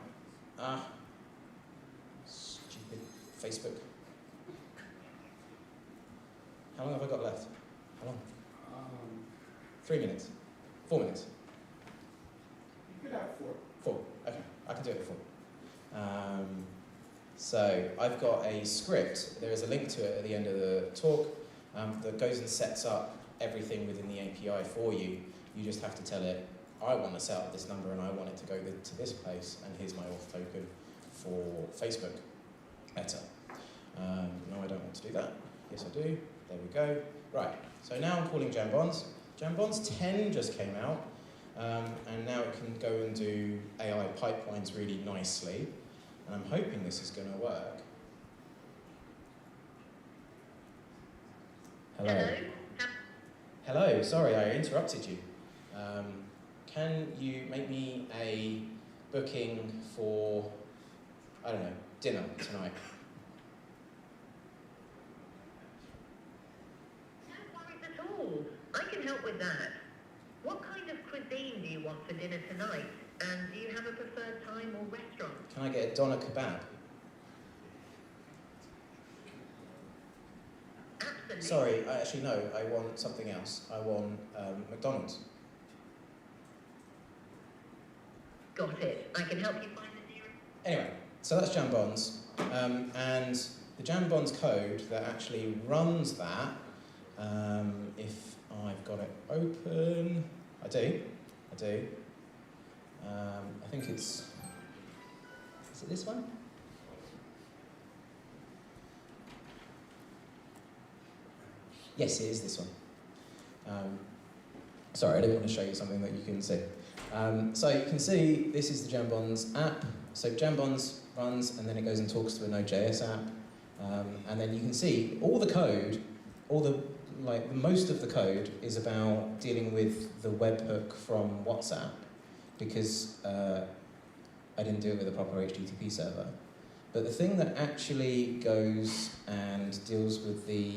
Stupid Facebook. How long have I got left? How long? 3 minutes. 4 minutes. You could have 4. 4. Okay, I can do it at 4. So I've got a script. There is a link to it at the end of the talk that goes and sets up everything within the API for you. You just have to tell it, I want to set up this number and I want it to go to this place, and here's my auth token for Facebook. Better. No, I don't want to do that. Yes, I do. There we go. Right, so now I'm calling Jambons. Jambons 10 just came out, and now it can go and do AI pipelines really nicely, and I'm hoping this is going to work. Hello. Hello, sorry, I interrupted you. Can you make me a booking for, I don't know, dinner tonight? No worries at all. I can help with that. What kind of cuisine do you want for dinner tonight? And do you have a preferred time or restaurant? Can I get a doner kebab? Absolutely. Sorry, actually no, I want something else. I want McDonald's. Got it. I can help you find the nearest. Anyway, so that's Jambons, and the Jambons code that actually runs that, if I've got it open, I do. I think it's Is it this one? Yes, it is this one. Sorry, I didn't want to show you something that you couldn't see. So you can see this is the Jambons app. So Jambons runs and then it goes and talks to a Node.js app. And then you can see all the code, most of the code is about dealing with the webhook from WhatsApp because I didn't do it with a proper HTTP server. But the thing that actually goes and deals with the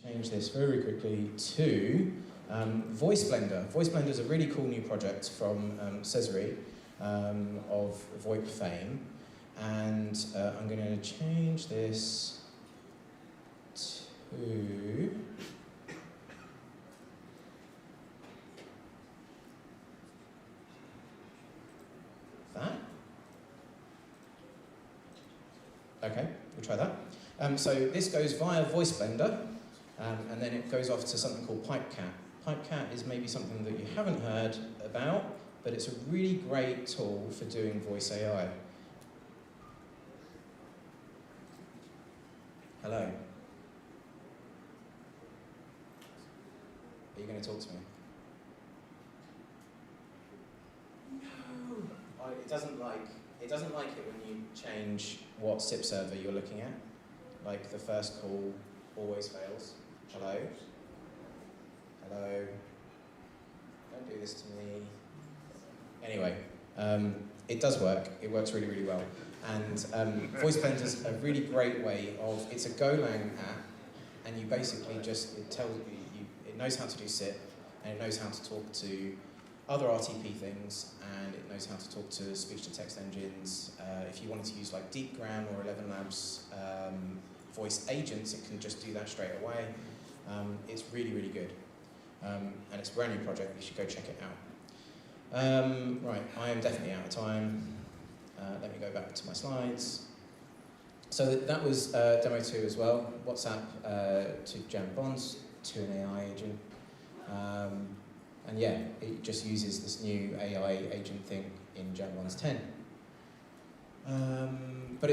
change this very quickly to Voice Blender. Voice Blender is a really cool new project from Cesare of VoIP fame, and I'm going to change this to that. Okay, we'll try that. So this goes via Voice Blender. And then it goes off to something called PipeCat. PipeCat is maybe something that you haven't heard about, but it's a really great tool for doing voice AI. Hello. Are you going to talk to me? No. It doesn't like it when you change what SIP server you're looking at. Like the first call always fails. Hello? Hello? Don't do this to me. Anyway, it does work. It works really, really well. And Voice Blender is a really great way of, it's a Golang app, and you basically just, it tells you, it knows how to do SIP, and it knows how to talk to other RTP things, and it knows how to talk to speech-to-text engines. If you wanted to use like DeepGram or 11 Labs voice agents, it can just do that straight away. It's really, really good. And it's a brand new project, you should go check it out. Right, I am definitely out of time. Let me go back to my slides. So that was demo 2 as well. WhatsApp to Jambons to an AI agent. And yeah, it just uses this new AI agent thing in Jambons 10.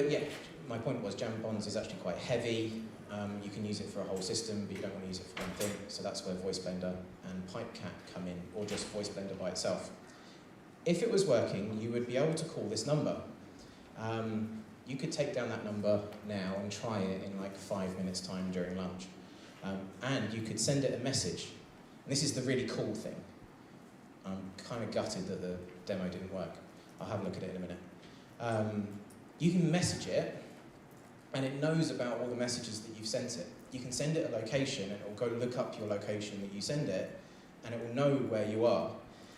Yeah, my point was Jambons is actually quite heavy. You can use it for a whole system, but you don't want to use it for one thing. So that's where Voice Blender and PipeCat come in, or just Voice Blender by itself. If it was working, you would be able to call this number. You could take down that number now and try it in like 5 minutes time during lunch. And you could send it a message. And this is the really cool thing. I'm kind of gutted that the demo didn't work. I'll have a look at it in a minute. You can message it, and it knows about all the messages that you've sent it. You can send it a location, and it will go look up your location that you send it, and it will know where you are.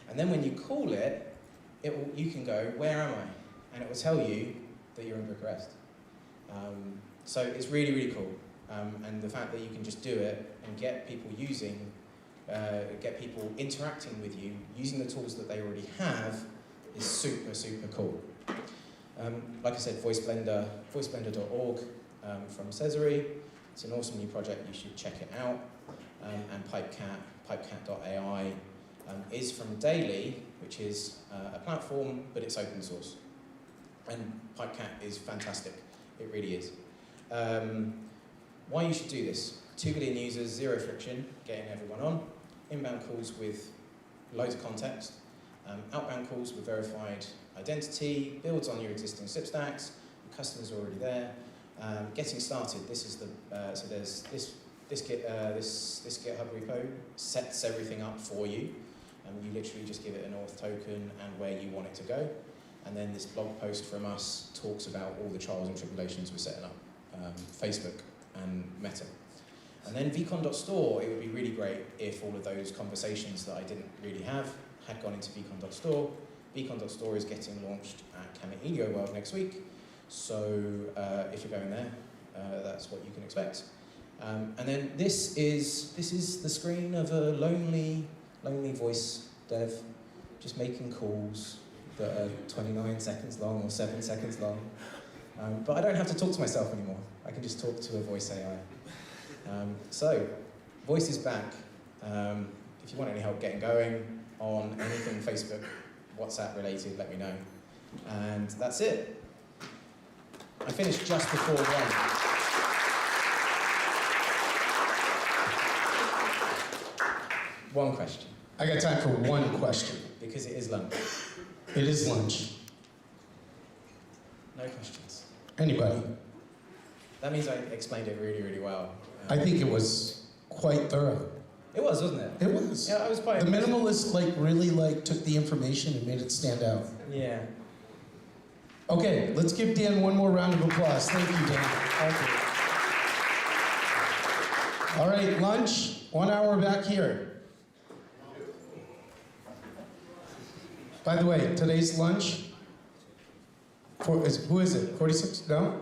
And then when you call it, you can go, where am I? And it will tell you that you're in Bucharest. So it's really, really cool. And the fact that you can just do it and get people get people interacting with you using the tools that they already have is super, super cool. Like I said, Voice Blender, voiceblender.org from Cesare. It's an awesome new project, you should check it out. And PipeCat, pipecat.ai is from Daily, which is a platform, but it's open source. And PipeCat is fantastic, it really is. Why you should do this? 2 billion users, 0 friction, getting everyone on. Inbound calls with loads of context. Outbound calls with verified identity, builds on your existing SIP stacks, the customer's already there. Getting started, this is the, so there's this GitHub repo sets everything up for you. You literally just give it an auth token and where you want it to go. And then this blog post from us talks about all the trials and tribulations we're setting up, Facebook and Meta. And then vcon.store, it would be really great if all of those conversations that I didn't really have had gone into vcon.store. Vcon.store is getting launched at Camilio World next week. So if you're going there, that's what you can expect. And then this is the screen of a lonely voice dev, just making calls that are 29 seconds long or 7 seconds long. But I don't have to talk to myself anymore. I can just talk to a voice AI. So, voice is back. If you want any help getting going on anything Facebook, WhatsApp related, let me know. And that's it. I finished just before 1. One question. I got time for one question. Because it is lunch. It is lunch. No questions. Anybody? That means I explained it really, really well. I think it was quite thorough. It was, wasn't it? It was. Yeah, I was quite. The minimalist really took the information and made it stand out. Yeah. Okay, let's give Dan one more round of applause. Thank you, Dan. Thank you. All right, lunch, 1 hour back here. By the way, today's lunch, who is it? 46? No?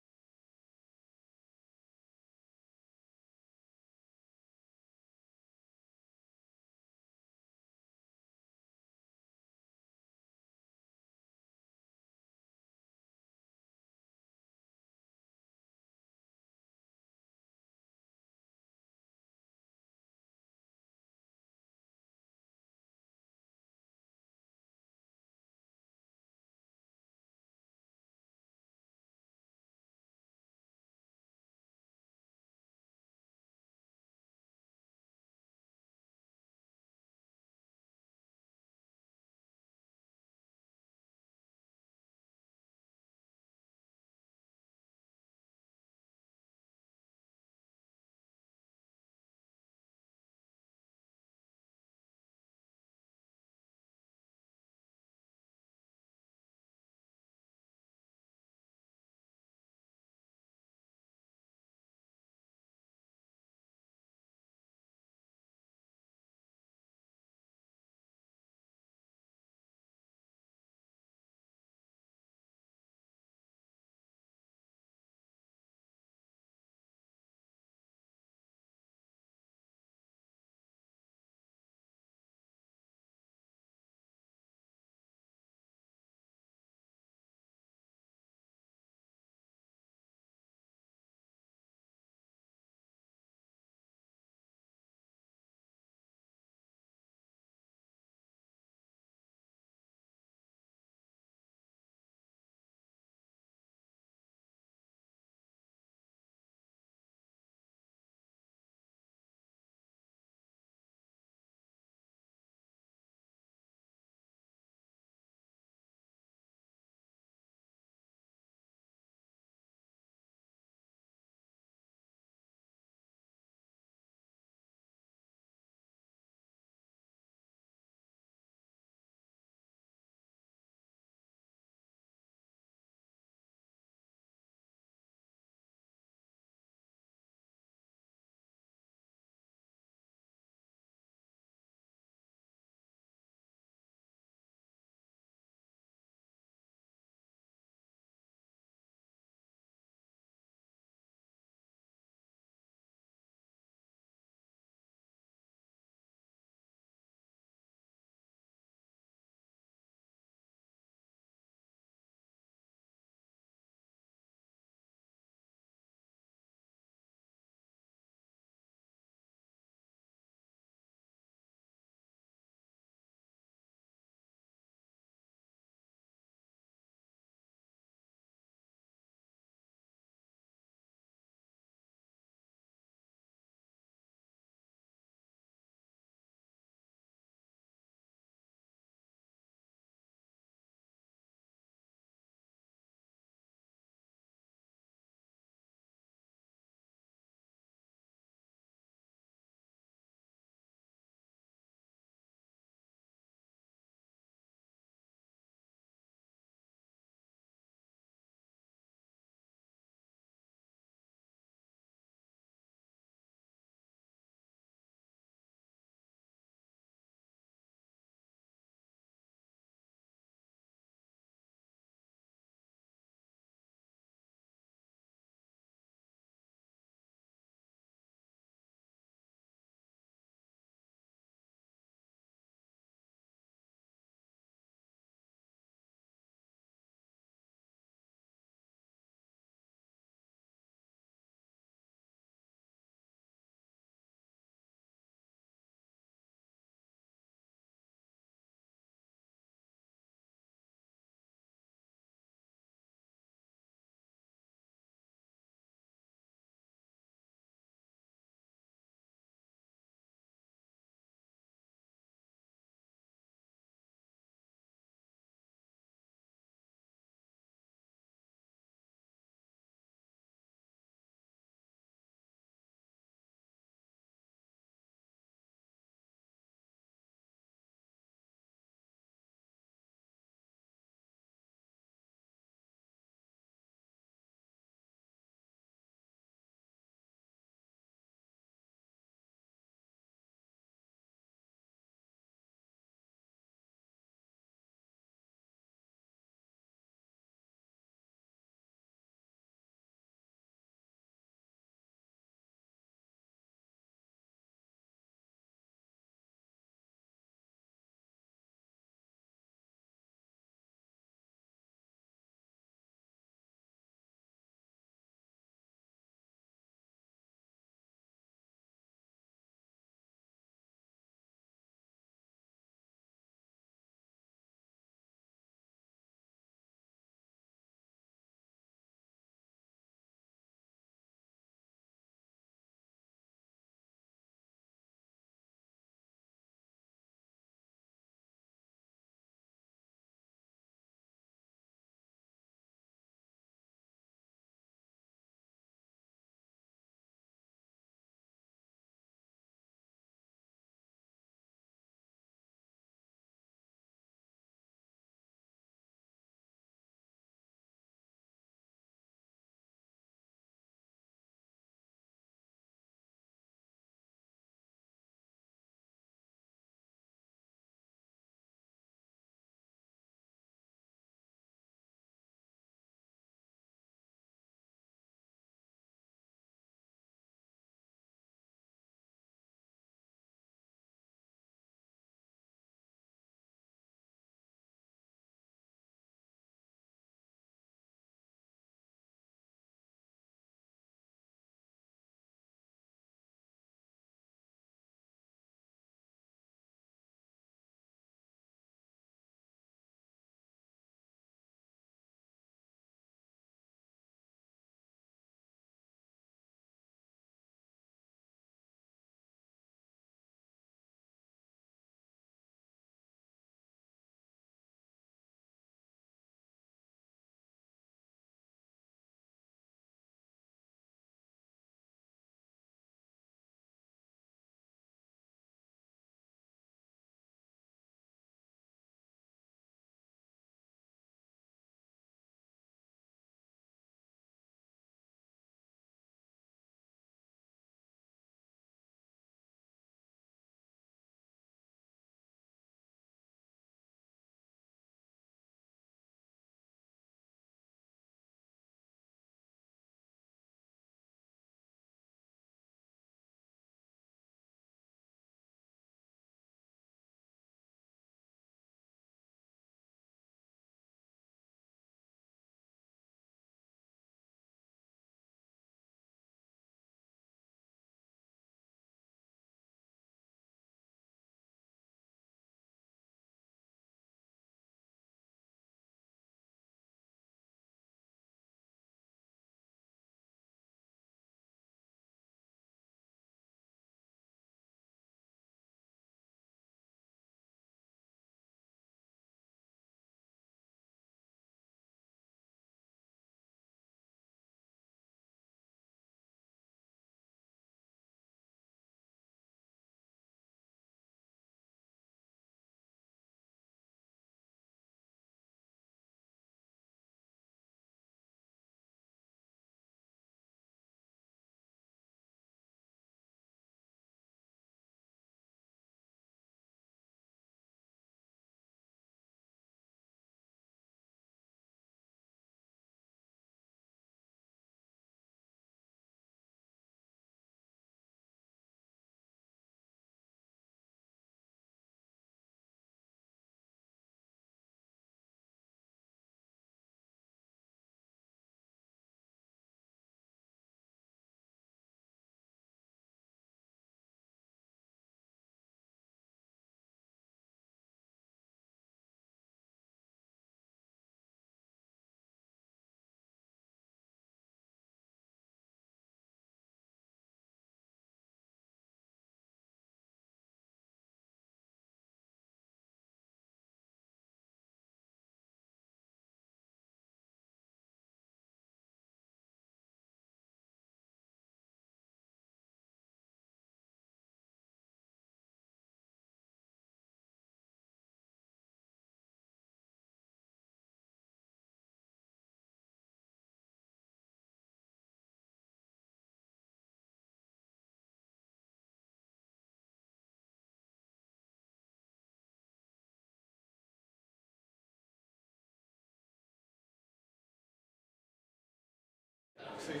So it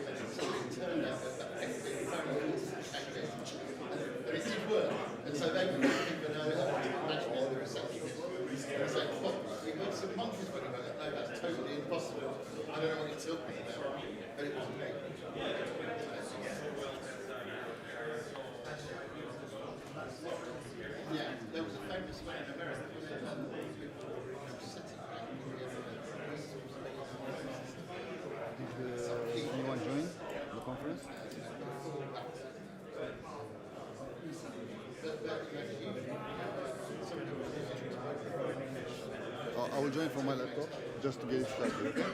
turned out that everything and it did work. And so they were thinking, imagine the receptionist. They were saying, well, we heard some monkeys running around. No, that's totally impossible. I don't know what you're talking about. But it was me. Yeah, there was a famous man in America. Did anyone join the conference? I will join from my laptop just to get it started. Okay?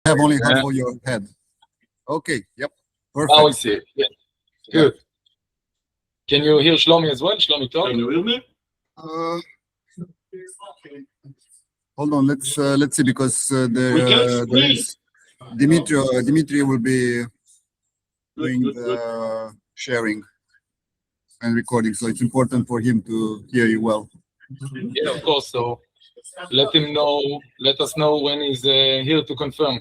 Have only half of your head. Okay, yep. Perfect. Now we see it. Yeah. Good. Can you hear Shlomi as well? Shlomi, talk. Can you hear me? Hold on, let's see, because there is Dimitri will be doing the sharing and recording, so it's important for him to hear you well. Yeah, of course. So let him know. Let us know when he's here to confirm.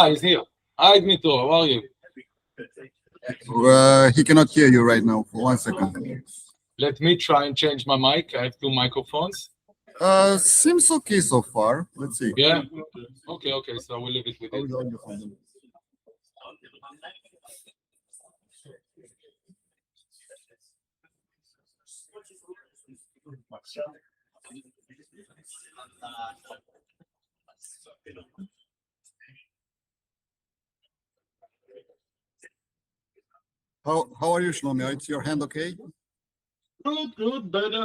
He's here. Hi, Dmitro. How are you? He cannot hear you right now. For 1 second. Let me try and change my mic. I have 2 microphones. Seems okay so far. Let's see. Yeah. Okay. So we'll leave it with it. How are you, Shlomi? Is your hand okay? Good, better.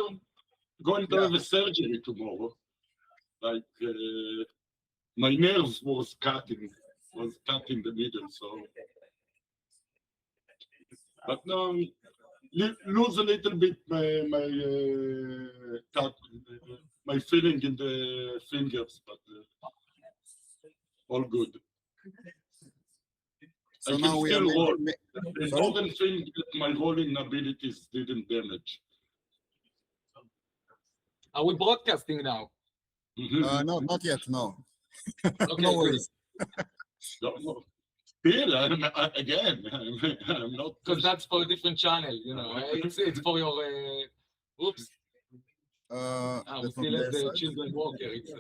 Going to have a surgery tomorrow. Like my nerves was cut in the middle, so. But no, lose a little bit my feeling in the fingers, but all good. So I now can we are still roll. The Sorry? important thing that my rolling abilities didn't damage. Are we broadcasting now? No, not yet. No. Okay, No good. worries. Still, again, I'm not. Because that's for a different channel, you know. It's for your. Oops. We That's still on have their the side. children walker. It's.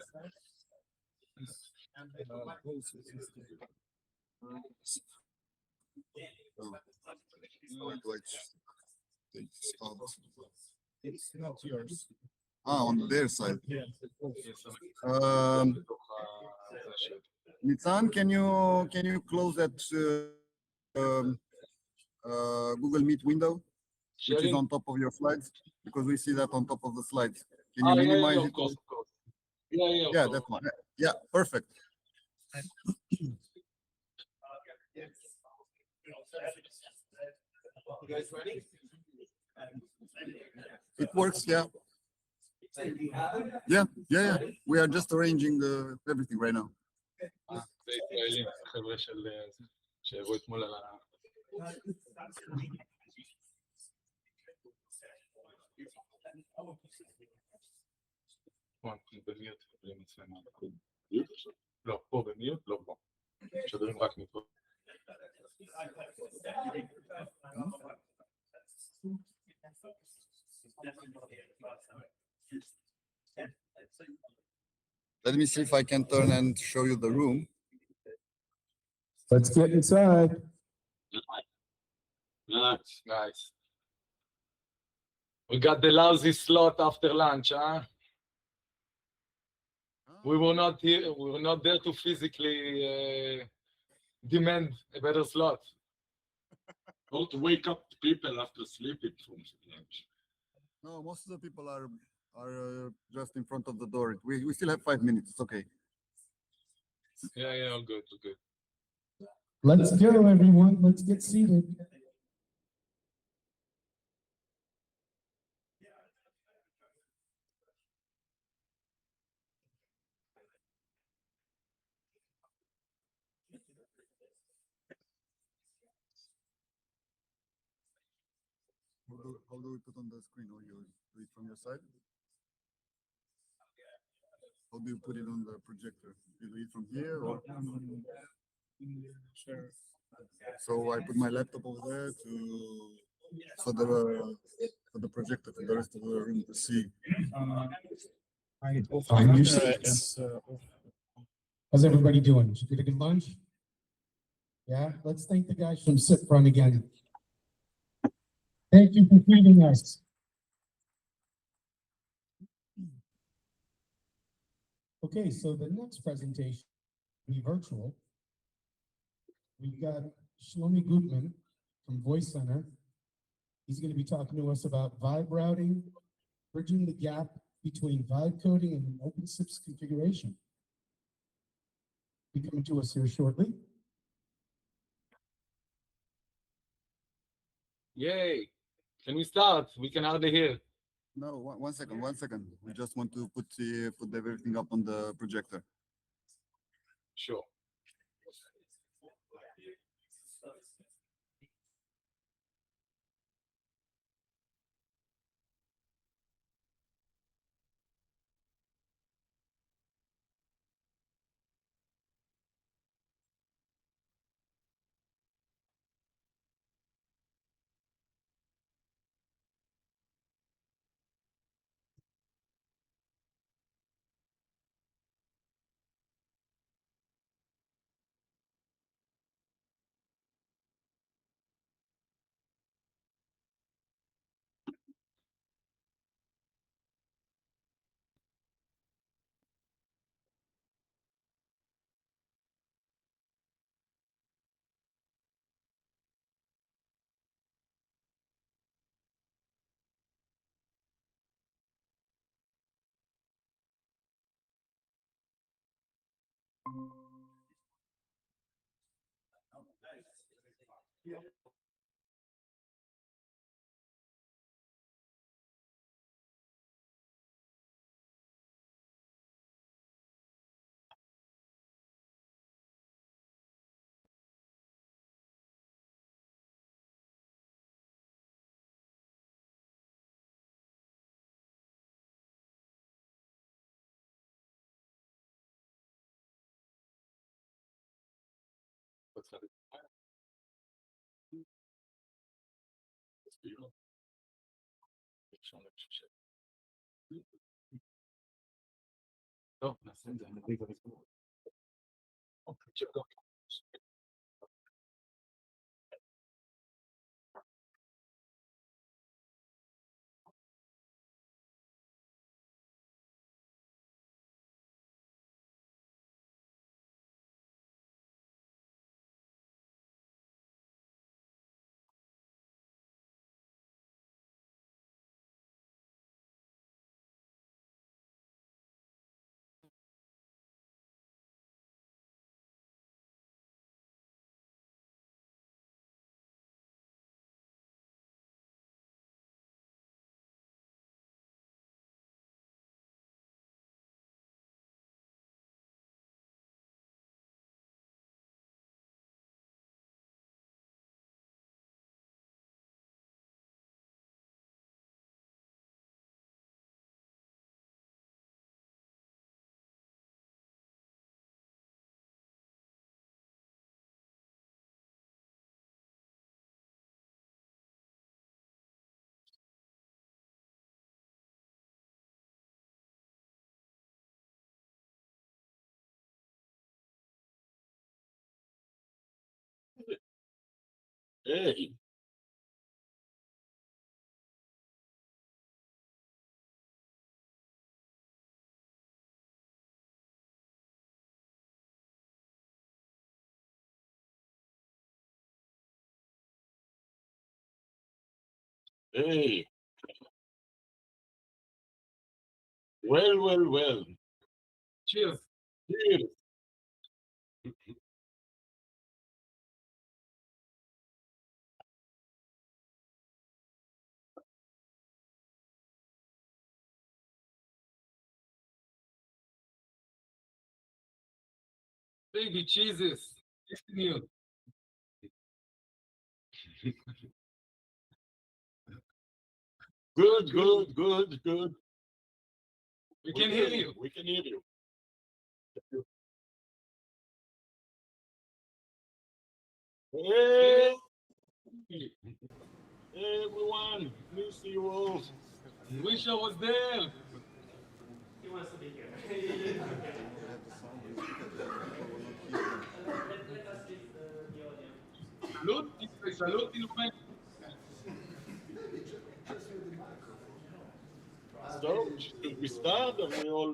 It's not yours. On their side. Nitzan, can you close that Google Meet window, which is Sharing? on top of your slides? Because we see that on top of the slides. Can you Oh, yeah, minimize yeah, it? of course, of course. Yeah, Yeah, of that course. one. Yeah, perfect. You guys ready? It works, yeah. Yeah. We are just arranging everything right now. זה ישראלים, חבר'ה שהבאו אתמול על ה... במיוט, בלי מצלמה. לא, פה במיוט, לא פה. משדרים רק מפה. Let me see if I can turn and show you the room. Let's get inside. Nice. We got the lousy slot after lunch, huh? We were not here. We were not there to physically demand a better slot. Or to wake up people after sleeping from lunch. No, most of the people are just in front of the door. We still have 5 minutes. It's okay. Yeah, all good, all good. Let's go, everyone. Let's get seated. How do we put on the screen? Or you do it from your side? How do you put it on the projector? You do it from here or? Sure. So I put my laptop over there for the projector for the rest of the room to see. How's everybody doing? Did you get a good lunch? Yeah, let's thank the guys from Sipfront again. Thank you for feeding us. Okay, so the next presentation will be virtual. We've got Shlomi Gutman from Voicenter. He's going to be talking to us about vibe routing, bridging the gap between vibe coding and OpenSIPS configuration. He'll be coming to us here shortly. Yay! Can we start? We can hardly hear. No, one second. We just want to put everything up on the projector. Sure. טוב, נעשה את זה, אני אביא את זה. Hey. Hey. Well. Cheers. Cheers. Baby cheeses. Good. We can hear you. We can hear you. Hey, everyone, miss you all. Wish I was there. He wants to be here. Let us leave the audience. Saluti, Lorenzo. So, should we start? Are we all...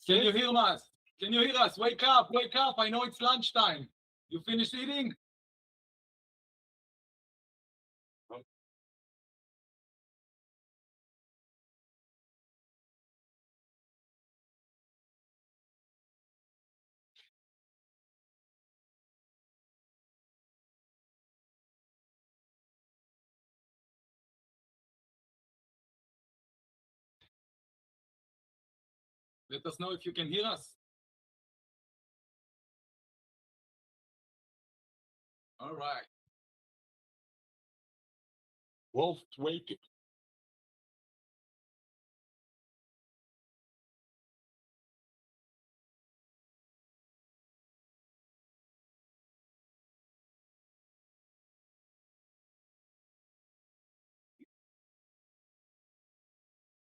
Can you hear us? Can you hear us? Wake up, wake up. I know it's lunchtime. You finished eating? Let us know if you can hear us. All right. Wolf, wake.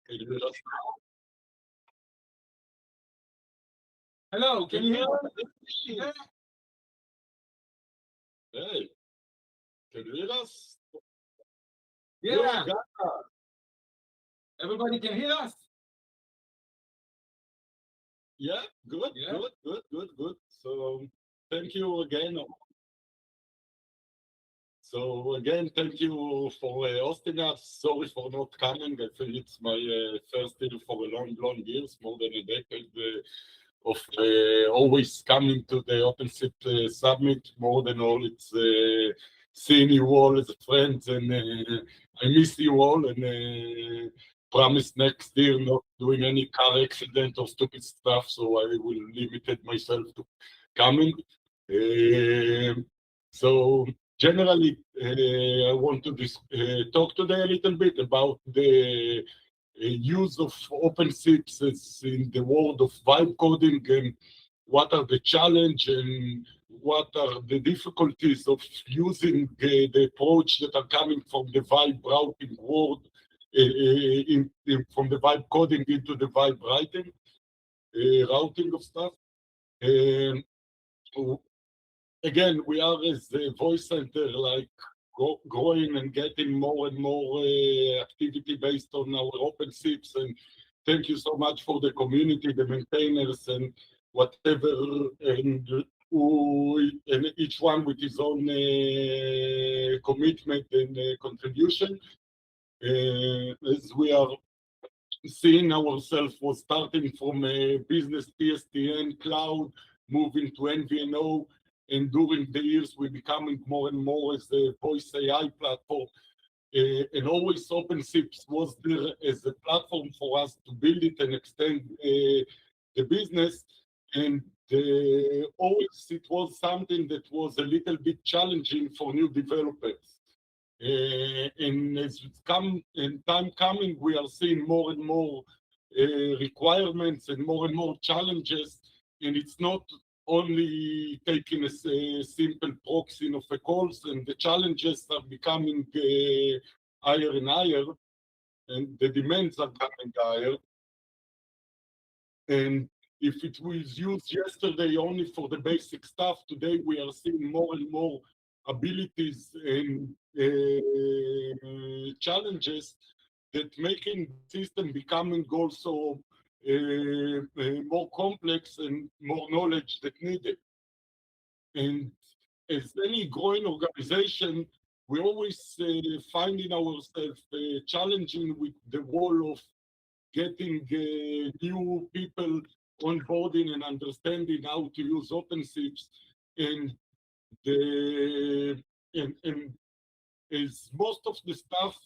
Can you hear us now? Hello, can you hear us? Hey, can you hear us? Yeah. Everybody can hear us? Yeah, good. So, thank you again. So, again, thank you for hosting us. Sorry for not coming. I think it's my first deal for a long years, more than a decade of always coming to the OpenSIPS Summit. More than all, it's seeing you all as friends, and I miss you all, and promise next year not doing any car accident or stupid stuff, so I will limit myself to coming. So generally, I want to talk today a little bit about the use of OpenSIPs in the world of vibe coding, and what are the challenge and what are the difficulties of using the approach that are coming from the vibe routing world, from the vibe coding into the vibe writing, routing of stuff. Again, we are as a Voicenter, like growing and getting more and more activity based on our OpenSIPs. And thank you so much for the community, the maintainers, and whatever, and each one with his own commitment and contribution. As we are seeing ourselves, was starting from a business PSTN cloud, moving to NVNO, and during the years we're becoming more and more as a voice AI platform. And always OpenSIPs was there as a platform for us to build it and extend the business. And always it was something that was a little bit challenging for new developers. And as it's come and time coming, we are seeing more and more requirements and more challenges. And it's not only taking a simple proxy of a calls, and the challenges are becoming higher and higher, and the demands are coming higher. And if it was used yesterday only for the basic stuff, today we are seeing more and more abilities and challenges that making the system becoming also more complex and more knowledge that needed. And as any growing organization, we always finding ourselves challenging with the wall of getting new people onboarding and understanding how to use OpenSIPs. And as most of the stuff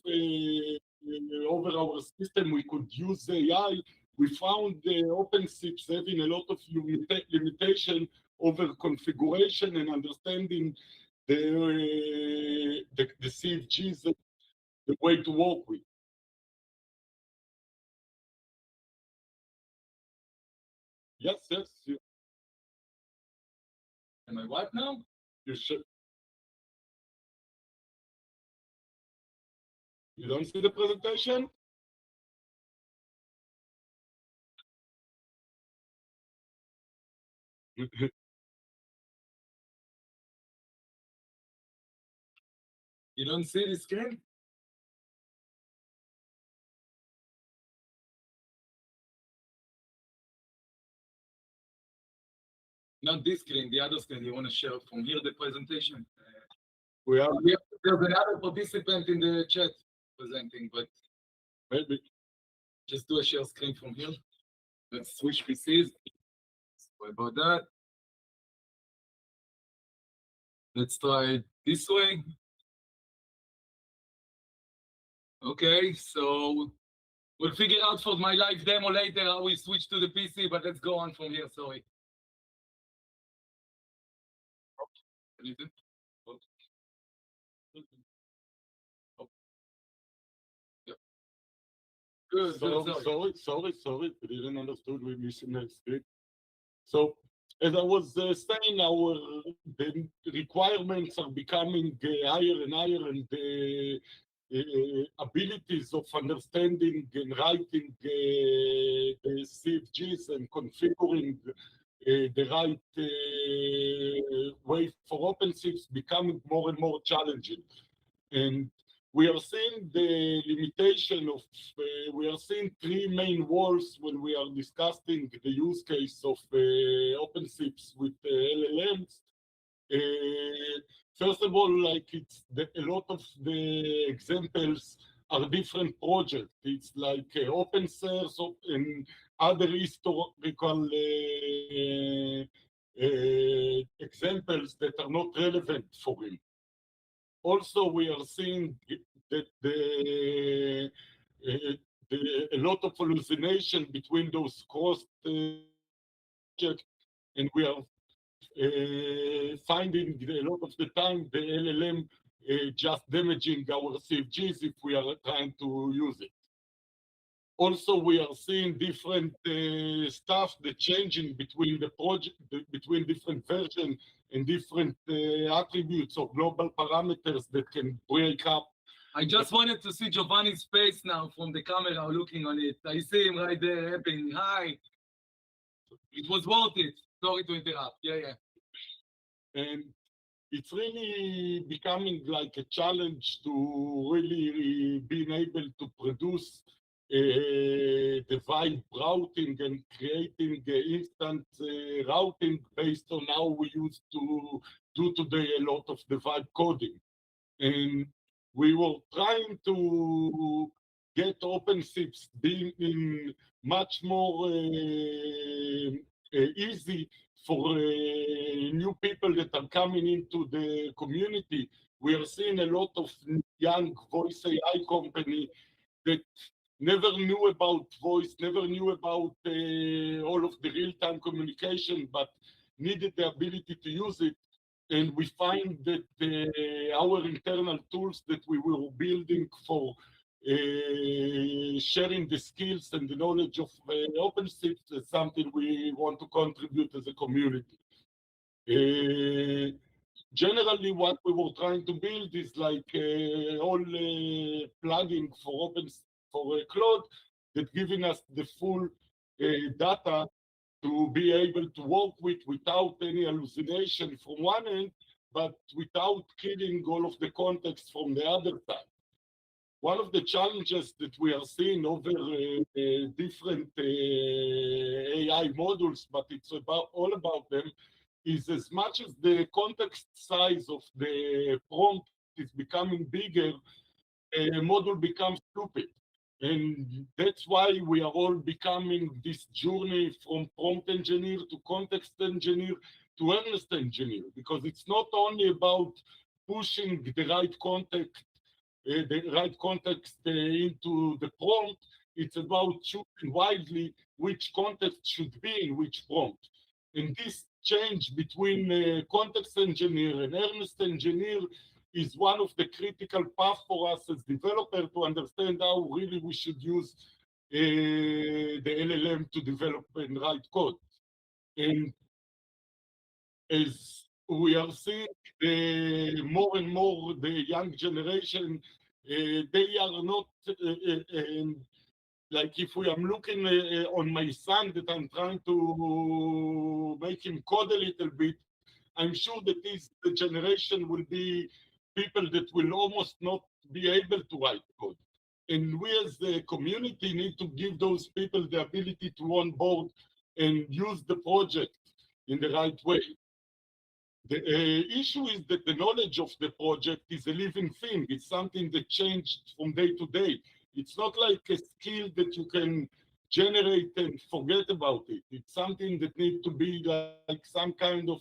over our system we could use AI, we found the OpenSIPs having a lot of limitation over configuration and understanding the CFGs, the way to work with. Yes. Am I right now? You should. You don't see the presentation? You don't see the screen? Not this screen, the other screen. You want to share from here the presentation? There's another participant in the chat presenting, but maybe just do a share screen from here. Let's switch PCs. Sorry about that. Let's try it this way. Okay, so we'll figure out for my live demo later how we switch to the PC, but let's go on from here. Sorry. Good. Sorry. I didn't understand we missing the script. So, as I was saying, the requirements are becoming higher and higher, and the abilities of understanding and writing the CFGs and configuring the right way for OpenSIPs becoming more and more challenging. And we are seeing the limitation of, we are seeing three main walls when we are discussing the use case of OpenSIPs with LLMs. First of all, like a lot of the examples are different projects. It's like OpenSIPs and other historical examples that are not relevant for him. Also, we are seeing that a lot of hallucination between those cross projects, and we are finding a lot of the time the LLM just damaging our CFGs if we are trying to use it. Also, we are seeing different stuff that changing between the project, between different versions and different attributes or global parameters that can break up. I just wanted to see Giovanni's face now from the camera looking on it. I see him right there happening. Hi. It was worth it. Sorry to interrupt. Yeah. And it's really becoming like a challenge to really being able to produce the vibe routing and creating instant routing based on how we used to do today a lot of the vibe coding. And we were trying to get OpenSIPS being much more easy for new people that are coming into the community. We are seeing a lot of young voice AI company that never knew about voice, never knew about all of the real-time communication, but needed the ability to use it. And we find that our internal tools that we were building for sharing the skills and the knowledge of OpenSIPS is something we want to contribute as a community. Generally, what we were trying to build is like all plugin for Claude that giving us the full data to be able to work with without any hallucination from one end, but without killing all of the context from the other side. One of the challenges that we are seeing over different AI models, but it's all about them, is as much as the context size of the prompt is becoming bigger, a model becomes stupid. And that's why we are all becoming this journey from prompt engineer to context engineer to earnest engineer, because it's not only about pushing the right context into the prompt, it's about choosing wisely which context should be in which prompt. And this change between context engineer and earnest engineer is one of the critical paths for us as developers to understand how really we should use the LLM to develop and write code. And as we are seeing more and more the young generation, they are not, like if I'm looking on my son that I'm trying to make him code a little bit, I'm sure that this generation will be people that will almost not be able to write code. And we as a community need to give those people the ability to onboard and use the project in the right way. The issue is that the knowledge of the project is a living thing. It's something that changed from day to day. It's not like a skill that you can generate and forget about it. It's something that needs to be like some kind of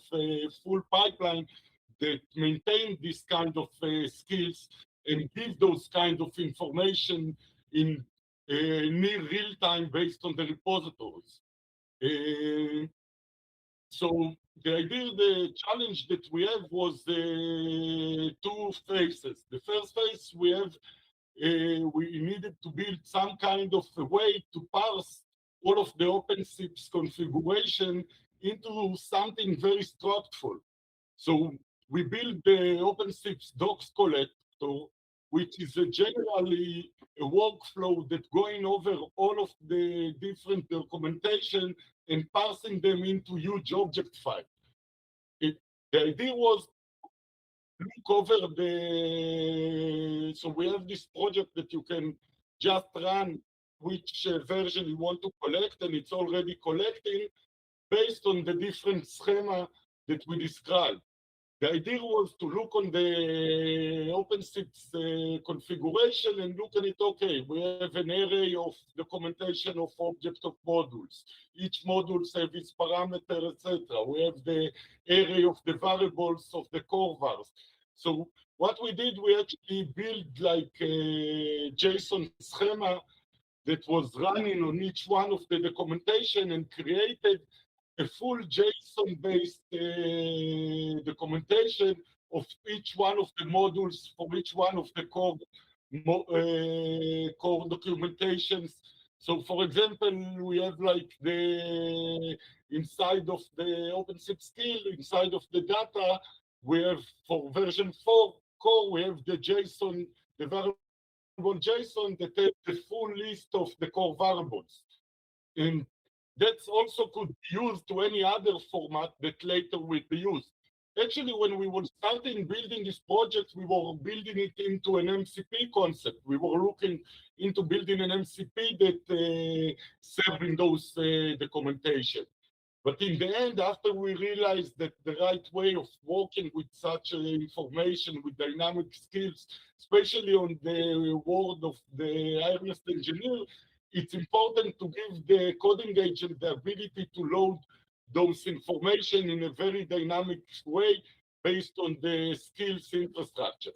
full pipeline that maintain this kind of skills and give those kind of information in near real time based on the repositories. So the idea, the challenge that we have was two phases. The first phase we needed to build some kind of a way to parse all of the OpenSIPS configuration into something very structural. So we built the OpenSIPS docs collector, which is generally a workflow that going over all of the different documentation and parsing them into huge object file. The idea was to look over so we have this project that you can just run which version you want to collect, and it's already collecting based on the different schema that we described. The idea was to look on the OpenSIPS configuration and look at it, okay, we have an array of documentation of object of modules. Each module has its parameter, etc. We have the array of the variables of the core vars. So what we did, we actually built like a JSON schema that was running on each one of the documentation and created a full JSON-based documentation of each one of the modules for each one of the core documentations. So for example, we have like the inside of the OpenSIPS skill, inside of the data, we have for version 4 core, we have the JSON, the variable JSON that has the full list of the core variables. And that's also could be used to any other format that later will be used. Actually, when we were starting building this project, we were building it into an MCP concept. We were looking into building an MCP that serving those documentation. But in the end, after we realized that the right way of working with such information, with dynamic skills, especially on the world of the airless engineer, it's important to give the coding agent the ability to load those information in a very dynamic way based on the skills infrastructure.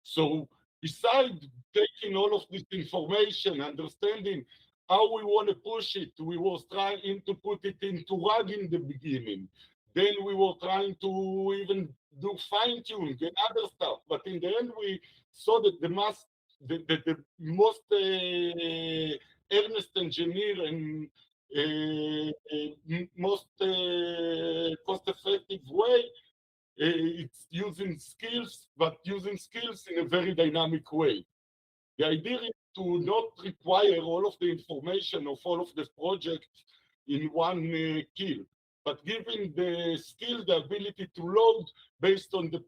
So besides taking all of this information, understanding how we want to push it, we were trying to put it into RAG in the beginning. Then we were trying to even do fine-tuning and other stuff. But in the end, we saw that the most earnest engineer and most cost-effective way, it's using skills, but using skills in a very dynamic way. The idea is to not require all of the information of all of the projects in one kill, but giving the skill the ability to load based on the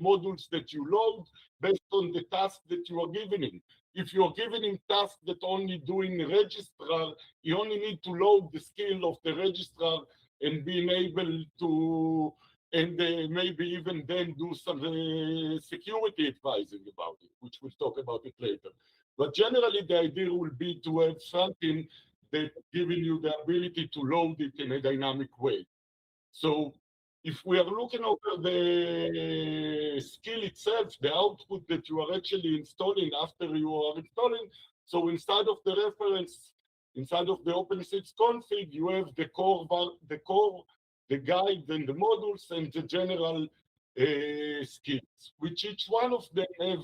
modules that you load, based on the task that you are giving him. If you are giving him tasks that only doing registrar, you only need to load the skill of the registrar and being able to, and maybe even then do some security advising about it, which we'll talk about it later. But generally, the idea will be to have something that giving you the ability to load it in a dynamic way. So if we are looking over the skill itself, the output that you are actually installing after you are installing, so inside of the reference, inside of the OpenSIPS config, you have the core, the guide, and the modules, and the general skills, which each one of them have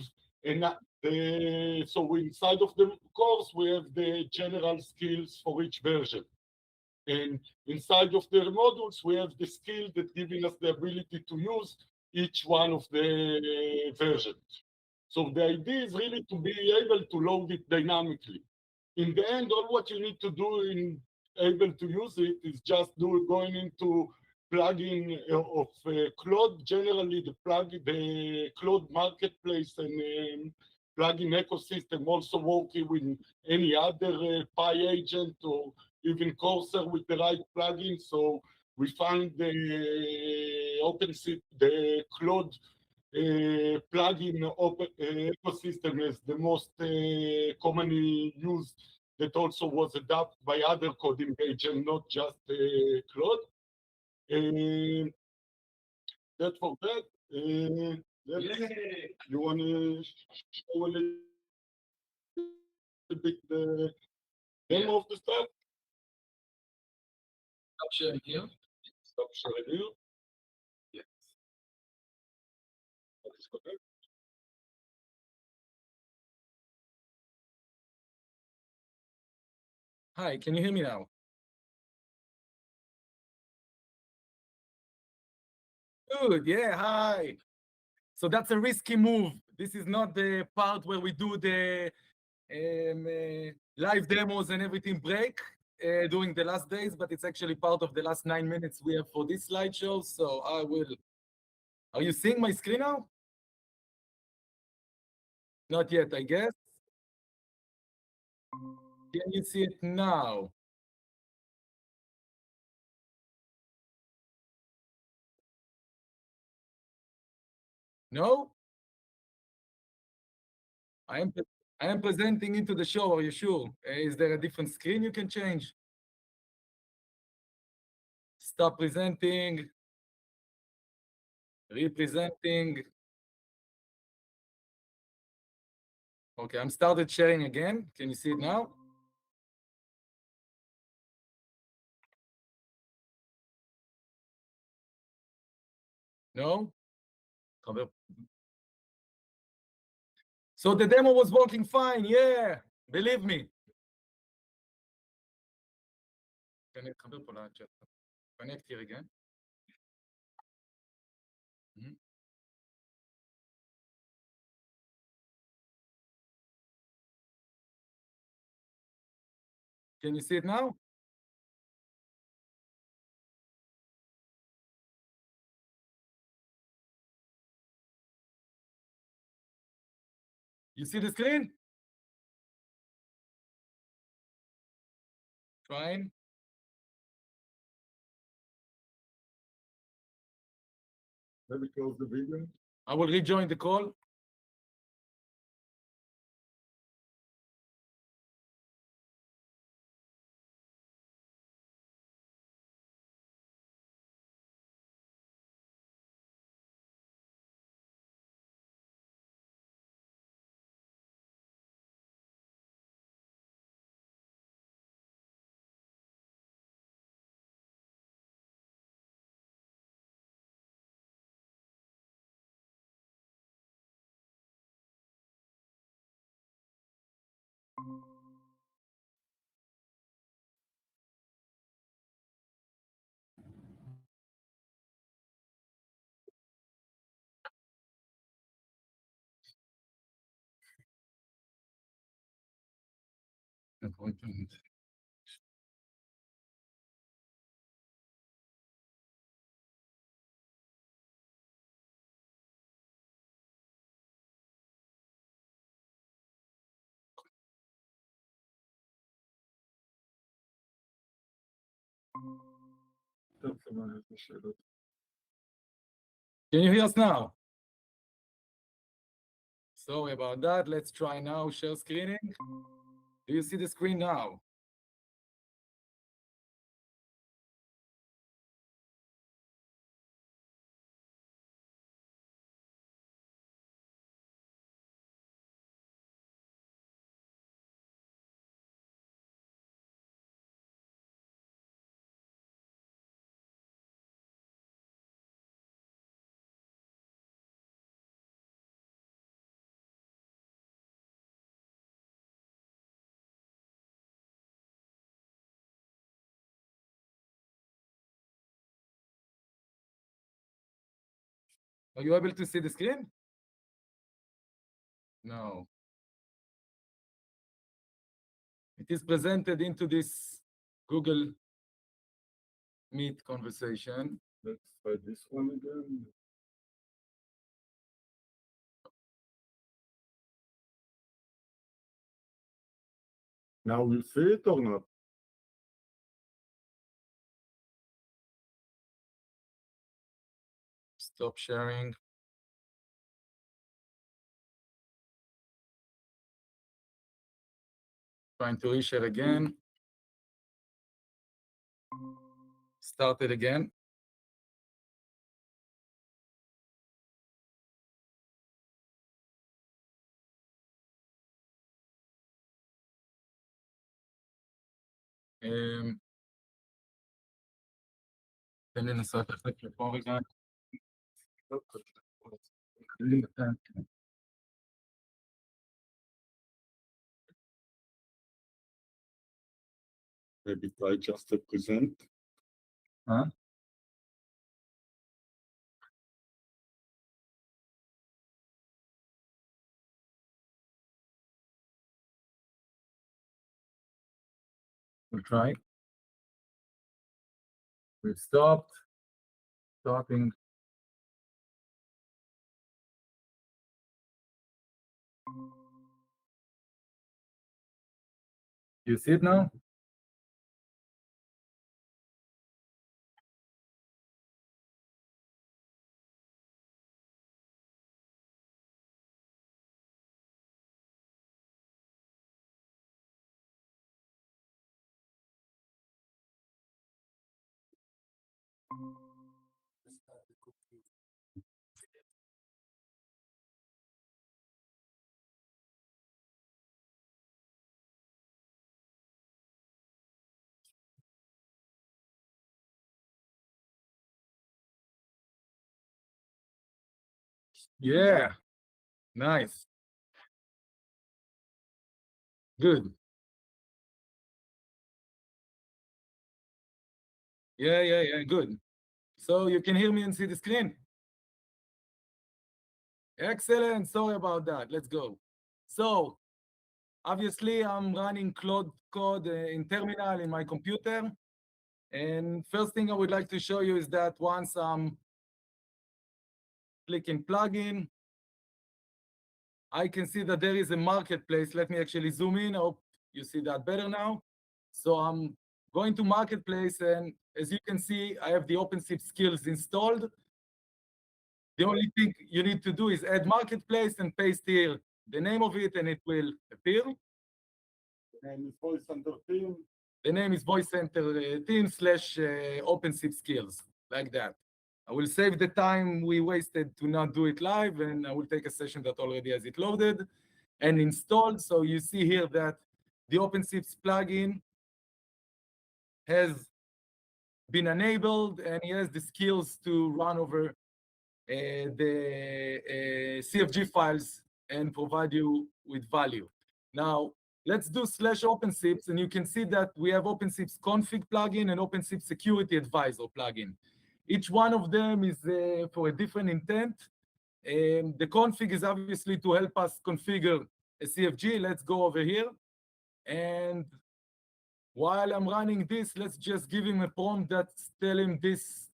so inside of the course, we have the general skills for each version. And inside of the modules, we have the skill that giving us the ability to use each one of the versions. So the idea is really to be able to load it dynamically. In the end, all what you need to do in able to use it is just going into plugin of Claude. Generally, the Claude marketplace and plugin ecosystem, also working with any other Pi agent or even Corsair with the right plugin. So we find the OpenSIP, the Claude plugin ecosystem is the most commonly used, that also was adopted by other coding agents, not just Claude. That for that. You want to show a little bit the demo of the stuff? Stop sharing here. Stop sharing here. Yes. That is correct. Hi, can you hear me now? Good, yeah, hi. So that's a risky move. This is not the part where we do the live demos and everything break during the last days, but it's actually part of the last 9 minutes we have for this slideshow. So I will. Are you seeing my screen now? Not yet, I guess. Can you see it now? No? I am presenting into the show, are you sure? Is there a different screen you can change? Stop presenting. Representing. Okay, I'm started sharing again. Can you see it now? No? So the demo was working fine, yeah, believe me. Connect here again. Can you see it now? You see the screen? Trying. Let me close the video. I will rejoin the call. Appointment. Can you hear us now? Sorry about that. Let's try now. Share screening. Do you see the screen now? Are you able to see the screen? No. It is presented into this Google Meet conversation. Let's try this one again. Now we see it or not? Stop sharing. Trying to reshare again. Start it again. תן לי לנסות לחלק לפה רגע. Maybe try just to present. Huh? We'll try. We've stopped. Stopping. You see it now? Yeah, nice. Good. Yeah, good. So you can hear me and see the screen? Excellent, sorry about that, let's go. So, obviously I'm running Cloud Code in terminal in my computer. And first thing I would like to show you is that once I'm clicking plugin, I can see that there is a marketplace. Let me actually zoom in. I hope you see that better now. So I'm going to marketplace, and as you can see, I have the OpenSIPS skills installed. The only thing you need to do is add marketplace and paste here the name of it, and it will appear. The name is Voicenter team. The name is Voicenter team / OpenSIPS skills, like that. I will save the time we wasted to not do it live, and I will take a session that already has it loaded and installed. So you see here that the OpenSIPS plugin has been enabled, and he has the skills to run over the CFG files and provide you with value. Now, let's do /OpenSIPS, and you can see that we have OpenSIPS config plugin and OpenSIPS security advisor plugin. Each one of them is for a different intent. The config is obviously to help us configure a CFG. Let's go over here. And while I'm running this, let's just give him a prompt that's telling him this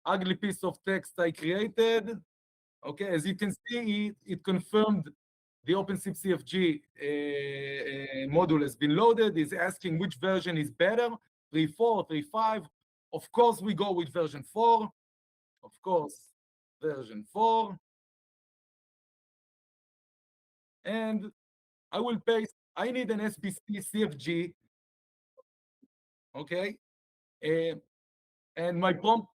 ugly piece of text I created. Okay, as you can see, it confirmed the OpenSIPS CFG module has been loaded. It's asking which version is better, 3.4, 3.5. Of course, we go with version 4. Of course, version 4. And I will paste, I need an SBC CFG. Okay. And my prompt,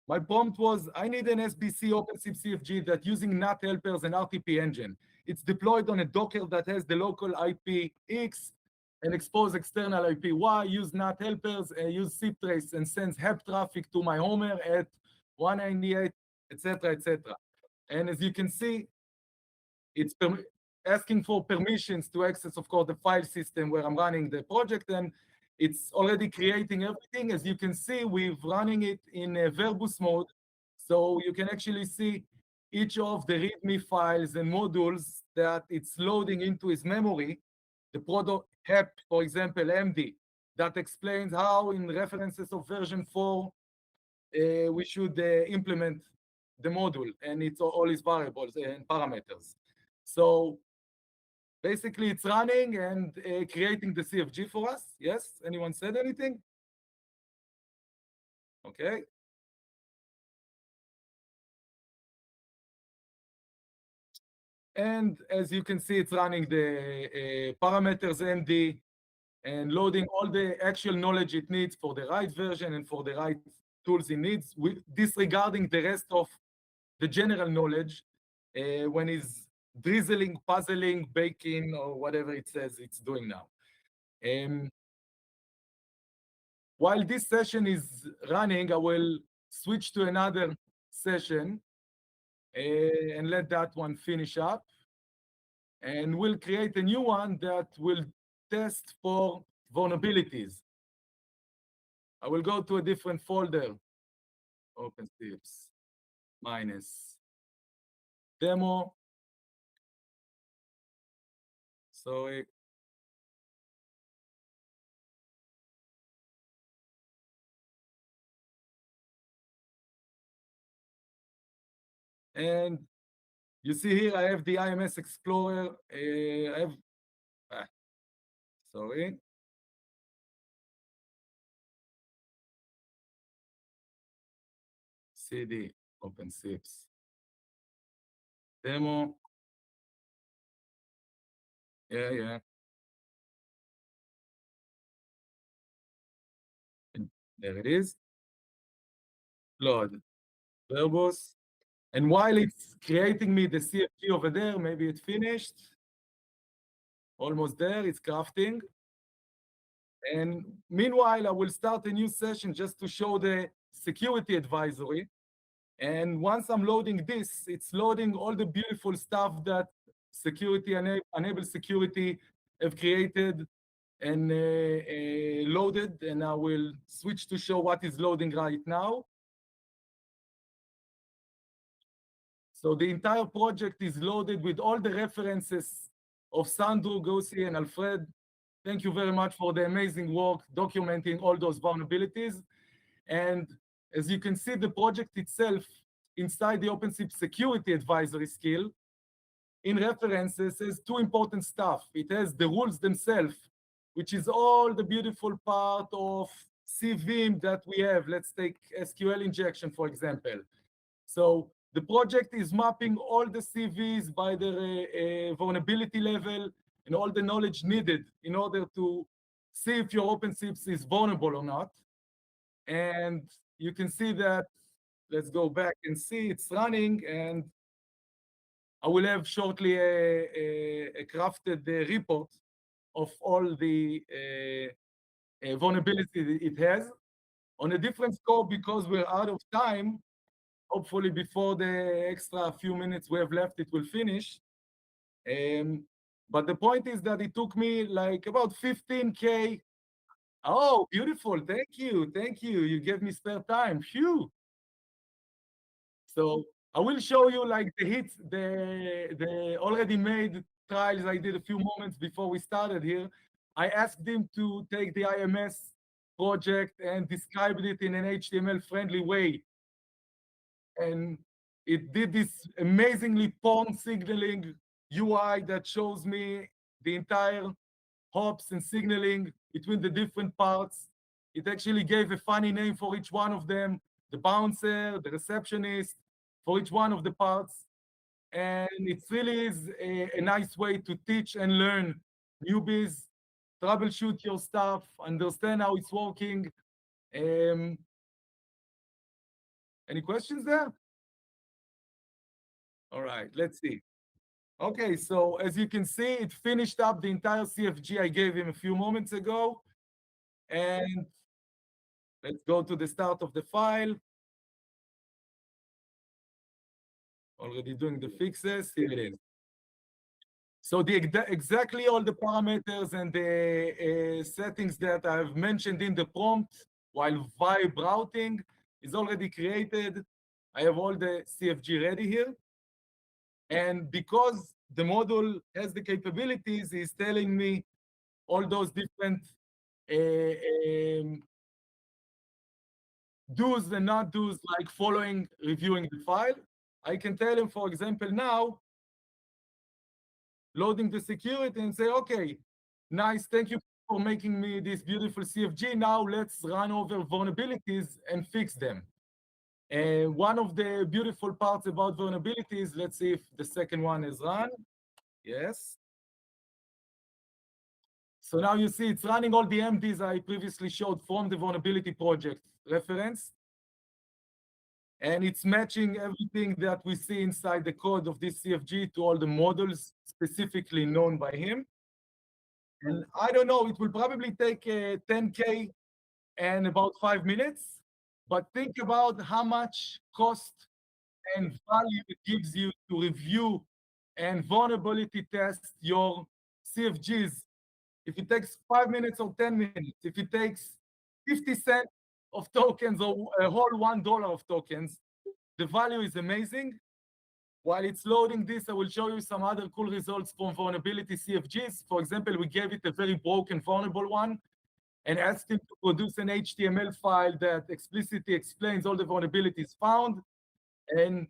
my prompt was, I need an SBC OpenSIPS CFG that using NAT helpers and RTP engine. It's deployed on a Docker that has the local IP X and expose external IP Y, use NAT helpers, use SIP trace, and sends HEP traffic to my Homer at 198, etc., etc. And as you can see, it's asking for permissions to access, of course, the file system where I'm running the project, and it's already creating everything. As you can see, we're running it in a verbose mode, so you can actually see each of the README files and modules that it's loading into his memory. The product HEP, for example, MD, that explains how in references of version 4, we should implement the module, and it's all its variables and parameters. So basically, it's running and creating the CFG for us. Yes? Anyone said anything? Okay. And as you can see, it's running the parameters MD and loading all the actual knowledge it needs for the right version and for the right tools it needs, disregarding the rest of the general knowledge when it's drizzling, puzzling, baking, or whatever it says it's doing now. While this session is running, I will switch to another session and let that one finish up. And we'll create a new one that will test for vulnerabilities. I will go to a different folder, OpenSIPS -demo. Sorry. And you see here, I have the IMS Explorer. I have, sorry. CD, OpenSIPS demo. Yeah. And there it is. Load, verbose. And while it's creating me the CFG over there, maybe it finished. Almost there, it's crafting. And meanwhile, I will start a new session just to show the security advisory. And once I'm loading this, it's loading all the beautiful stuff that security enable security have created and loaded, and I will switch to show what is loading right now. So the entire project is loaded with all the references of Sandro, Gossi, and Alfred. Thank you very much for the amazing work documenting all those vulnerabilities. And as you can see, the project itself inside the OpenSIPS security advisory skill in references has two important stuff. It has the rules themselves, which is all the beautiful part of CVIM that we have. Let's take SQL injection, for example. So the project is mapping all the CVs by their vulnerability level and all the knowledge needed in order to see if your OpenSIPS is vulnerable or not. And you can see that, let's go back and see it's running, and I will have shortly a crafted report of all the vulnerability it has. On a different scope, because we're out of time, hopefully before the extra few minutes we have left, it will finish. But the point is that it took me like about 15K. Oh, beautiful. Thank you. Thank you. You gave me spare time. Phew. So I will show you like the hits, the already made trials I did a few moments before we started here. I asked him to take the IMS project and described it in an HTML-friendly way. And it did this amazingly porn signaling UI that shows me the entire hops and signaling between the different parts. It actually gave a funny name for each one of them, the bouncer, the receptionist, for each one of the parts. And it really is a nice way to teach and learn newbies, troubleshoot your stuff, understand how it's working. Any questions there? All right, let's see. Okay, so as you can see, it finished up the entire CFG I gave him a few moments ago. And let's go to the start of the file. Already doing the fixes, here it is. So exactly all the parameters and the settings that I've mentioned in the prompt while vibe routing is already created. I have all the CFG ready here. And because the model has the capabilities, it's telling me all those different do's and not do's, like following, reviewing the file. I can tell him, for example, now, loading the security and say, okay, nice, thank you for making me this beautiful CFG. Now let's run over vulnerabilities and fix them. And one of the beautiful parts about vulnerabilities, let's see if the second one is run. Yes. So now you see it's running all the MDs I previously showed from the vulnerability project reference. And it's matching everything that we see inside the code of this CFG to all the models specifically known by him. And I don't know, it will probably take 10K and about 5 minutes. But think about how much cost and value it gives you to review and vulnerability test your CFGs. If it takes 5 minutes or 10 minutes, if it takes 50 cents of tokens or a whole $1 of tokens, the value is amazing. While it's loading this, I will show you some other cool results from vulnerability CFGs. For example, we gave it a very broken vulnerable one and asked him to produce an HTML file that explicitly explains all the vulnerabilities found. And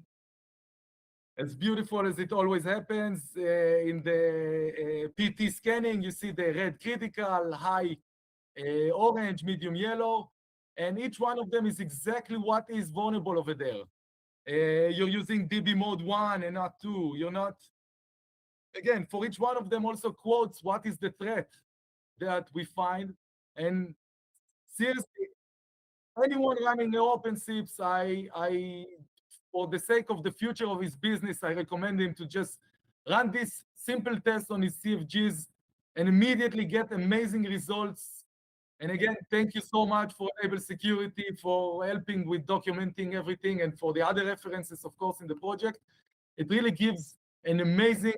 as beautiful as it always happens, in the PT scanning, you see the red critical, high orange, medium yellow, and each one of them is exactly what is vulnerable over there. You're using DB mode 1 and not 2. You're not, again, for each one of them also quotes what is the threat that we find. And seriously, anyone running the OpenSIPS, for the sake of the future of his business, I recommend him to just run this simple test on his CFGs and immediately get amazing results. And again, thank you so much for Enable Security for helping with documenting everything and for the other references, of course, in the project. It really gives an amazing,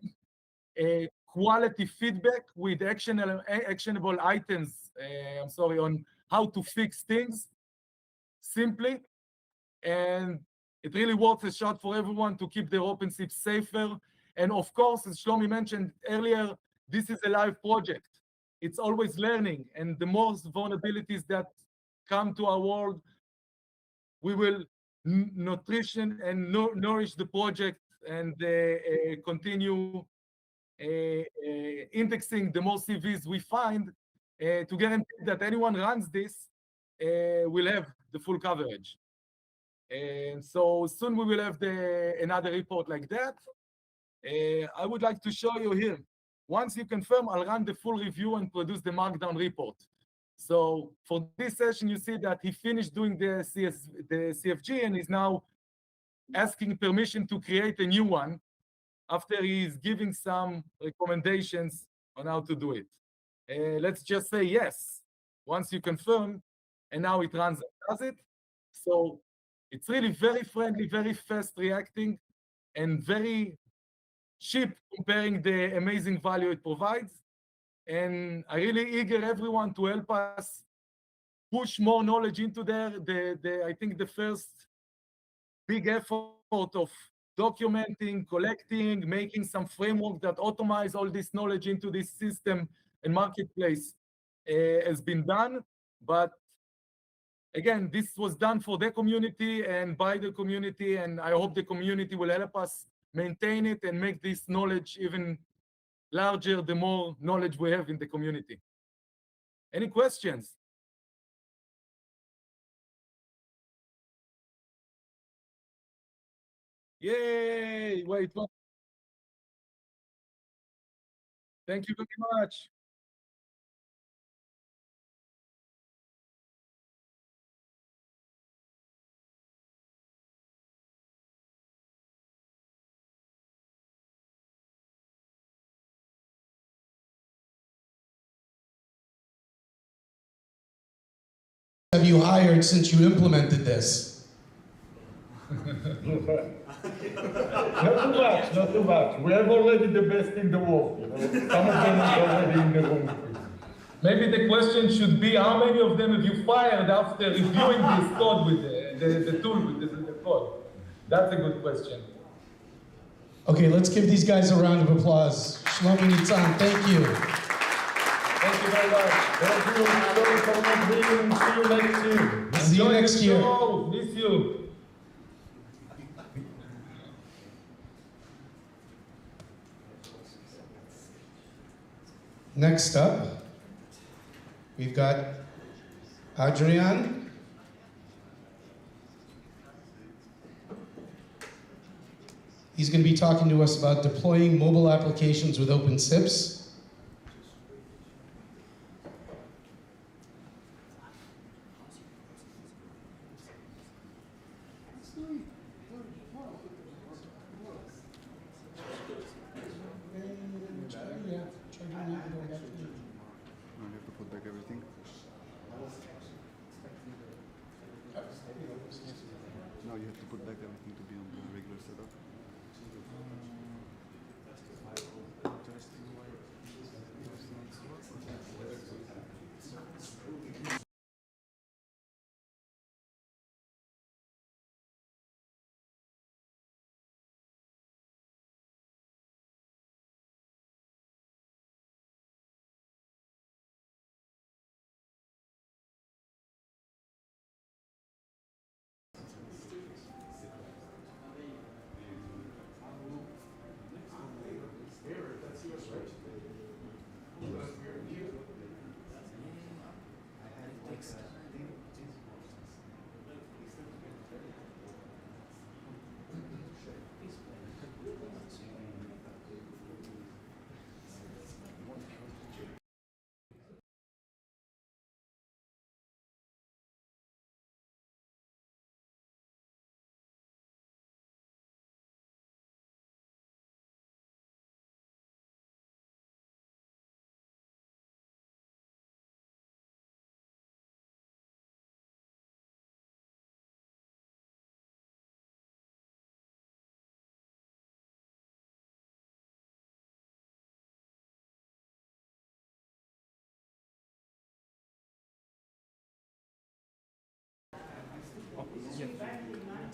quality feedback with actionable items, on how to fix things simply. And it really worth a shot for everyone to keep their OpenSIP safer. And of course, as Shlomi mentioned earlier, this is a live project. It's always learning. And the more vulnerabilities that come to our world, we will nourish the project and continue indexing the more CVs we find to guarantee that anyone runs this will have the full coverage. And so soon we will have another report like that. I would like to show you here. Once you confirm, I'll run the full review and produce the markdown report. So for this session, you see that he finished doing the CFG and is now asking permission to create a new one after he's giving some recommendations on how to do it. Let's just say yes, once you confirm, and now it runs and does it. So it's really very friendly, very fast reacting, and very cheap comparing the amazing value it provides. And I really eager everyone to help us push more knowledge into there. I think the first big effort of documenting, collecting, making some framework that automate all this knowledge into this system and marketplace has been done. But again, this was done for the community and by the community, and I hope the community will help us maintain it and make this knowledge even larger the more knowledge we have in the community. Any questions? Yay! Wait. Thank you very much. Have you hired since you implemented this? Not too much, not too much. We have already the best in the world. You know? Some of them are already in the room. Maybe the question should be, how many of them have you fired after reviewing this code with the tool with the code? That's a good question. Okay, let's give these guys a round of applause. Shlomi, Nitzan, thank you. Thank you very much. Thank you. Sorry for not being. See you next year. See you next year. Miss you. Next up, we've got Adrian. He's going to be talking to us about deploying mobile applications with OpenSIPS. Now you have to put back everything to be on the regular setup.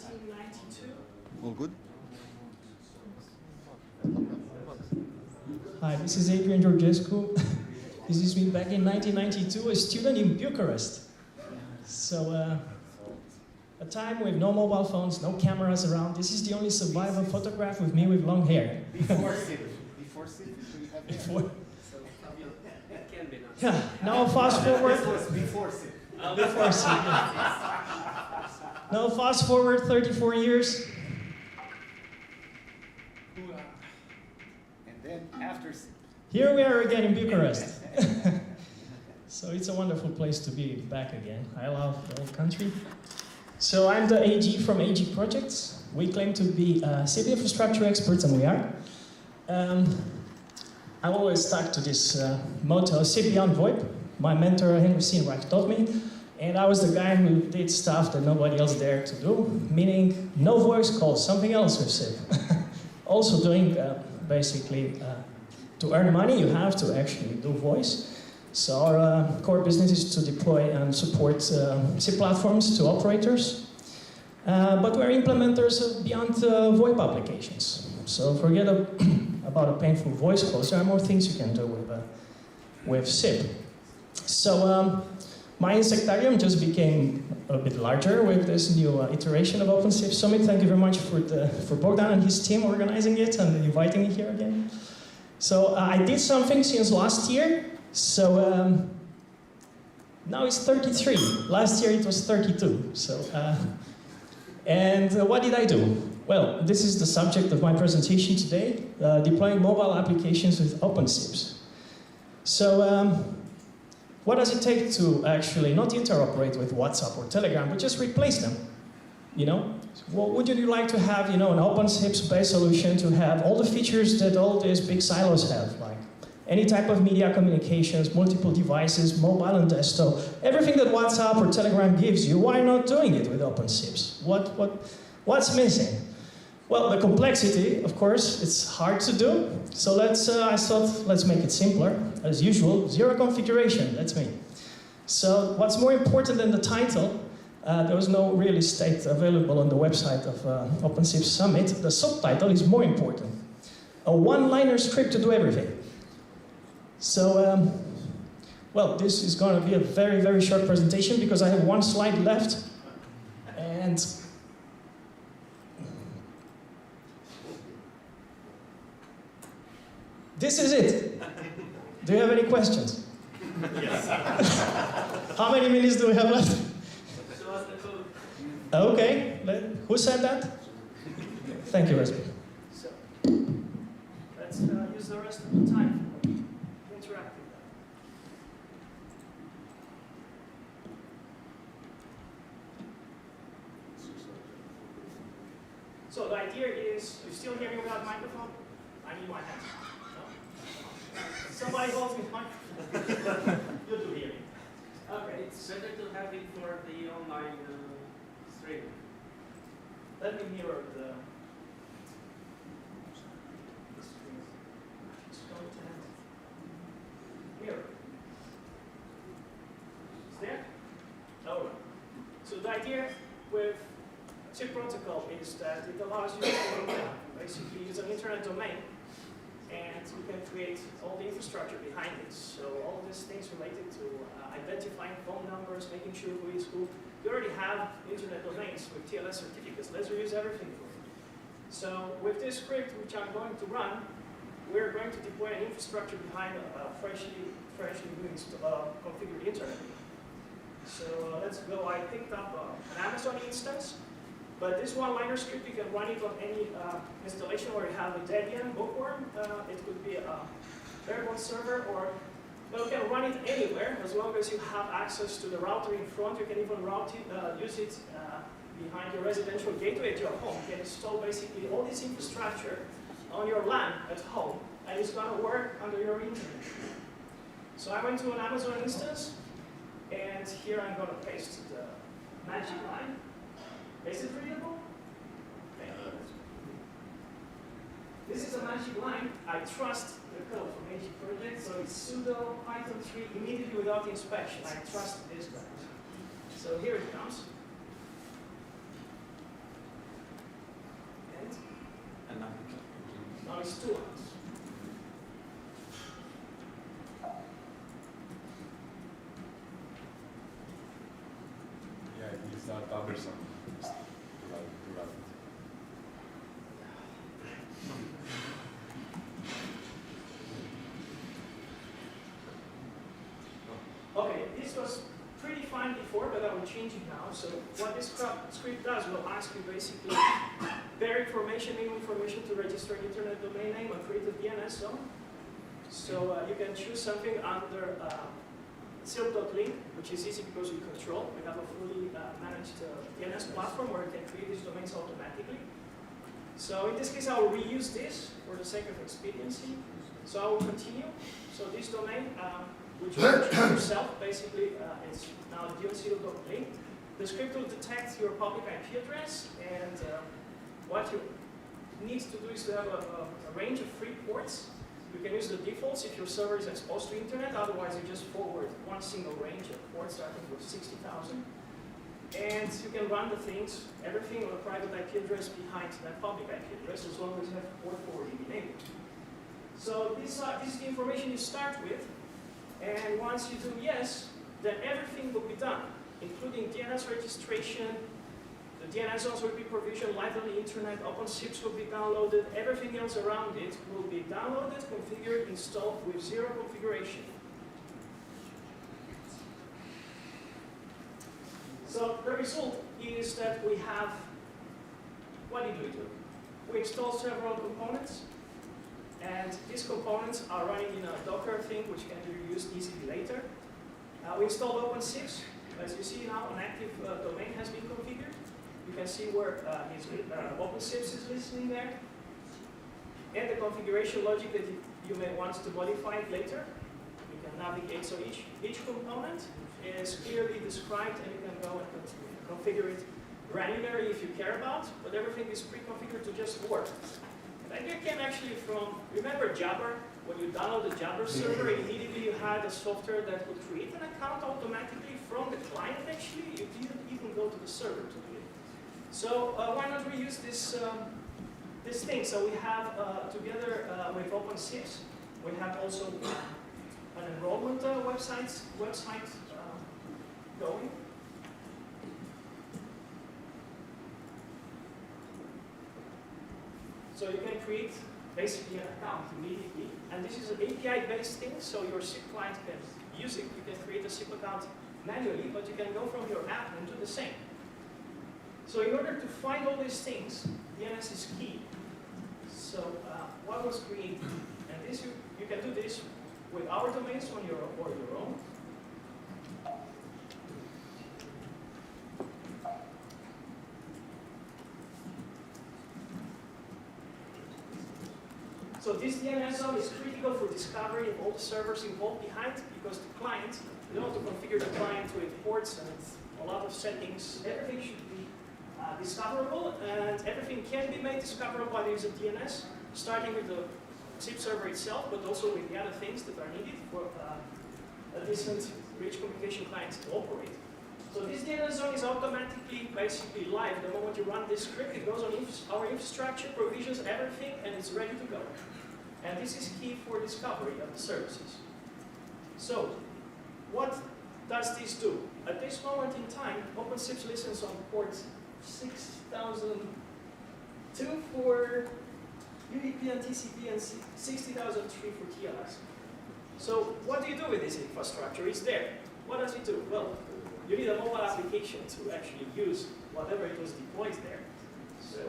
1992. All good? Hi, this is Adrian Georgescu. This is me back in 1992, a student in Bucharest. So, a time with no mobile phones, no cameras around. This is the only survivor photograph with me with long hair. Before SIP. Before SIP. Before. So, it can be now. Yeah, now fast forward. This was before SIP. Before SIP. Now fast forward 34 years. And then after SIP. Here we are again in Bucharest. So it's a wonderful place to be back again. I love the old country. So I'm the AG from AG Projects. We claim to be SIP infrastructure experts, and we are. I always stuck to this motto, SIP beyond VoIP. My mentor, Henry Steenreich, taught me. And I was the guy who did stuff that nobody else dared to do, meaning no voice calls, something else with SIP. Also doing basically, to earn money, you have to actually do voice. So our core business is to deploy and support SIP platforms to operators. But we're implementers of beyond VoIP applications. So forget about a painful voice call. There are more things you can do with SIP. So my insectarium just became a bit larger with this new iteration of OpenSIPS Summit. Thank you very much for Bogdan and his team organizing it and inviting me here again. So I did something since last year. So now it's 33. Last year it was 32. So, and what did I do? Well, this is the subject of my presentation today, deploying mobile applications with OpenSIPS. So what does it take to actually not interoperate with WhatsApp or Telegram, but just replace them? You know, what would you like to have, you know, an OpenSIPS-based solution to have all the features that all these big silos have, like any type of media communications, multiple devices, mobile and desktop, everything that WhatsApp or Telegram gives you, why not doing it with OpenSIPS? What's missing? Well, the complexity, of course, it's hard to do. So I thought, let's make it simpler. As usual, zero configuration, that's me. So what's more important than the title, there was no real estate available on the website of OpenSIPS Summit. The subtitle is more important. A one-liner script to do everything. So, well, this is going to be a very, very short presentation because I have one slide left. And this is it. Do you have any questions? Yes. How many minutes do we have left? Show us the code. Okay. Who said that? Thank you, Wesley. So, let's use the rest of the time for interactive. So the idea is, you still hear me without microphone? I need my hands. No? Somebody holds me microphone. You do hear me. Okay. It's better to have it for the online stream. Let me mirror the screen. Just go to mirror. Is there? All right. So the idea with SIP protocol is that it allows you to basically use an internet domain, and you can create all the infrastructure behind it. So all these things related to identifying phone numbers, making sure who is who. You already have internet domains with TLS certificates. Let's reuse everything for it. So with this script, which I'm going to run, we're going to deploy an infrastructure behind a freshly configured internet. So let's go. I picked up an Amazon instance. But this one-liner script, you can run it on any installation where you have a Debian bookworm. It could be a bare-bones server, or you can run it anywhere as long as you have access to the router in front. You can even use it behind your residential gateway at your home. You can install basically all this infrastructure on your LAN at home, and it's going to work under your internet. So I went to an Amazon instance, and here I'm going to paste the magic line. Is it readable? This is a magic line. I trust the code from AG Project, so it's sudo Python 3 immediately without inspection. I trust this guy. So here it comes. Now it's 2 lines. Yeah, it's not cumbersome. Okay, this was pretty fine before, but I will change it now. So what this script does will ask you basically bare information, minimum information to register an internet domain name and create a DNS zone. So you can choose something under silk.link, which is easy because we control. We have a fully managed DNS platform where you can create these domains automatically. So in this case, I will reuse this for the sake of expediency. So I will continue. So this domain, which you choose yourself, basically, is now dionsil.link. The script will detect your public IP address, and what you need to do is to have a range of 3 ports. You can use the defaults if your server is exposed to internet, otherwise you just forward one single range of ports starting with 60,000. And you can run the things, everything on a private IP address behind that public IP address, as long as you have port forwarding enabled. So this is the information you start with, and once you do yes, then everything will be done, including DNS registration. The DNS zones will be provisioned live on the internet, OpenSIPS will be downloaded, everything else around it will be downloaded, configured, installed with 0 configuration. So the result is that we have, what did we do? We installed several components, and these components are running in a Docker thing, which can be used easily later. We installed OpenSIPS. As you see now, an active domain has been configured. You can see where OpenSIPS is listening there. And the configuration logic that you may want to modify it later. You can navigate, so each component is clearly described, and you can go and configure it granularly if you care about, but everything is pre-configured to just work. The idea came actually from, remember Jabber? When you download the Jabber server, immediately you had a software that would create an account automatically from the client actually. You didn't even go to the server to do it. So why not reuse this thing? So we have, together with OpenSIPS, we have also an enrollment website going. So you can create basically an account immediately, and this is an API-based thing, so your SIP client can use it. You can create a SIP account manually, but you can go from your app and do the same. So in order to find all these things, DNS is key. So what was created? And this you can do this with our domains on your own. So this DNS zone is critical for discovery of all the servers involved behind, because the client, you don't want to configure the client with ports and a lot of settings. Everything should be discoverable, and everything can be made discoverable by the user DNS, starting with the SIP server itself, but also with the other things that are needed for a decent rich communication client to operate. So this DNS zone is automatically, basically live. The moment you run this script, it goes on our infrastructure, provisions everything, and it's ready to go. And this is key for discovery of the services. So, what does this do? At this moment in time, OpenSIPS listens on port 60,002 for UDP and TCP and 60,003 for TLS. So, what do you do with this infrastructure? It's there. What does it do? Well, you need a mobile application to actually use whatever it was deployed there. So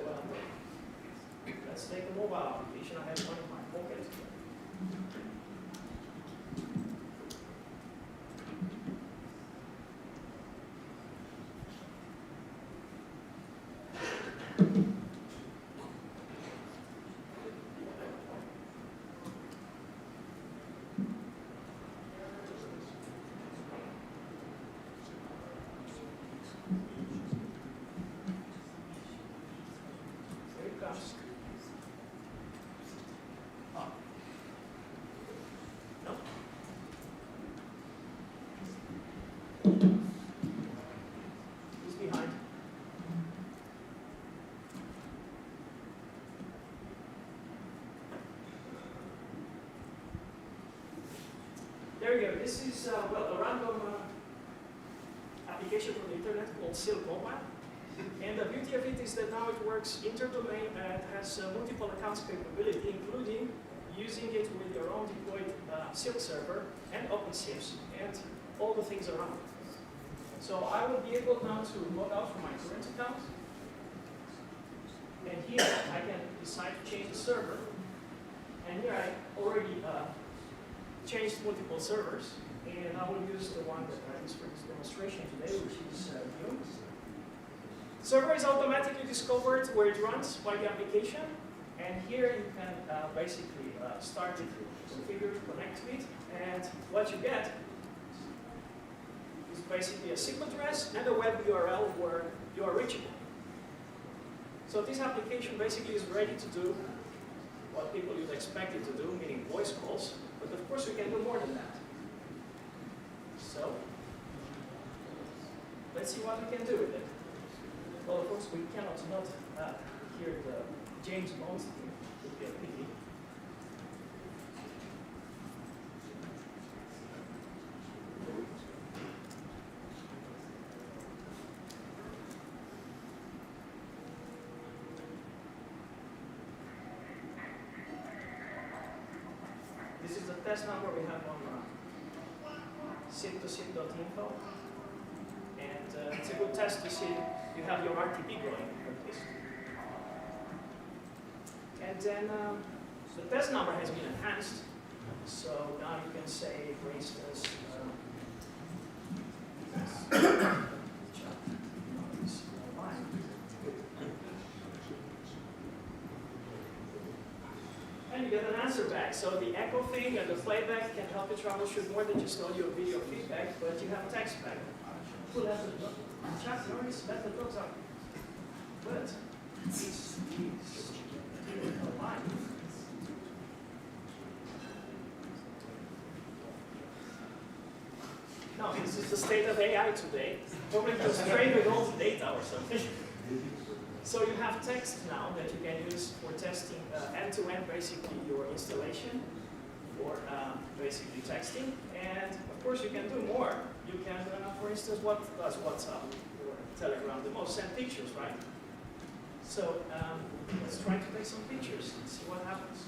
let's take a mobile application. I have one in my pocket. here, this is well, a random application from the internet called Baumann. And the beauty of it is that now it works interdomain and has multiple accounts capability, including using it with your own deployed Silk server and OpenSIPS and all the things around. So I will be able now to log out from my current account. And here I can decide to change the server. And here I already changed multiple servers. And I will use the one that I used for this demonstration today, which is Nuno. Server is automatically discovered where it runs by the application. And here you can basically start it, configure, connect to it. And what you get is basically a SIP address and a web URL where you are reachable. So this application basically is ready to do what people would expect it to do, meaning voice calls. But of course we can do more than that. So let's see what we can do with it. Well, of course we cannot not hear the James Bond theme. It would be a pity. This is the test number we have on sip2sip.info. And it's a good test to see you have your RTP going at least. And then the test number has been enhanced. So now you can say, for instance, and you get an answer back. So the echo thing and the playback can help you troubleshoot more than just audio video feedback, but you have text back. Who left the dog? Chuck Norris left the dogs out. But he's alive. No, this is the state of AI today. Probably it was trained with all the data or something. So you have text now that you can use for testing end-to-end basically your installation for basically texting. And of course you can do more. You can, for instance, what does WhatsApp or Telegram the most? Send pictures, right? So let's try to take some pictures and see what happens.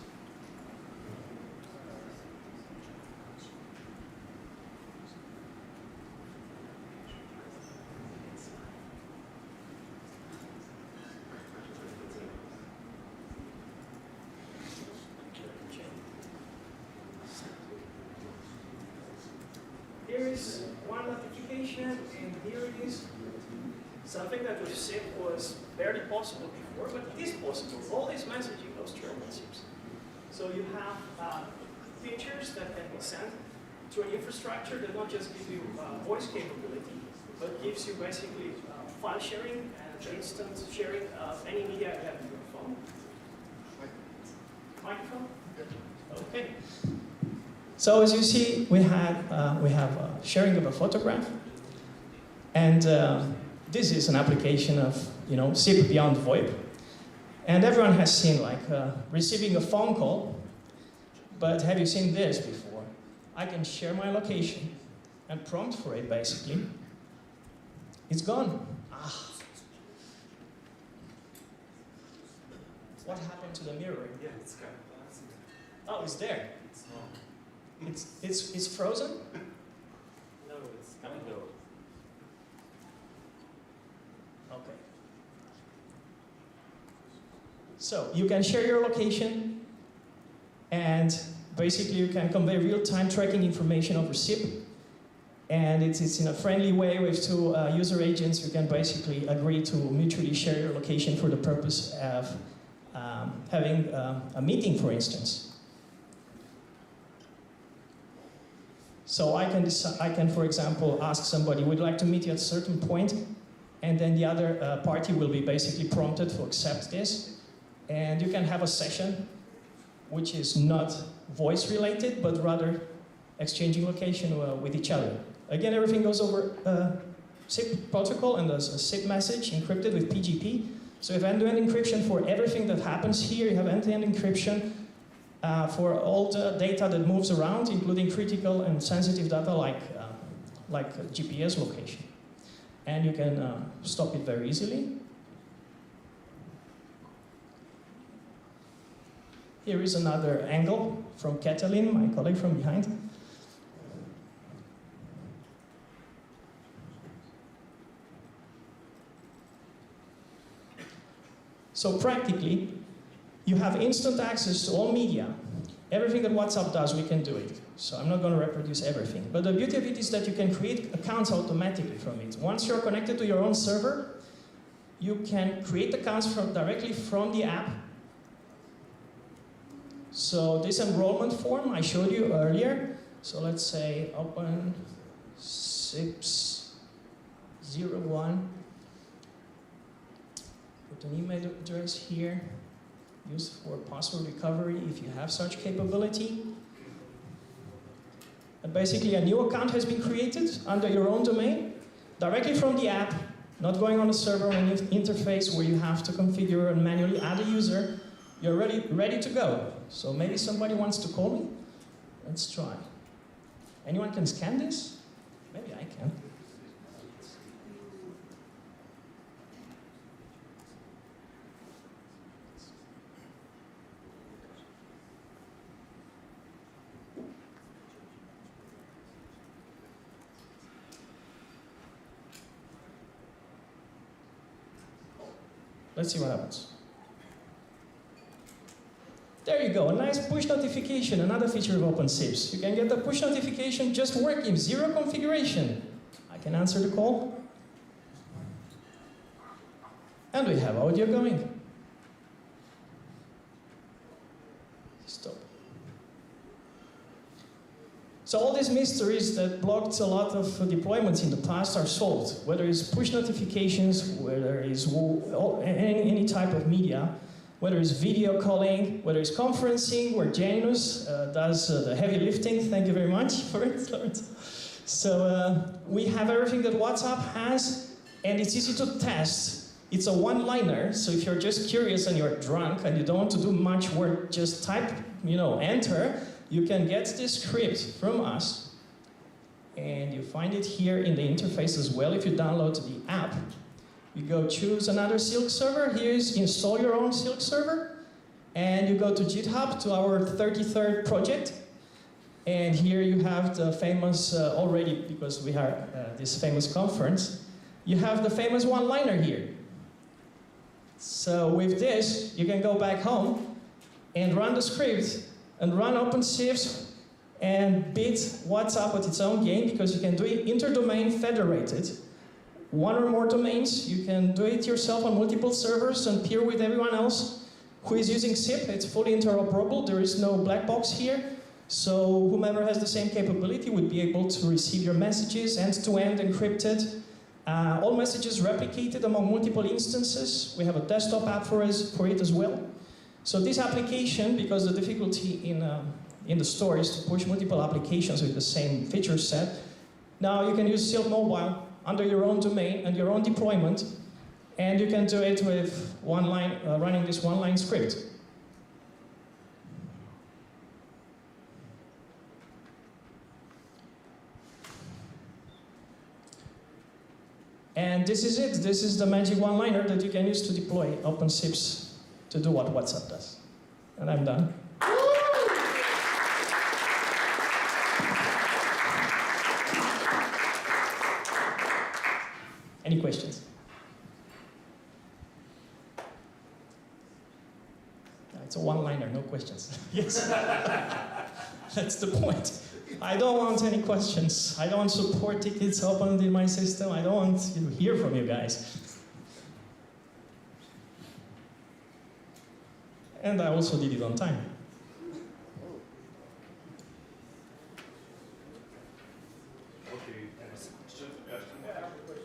Here is one notification, and here it is. Something that with SIP was barely possible before, but it is possible. All this messaging goes through OpenSIPs. So you have features that can be sent to an infrastructure that not just gives you voice capability, but gives you basically file sharing and instant sharing of any media you have in your phone. Microphone? Okay. So as you see, we have sharing of a photograph, and this is an application of SIP beyond VoIP, and everyone has seen like receiving a phone call. But have you seen this before? I can share my location and prompt for it. Basically, it's gone. Ah. What happened to the mirroring? Yeah, it's kind of. Oh, it's there. It's frozen? No, it's coming though. Okay. So you can share your location, and basically you can convey real-time tracking information over SIP, and it's in a friendly way with two user agents. You can basically agree to mutually share your location for the purpose of having a meeting, for instance. So I can, for example, ask somebody, would you like to meet you at a certain point? And then the other party will be basically prompted to accept this. And you can have a session which is not voice related, but rather exchanging location with each other. Again, everything goes over SIP protocol, and there's a SIP message encrypted with PGP. So you have end-to-end encryption for everything that happens here. You have end-to-end encryption for all the data that moves around, including critical and sensitive data like GPS location. And you can stop it very easily. Here is another angle from Catalin, my colleague from behind. So practically, you have instant access to all media. Everything that WhatsApp does, we can do it. So I'm not going to reproduce everything. But the beauty of it is that you can create accounts automatically from it. Once you're connected to your own server, you can create accounts directly from the app. So this enrollment form I showed you earlier. So let's say OpenSIPS 01. Put an email address here. Used for password recovery if you have such capability. And basically a new account has been created under your own domain, directly from the app, not going on a server or an interface where you have to configure and manually add a user. You're ready to go. So maybe somebody wants to call me? Let's try. Anyone can scan this? Maybe I can. Let's see what happens. There you go, a nice push notification, another feature of OpenSIPS. You can get the push notification just working, zero configuration. I can answer the call. And we have audio going. Stop. So all these mysteries that blocked a lot of deployments in the past are solved. Whether it's push notifications, whether it's any type of media, whether it's video calling, whether it's conferencing, where Janus does the heavy lifting. Thank you very much for it, Lorenzo. So we have everything that WhatsApp has, and it's easy to test. It's a one-liner, so if you're just curious and you're drunk and you don't want to do much work, just type, enter. You can get this script from us, and you find it here in the interface as well if you download the app. You go choose another Silk server. Here's install your own Silk server, and you go to GitHub to our 33rd project, and here you have the famous, already because we have this famous conference, you have the famous one-liner here. So with this, you can go back home and run the script and run OpenSIPS and beat WhatsApp at its own game, because you can do it inter-domain federated. One or more domains, you can do it yourself on multiple servers and peer with everyone else who is using SIP. It's fully interoperable, there is no black box here. So whomever has the same capability would be able to receive your messages end-to-end encrypted. All messages replicated among multiple instances. We have a desktop app for it as well. So this application, because the difficulty in the store is to push multiple applications with the same feature set, now you can use Silk Mobile under your own domain and your own deployment, and you can do it with one line, running this one-line script. And this is it. This is the magic one-liner that you can use to deploy OpenSIPS to do what WhatsApp does. And I'm done. Any questions? It's a one-liner, no questions. Yes. That's the point. I don't want any questions. I don't want support tickets opened in my system. I don't want to hear from you guys. And I also did it on time.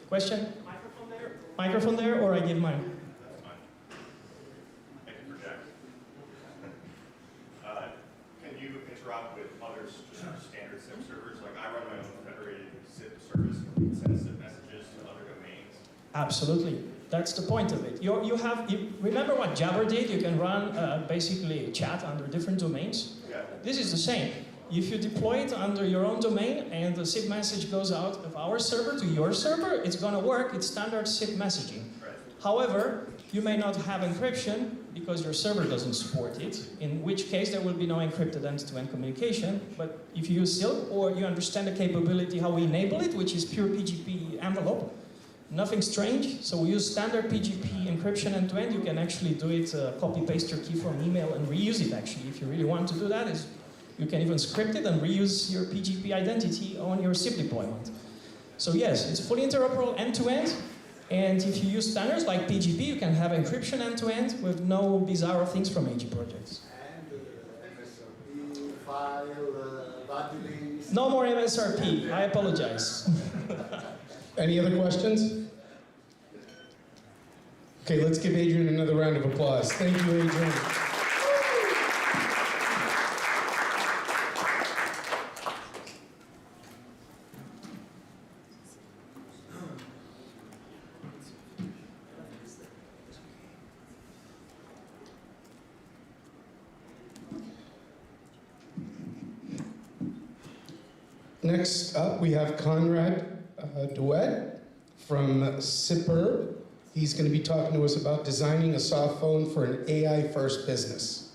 Question? Microphone there? Microphone there, or I give mine? That's fine. I can project. Can you interrupt with other standard SIP servers? Like I run my own federated SIP service and send SIP messages to other domains. Absolutely. That's the point of it. You remember what Jabber did? You can run basically a chat under different domains. Yeah. This is the same. If you deploy it under your own domain and the SIP message goes out of our server to your server, it's going to work. It's standard SIP messaging. Right. However, you may not have encryption because your server doesn't support it, in which case there will be no encrypted end-to-end communication. But if you use Silk or you understand the capability how we enable it, which is pure PGP envelope, nothing strange. So we use standard PGP encryption end-to-end. You can actually do it, copy-paste your key from email and reuse it actually. If you really want to do that, you can even script it and reuse your PGP identity on your SIP deployment. So yes, it's fully interoperable end-to-end. And if you use standards like PGP, you can have encryption end-to-end with no bizarre things from AG projects. And MSRP, file, bundling. No more MSRP, I apologize. Any other questions? Okay, let's give Adrian another round of applause. Thank you, Adrian. Next up, we have Conrad Duet from Sipper. He's going to be talking to us about designing a softphone for an AI-first business.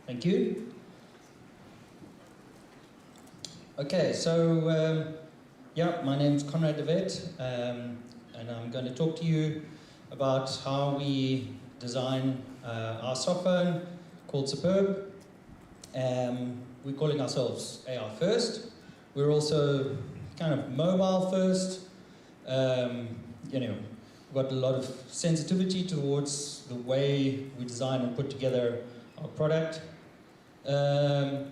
Thank you. Okay, so yeah, my name's Conrad de Wet, and I'm going to talk to you about how we design our softphone called Superb. We're calling ourselves AI first. We're also kind of mobile first. You know, we've got a lot of sensitivity towards the way we design and put together our product. So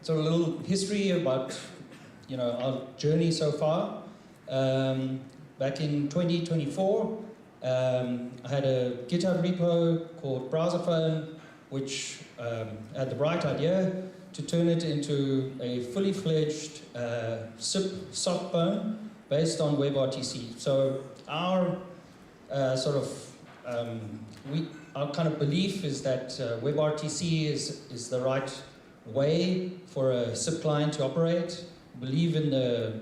a little history about, you know, our journey so far. Back in 2024, I had a GitHub repo called BrowserPhone, which had the bright idea to turn it into a fully fledged SIP softphone based on WebRTC. So our our kind of belief is that WebRTC is the right way for a SIP client to operate. Believe in the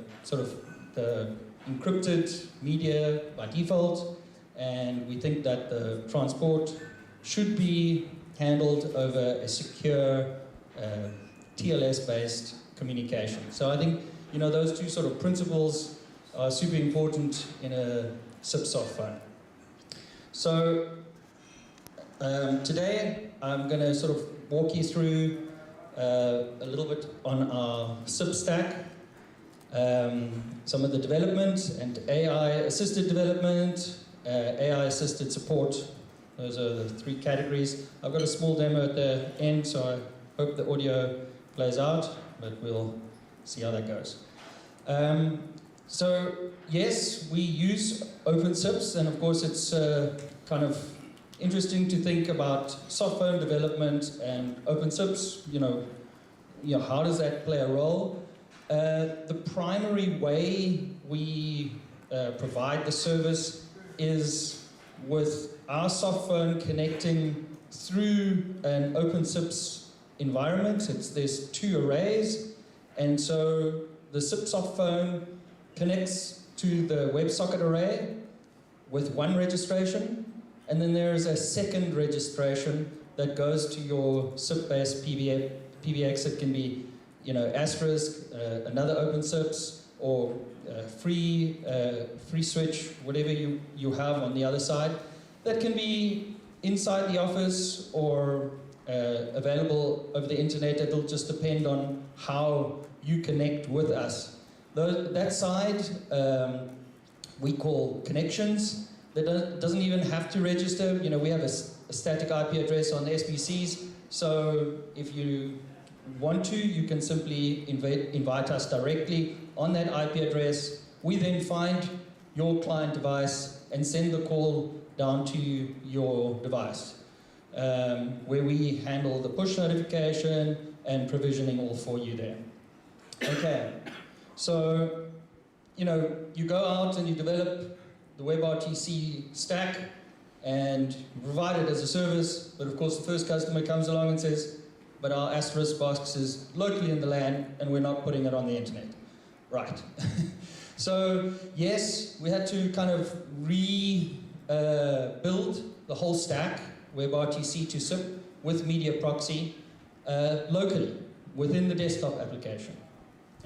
the encrypted media by default, and we think that the transport should be handled over a secure TLS-based communication. So I think, you know, those two sort of principles are super important in a SIP softphone. So today I'm going to sort of walk you through a little bit on our SIP stack. Some of the development and AI-assisted development, AI-assisted support. Those are the three categories. I've got a small demo at the end, so I hope the audio plays out, but we'll see how that goes. So yes, we use OpenSIPS, and of course it's kind of interesting to think about softphone development and OpenSIPS. You know, how does that play a role? The primary way we provide the service is with our softphone connecting through an OpenSIPS environment. There's two arrays, and so the SIP softphone connects to the WebSocket array with one registration, and then there's a second registration that goes to your SIP-based PBX. It can be, you know, asterisk, another OpenSIPS, or free switch, whatever you have on the other side. That can be inside the office or available over the internet. It'll just depend on how you connect with us. That side we call connections. That doesn't even have to register. You know, we have a static IP address on SBCs, so if you want to, you can simply invite us directly on that IP address. We then find your client device and send the call down to your device. where we handle the push notification and provisioning all for you there. Okay, so, you know, you go out and you develop the WebRTC stack and you provide it as a service, but of course the first customer comes along and says, but our asterisk box is locally in the LAN and we're not putting it on the internet. Right. So yes, we had to kind of rebuild the whole stack, WebRTC to SIP with media proxy locally within the desktop application.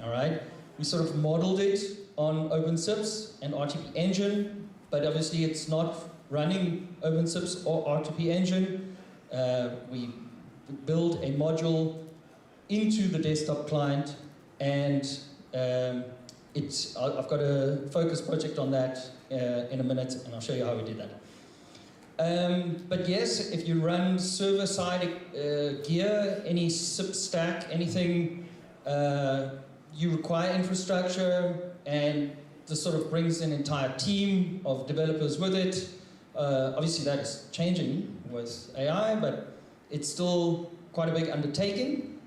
All right. We sort of modeled it on OpenSIPS and RTP engine, but obviously it's not running OpenSIPS or RTP engine. We build a module into the desktop client, and I've got a focus project on that in a minute, and I'll show you how we did that. But yes, if you run server-side gear, any SIP stack, anything, you require infrastructure, and this sort of brings an entire team of developers with it. Obviously that is changing with AI, but it's still quite a big undertaking.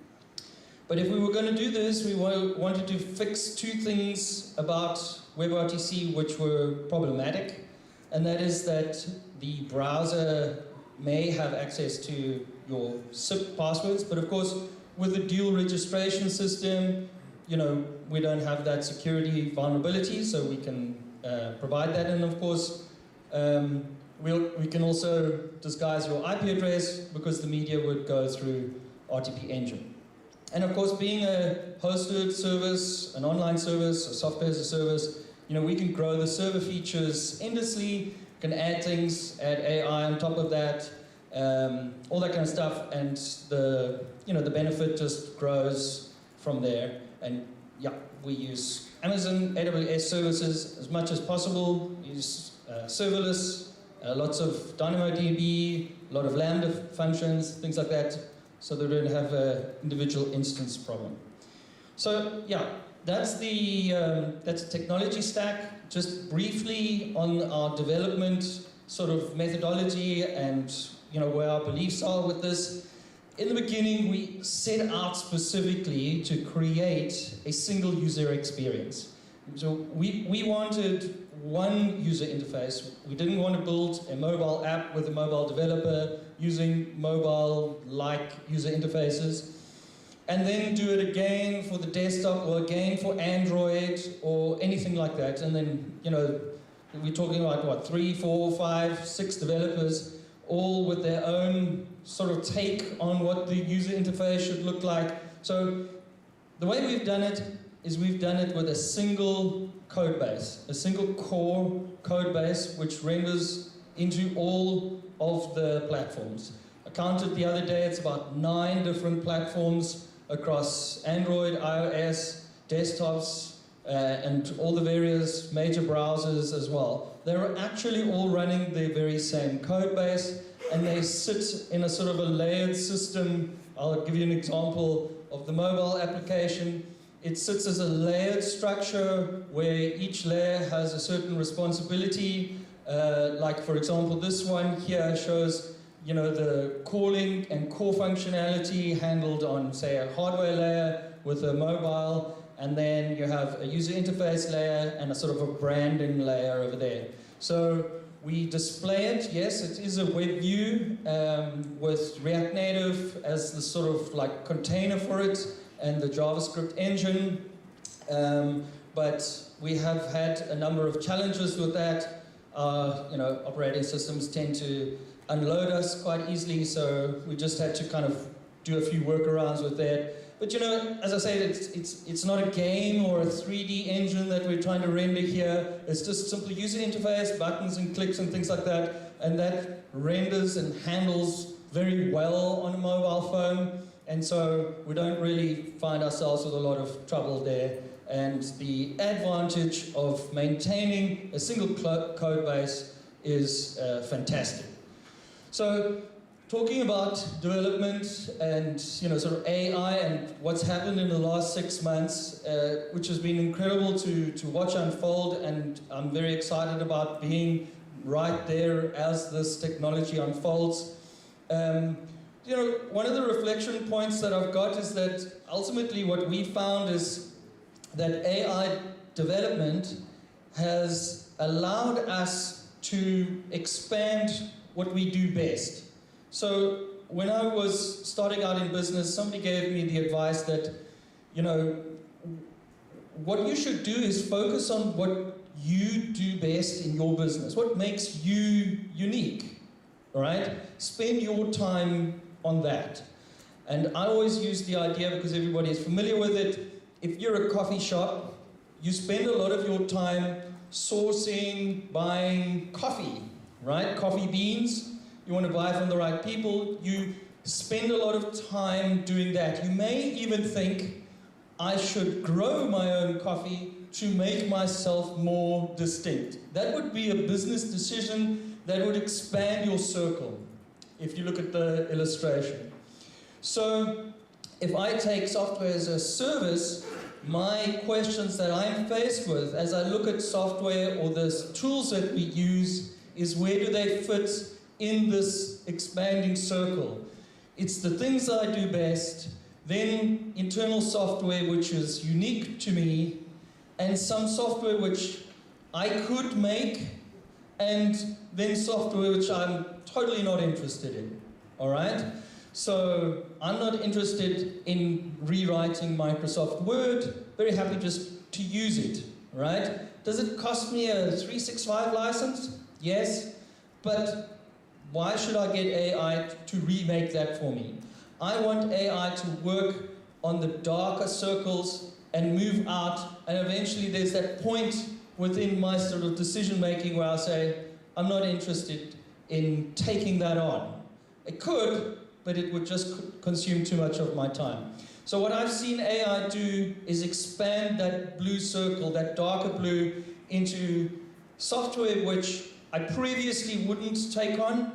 But if we were going to do this, we wanted to fix two things about WebRTC which were problematic, and that is that the browser may have access to your SIP passwords, but of course with the dual registration system, you know, we don't have that security vulnerability, so we can provide that. And of course, we can also disguise your IP address because the media would go through RTP engine. And of course, being a hosted service, an online service, a software as a service, you know, we can grow the server features endlessly, can add things, add AI on top of that, all that kind of stuff, and the benefit just grows from there. And yeah, we use Amazon AWS services as much as possible. We use serverless, lots of DynamoDB, a lot of Lambda functions, things like that, so they don't have an individual instance problem. So yeah, that's the technology stack. Just briefly on our development sort of methodology and where our beliefs are with this. In the beginning, we set out specifically to create a single user experience. So we wanted one user interface. We didn't want to build a mobile app with a mobile developer using mobile-like user interfaces, and then do it again for the desktop or again for Android or anything like that. And then, we're talking about what, 3, 4, 5, 6 developers, all with their own sort of take on what the user interface should look like. So the way we've done it is we've done it with a single code base, a single core code base which renders into all of the platforms. I counted the other day, it's about 9 different platforms across Android, iOS, desktops, and all the various major browsers as well. They're actually all running the very same code base, and they sit in a sort of a layered system. I'll give you an example of the mobile application. It sits as a layered structure where each layer has a certain responsibility. Like for example, this one here shows the calling and core functionality handled on, say, a hardware layer with a mobile, and then you have a user interface layer and a sort of a branding layer over there. So we display it, yes, it is a web view with React Native as the sort of like container for it and the JavaScript engine. But we have had a number of challenges with that. Operating systems tend to unload us quite easily, so we just had to kind of do a few workarounds with that. But as I said, it's not a game or a 3D engine that we're trying to render here. It's just simple user interface, buttons and clicks and things like that, and that renders and handles very well on a mobile phone. And so we don't really find ourselves with a lot of trouble there. And the advantage of maintaining a single code base is fantastic. So talking about development and sort of AI and what's happened in the last 6 months, which has been incredible to watch unfold, and I'm very excited about being right there as this technology unfolds. You know, one of the reflection points that I've got is that ultimately what we found is that AI development has allowed us to expand what we do best. So when I was starting out in business, somebody gave me the advice that, you know, what you should do is focus on what you do best in your business, what makes you unique, all right? Spend your time on that. And I always use the idea, because everybody is familiar with it, if you're a coffee shop, you spend a lot of your time sourcing, buying coffee, right? Coffee beans, you want to buy from the right people, you spend a lot of time doing that. You may even think, I should grow my own coffee to make myself more distinct. That would be a business decision that would expand your circle, if you look at the illustration. So if I take software as a service, my questions that I'm faced with as I look at software or the tools that we use is, where do they fit in this expanding circle? It's the things I do best, then internal software which is unique to me, and some software which I could make, and then software which I'm totally not interested in, all right? So I'm not interested in rewriting Microsoft Word, very happy just to use it, right? Does it cost me a 365 license? Yes, but why should I get AI to remake that for me? I want AI to work on the darker circles and move out, and eventually there's that point within my sort of decision making where I say, I'm not interested in taking that on. It could, but it would just consume too much of my time. So what I've seen AI do is expand that blue circle, that darker blue, into software which I previously wouldn't take on,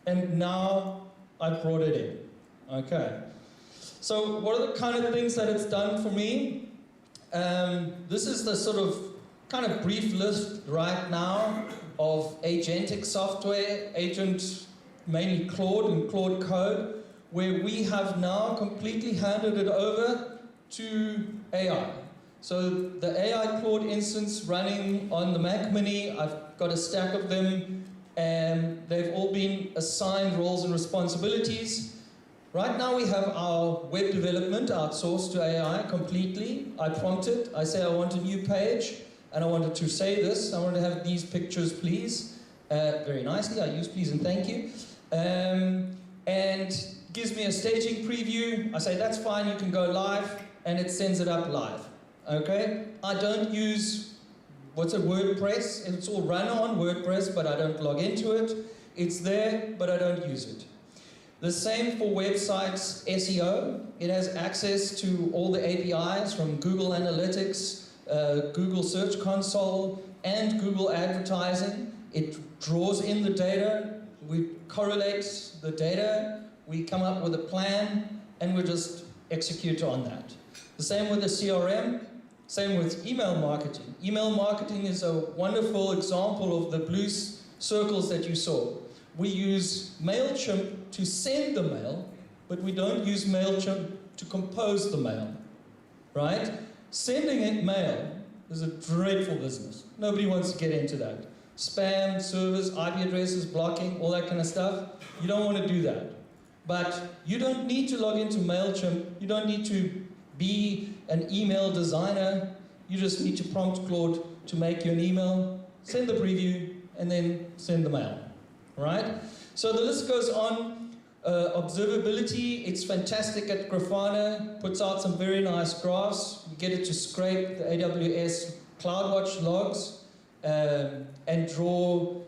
and now I've brought it in. Okay. So what are the kind of things that it's done for me? This is the sort of kind of brief list right now of agentic software, mainly Claude and Claude Code, where we have now completely handed it over to AI. So the AI Claude instance running on the Mac Mini, I've got a stack of them, and they've all been assigned roles and responsibilities. Right now we have our web development outsourced to AI completely. I prompt it, I say I want a new page, and I wanted to say this, I want to have these pictures please. Very nicely, I use please and thank you. And gives me a staging preview. I say that's fine, you can go live, and it sends it up live. Okay? I don't use, WordPress. It's all run on WordPress, but I don't log into it. It's there, but I don't use it. The same for websites SEO. It has access to all the APIs from Google Analytics, Google Search Console, and Google Advertising. It draws in the data, we correlate the data, we come up with a plan, and we just execute on that. The same with the CRM, same with email marketing. Email marketing is a wonderful example of the blue circles that you saw. We use MailChimp to send the mail, but we don't use MailChimp to compose the mail, right? Sending it mail is a dreadful business. Nobody wants to get into that. Spam, servers, IP addresses, blocking, all that kind of stuff. You don't want to do that. But you don't need to log into MailChimp. You don't need to be an email designer. You just need to prompt Claude to make you an email, send the preview, and then send the mail, right? So the list goes on. Observability, it's fantastic at Grafana, puts out some very nice graphs. You get it to scrape the AWS CloudWatch logs and draw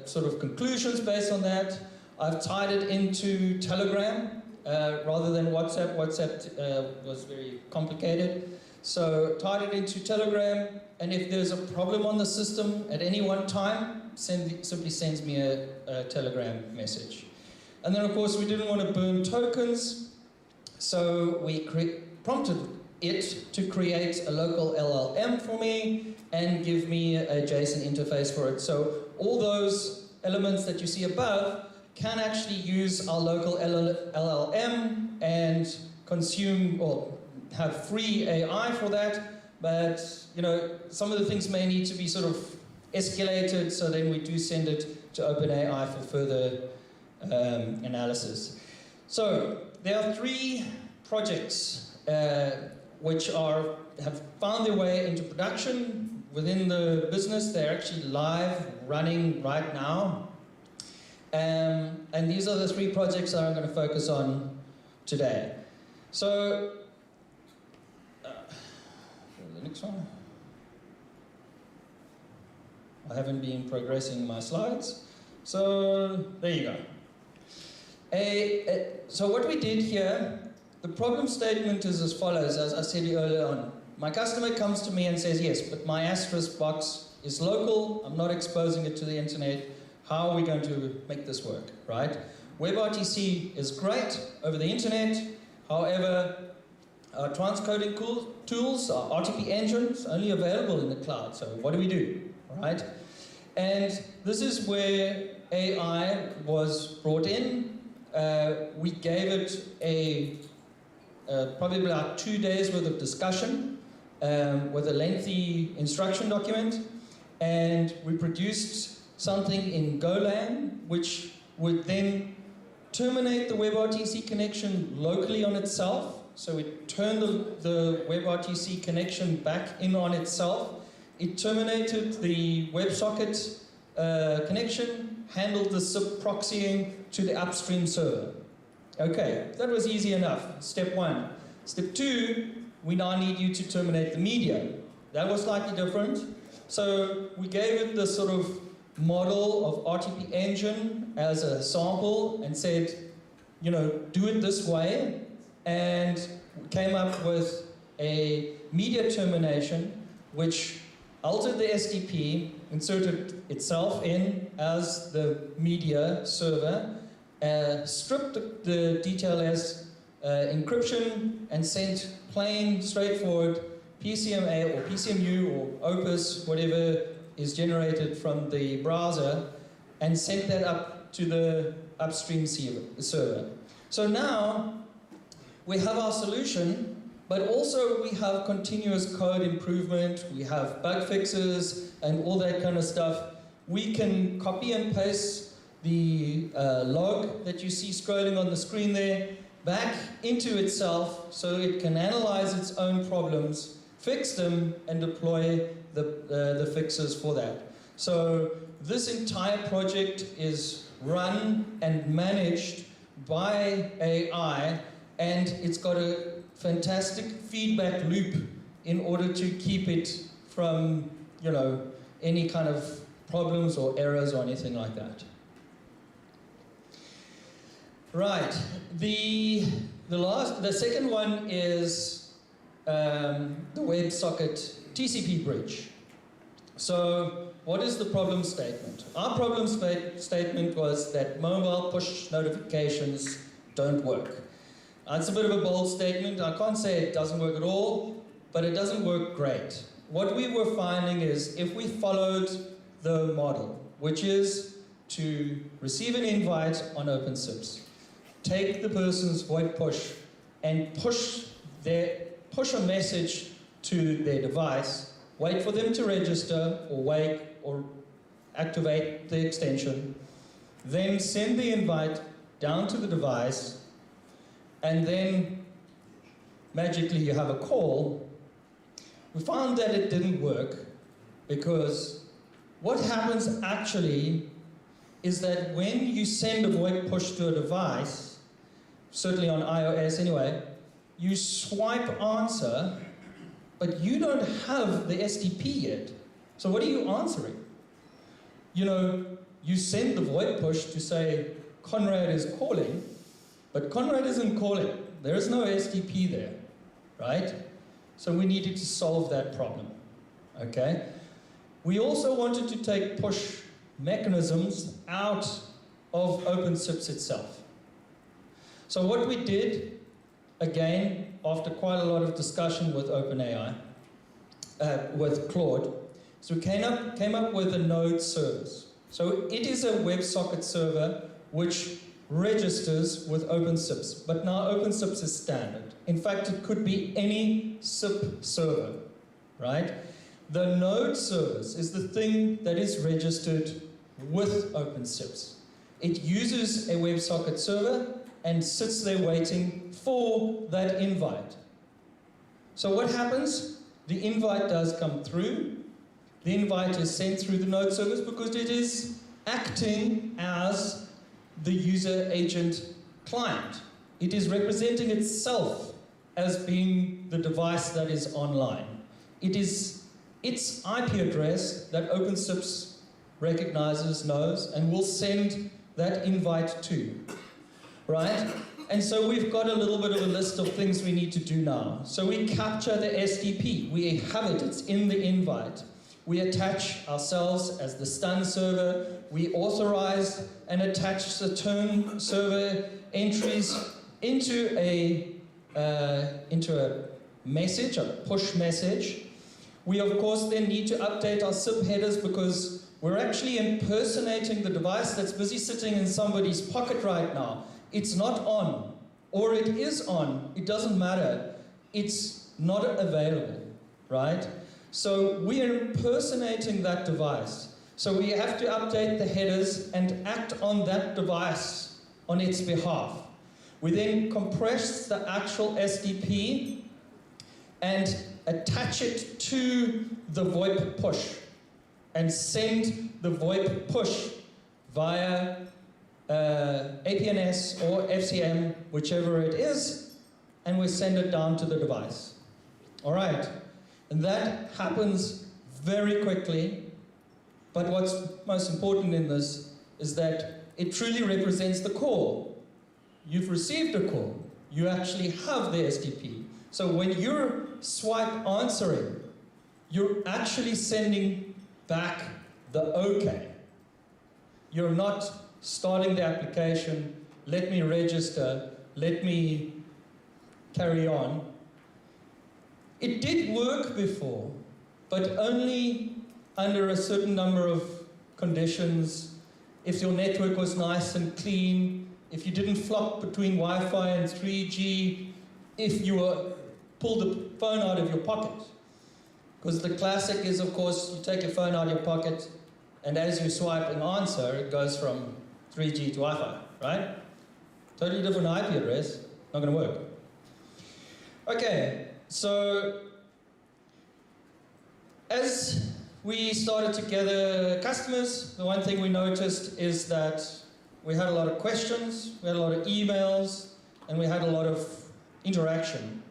sort of conclusions based on that. I've tied it into Telegram rather than WhatsApp. WhatsApp was very complicated. So tied it into Telegram, and if there's a problem on the system at any one time, simply sends me a Telegram message. And then of course we didn't want to burn tokens, so we prompted it to create a local LLM for me and give me a JSON interface for it. So all those elements that you see above can actually use our local LLM and consume or have free AI for that, but some of the things may need to be sort of escalated, so then we do send it to OpenAI for further analysis. So there are 3 projects which have found their way into production within the business. They're actually live, running right now. And these are the 3 projects that I'm going to focus on today. So, the next one. I haven't been progressing my slides. So, there you go. So what we did here, the problem statement is as follows, as I said earlier on. My customer comes to me and says, yes, but my asterisk box is local, I'm not exposing it to the internet, how are we going to make this work, right? WebRTC is great over the internet, however, our transcoding tools, our RTP engines, only available in the cloud, so what do we do, right? And this is where AI was brought in. We gave it probably about 2 days worth of discussion with a lengthy instruction document, and we produced something in Golang which would then terminate the WebRTC connection locally on itself. So it turned the WebRTC connection back in on itself. It terminated the WebSocket connection, handled the SIP proxying to the upstream server. Okay, that was easy enough, step 1. Step 2, we now need you to terminate the media. That was slightly different. So we gave it the sort of model of RTP engine as a sample and said, do it this way, and came up with a media termination which altered the SDP, inserted itself in as the media server, stripped the DTLS encryption and sent plain, straightforward PCMA or PCMU or Opus, whatever is generated from the browser, and sent that up to the upstream server. So now we have our solution, but also we have continuous code improvement, we have bug fixes and all that kind of stuff. We can copy and paste the log that you see scrolling on the screen there back into itself so it can analyze its own problems, fix them, and deploy the fixes for that. So this entire project is run and managed by AI, and it's got a fantastic feedback loop in order to keep it from, any kind of problems or errors or anything like that. Right, the second one is the WebSocket TCP bridge. So what is the problem statement? Our problem statement was that mobile push notifications don't work. It's a bit of a bold statement. I can't say it doesn't work at all, but it doesn't work great. What we were finding is if we followed the model, which is to receive an invite on OpenSIPS, take the person's VoIP push and push a message to their device, wait for them to register or wake or activate the extension, then send the invite down to the device, and then magically you have a call. We found that it didn't work because what happens actually is that when you send a VoIP push to a device, certainly on iOS anyway, you swipe answer, but you don't have the SDP yet. So what are you answering? You send the VoIP push to say, Conrad is calling, but Conrad isn't calling. There is no SDP there, right? So we needed to solve that problem, okay? We also wanted to take push mechanisms out of OpenSIPS itself. So what we did, again, after quite a lot of discussion with OpenAI, with Claude, so we came up with a node service. So it is a WebSocket server which registers with OpenSIPS. But now OpenSIPS is standard. In fact, it could be any SIP server, right? The node service is the thing that is registered with OpenSIPS. It uses a WebSocket server and sits there waiting for that invite. So what happens? The invite does come through. The invite is sent through the node service because it is acting as the user agent client. It is representing itself as being the device that is online. It is its IP address that OpenSIPS recognizes, knows, and will send that invite to, right? And so we've got a little bit of a list of things we need to do now. So we capture the SDP. We have it, it's in the invite. We attach ourselves as the stun server. We authorize and attach the turn server entries into a message, a push message. We of course then need to update our SIP headers because we're actually impersonating the device that's busy sitting in somebody's pocket right now. It's not on, or it is on, it doesn't matter. It's not available, right? So we are impersonating that device. So we have to update the headers and act on that device on its behalf. We then compress the actual SDP and attach it to the VoIP push and send the VoIP push via APNS or FCM, whichever it is, and we send it down to the device. All right, and that happens very quickly, but what's most important in this is that it truly represents the call. You've received a call, you actually have the SDP. So when you're swipe answering, you're actually sending back the OK. You're not starting the application, let me register, let me carry on. It did work before, but only under a certain number of conditions. If your network was nice and clean, if you didn't flop between Wi-Fi and 3G, if you pulled the phone out of your pocket. Because the classic is, of course, you take your phone out of your pocket, and as you swipe and answer, it goes from 3G to Wi-Fi, right? Totally different IP address, not going to work. Okay, so as we started to gather customers, the one thing we noticed is that we had a lot of questions, we had a lot of emails, and we had a lot of interaction.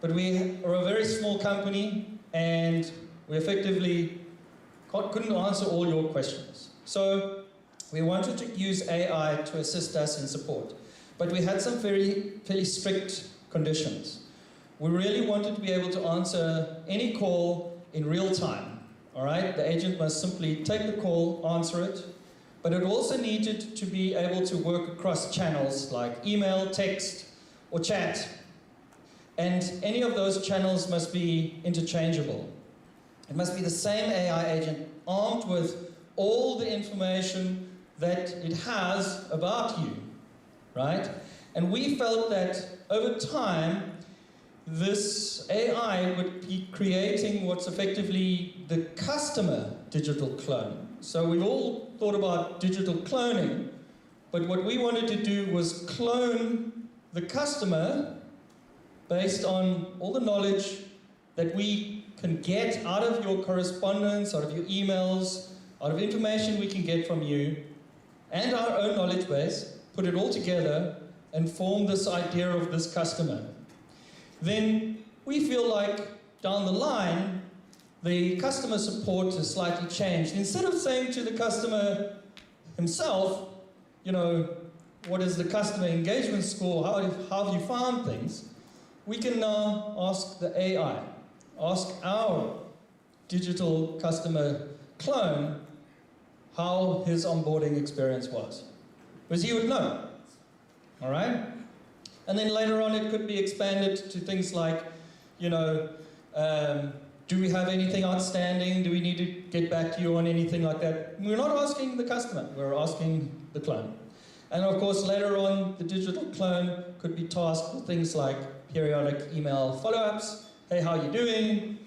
But we are a very small company, and we effectively couldn't answer all your questions. So we wanted to use AI to assist us in support. But we had some fairly strict conditions. We really wanted to be able to answer any call in real time. All right, the agent must simply take the call, answer it, but it also needed to be able to work across channels like email, text, or chat. And any of those channels must be interchangeable. It must be the same AI agent armed with all the information that it has about you, right? And we felt that over time, this AI would be creating what's effectively the customer digital clone. So we've all thought about digital cloning, but what we wanted to do was clone the customer based on all the knowledge that we can get out of your correspondence, out of your emails, out of information we can get from you, and our own knowledge base, put it all together and form this idea of this customer. Then we feel like down the line, the customer support is slightly changed. Instead of saying to the customer himself, you know, what is the customer engagement score, how have you found things, we can now ask the AI, ask our digital customer clone how his onboarding experience was. Because he would know, all right? And then later on it could be expanded to things like, you know, do we have anything outstanding? Do we need to get back to you on anything like that? We're not asking the customer, we're asking the clone. And of course, later on, the digital clone could be tasked with things like periodic email follow-ups. Hey, how you doing?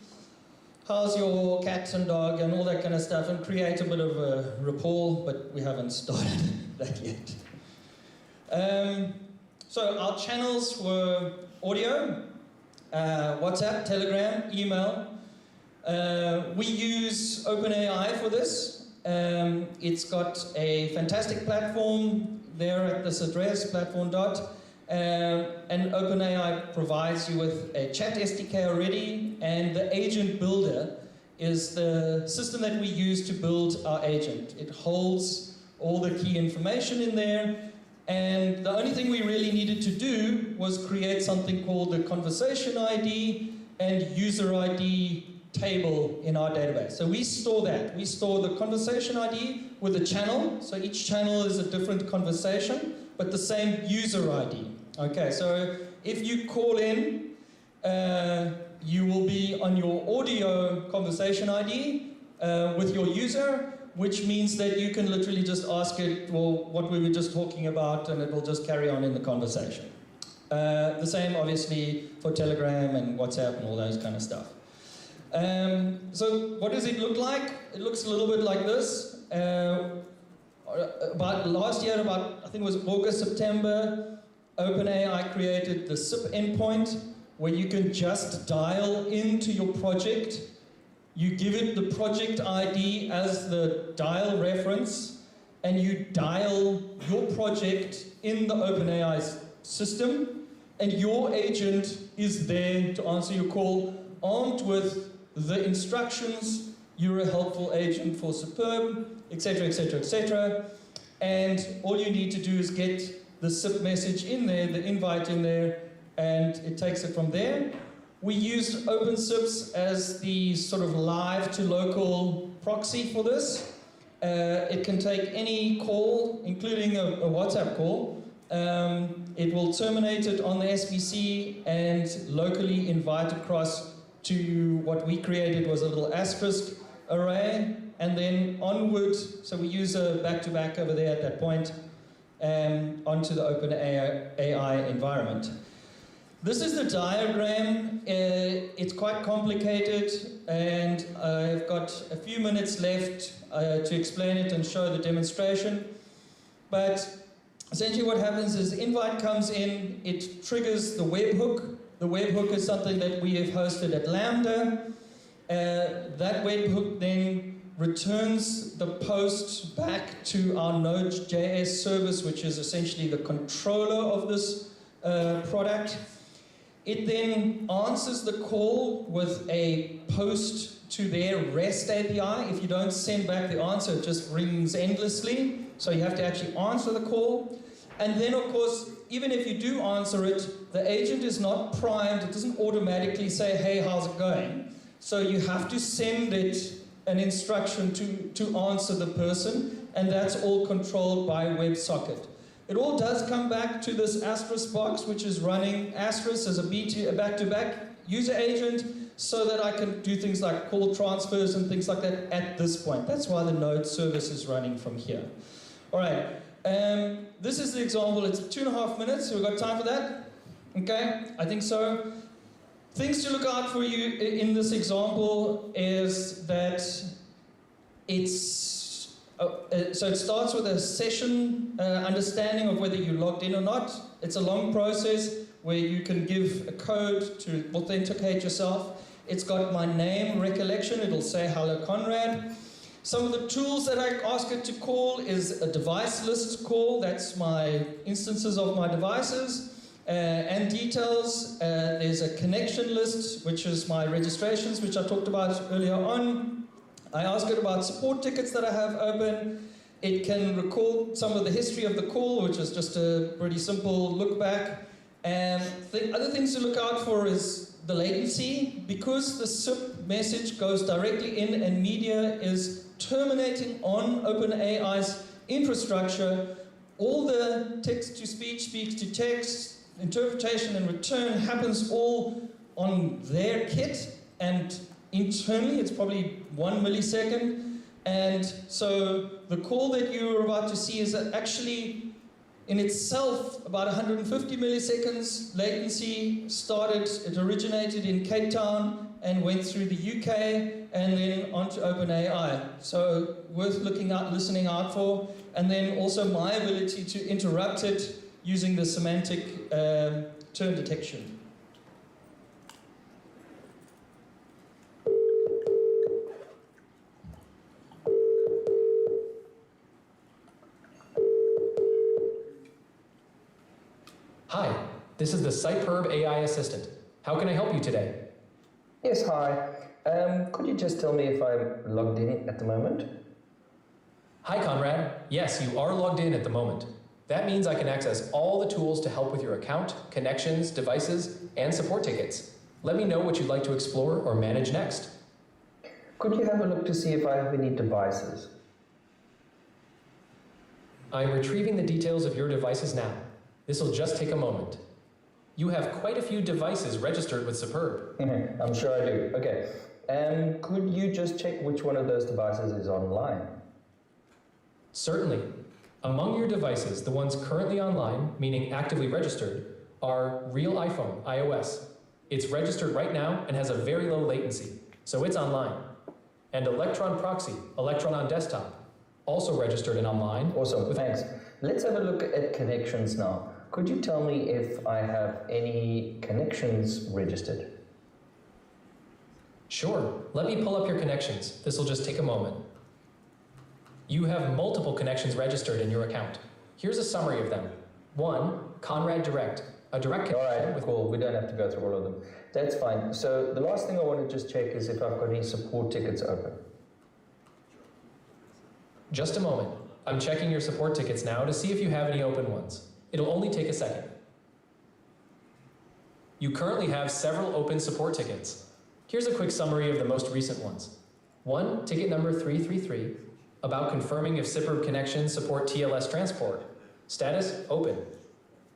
How's your cat and dog and all that kind of stuff, and create a bit of a rapport, but we haven't started that yet. So our channels were audio, WhatsApp, Telegram, email. We use OpenAI for this. It's got a fantastic platform there at this address, platform. And OpenAI provides you with a chat SDK already, and the agent builder is the system that we use to build our agent. It holds all the key information in there, and the only thing we really needed to do was create something called the conversation ID and user ID table in our database. So we store that. We store the conversation ID with a channel, so each channel is a different conversation, but the same user ID. Okay, so if you call in, you will be on your audio conversation ID with your user, which means that you can literally just ask it, well, what we were just talking about, and it will just carry on in the conversation. The same, obviously, for Telegram and WhatsApp and all those kind of stuff. So what does it look like? It looks a little bit like this. About last year, I think it was August, September, OpenAI created the SIP endpoint where you can just dial into your project. You give it the project ID as the dial reference, and you dial your project in the OpenAI system, and your agent is there to answer your call, armed with the instructions. You're a helpful agent for Superb, etc., etc., etc. And all you need to do is get the SIP message in there, the invite in there, and it takes it from there. We use OpenSIPS as the sort of live to local proxy for this. It can take any call, including a WhatsApp call. It will terminate it on the SBC and locally invite across to what we created was a little asterisk array, and then onward, so we use a back-to-back over there at that point, onto the OpenAI environment. This is the diagram. It's quite complicated, and I've got a few minutes left to explain it and show the demonstration. But essentially what happens is the invite comes in, it triggers the webhook. The webhook is something that we have hosted at Lambda. That webhook then returns the post back to our Node.js service, which is essentially the controller of this product. It then answers the call with a post to their REST API. If you don't send back the answer, it just rings endlessly. So you have to actually answer the call. And then, of course, even if you do answer it, the agent is not primed. It doesn't automatically say, hey, how's it going? So you have to send it an instruction to answer the person, and that's all controlled by WebSocket. It all does come back to this asterisk box, which is running asterisk as a back-to-back user agent, so that I can do things like call transfers and things like that at this point. That's why the Node service is running from here. All right. This is the example. It's 2.5 minutes. So we've got time for that? Okay, I think so. Things to look out for you in this example is that it's so it starts with a session understanding of whether you logged in or not. It's a long process where you can give a code to authenticate yourself. It's got my name recollection. It'll say hello Conrad. Some of the tools that I ask it to call is a device list call. That's my instances of my devices. And details, there's a connection list, which is my registrations, which I talked about earlier on. I ask it about support tickets that I have open. It can record some of the history of the call, which is just a pretty simple look back. And the other things to look out for is the latency. Because the SIP message goes directly in and media is terminating on OpenAI's infrastructure, all the text-to-speech, speech-to-text, interpretation and return happens all on their kit, and internally it's probably 1 millisecond. And so the call that you're about to see is actually In itself, about 150 milliseconds latency started, it originated in Cape Town and went through the UK and then onto OpenAI. So worth listening out for. And then also my ability to interrupt it using the semantic term detection. Hi, this is the Siteperb AI assistant. How can I help you today? Yes, hi. Could you just tell me if I'm logged in at the moment? Hi, Conrad. Yes, you are logged in at the moment. That means I can access all the tools to help with your account, connections, devices, and support tickets. Let me know what you'd like to explore or manage next. Could you have a look to see if I have any devices? I'm retrieving the details of your devices now. This will just take a moment. You have quite a few devices registered with Superb. I'm sure I do. Okay. Could you just check which one of those devices is online? Certainly. Among your devices, the ones currently online, meaning actively registered, are Real iPhone, iOS. It's registered right now and has a very low latency, so it's online. And Electron Proxy, Electron on desktop, also registered and online. Awesome, thanks. Let's have a look at connections now. Could you tell me if I have any connections registered? Sure. Let me pull up your connections. This will just take a moment. You have multiple connections registered in your account. Here's a summary of them. 1, Conrad Direct, a direct connection. All right, cool. We don't have to go through all of them. That's fine. So the last thing I want to just check is if I've got any support tickets open. Just a moment. I'm checking your support tickets now to see if you have any open ones. It'll only take a second. You currently have several open support tickets. Here's a quick summary of the most recent ones. 1, ticket number 333, about confirming if Sipfront connections support TLS transport. Status, open.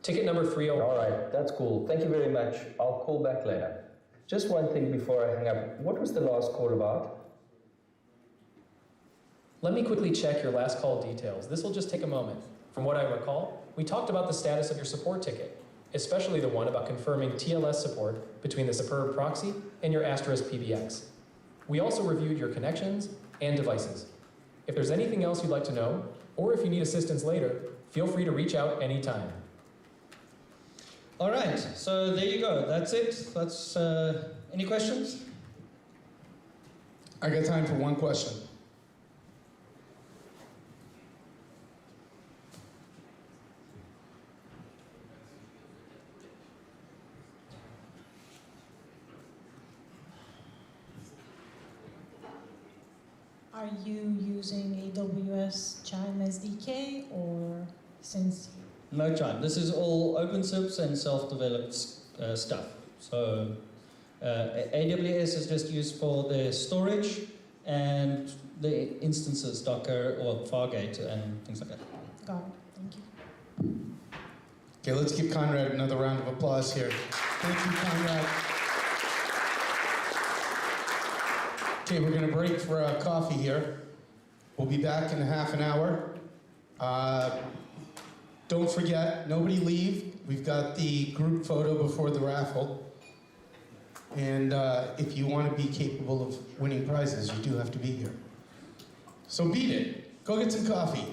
Ticket number 30. All right, that's cool. Thank you very much. I'll call back later. Just one thing before I hang up. What was the last call about? Let me quickly check your last call details. This will just take a moment. From what I recall, we talked about the status of your support ticket, especially the one about confirming TLS support between the Superb proxy and your Asterisk PBX. We also reviewed your connections and devices. If there's anything else you'd like to know, or if you need assistance later, feel free to reach out anytime. All right, so there you go. That's it. That's any questions? I got time for one question. Are you using AWS Chime SDK or since? No Chime. This is all OpenSIPS and self-developed stuff. So AWS is just used for the storage and the instances, Docker or Fargate and things like that. Got it. Thank you. Okay, let's give Conrad another round of applause here. Thank you, Conrad. Okay, we're going to break for a coffee here. We'll be back in a half an hour. Don't forget, nobody leave. We've got the group photo before the raffle. And if you want to be capable of winning prizes, you do have to be here. So beat it. Go get some coffee.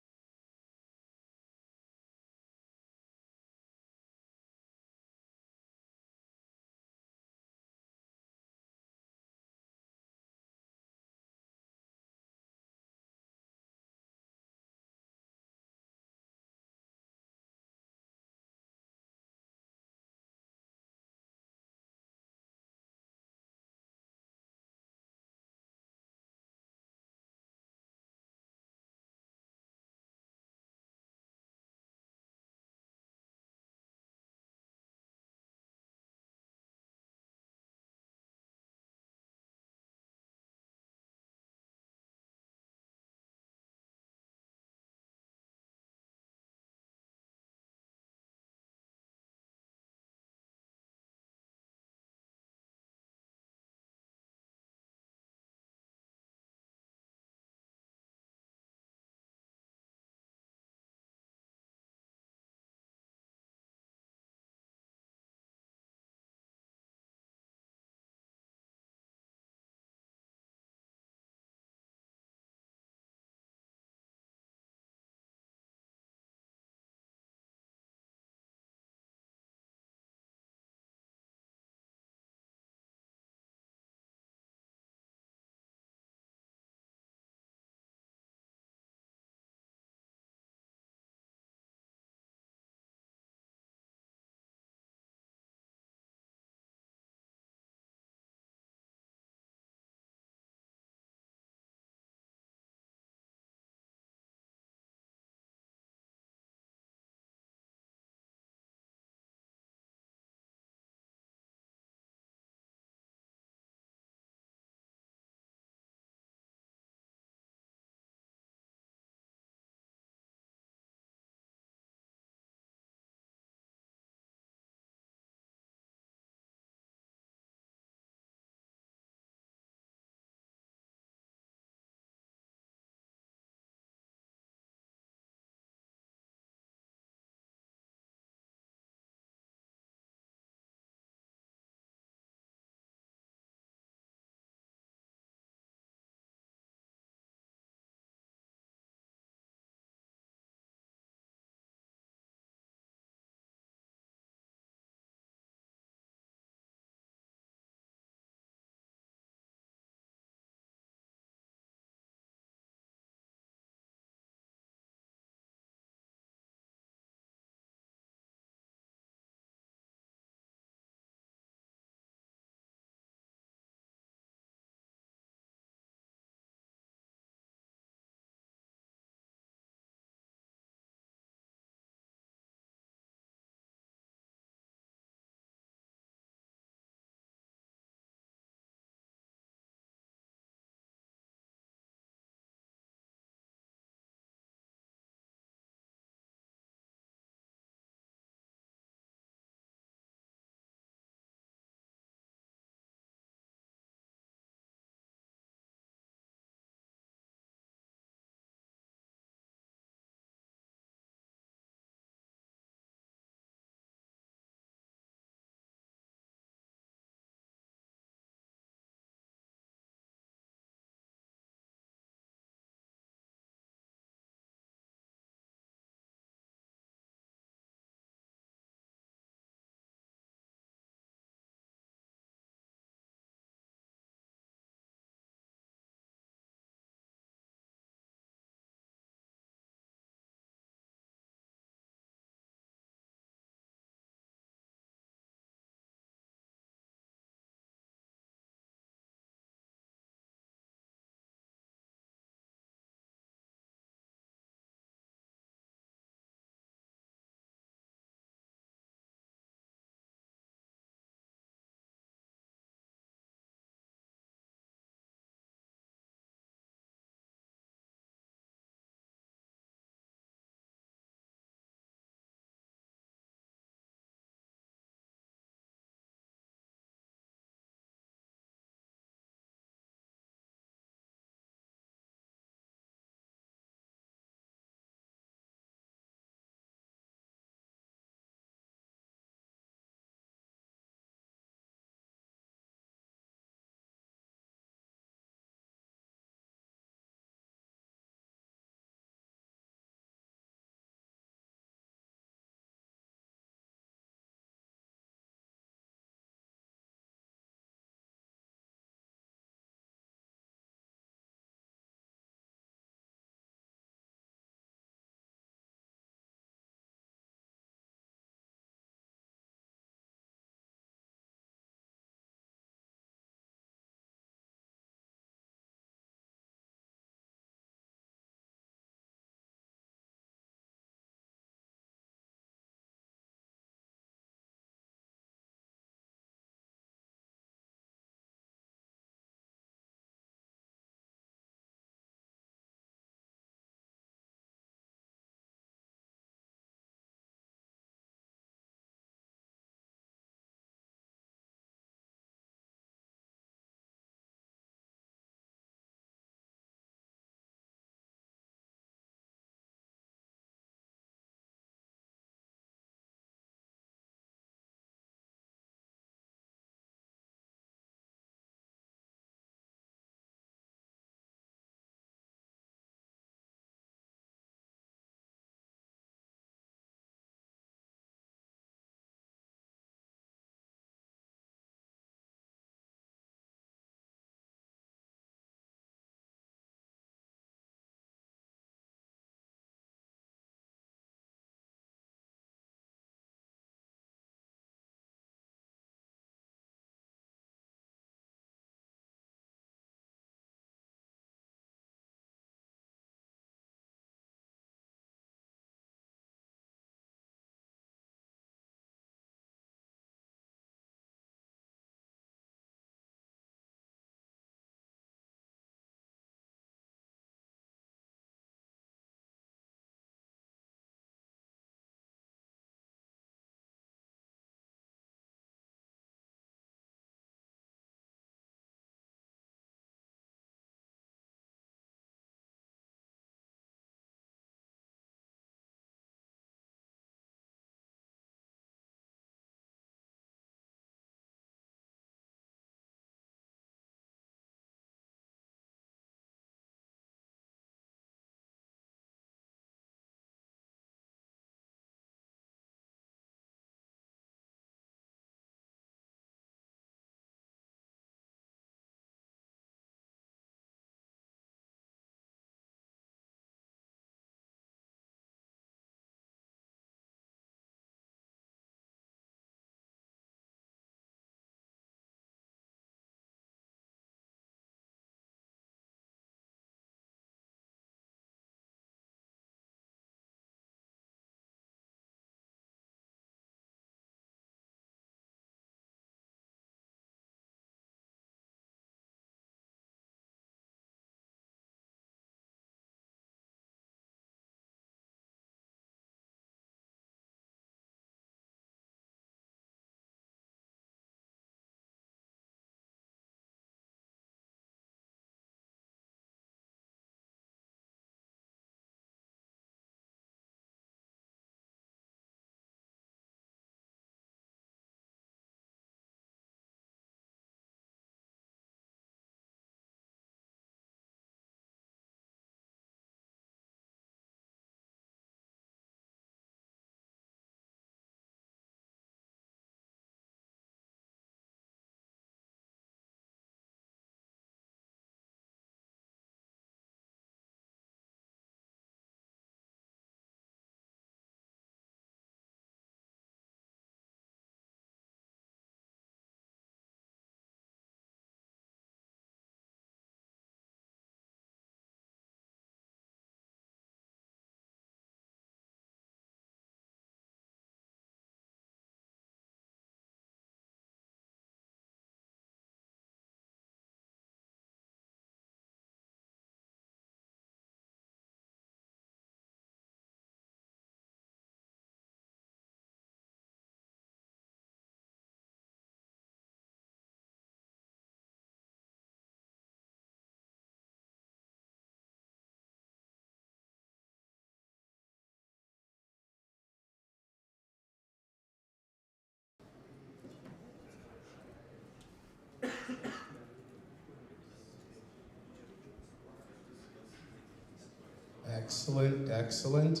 Excellent, excellent.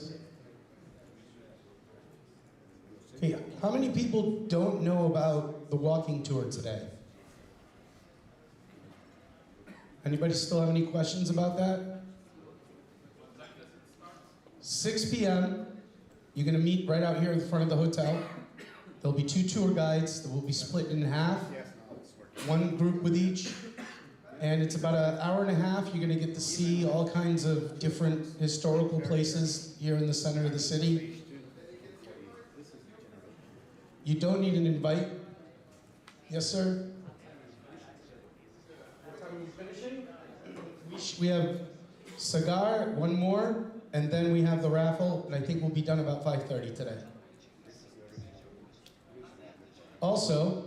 Okay, how many people don't know about the walking tour today? Anybody still have any questions about that? 6 p.m. You're going to meet right out here in front of the hotel. There'll be 2 tour guides that will be split in half, one group with each. And it's about an hour and a half. You're going to get to see all kinds of different historical places here in the center of the city. You don't need an invite. Yes, sir? What time are we finishing? We have cigar, one more, and then we have the raffle, and I think we'll be done about 5:30 today. Also,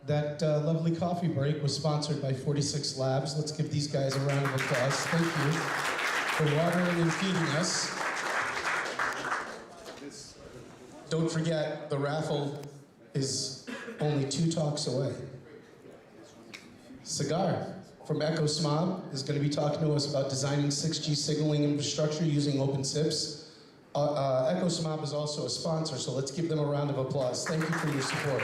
that lovely coffee break was sponsored by 46 Labs. Let's give these guys a round of applause. Thank you for watering and feeding us. Don't forget, the raffle is only 2 talks away. Cigar from EchoSmob is going to be talking to us about designing 6G signaling infrastructure using OpenSIPS. EchoSmob is also a sponsor, so let's give them a round of applause. Thank you for your support.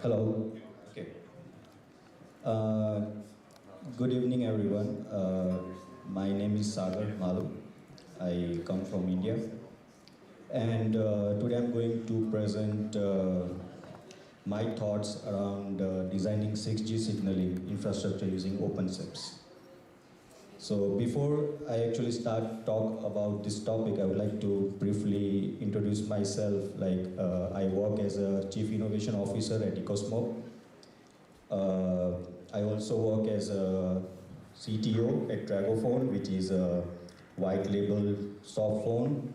Hello. Okay. Good evening, everyone. My name is Sagar Malu. I come from India. And today I'm going to present my thoughts around designing 6G signaling infrastructure using OpenSIPS. So before I actually start talk about this topic, I would like to briefly introduce myself. Like I work as a Chief Innovation Officer at EcoSmoke. I also work as a CTO at Dragophone, which is a white label softphone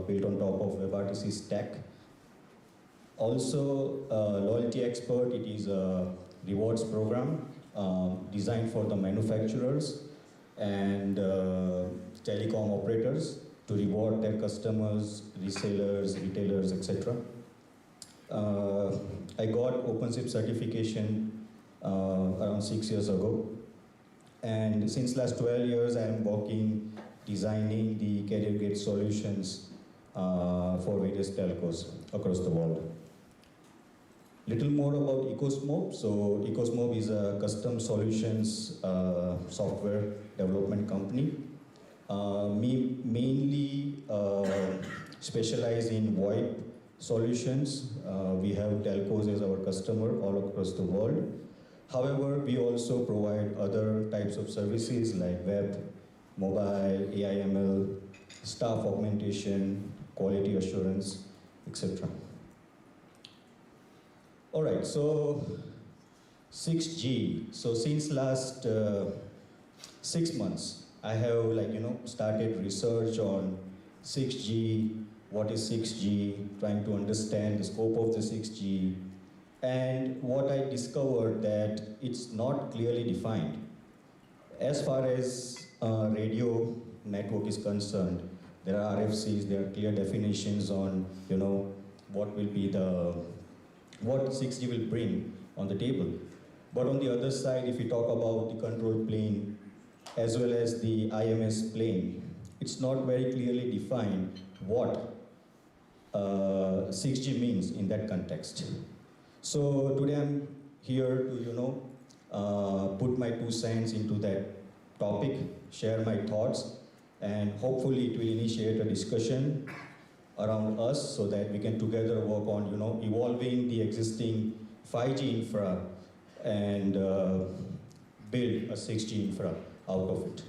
built on top of WebRTC stack. Also loyalty expert. It is a rewards program designed for the manufacturers and telecom operators to reward their customers, resellers, retailers, etc. I got OpenSIPS certification around 6 years ago. And since last 12 years, I am working, designing the carrier gate solutions for various telcos across the world. Little more about EcoSmoke. So EcoSmoke is a custom solutions software development company. We mainly specialize in VoIP solutions. We have telcos as our customer all across the world. However, we also provide other types of services like web, mobile, AI/ML, staff augmentation, quality assurance, etc. All right, so 6G. So since last 6 months, I have started research on 6G, what is 6G, trying to understand the scope of the 6G, and what I discovered that it's not clearly defined. As far as radio network is concerned, there are RFCs, there are clear definitions on what will be what 6G will bring on the table. But on the other side, if we talk about the control plane as well as the IMS plane, it's not very clearly defined what 6G means in that context. So today I'm here to put my 2 cents into that topic, share my thoughts, and hopefully it will initiate a discussion around us so that we can together work on evolving the existing 5G infra and build a 6G infra out of it.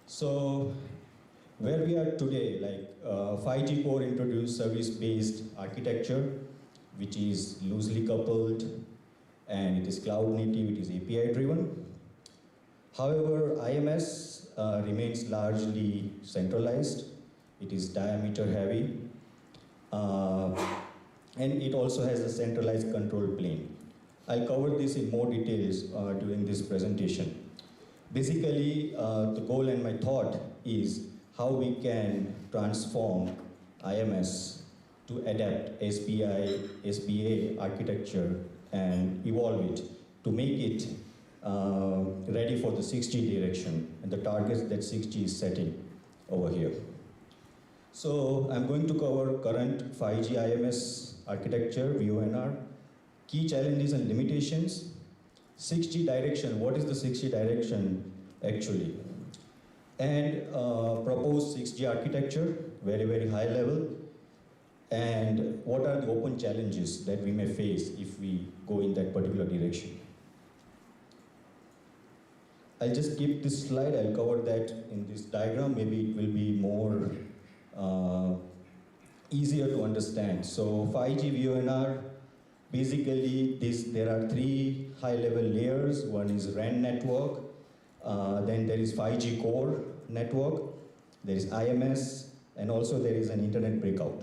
So where we are today, 5G core introduced service-based architecture, which is loosely coupled, and it is cloud native, it is API driven. However, IMS remains largely centralized. It is diameter heavy, and it also has a centralized control plane. I'll cover this in more details during this presentation. Basically, the goal and my thought is how we can transform IMS to adapt SBI, SBA architecture and evolve it to make it ready for the 6G direction and the targets that 6G is setting over here. So I'm going to cover current 5G IMS architecture, VONR, key challenges and limitations, 6G direction, what is the 6G direction actually, and proposed 6G architecture, very, very high level, and what are the open challenges that we may face if we go in that particular direction. I'll just keep this slide, I'll cover that in this diagram, maybe it will be more easier to understand. So 5G VONR, basically there are three high-level layers. One is RAN network, then there is 5G core network, there is IMS, and also there is an internet breakout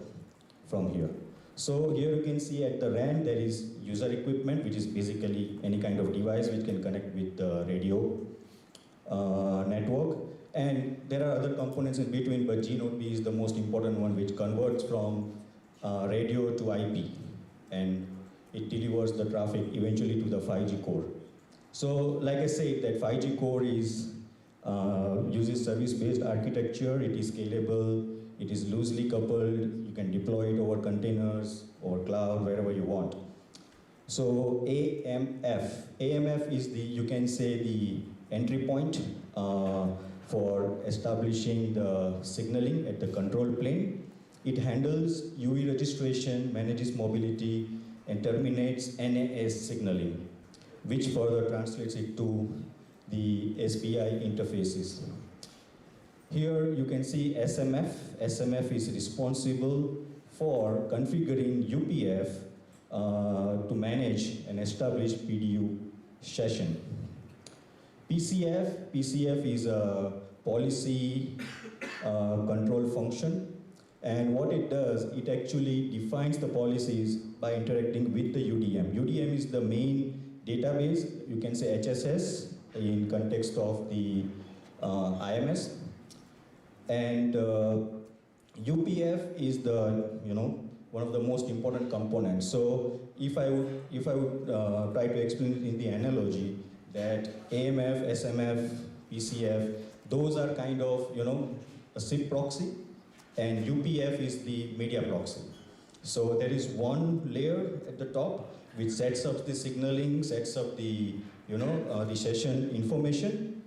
from here. So here you can see at the RAN there is user equipment, which is basically any kind of device which can connect with the radio network. And there are other components in between, but G node B is the most important one, which converts from radio to IP, and it delivers the traffic eventually to the 5G core. So, like I said, that 5G core is uses service-based architecture. It is scalable. It is loosely coupled. You can deploy it over containers or cloud, wherever you want. So AMF is the, you can say, the entry point for establishing the signaling at the control plane. It handles UE registration, manages mobility, and terminates NAS signaling, which further translates it to the SPI interfaces. Here you can see SMF. SMF is responsible for configuring UPF to manage and establish PDU session. PCF is a policy control function, and what it does, it actually defines the policies by interacting with the UDM. UDM is the main database, you can say HSS in context of the IMS, and UPF is the, one of the most important components. So if I would try to explain it in the analogy, that AMF, SMF, PCF, those are kind of, a SIP proxy, and UPF is the media proxy. So there is one layer at the top which sets up the signaling, sets up the, the session information,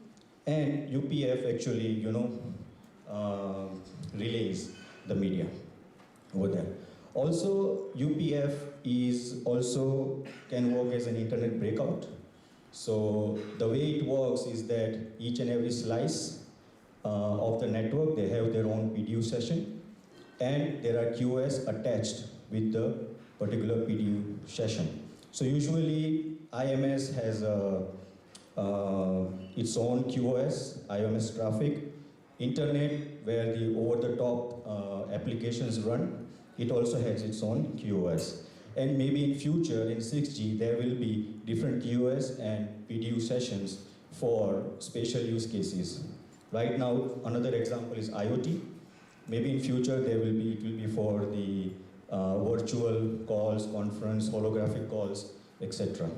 and UPF actually, relays the media over there. Also, UPF is also can work as an internet breakout. So the way it works is that each and every slice of the network, they have their own PDU session, and there are QoS attached with the particular PDU session. So usually IMS has its own QoS, IMS traffic. Internet, where the over-the-top applications run, it also has its own QoS. And maybe in future, in 6G, there will be different QoS and PDU sessions for special use cases. Right now, another example is IoT. Maybe in future, it will be for the virtual calls, conference, holographic calls, etc.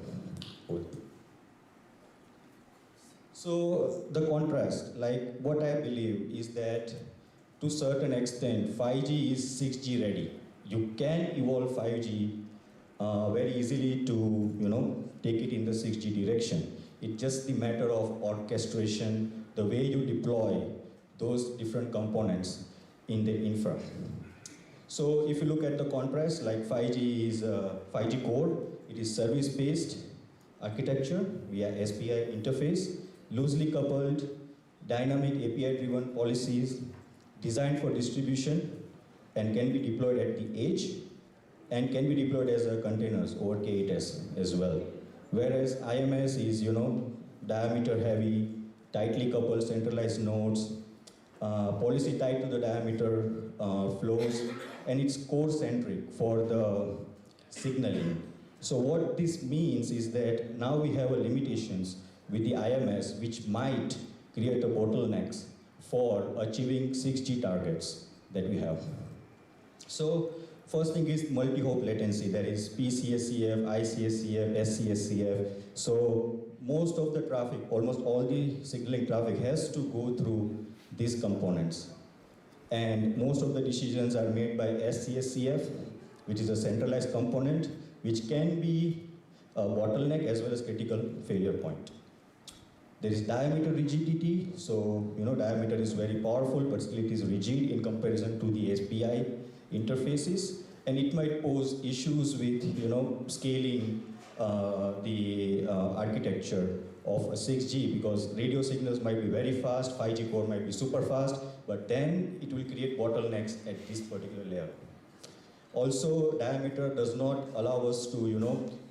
So the contrast, like what I believe is that to a certain extent, 5G is 6G ready. You can evolve 5G very easily to take it in the 6G direction. It's just the matter of orchestration, the way you deploy those different components in the infra. So if you look at the contrast, like 5G is 5G core, it is service-based architecture via SPI interface, loosely coupled, dynamic API-driven policies, designed for distribution, and can be deployed at the edge, and can be deployed as a containers over K8s as well. Whereas IMS is, diameter heavy, tightly coupled centralized nodes, policy tied to the diameter flows, and it's core-centric for the signaling. So what this means is that now we have limitations with the IMS, which might create a bottlenecks for achieving 6G targets that we have. So first thing is multi-hop latency, that is PCSCF, ICSCF, SCSCF. So most of the traffic, almost all the signaling traffic has to go through these components. And most of the decisions are made by SCSCF, which is a centralized component, which can be a bottleneck as well as critical failure point. There is diameter rigidity, so diameter is very powerful, but still it is rigid in comparison to the SPI interfaces, and it might pose issues with scaling the architecture of a 6G, because radio signals might be very fast, 5G core might be super fast, but then it will create bottlenecks at this particular layer. Also, diameter does not allow us to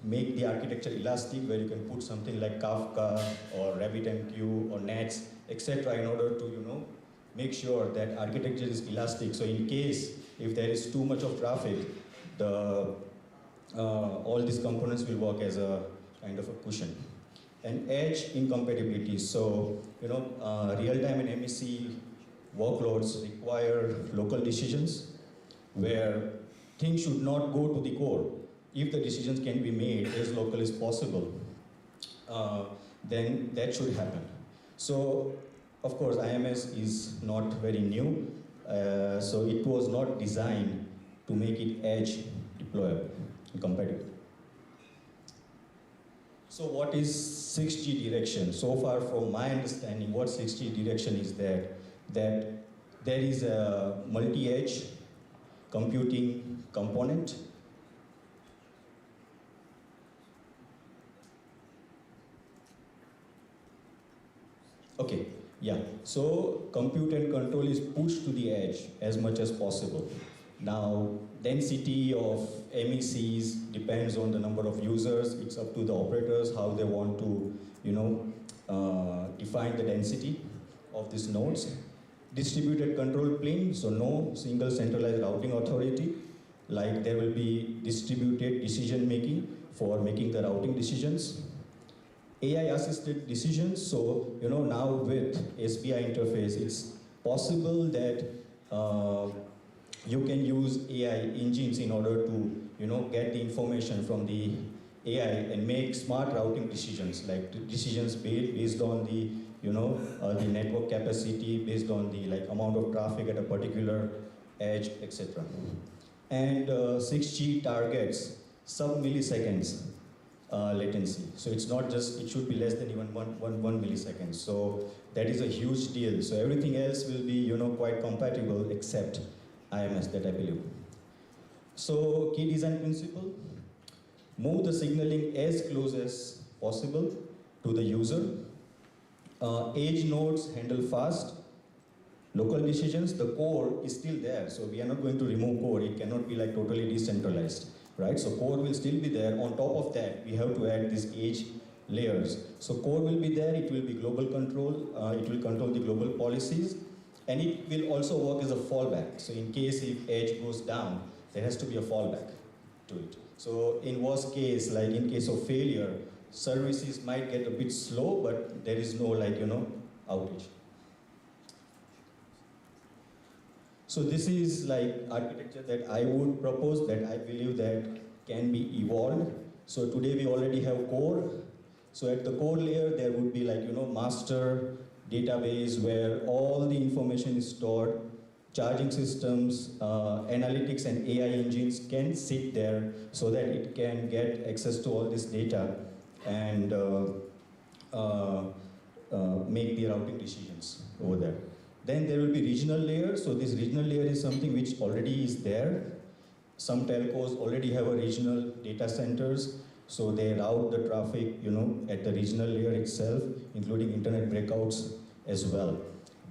make the architecture elastic, where you can put something like Kafka or RabbitMQ or Nets, etc., in order to make sure that architecture is elastic. So in case if there is too much of traffic, all these components will work as a kind of a cushion. And edge incompatibility. So real-time and MEC workloads require local decisions, where things should not go to the core. If the decisions can be made as local as possible, then that should happen. So, of course, IMS is not very new, so it was not designed to make it edge deployable and compatible. So what is 6G direction? So far from my understanding, what 6G direction is that there is a multi-edge computing component. Okay, yeah. So compute and control is pushed to the edge as much as possible. Now, density of MECs depends on the number of users. It's up to the operators how they want to, define the density of these nodes. Distributed control plane, so no single centralized routing authority. Like there will be distributed decision making for making the routing decisions. AI assisted decisions, so now with SPI interface, it's possible that you can use AI engines in order to get the information from the AI and make smart routing decisions, like decisions based on the the network capacity, based on the amount of traffic at a particular edge, etc. And 6G targets sub-milliseconds latency. So it's not just, it should be less than even one millisecond. So that is a huge deal. So everything else will be quite compatible except IMS, that I believe. So key design principle, move the signaling as close as possible to the user. Edge nodes handle fast. Local decisions, the core is still there, so we are not going to remove core. It cannot be totally decentralized, right? So core will still be there. On top of that, we have to add these edge layers. So core will be there, it will be global control, it will control the global policies, and it will also work as a fallback. So in case if edge goes down, there has to be a fallback to it. So in worst case, like in case of failure, services might get a bit slow, but there is no outage. So this is architecture that I would propose, that I believe that can be evolved. So today we already have core. So at the core layer, there would be master database where all the information is stored. Charging systems, analytics and AI engines can sit there so that it can get access to all this data and make the routing decisions over there. Then there will be regional layer. So this regional layer is something which already is there. Some telcos already have a regional data centers, so they route the traffic, at the regional layer itself, including internet breakouts as well.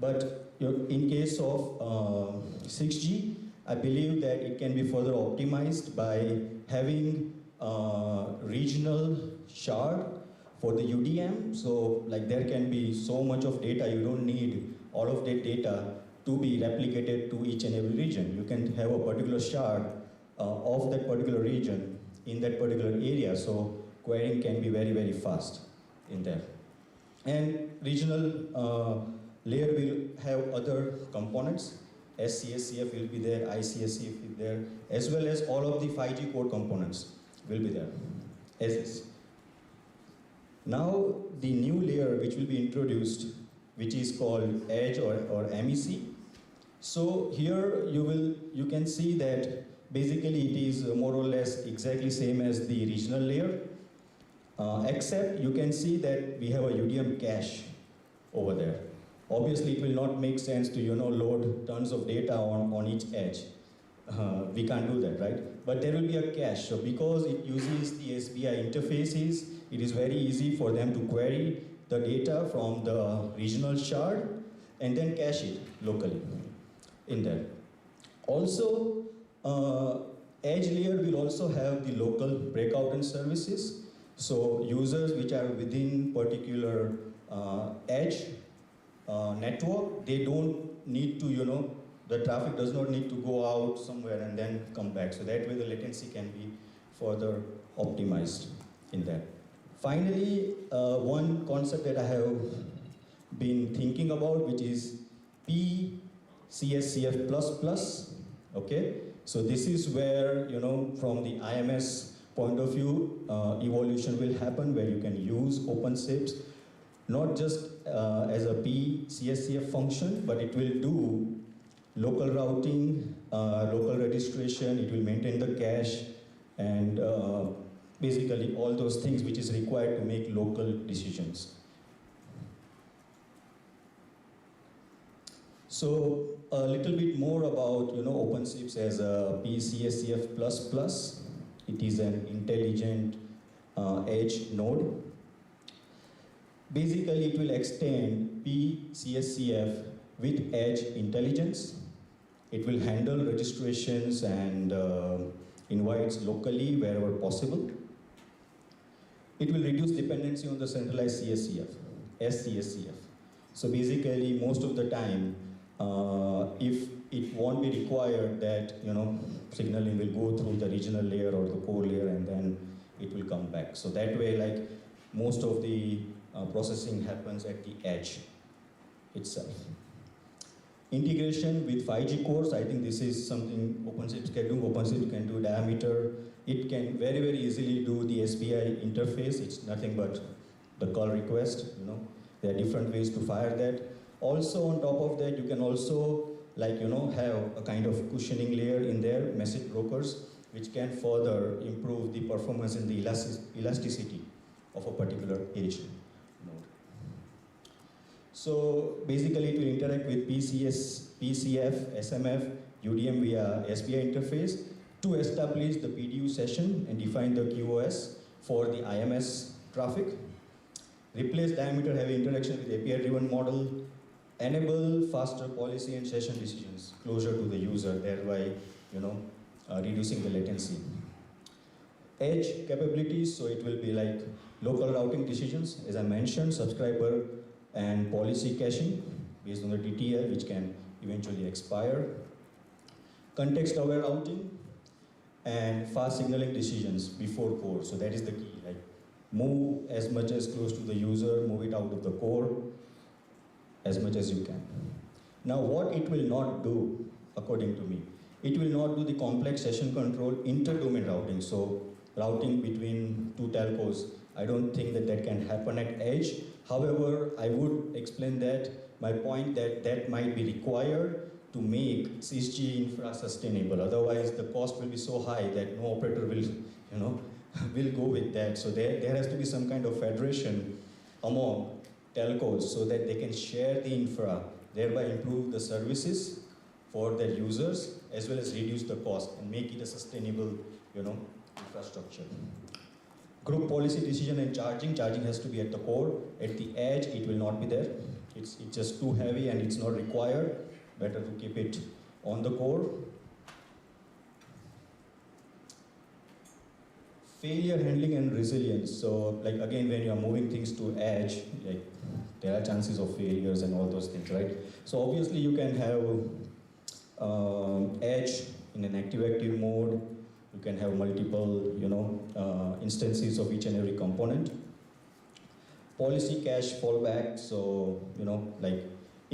But in case of 6G, I believe that it can be further optimized by having regional shard for the UDM. So there can be so much of data, you don't need all of that data to be replicated to each and every region. You can have a particular shard of that particular region in that particular area, so querying can be very, very fast in there. And regional layer will have other components. SCSCF will be there, ICSCF will be there, as well as all of the 5G core components will be there, as is. Now, the new layer which will be introduced, which is called Edge or MEC. So here you can see that basically it is more or less exactly same as the regional layer, except you can see that we have a UDM cache over there. Obviously, it will not make sense to load tons of data on each edge. We can't do that, right? But there will be a cache. So because it uses the SBI interfaces, it is very easy for them to query the data from the regional shard and then cache it locally in there. Also, edge layer will also have the local breakout and services. So users which are within particular edge network, they don't need to, the traffic does not need to go out somewhere and then come back. So that way the latency can be further optimized in that. Finally, one concept that I have been thinking about, which is PCSCF++, okay? So this is where, from the IMS point of view, evolution will happen where you can use OpenSIPs, not just as a PCSCF function, but it will do local routing, local registration, it will maintain the cache, and basically all those things which is required to make local decisions. So a little bit more about OpenSIPs as a PCSCF++. It is an intelligent edge node. Basically, it will extend PCSCF with edge intelligence. It will handle registrations and invites locally wherever possible. It will reduce dependency on the centralized CSCF, SCSCF. So basically, most of the time, if it won't be required that signaling will go through the regional layer or the core layer and then it will come back. So that way, like most of the processing happens at the edge itself. Integration with 5G cores, I think this is something OpenSIPs can do. OpenSIPs can do diameter. It can very, very easily do the SBI interface. It's nothing but the call request, There are different ways to fire that. Also, on top of that, you can also have a kind of cushioning layer in there, message brokers, which can further improve the performance and the elasticity of a particular edge node. So basically, it will interact with PCF, SMF, UDM via SBI interface to establish the PDU session and define the QoS for the IMS traffic. Replace diameter heavy interaction with API-driven model. Enable faster policy and session decisions closer to the user, thereby reducing the latency. Edge capabilities, so it will be like local routing decisions, as I mentioned, subscriber and policy caching based on the TTL, which can eventually expire. Context-aware routing and fast signaling decisions before core. So that is the key. Like move as much as close to the user, move it out of the core as much as you can. Now, what it will not do, according to me, it will not do the complex session control inter-domain routing. So routing between two telcos, I don't think that can happen at edge. However, I would explain that my point that might be required to make 6G infra sustainable. Otherwise, the cost will be so high that no operator will, will go with that. So there has to be some kind of federation among telcos so that they can share the infra, thereby improve the services for their users, as well as reduce the cost and make it a sustainable, infrastructure. Group policy decision and charging has to be at the core. At the edge, it will not be there. It's just too heavy and it's not required. Better to keep it on the core. Failure handling and resilience. So, like again, when you are moving things to edge, like there are chances of failures and all those things, right? So obviously you can have edge in an active-active mode. You can have multiple, instances of each and every component. Policy cache fallback. So, like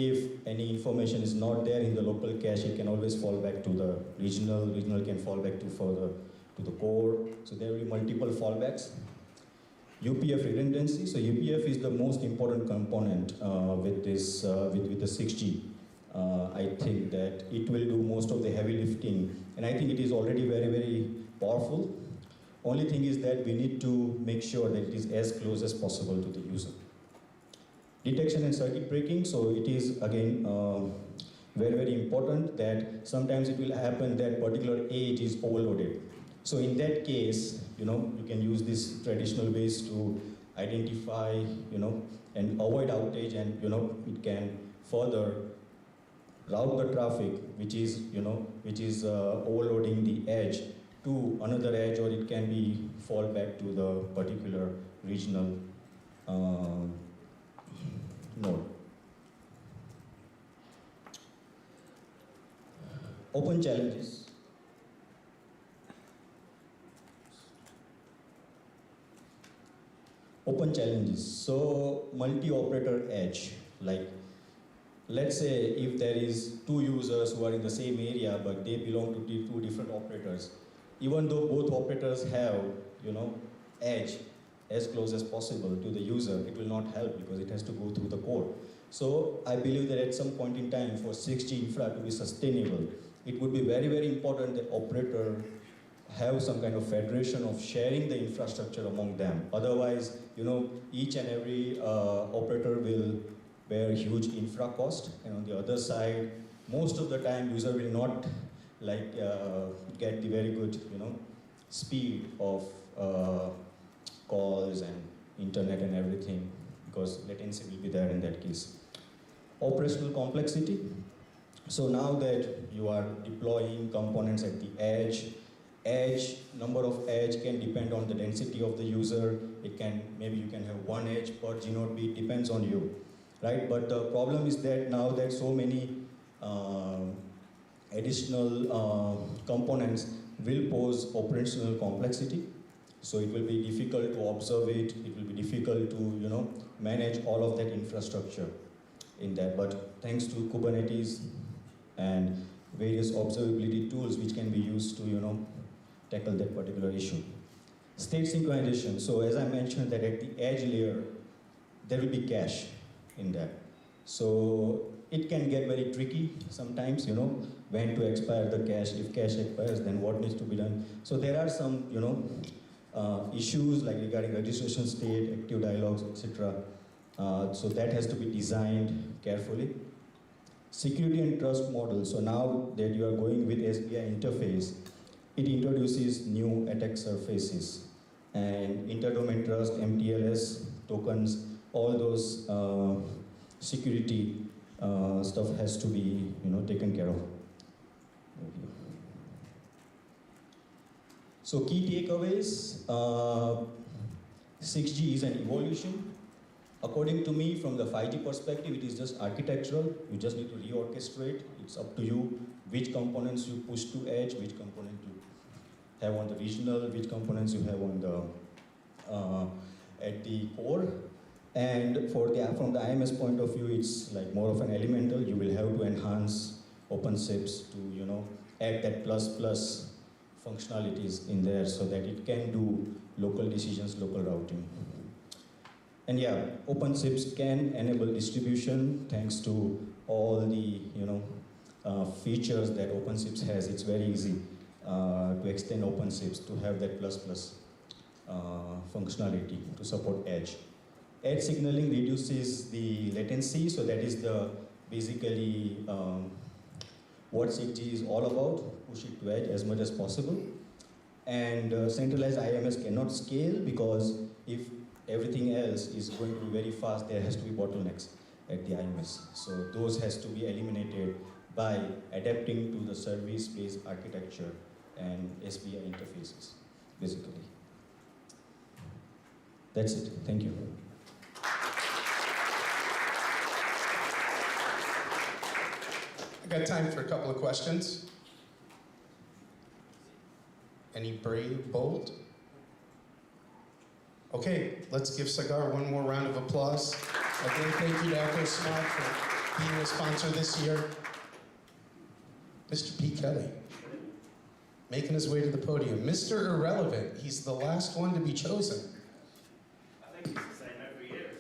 if any information is not there in the local cache, it can always fall back to the regional. Regional can fall back to the core. So there will be multiple fallbacks. UPF redundancy. So UPF is the most important component with this with the 6G. I think that it will do most of the heavy lifting, and I think it is already very, very powerful. Only thing is that we need to make sure that it is as close as possible to the user. Detection and circuit breaking. So it is again very, very important that sometimes it will happen that particular edge is overloaded. So in that case, you can use these traditional ways to identify, and avoid outage, and it can further route the traffic, which is overloading the edge to another edge, or it can be fall back to the particular regional node. Open challenges. Open challenges. So multi-operator edge, like let's say if there is two users who are in the same area but they belong to two different operators, even though both operators have edge as close as possible to the user, it will not help because it has to go through the core. So I believe that at some point in time for 6G infra to be sustainable, it would be very, very important that operator have some kind of federation of sharing the infrastructure among them. Otherwise, each and every operator will bear huge infra cost, and on the other side, most of the time user will not get the very good speed of calls and internet and everything, because latency will be there in that case. Operational complexity. So now that you are deploying components at the edge, number of edge can depend on the density of the user. Maybe you can have one edge per G node B, depends on you, right? But the problem is that now that so many additional components will pose operational complexity. So it will be difficult to observe it. It will be difficult to manage all of that infrastructure in that. But thanks to Kubernetes and various observability tools which can be used to tackle that particular issue. State synchronization. So as I mentioned that at the edge layer, there will be cache in that. So it can get very tricky sometimes, when to expire the cache. If cache expires, then what needs to be done? So there are some, issues like regarding registration state, active dialogues, etc. So that has to be designed carefully. Security and trust model. So now that you are going with SPI interface, it introduces new attack surfaces and interdomain trust, MTLS, tokens, all those security stuff has to be taken care of. So key takeaways, 6G is an evolution. According to me, from the 5G perspective, it is just architectural. You just need to reorchestrate. It's up to you which components you push to edge, which component you have on the regional, which components you have on the at the core. And from the IMS point of view, it's like more of an elemental. You will have to enhance OpenSIPS to add that plus functionalities in there so that it can do local decisions, local routing. And yeah, OpenSIPS can enable distribution thanks to all the features that OpenSIPS has. It's very easy to extend OpenSIPS to have that plus functionality to support edge. Edge signaling reduces the latency, so that is basically what 6G is all about, push it to edge as much as possible. And centralized IMS cannot scale because if everything else is going to be very fast, there has to be bottlenecks at the IMS. So those has to be eliminated by adapting to the service-based architecture and SPI interfaces, basically. That's it. Thank you. I got time for a couple of questions. Any brave, bold? Okay, let's give Sagar one more round of applause. Again, thank you to Echo Smart for being a sponsor this year. Mr. P. Kelly, making his way to the podium. Mr. Irrelevant, he's the last one to be chosen. I think it's the same every year,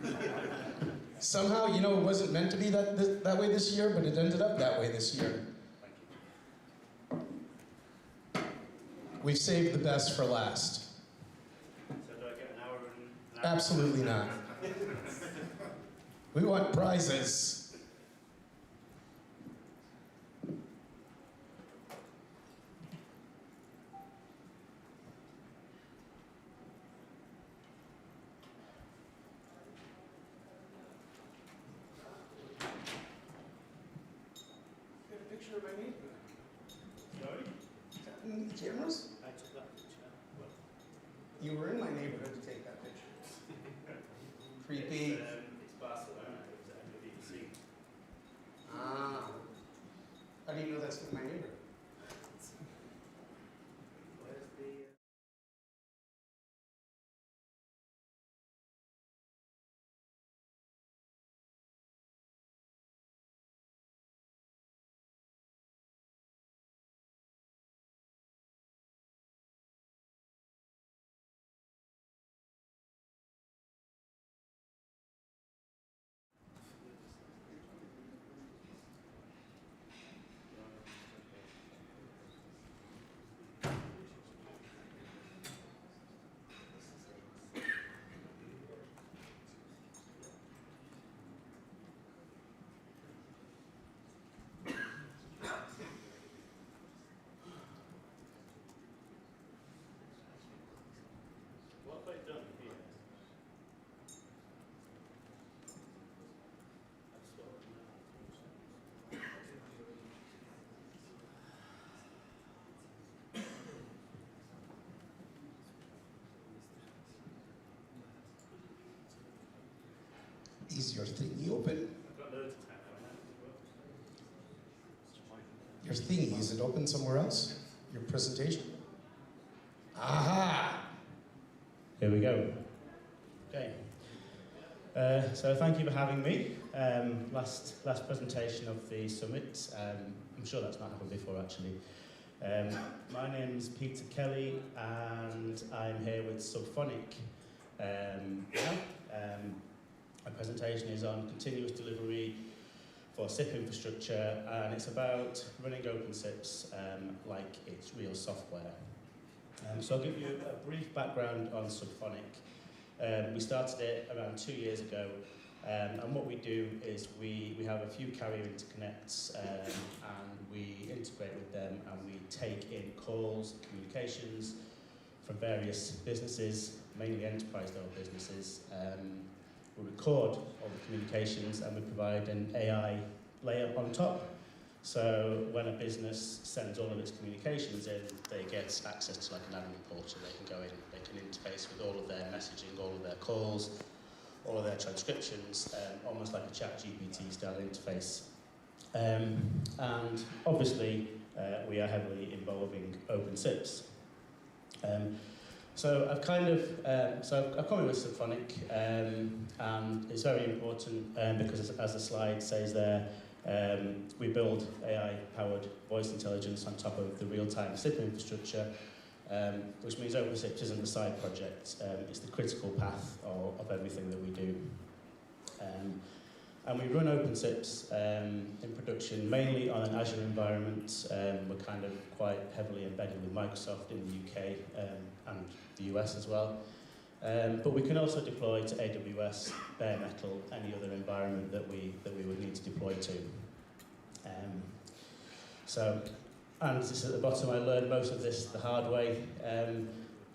isn't it? Somehow, you know, it wasn't meant to be that way this year, but it ended up that way this year. We've saved the best for last. So do I get an hour and Absolutely not. We want prizes. Got a picture of my neighbor. Sorry? Is that in the cameras? I took that picture. Well, You were in my neighborhood to take that picture. Creepy. it's Barcelona. It was at the BBC. Ah. How do you know that's my neighborhood? Where's the... What have I done here? Is your thingy open? I've got loads of tab on that. Your thingy, is it open somewhere else? Your presentation? Aha! Here we go. Okay. So thank you for having me. Last presentation of the summit. I'm sure that's not happened before actually. My name is Peter Kelly and I'm here with Subphonic. My presentation is on continuous delivery for SIP infrastructure, and it's about running OpenSIPs like it's real software. So I'll give you a brief background on Subphonic. We started it around 2 years ago, and what we do is we have a few carrier interconnects, and we integrate with them, and we take in calls, communications from various businesses, mainly enterprise-level businesses. We record all the communications and we provide an AI layer on top. So when a business sends all of its communications in, they get access to like an admin portal. They can go in, they can interface with all of their messaging, all of their calls, all of their transcriptions, almost like a ChatGPT style interface. And obviously, we are heavily involving OpenSIPs. So I've come in with Subphonic, and it's very important because, as the slide says there, we build AI-powered voice intelligence on top of the real-time SIP infrastructure, which means OpenSIPs isn't a side project. It's the critical path of everything that we do. And we run OpenSIPs in production mainly on an Azure environment. We're kind of quite heavily embedded with Microsoft in the UK and the US as well. But we can also deploy to AWS, bare metal, any other environment that we would need to deploy to. And this is at the bottom, I learned most of this the hard way.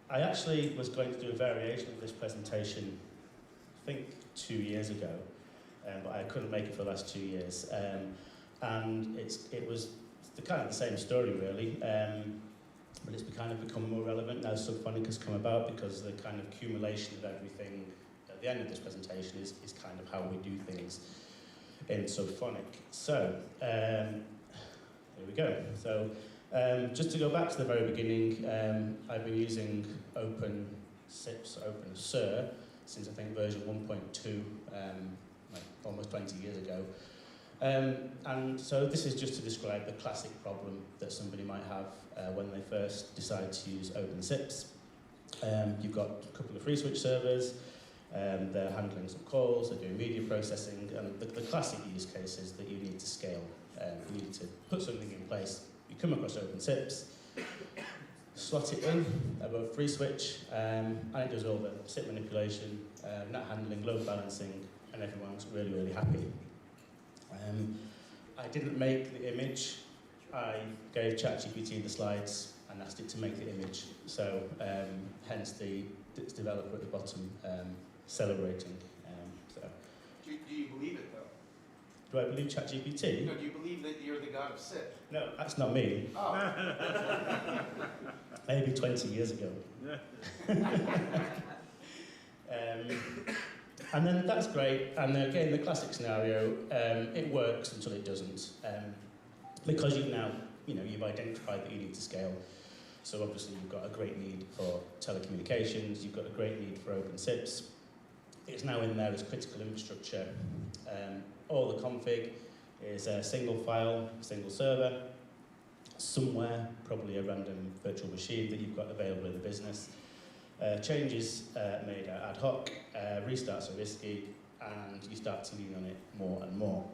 I actually was going to do a variation of this presentation, I think 2 years ago, but I couldn't make it for the last 2 years. And it was kind of the same story really, but it's kind of become more relevant now Subphonic has come about, because the kind of accumulation of everything at the end of this presentation is kind of how we do things in Subphonic. So, here we go. So, just to go back to the very beginning, I've been using OpenSIPs, OpenSIR, since I think version 1.2, like almost 20 years ago. And so this is just to describe the classic problem that somebody might have when they first decide to use OpenSIPs. You've got a couple of free switch servers, they're handling some calls, they're doing media processing, and the classic use case is that you need to scale. You need to put something in place. You come across OpenSIPs, slot it in above free switch, and it does all the SIP manipulation, NAT handling, load balancing, and everyone's really, really happy. I didn't make the image. I gave ChatGPT the slides and asked it to make the image. So hence the developer at the bottom celebrating. So. Do you believe it though? Do I believe ChatGPT? No, do you believe that you're the god of SIP? No, that's not me. Oh. Maybe 20 years ago. And then that's great. And then again, the classic scenario, it works until it doesn't, because you've identified that you need to scale. So obviously you've got a great need for telecommunications. You've got a great need for OpenSIPs. It's now in there as critical infrastructure. All the config is a single file, single server, somewhere, probably a random virtual machine that you've got available in the business. Changes made ad hoc, restarts are risky, and you start to lean on it more and more.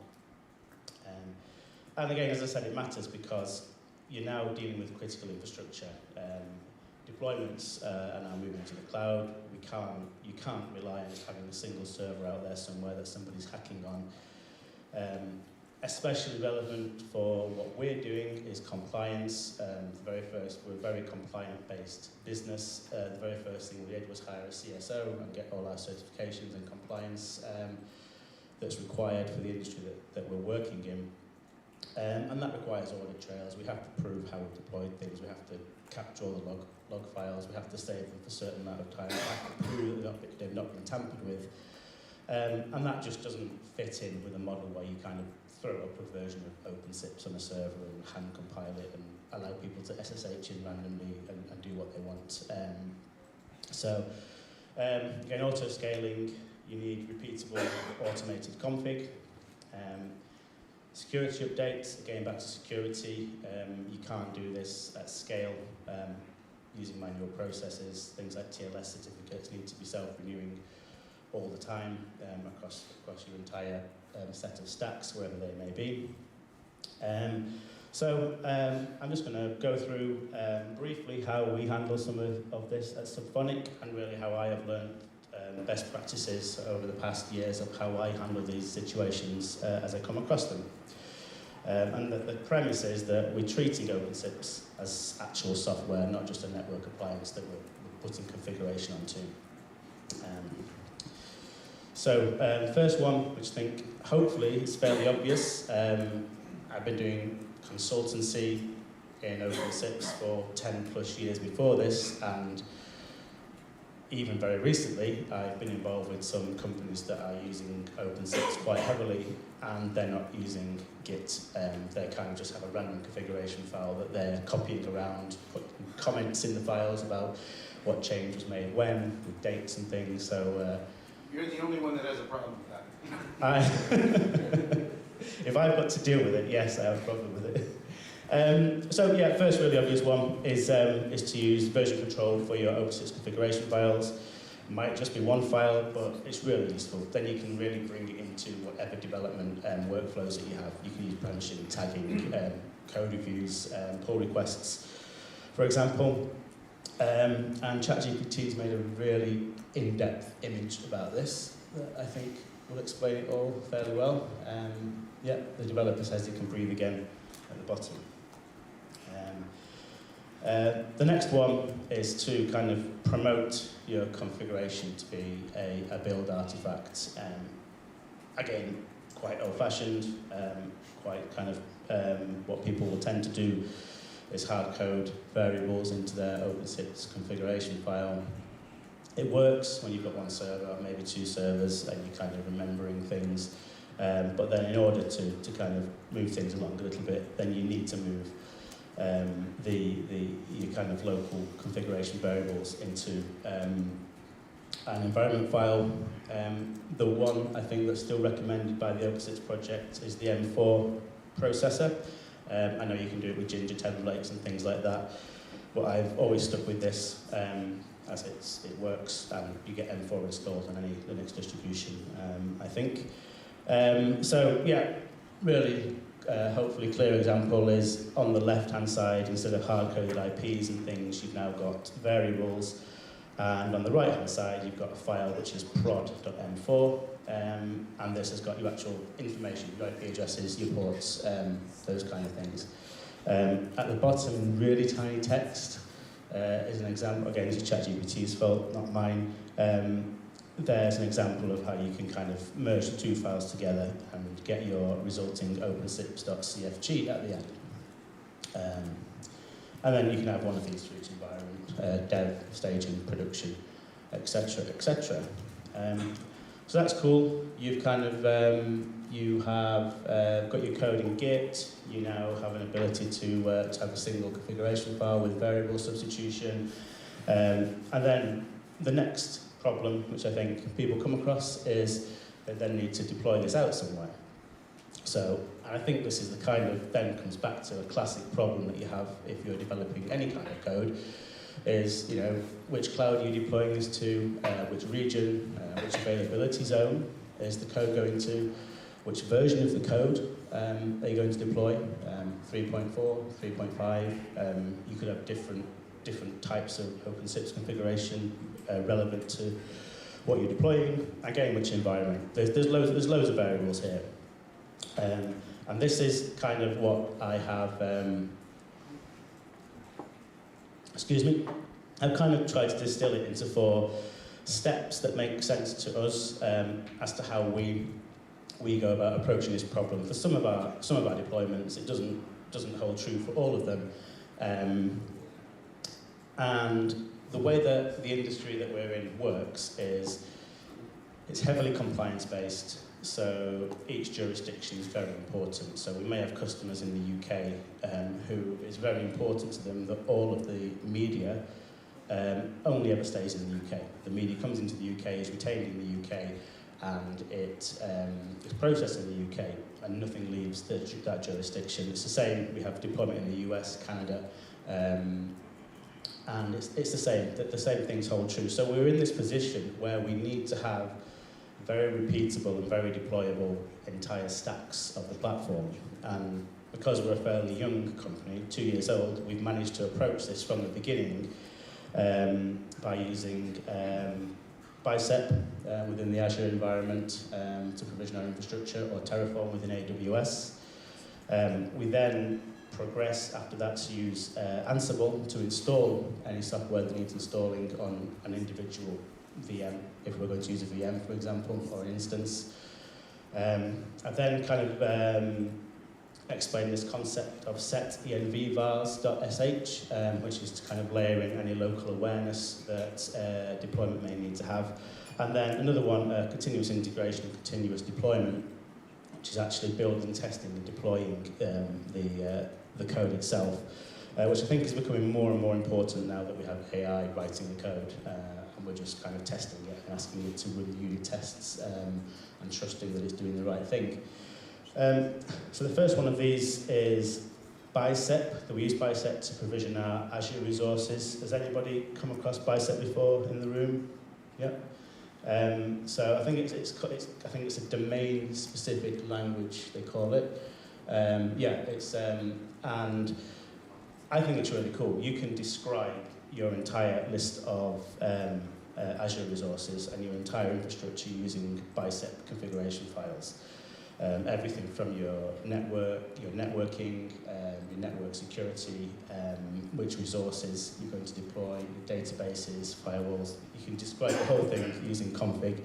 And again, as I said, it matters because you're now dealing with critical infrastructure. Deployments are now moving to the cloud. You can't rely on having a single server out there somewhere that somebody's hacking on. Especially relevant for what we're doing is compliance. We're a very compliant-based business. The very first thing we did was hire a CSO and get all our certifications and compliance that's required for the industry that we're working in. And that requires audit trails. We have to prove how we've deployed things. We have to capture all the log files. We have to save them for a certain amount of time. We have to prove that they've not been tampered with. And that just doesn't fit in with a model where you kind of throw up a version of OpenSIPs on a server and hand compile it and allow people to SSH in randomly and do what they want. Again, auto-scaling, you need repeatable automated config. Security updates, again back to security, you can't do this at scale using manual processes. Things like TLS certificates need to be self-renewing all the time across your entire set of stacks, wherever they may be. I'm just going to go through briefly how we handle some of this at Symphonic and really how I have learned best practices over the past years of how I handle these situations as I come across them. And the premise is that we're treating OpenSIPs as actual software, not just a network appliance that we're putting configuration onto. First one, which I think hopefully is fairly obvious. I've been doing consultancy in OpenSIPs for 10 plus years before this, and even very recently, I've been involved with some companies that are using OpenSIPs quite heavily, and they're not using Git. They kind of just have a random configuration file that they're copying around, putting comments in the files about what change was made when, with dates and things. So you're the only one that has a problem with that. If I've got to deal with it, yes, I have a problem with it. First really obvious one is to use version control for your OpenSIPs configuration files. It might just be one file, but it's really useful. Then you can really bring it into whatever development workflows that you have. You can use branching, tagging, code reviews, pull requests, for example. And ChatGPT's made a really in-depth image about this that I think will explain it all fairly well. The developer says you can breathe again at the bottom. The next one is to kind of promote your configuration to be a build artifact. Again, quite old-fashioned, quite kind of what people will tend to do is hard code variables into their OpenSIPs configuration file. It works when you've got one server, maybe two servers, and you're kind of remembering things. But then in order to kind of move things along a little bit, then you need to move your kind of local configuration variables into an environment file. The one I think that's still recommended by the OpenSIPS project is the M4 processor. I know you can do it with Ginger templates and things like that, but I've always stuck with this as it works, and you get M4 installed on any Linux distribution, I think. So yeah, really hopefully clear example is on the left-hand side, instead of hard-coded IPs and things, you've now got variables, and on the right-hand side, you've got a file which is prod.m4, and this has got your actual information, your IP addresses, your ports, those kind of things. At the bottom, really tiny text is an example. Again, this is ChatGPT's fault, not mine. There's an example of how you can kind of merge the two files together and get your resulting opensips.cfg at the end. And then you can have one of these for each environment, dev, staging, production, etc., etc. So that's cool. You've kind of, you have got your code in Git. You now have an ability to have a single configuration file with variable substitution. And then the next problem, which I think people come across, is they then need to deploy this out somewhere. So I think this is the kind of, then comes back to a classic problem that you have if you're developing any kind of code, is, you know, which cloud are you deploying this to, which region, which availability zone is the code going to, which version of the code are you going to deploy, 3.4, 3.5, you could have different types of OpenSIPS configuration relevant to what you're deploying, again, which environment. There's loads of variables here. And this is kind of what I have, I've kind of tried to distill it into 4 steps that make sense to us as to how we go about approaching this problem. For some of our deployments, it doesn't hold true for all of them. And the way that the industry that we're in works is it's heavily compliance-based, so each jurisdiction is very important. So we may have customers in the UK who it's very important to them that all of the media only ever stays in the UK. The media comes into the UK, is retained in the UK, and it is processed in the UK, and nothing leaves that jurisdiction. It's the same, we have deployment in the US, Canada, and it's the same, the same things hold true. So we're in this position where we need to have very repeatable and very deployable entire stacks of the platform. And because we're a fairly young company, 2 years old, we've managed to approach this from the beginning by using Bicep within the Azure environment to provision our infrastructure, or Terraform within AWS. We then progress after that to use Ansible to install any software that needs installing on an individual VM, if we're going to use a VM, for example, or an instance. I then kind of explain this concept of set envvars.sh, which is to kind of layer in any local awareness that deployment may need to have. And then another one, continuous integration and continuous deployment, which is actually building, testing, and deploying the code itself, which I think is becoming more and more important now that we have AI writing the code, and we're just kind of testing it and asking it to run unit tests and trusting that it's doing the right thing. So the first one of these is Bicep. We use Bicep to provision our Azure resources. Has anybody come across Bicep before in the room? Yeah. So I think it's a domain-specific language, they call it. And I think it's really cool. You can describe your entire list of Azure resources and your entire infrastructure using Bicep configuration files. Everything from your networking, your network security, which resources you're going to deploy, your databases, firewalls. You can describe the whole thing using config.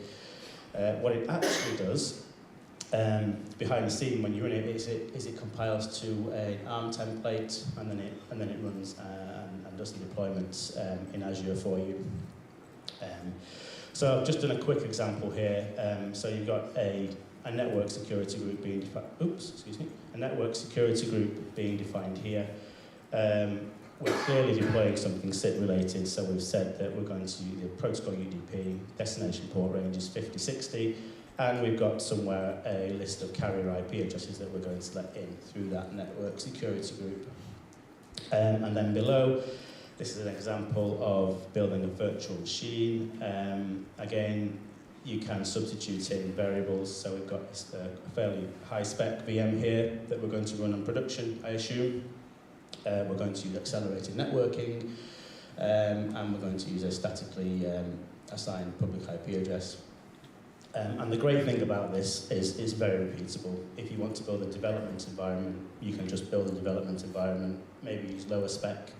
What it actually does, behind the scene when you're in it, is it compiles to an ARM template, and then it runs and does the deployments in Azure for you. So I've just done a quick example here. So you've got a network security group being defined. A network security group being defined here. we're clearly deploying something SIP related, so we've said that we're going to the protocol UDP, destination port range is 5060, and we've got somewhere a list of carrier IP addresses that we're going to let in through that network security group. And then below, this is an example of building a virtual machine. Again, you can substitute in variables, so we've got a fairly high-spec VM here that we're going to run on production, I assume. We're going to use accelerated networking, and we're going to use a statically assigned public IP address. And the great thing about this is it's very repeatable. If you want to build a development environment, you can just build a development environment, maybe use lower spec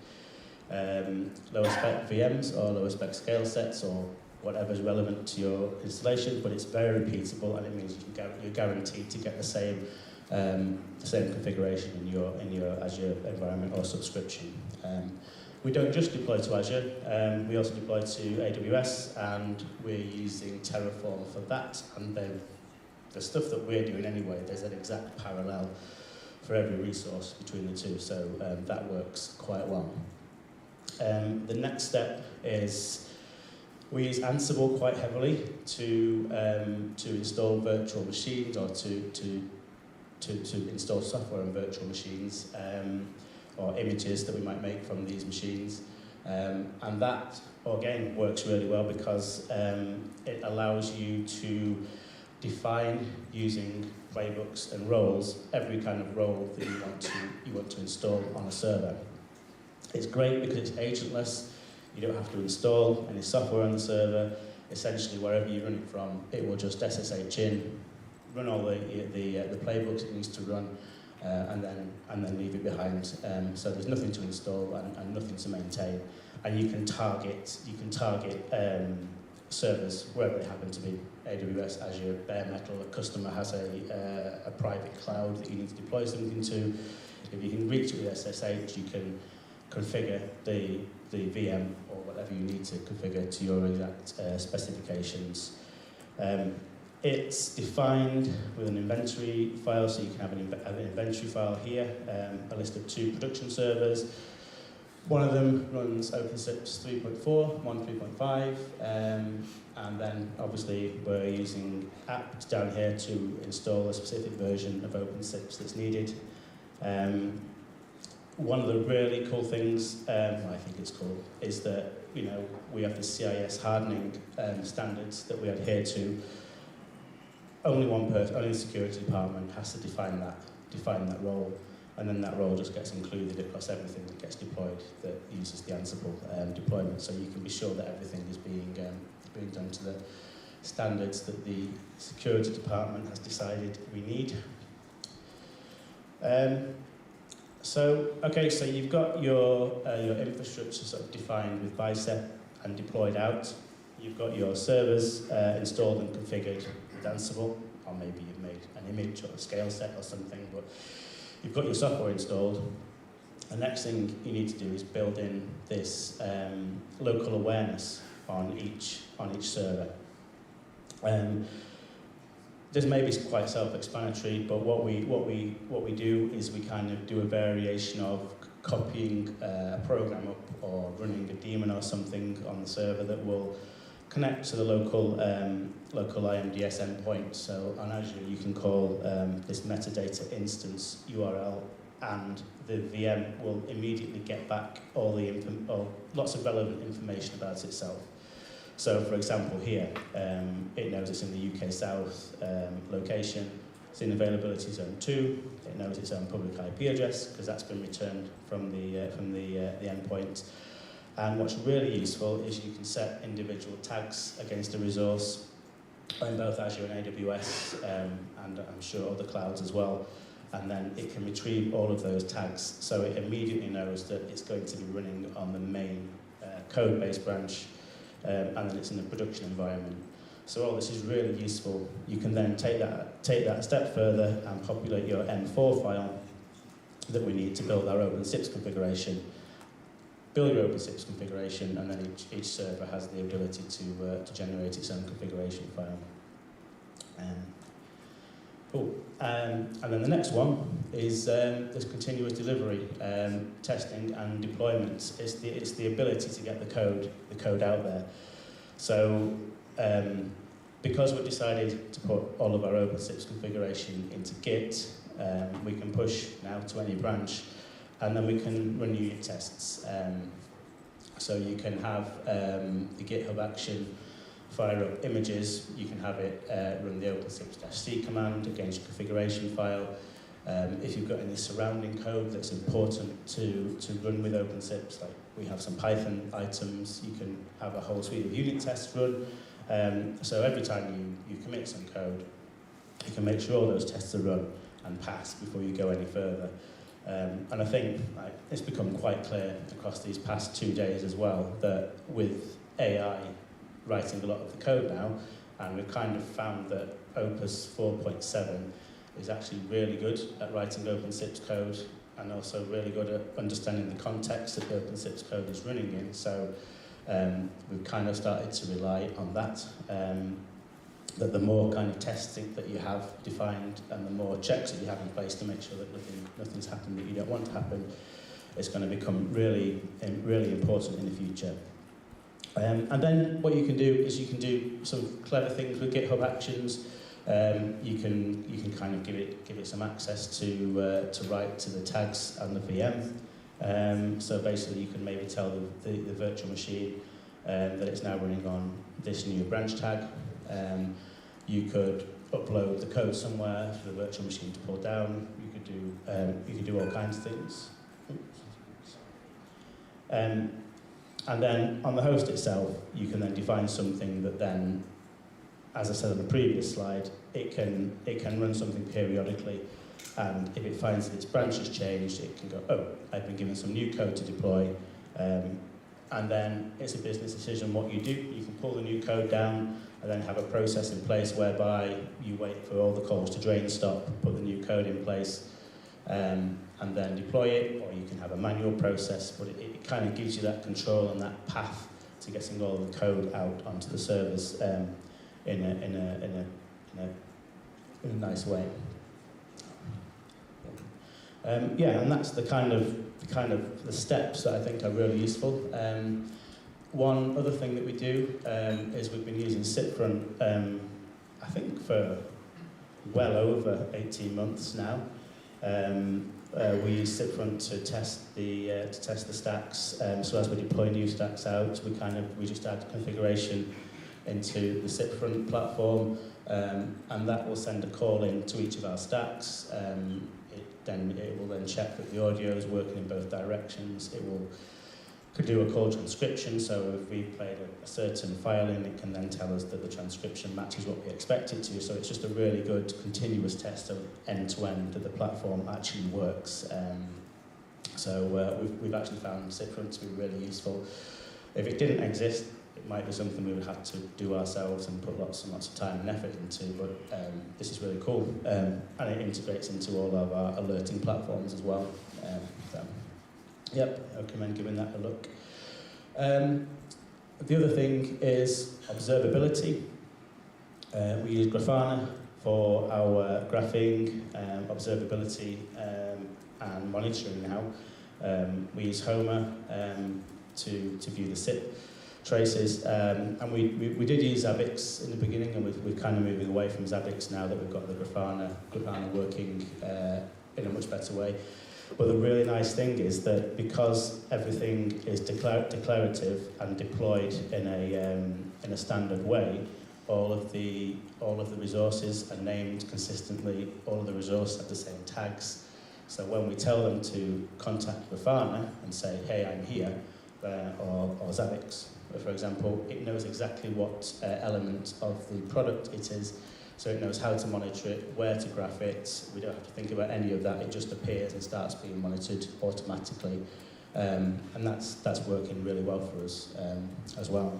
VMs or lower spec scale sets or whatever's relevant to your installation, but it's very repeatable, and it means you're guaranteed to get the same configuration in your Azure environment or subscription. We don't just deploy to Azure, we also deploy to AWS, and we're using Terraform for that, and the stuff that we're doing anyway, there's an exact parallel for every resource between the two, so that works quite well. The next step is we use Ansible quite heavily to install virtual machines or to install software on virtual machines or images that we might make from these machines. And that, again, works really well because it allows you to define, using playbooks and roles, every kind of role that you want to install on a server. It's great because it's agentless. You don't have to install any software on the server. Essentially, wherever you run it from, it will just SSH in, run all the playbooks it needs to run, and then leave it behind. So there's nothing to install and nothing to maintain. And you can target servers wherever they happen to be. AWS, Azure, bare metal. A customer has a private cloud that you need to deploy something to. If you can reach it with SSH, you can configure the VM or whatever you need to configure to your exact specifications. It's defined with an inventory file, so you can have an inventory file here, a list of 2 production servers. One of them runs OpenSIPS 3.4, one 3.5, and then obviously we're using apps down here to install a specific version of OpenSIPS that's needed. One of the really cool things, I think it's cool, is that we have the CIS hardening standards that we adhere to. Only one person, only the security department has to define that role, and then that role just gets included across everything that gets deployed that uses the Ansible deployment. So you can be sure that everything is being done to the standards that the security department has decided we need. So you've got your infrastructure sort of defined with Bicep and deployed out. You've got your servers installed and configured with Ansible, or maybe you've made an image or a scale set or something, but you've got your software installed. The next thing you need to do is build in this local awareness on each server. This may be quite self-explanatory, but what we do is we kind of do a variation of copying a program up or running a daemon or something on the server that will connect to the local IMDS endpoint. So on Azure, you can call this metadata instance URL, and the VM will immediately get back all lots of relevant information about itself. So, for example, here, it knows it's in the UK South location. It's in availability zone 2. It knows its own public IP address because that's been returned from the endpoint. And what's really useful is you can set individual tags against a resource in both Azure and AWS, and I'm sure other clouds as well. And then it can retrieve all of those tags, so it immediately knows that it's going to be running on the main code base branch. And then it's in a production environment. So all this is really useful. You can then take that a step further and populate your M4 file that we need to build our OpenSIPS configuration. Build your OpenSIPS configuration, and then each server has the ability to generate its own configuration file. Cool. And then the next one is this continuous delivery, testing and deployment. It's the ability to get the code out there. So because we've decided to put all of our OpenSIPS configuration into Git, we can push now to any branch, and then we can run unit tests. So you can have the GitHub action fire up images, you can have it run the OpenSIPS-C command against your configuration file. If you've got any surrounding code that's important to run with OpenSIPS, like we have some Python items, you can have a whole suite of unit tests run. So every time you commit some code, you can make sure all those tests are run and pass before you go any further. And I think it's become quite clear across these past 2 days as well that with AI writing a lot of the code now, and we've kind of found that Opus 4.7 is actually really good at writing OpenSIPS code and also really good at understanding the context that the OpenSIPS code is running in. So we've kind of started to rely on that. That the more kind of testing that you have defined and the more checks that you have in place to make sure that nothing's happened that you don't want to happen, it's going to become really important in the future. And then what you can do is you can do some clever things with GitHub Actions. You can kind of give it some access to write to the tags and the VM. So basically, you can maybe tell the virtual machine that it's now running on this new branch tag. You could upload the code somewhere for the virtual machine to pull down. You could do all kinds of things. And then on the host itself, you can then define something that then, as I said on the previous slide, it can run something periodically, and if it finds that its branch has changed, it can go, oh, I've been given some new code to deploy, and then it's a business decision what you do. You can pull the new code down and then have a process in place whereby you wait for all the calls to drain stop, put the new code in place, and then deploy it, or you can have a manual process, but it kind of gives you that control and that path to getting all the code out onto the servers in a nice way. Yeah, and that's the kind of the steps that I think are really useful. One other thing that we do is we've been using Sipfront, I think for well over 18 months now. We use Sipfront to test the stacks. So as we deploy new stacks out, we just add configuration into the Sipfront platform, and that will send a call in to each of our stacks. It will then check that the audio is working in both directions. Could do a call transcription, so if we played a certain file in, it can then tell us that the transcription matches what we expect it to. So it's just a really good continuous test of end-to-end that the platform actually works. So we've actually found Sipfront to be really useful. If it didn't exist, it might be something we would have to do ourselves and put lots and lots of time and effort into, but this is really cool. And it integrates into all of our alerting platforms as well. Yep, I recommend giving that a look. The other thing is observability. We use Grafana for our graphing, observability, and monitoring now. We use Homer to view the SIP traces, and we did use Zabbix in the beginning, and we're kind of moving away from Zabbix now that we've got the Grafana working in a much better way. But the really nice thing is that because everything is declarative and deployed in a standard way, all of the resources are named consistently. All of the resources have the same tags. So when we tell them to contact Grafana and say, "Hey, I'm here," or Zabbix, for example, it knows exactly what element of the product it is. So it knows how to monitor it, where to graph it. We don't have to think about any of that. It just appears and starts being monitored automatically. And that's working really well for us as well.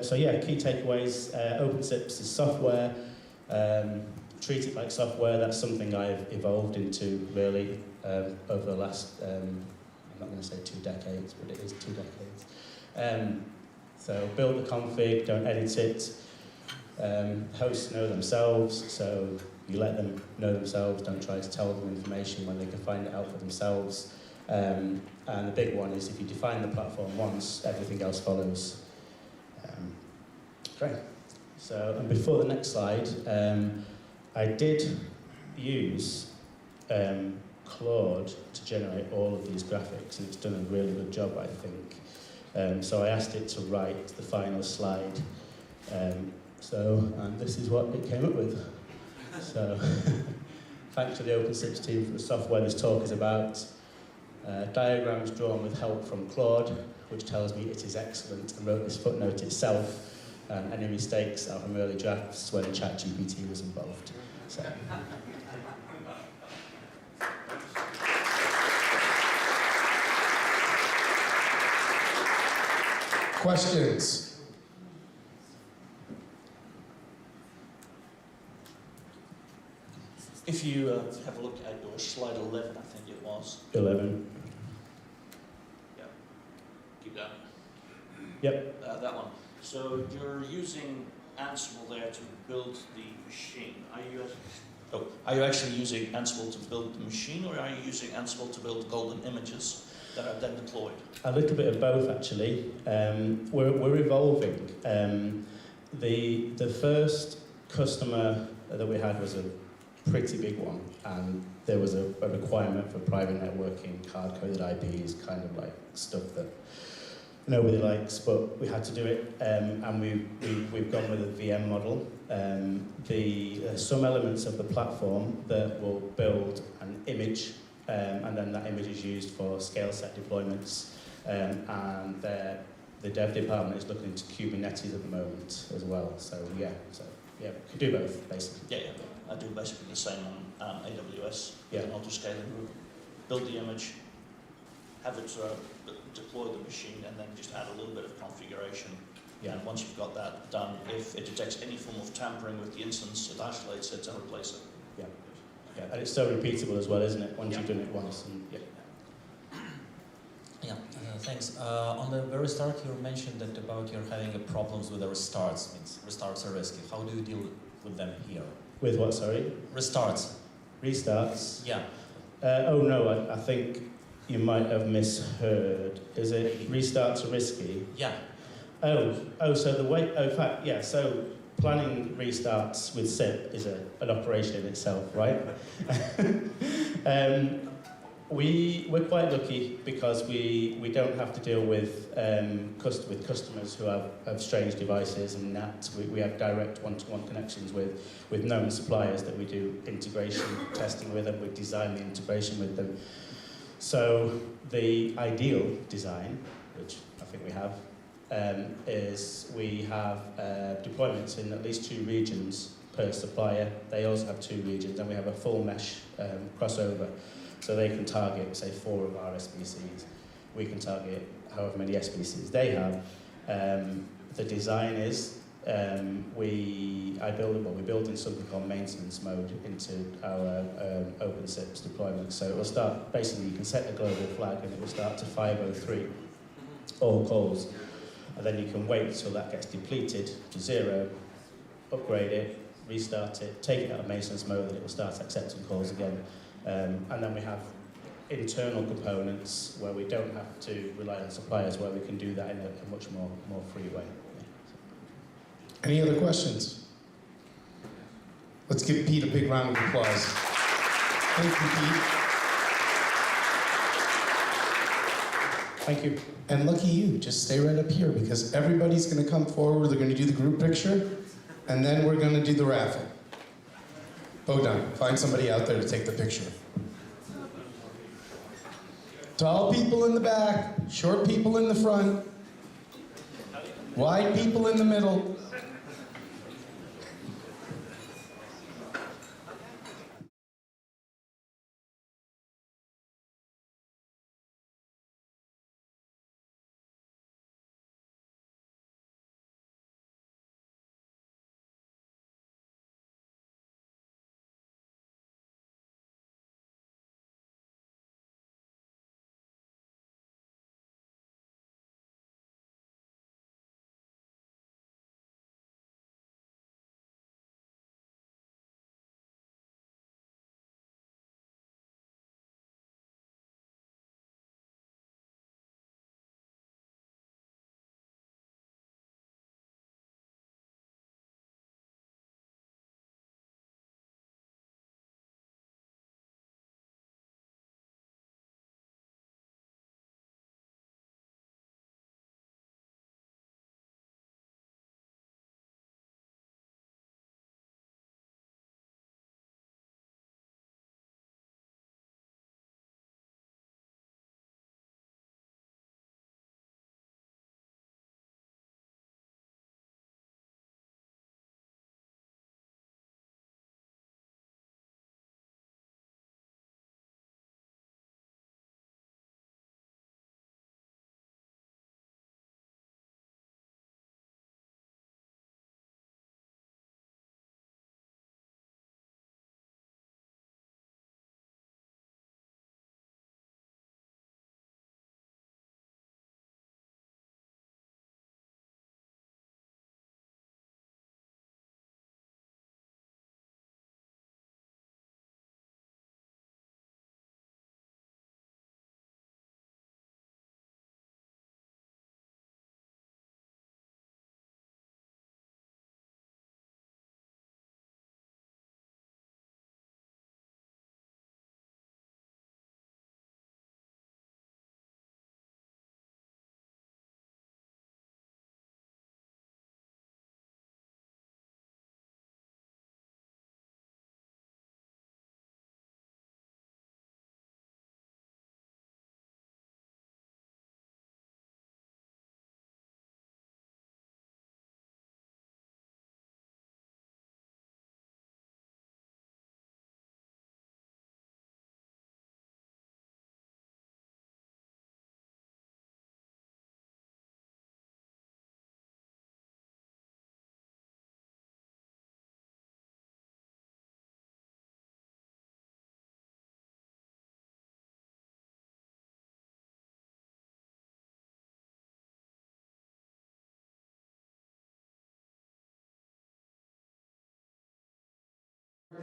So yeah, key takeaways. OpenSIPS is software. Treat it like software. That's something I've evolved into really over the last, I'm not going to say 2 decades, but it is 2 decades. So build the config, don't edit it. Hosts know themselves, so you let them know themselves, don't try to tell them information when they can find it out for themselves. And the big one is if you define the platform once, everything else follows. Great. So, and before the next slide, I did use Claude to generate all of these graphics, and it's done a really good job, I think. So I asked it to write the final slide. And this is what it came up with. So, thanks to the OpenSIPS team for the software this talk is about. Diagrams drawn with help from Claude, which tells me it is excellent, and wrote this footnote itself. Any mistakes are from early drafts when ChatGPT was involved. So. Questions? If you have a look at your slide 11, I think it was. 11. Yeah. Keep going. Yep. That one. So you're using Ansible there to build the machine. Are you actually using Ansible to build the machine, or are you using Ansible to build golden images that are then deployed? A little bit of both, actually. We're evolving. The first customer that we had was a pretty big one, and there was a requirement for private networking, hard-coded IPs, kind of like stuff that nobody likes, but we had to do it, and we've gone with a VM model. Some elements of the platform that will build an image, and then that image is used for scale set deployments, and the dev department is looking into Kubernetes at the moment as well. So yeah, we can do both basically. Yeah. I do basically the same on AWS. Yeah. An auto-scaling group. Build the image, have it deploy the machine, and then just add a little bit of configuration. Yeah. And once you've got that done, if it detects any form of tampering with the instance, it isolates it and replaces it. Yeah. Yeah. And it's so repeatable as well, isn't it? Once you've done it once. And, Yeah, thanks. On the very start, you mentioned that about you're having problems with the restarts. Means restarts are risky. How do you deal with them here? With what, sorry? Restarts. Restarts? Yeah. Oh no, I think you might have misheard. Is it restarts are risky? Yeah. Oh, so the way, in fact, yeah, so planning restarts with SIP is an operation in itself, right? We're quite lucky because we don't have to deal with customers who have strange devices and NAT. We have direct one-to-one connections with known suppliers that we do integration testing with, and we design the integration with them. So the ideal design, which I think we have, is we have deployments in at least 2 regions per supplier. They also have 2 regions, and we have a full mesh crossover. So they can target, say, 4 of our SBCs. We can target however many SBCs they have. The design is we build in something called maintenance mode into our OpenSIPS deployment. So it will start, basically you can set a global flag and it will start to 503, all calls. And then you can wait till that gets depleted to 0, upgrade it, restart it, take it out of maintenance mode, and it will start accepting calls again. And then we have internal components where we don't have to rely on suppliers, where we can do that in a much more free way. Yeah. Any other questions? Let's give Pete a big round of applause. Thank you, Pete. Thank you. And lucky you, just stay right up here because everybody's going to come forward. They're going to do the group picture, and then we're going to do the raffle. Bodan, find somebody out there to take the picture. Tall people in the back, short people in the front, wide people in the middle.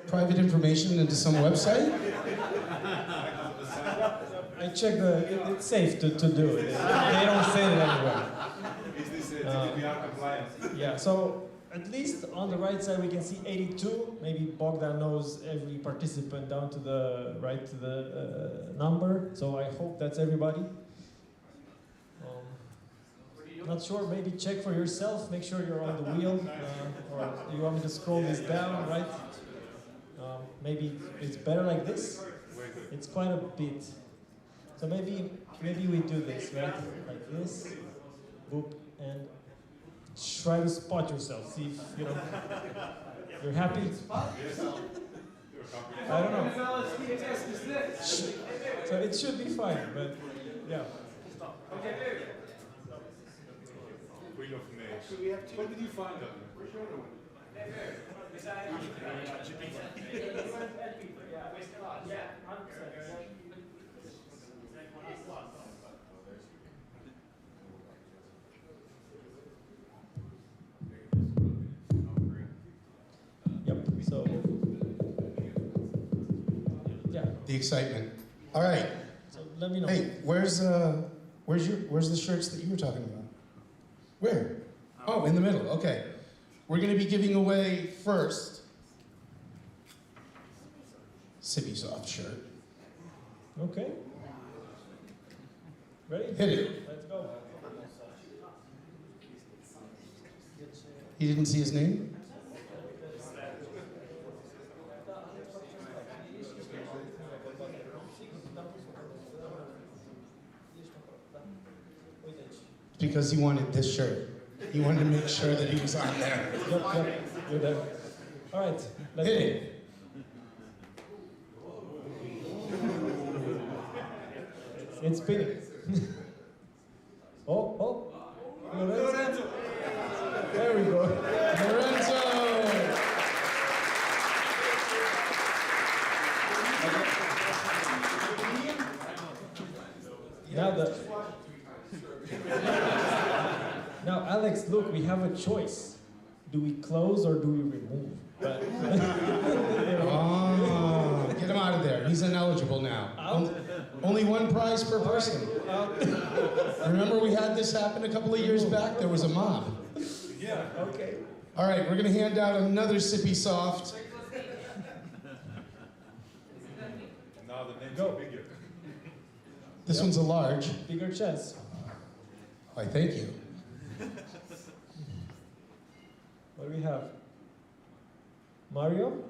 private information into some website? I checked it's safe to do it. They don't say it anywhere. Is this GDPR compliant? Yeah, so at least on the right side we can see 82. Maybe Bogdan knows every participant down to the right to the number. So I hope that's everybody. Not sure, maybe check for yourself, make sure you're on the wheel, or you want me to scroll this down, right? Maybe it's better like this. It's quite a bit. So maybe we do this, right? Like this, boop, and try to spot yourself. See if you're happy. I don't know. So it should be fine, but yeah. Queen of May. What did you find on Yep, so yeah. The excitement. All right. So let me know. Hey, where's the shirts that you were talking about? Where? Oh, in the middle. Okay. We're going to be giving away first Sippy soft shirt. Okay. Ready? Hit it. Let's go. He didn't see his name? Because he wanted this shirt. He wanted to make sure that he was on there. Yep, you're there. All right, let's hit go. it. It's spinning. Oh, Lorenzo. There we go. Lorenzo. Now, Alex, look, we have a choice. Do we close or do we remove? But, Oh, get him out of there. He's ineligible now. Only one prize per person. Remember we had this happen a couple of years back? There was a mob. Yeah, okay. All right, we're going to hand out another Sippy Soft. Now the names are bigger. This one's a large. Bigger chance. Why, thank you. What do we have? Mario?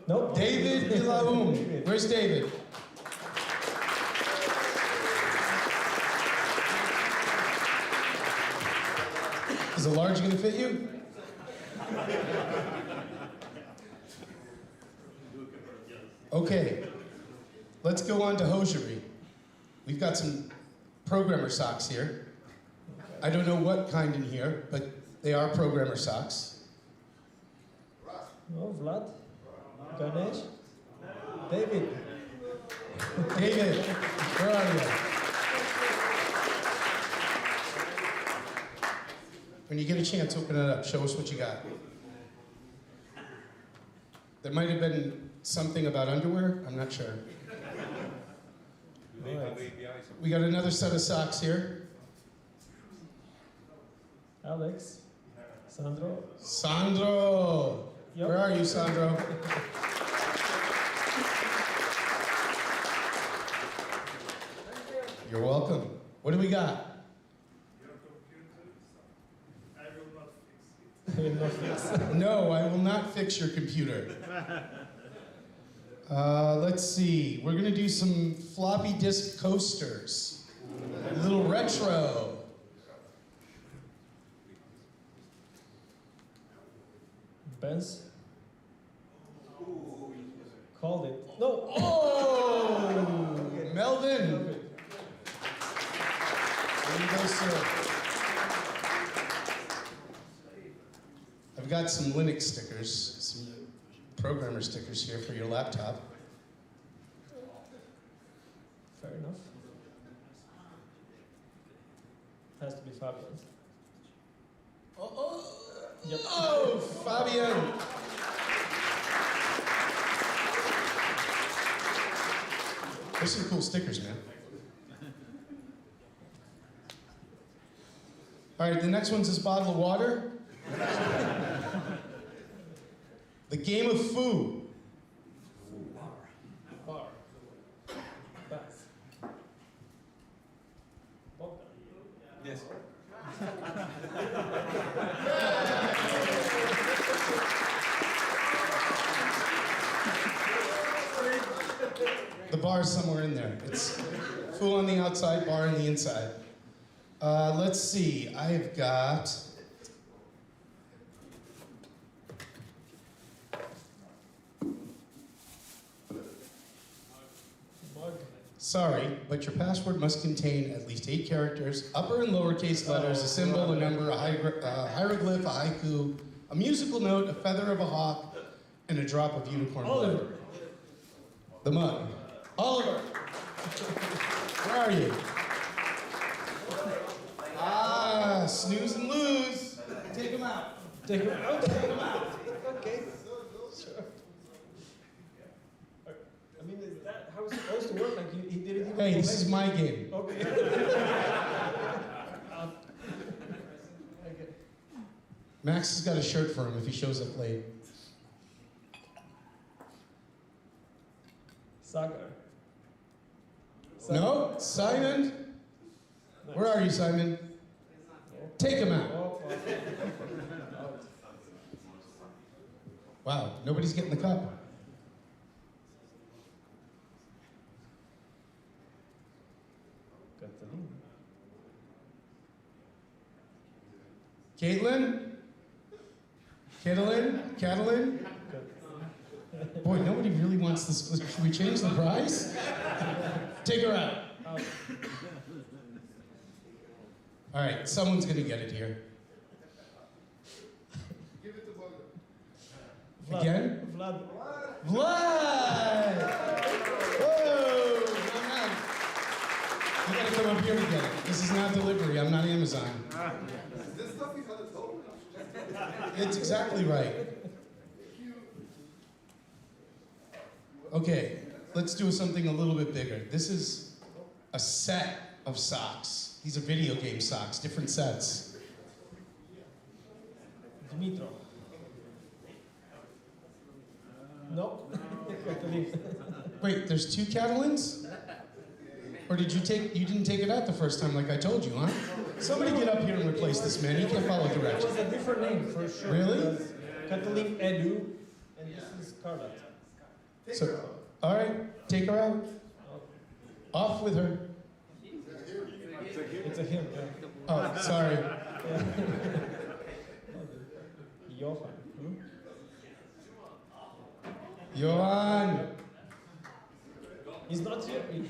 No. David Ilaum. Where's David? Is a large going to fit you? Okay, let's go on to hosiery. We've got some programmer socks here. I don't know what kind in here, but they are programmer socks. Oh, Vlad? Ganesh? David? David, where are you? When you get a chance, open it up. Show us what you got. There might have been something about underwear. I'm not sure. We got another set of socks here. Alex? Sandro? Sandro! Yep. Where are you, Sandro? You're welcome. What do we got? No, I will not fix your computer. Let's see. We're going to do some floppy disk coasters. A little retro. Benz? Called it. No. Oh! Melvin. There you go, sir. I've got some Linux stickers, some programmer stickers here for your laptop. Fair enough. Has to be Fabian's. Yep. Oh, Fabian. There's some cool stickers, man. All right, the next one's this bottle of water. The game of foo. Bar. Yes. The bar's somewhere in there. It's foo on the outside, bar on the inside. Let's see, I've got... Sorry, but your password must contain at least 8 characters, upper and lowercase letters, a symbol, a number, a hieroglyph, a haiku, a musical note, a feather of a hawk, and a drop of unicorn blood. The mug. Oliver! Where are you? Ah, snooze and lose. Take him out. Take him out. Take him out. Okay. Sure. I mean, is that how it's supposed to work? Like he did it even. Hey, this is my game. Okay. Max has got a shirt for him if he shows up late. Sagar. No, Simon. Where are you, Simon? Take him out. Wow, nobody's getting the cup. Caitlin? Catalin? Boy, nobody really wants this. Should we change the prize? Take her out. All right, someone's gonna get it here. Give it to Boga. Again? Vlad. Vlad! Whoa! You gotta come up here to get it. This is not delivery. I'm not Amazon. Is this stuff he's on his own? It's exactly right. Okay, let's do something a little bit bigger. This is a set of socks. These are video game socks, different sets. Dimitro. No. Wait, there's 2 Catalans? Or you didn't take it out the first time like I told you, huh? Somebody get up here and replace this man. He can't follow It directions. was a different name for sure. Really? Catalin Edu, and this is Carla. So, all right, take her out. Off with her. It's a him. Yeah. Oh, sorry. Johan. Johan. He's not here. He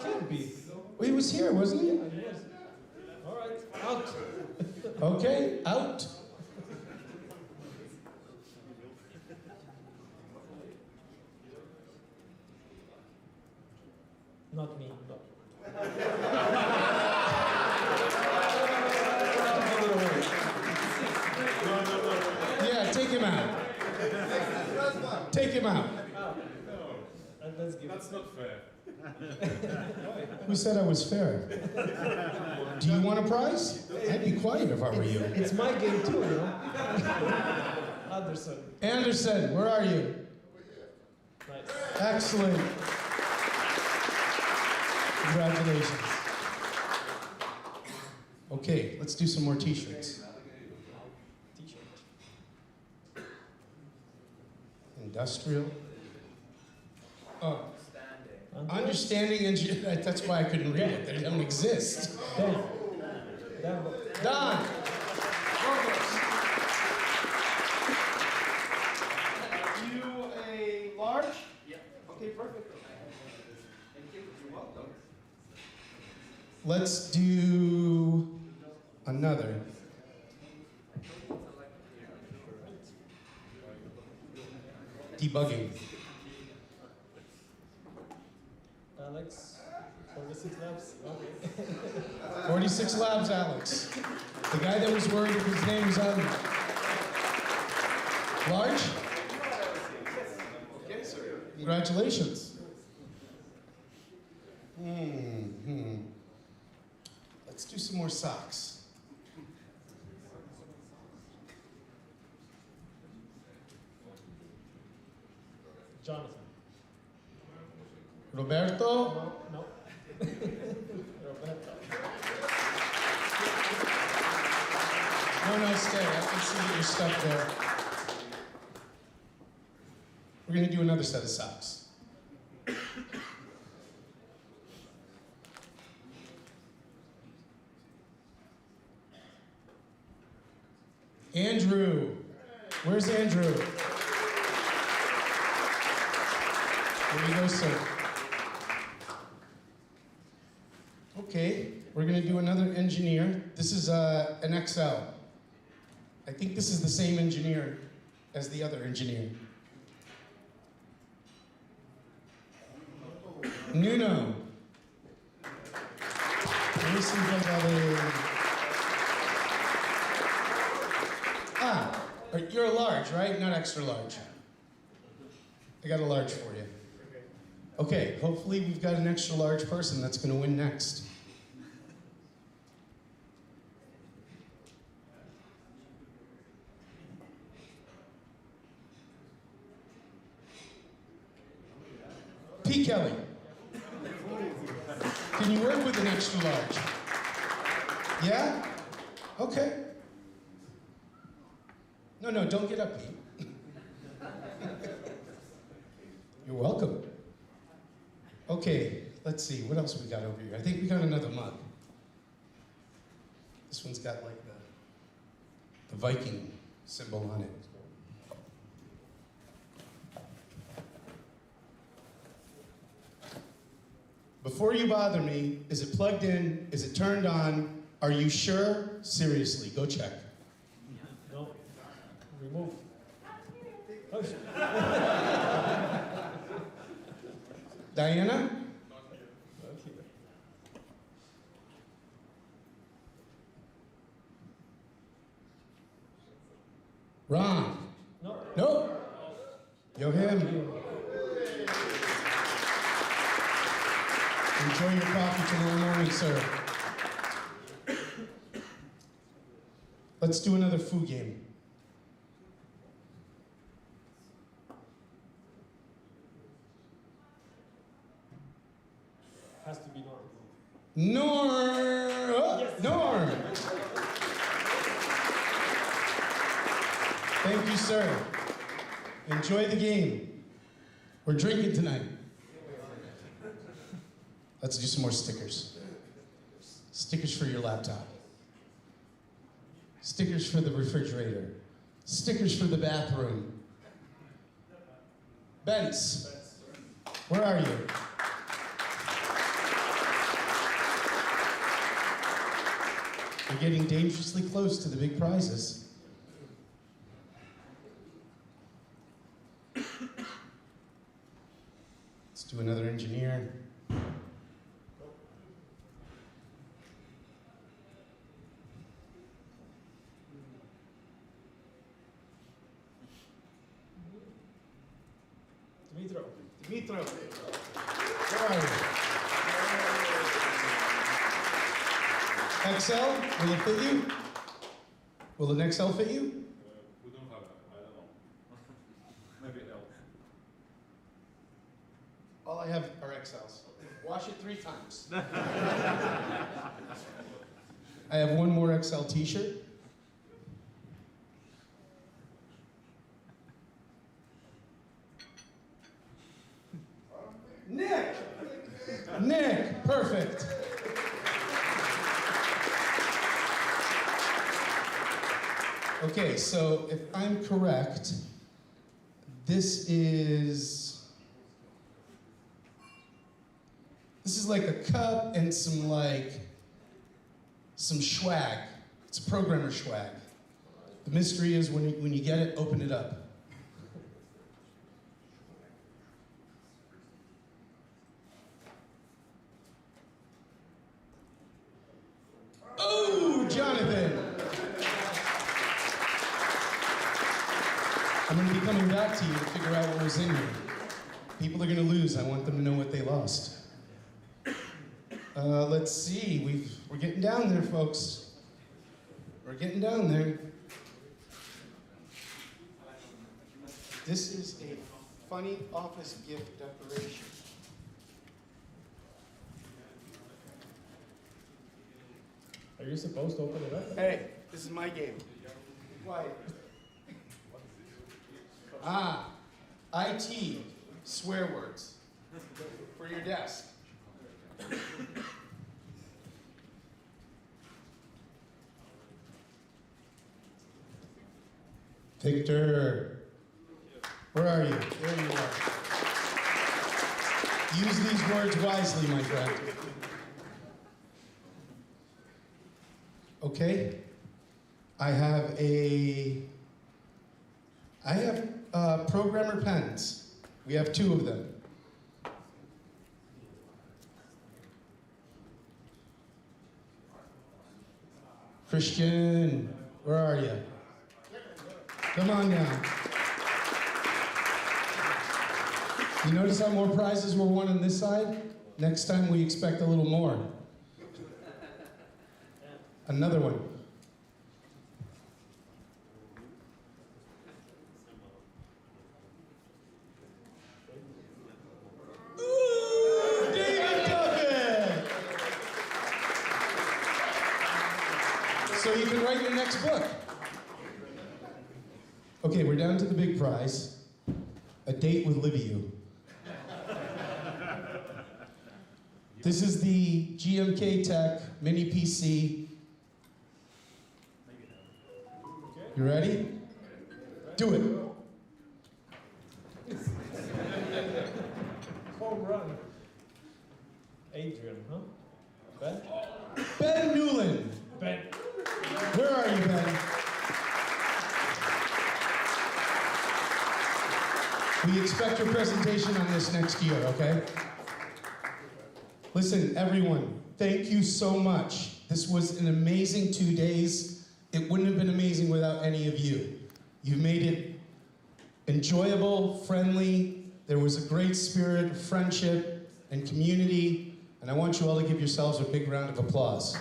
can't be. Well, he was here, wasn't he? Yeah, he was. All right, out. Okay, out. Not me. No. Yeah, take him out. Take him out. That's not fair. Who said I was fair? Do you want a prize? I'd be quiet if I were you. It's my game too, you know. Anderson. Anderson, where are you? Nice. Excellent. Congratulations. Okay, let's do some more t-shirts. Industrial. Oh. Understanding engineering. That's why I couldn't read it. They don't exist. Don. You a large? Yeah. Okay, perfect. Thank you. You're welcome. Let's do another. Debugging. Alex, 46 labs. Okay. 46 labs, Alex. The guy that was worried if his name was on large? Okay, sir. Congratulations. do some more socks. Jonathan. Roberto? No. Roberto. No, stay. I can see that you're stuck there. We're going to do another set of socks. Andrew. Where's Andrew? There you go, sir. Okay, we're going to do another engineer. This is an XL. I think this is the same engineer as the other engineer. Nuno. Let me see if I got a... Ah, you're a large, right? Not extra large. I got a large for you. Okay, hopefully we've got an extra large person that's going to win next. P. Kelly. Can you work with an extra large? Yeah? Okay. No, don't get up, Pete. You're welcome. Okay, let's see, what else we got over here? I think we got another mug. This one's got like the Viking symbol on it. Before you bother me, is it plugged in? Is it turned on? Are you sure? Seriously, go check. No. Remove. Oh, Diana? Ron? No. Nope. Yo, him. Enjoy your coffee tomorrow morning, sir. Let's do another food game. Has to be Norm. Norm! Oh, Yes. Norm! Thank you, sir. Enjoy the game. We're drinking tonight. Let's do some more stickers. Stickers for your laptop. Stickers for the refrigerator. Stickers for the bathroom. Bence, where are you? You're getting dangerously close to the big prizes. Let's do another engineer. Dimitro. Where are you? XL, will it fit you? Will an XL fit you? We don't have it. I don't know. Maybe L. All I have are XLs. Wash it 3 times. I have one more XL t-shirt. Nick, perfect. Okay, so if I'm correct, this is like a cup and some swag. It's programmer swag. The mystery is when you get it, open it up. Oh, Jonathan! I'm going to be coming back to you to figure out what was in here. People are going to lose. I want them to know what they lost. Let's see, we're getting down there, folks. We're getting down there. This is a funny office gift decoration. Are you supposed to open it up? Hey, this is my game. Quiet. IT, swear words for your desk. Victor, where are you? There you are. Use these words wisely, my friend. Okay, I have programmer pens. We have 2 of them. Christian, where are you? Come on now. You notice how more prizes were won on this side? Next time we expect a little more. Another one. Ooh, David took it! So you can write your next book. Okay, we're down to the big prize. A date with Liviu. This is the GMK Tech Mini PC. You ready? Do it. Home run. Adrian, huh? Ben? Ben Newland. Ben. Where are you, Ben? We expect your presentation on this next year, okay? Listen, everyone, thank you so much. This was an amazing 2 days. It wouldn't have been amazing without any of you. You made it enjoyable, friendly. There was a great spirit of friendship and community, and I want you all to give yourselves a big round of applause.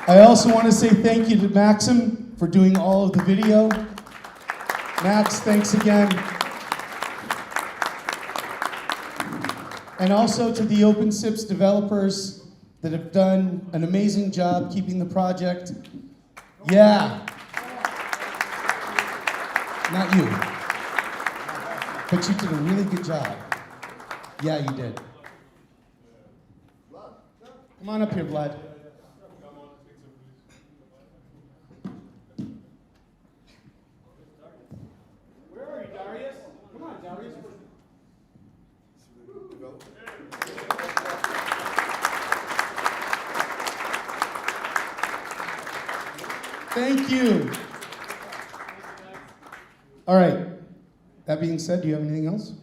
I also want to say thank you to Maxim for doing all of the video. Max, thanks again. And also to the OpenSIPS developers that have done an amazing job keeping the project. Yeah. Not you. But you did a really good job. Yeah, you did. Come on up here, Vlad. Thank you. All right. That being said, do you have anything else?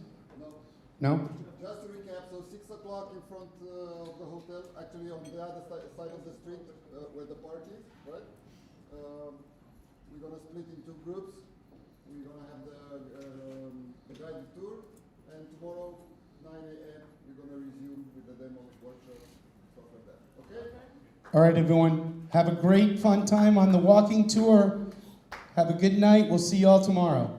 No? Just to recap, so 6 o'clock in front of the hotel, actually on the other side of the street where the park is, right? We're going to split in 2 groups. We're going to have the guided tour, and tomorrow, 9 a.m., we're going to resume with the demo workshop, stuff like that. Okay? All right, everyone. Have a great, fun time on the walking tour. Have a good night. We'll see you all tomorrow.